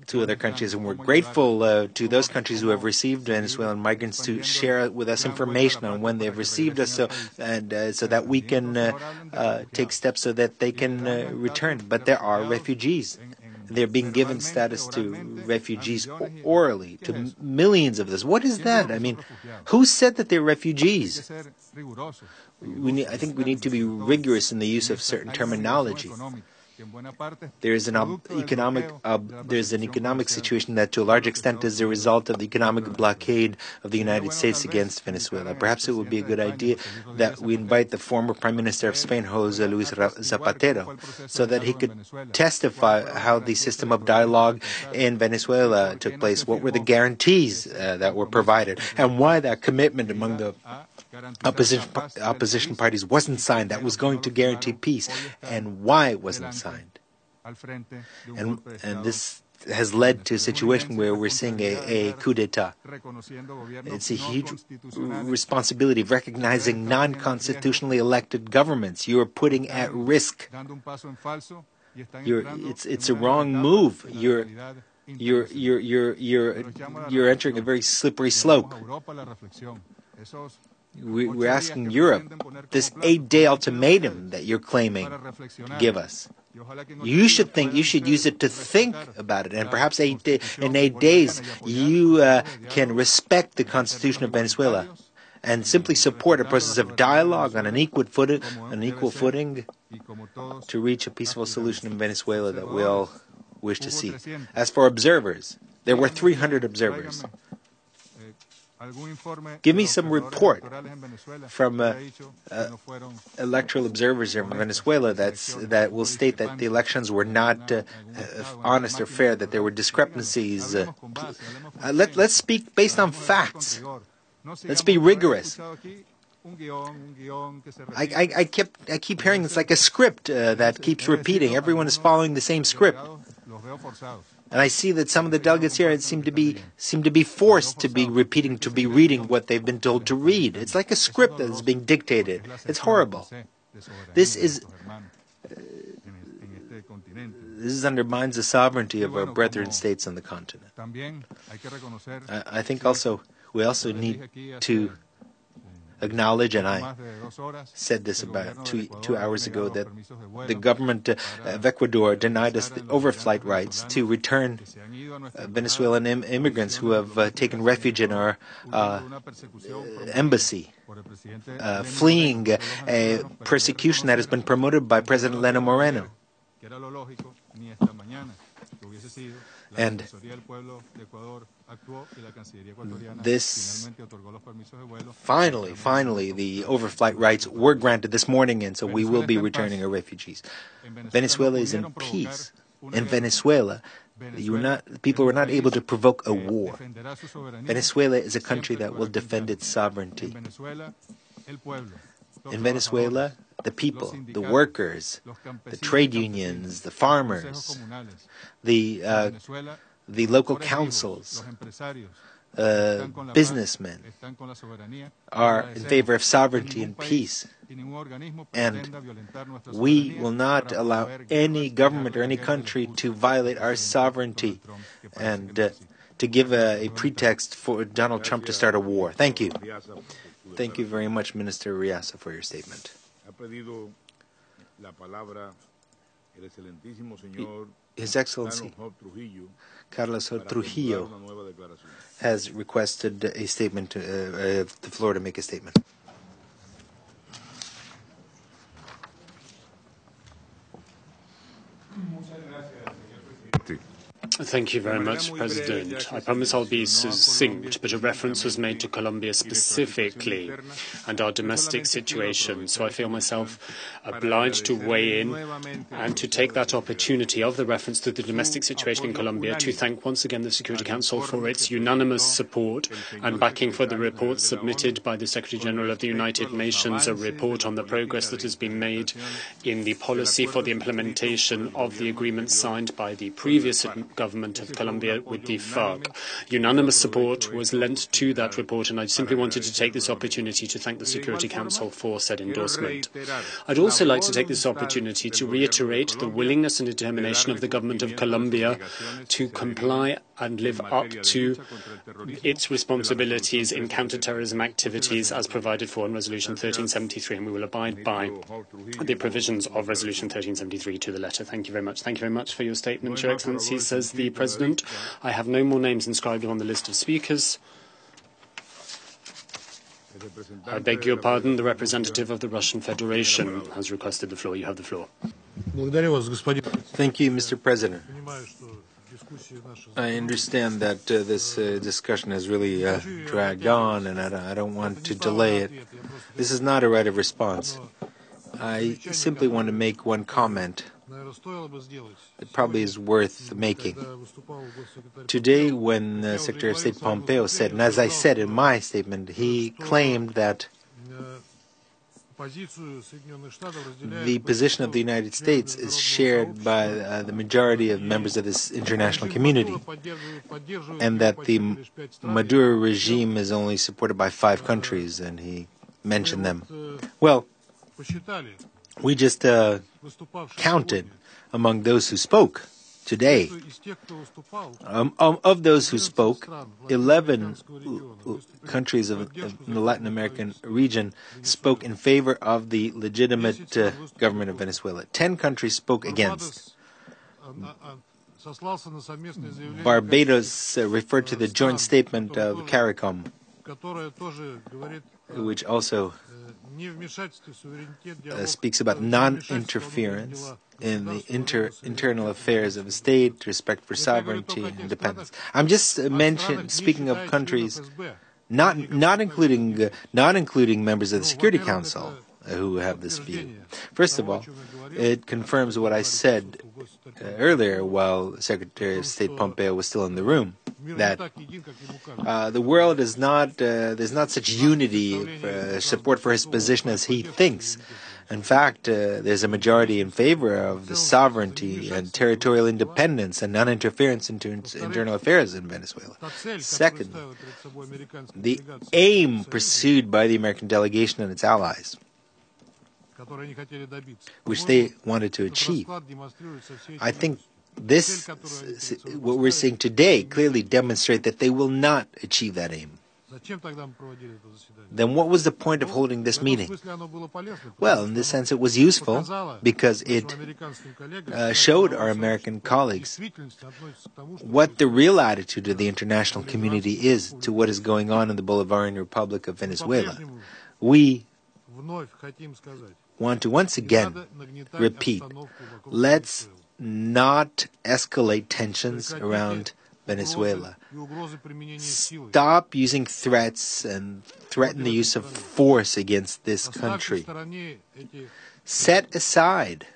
to other countries, and we're grateful to those countries who have received Venezuelan migrants to share with us information on when they've received us, so that we can take steps so that they can return. But there are refugees. They're being given status to refugees orally, to millions of this. What is that? I mean, who said that they're refugees? I think we need to be rigorous in the use of certain terminology. There's an economic situation that to a large extent is the result of the economic blockade of the United States against Venezuela. Perhaps it would be a good idea that we invite the former Prime Minister of Spain, José Luis Zapatero, so that he could testify how the system of dialogue in Venezuela took place, what were the guarantees that were provided, and why that commitment among the opposition parties wasn't signed, that was going to guarantee peace, and why it wasn't signed. And this has led to a situation where we're seeing a coup d'etat. It's a huge responsibility of recognizing non-constitutionally elected governments. You're putting at risk. It's a wrong move. You're entering a very slippery slope. We're asking Europe, this 8-day ultimatum that you're claiming, give us. You should use it to think about it, and perhaps in 8 days you can respect the Constitution of Venezuela and simply support a process of dialogue on an equal footing to reach a peaceful solution in Venezuela that we all wish to see. As for observers, there were 300 observers. Give me some report from electoral observers in Venezuela that will state that the elections were not honest or fair, that there were discrepancies. Let's speak based on facts. Let's be rigorous. I keep hearing it's like a script that keeps repeating. Everyone is following the same script. And I see that some of the delegates here seem to be forced to be reading what they've been told to read. It's like a script that is being dictated. It's horrible. This undermines the sovereignty of our brethren states on the continent. I think we also need to acknowledge, and I said this about two hours ago, that the government of Ecuador denied us the overflight rights to return Venezuelan immigrants who have taken refuge in our embassy, fleeing a persecution that has been promoted by President Lenin Moreno. And this, finally, the overflight rights were granted this morning, and so we will be returning our refugees. Venezuela is in peace. In Venezuela, people were not able to provoke a war. Venezuela is a country that will defend its sovereignty. In Venezuela, the people, the workers, the trade unions, the farmers, the local councils, businessmen are in favor of sovereignty and peace. And we will not allow any government or any country to violate our sovereignty and to give a pretext for Donald Trump to start a war. Thank you. Thank you very much, Minister Riasa, for your statement. His Excellency Carlos Trujillo has requested a statement, the floor to make a statement. Thank you very much, President. I promise I'll be succinct, but a reference was made to Colombia specifically and our domestic situation, so I feel myself obliged to weigh in and to take that opportunity of the reference to the domestic situation in Colombia to thank once again the Security Council for its unanimous support and backing for the report submitted by the Secretary-General of the United Nations, a report on the progress that has been made in the policy for the implementation of the agreement signed by the previous government of Colombia with the FARC. Unanimous support was lent to that report, and I simply wanted to take this opportunity to thank the Security Council for said endorsement. I'd also like to take this opportunity to reiterate the willingness and determination of the government of Colombia to comply and live up to its responsibilities in counterterrorism activities as provided for in Resolution 1373, and we will abide by the provisions of Resolution 1373 to the letter. Thank you very much. Thank you very much for your statement, Your Excellency, says the President. I have no more names inscribed on the list of speakers. I beg your pardon, the representative of the Russian Federation has requested the floor. You have the floor. Thank you, Mr. President. I understand that this discussion has really dragged on, and I don't want to delay it. This is not a right of response. I simply want to make one comment that probably is worth making. Today, when Secretary of State Pompeo said, and as I said in my statement, he claimed that the position of the United States is shared by the majority of members of this international community, and that the Maduro regime is only supported by 5 countries, and he mentioned them. Well, we just counted among those who spoke today. Of those who spoke, 11 countries of the Latin American region spoke in favor of the legitimate government of Venezuela. 10 countries spoke against. Barbados referred to the joint statement of CARICOM, which also speaks about non-interference in the internal affairs of a state, respect for sovereignty and independence. I'm just speaking of countries, not including members of the Security Council. who have this view. First of all, it confirms what I said earlier while Secretary of State Pompeo was still in the room, that the world is not, there's not such unity of support for his position as he thinks. In fact, there's a majority in favor of the sovereignty and territorial independence and non-interference into internal affairs in Venezuela. Second, the aim pursued by the American delegation and its allies, which they wanted to achieve, I think this, what we're seeing today, clearly demonstrate that they will not achieve that aim. Then what was the point of holding this meeting? Well, in this sense, it was useful because it showed our American colleagues what the real attitude of the international community is to what is going on in the Bolivarian Republic of Venezuela. We want to once again repeat, let's not escalate tensions around Venezuela. Stop using threats and threaten the use of force against this country. Set aside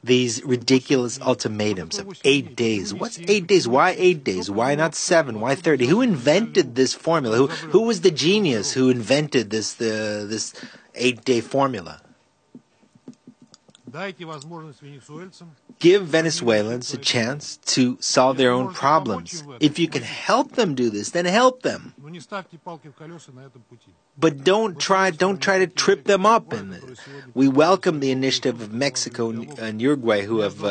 these ridiculous ultimatums of 8 days. What's 8 days? Why 8 days? Why not 7? Why 30? Who invented this formula? Who was the genius who invented this 8-day formula? Give Venezuelans a chance to solve their own problems. If you can help them do this, then help them. But don't try to trip them up. And we welcome the initiative of Mexico and Uruguay, who have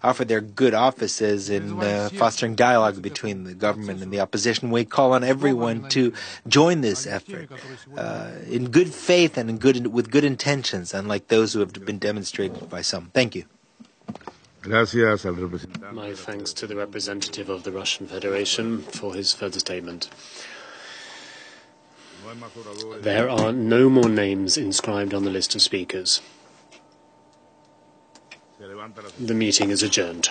offered their good offices in fostering dialogue between the government and the opposition. We call on everyone to join this effort in good faith and with good intentions, unlike those who have been demonstrated by some. Thank you. My thanks to the representative of the Russian Federation for his further statement. There are no more names inscribed on the list of speakers. The meeting is adjourned.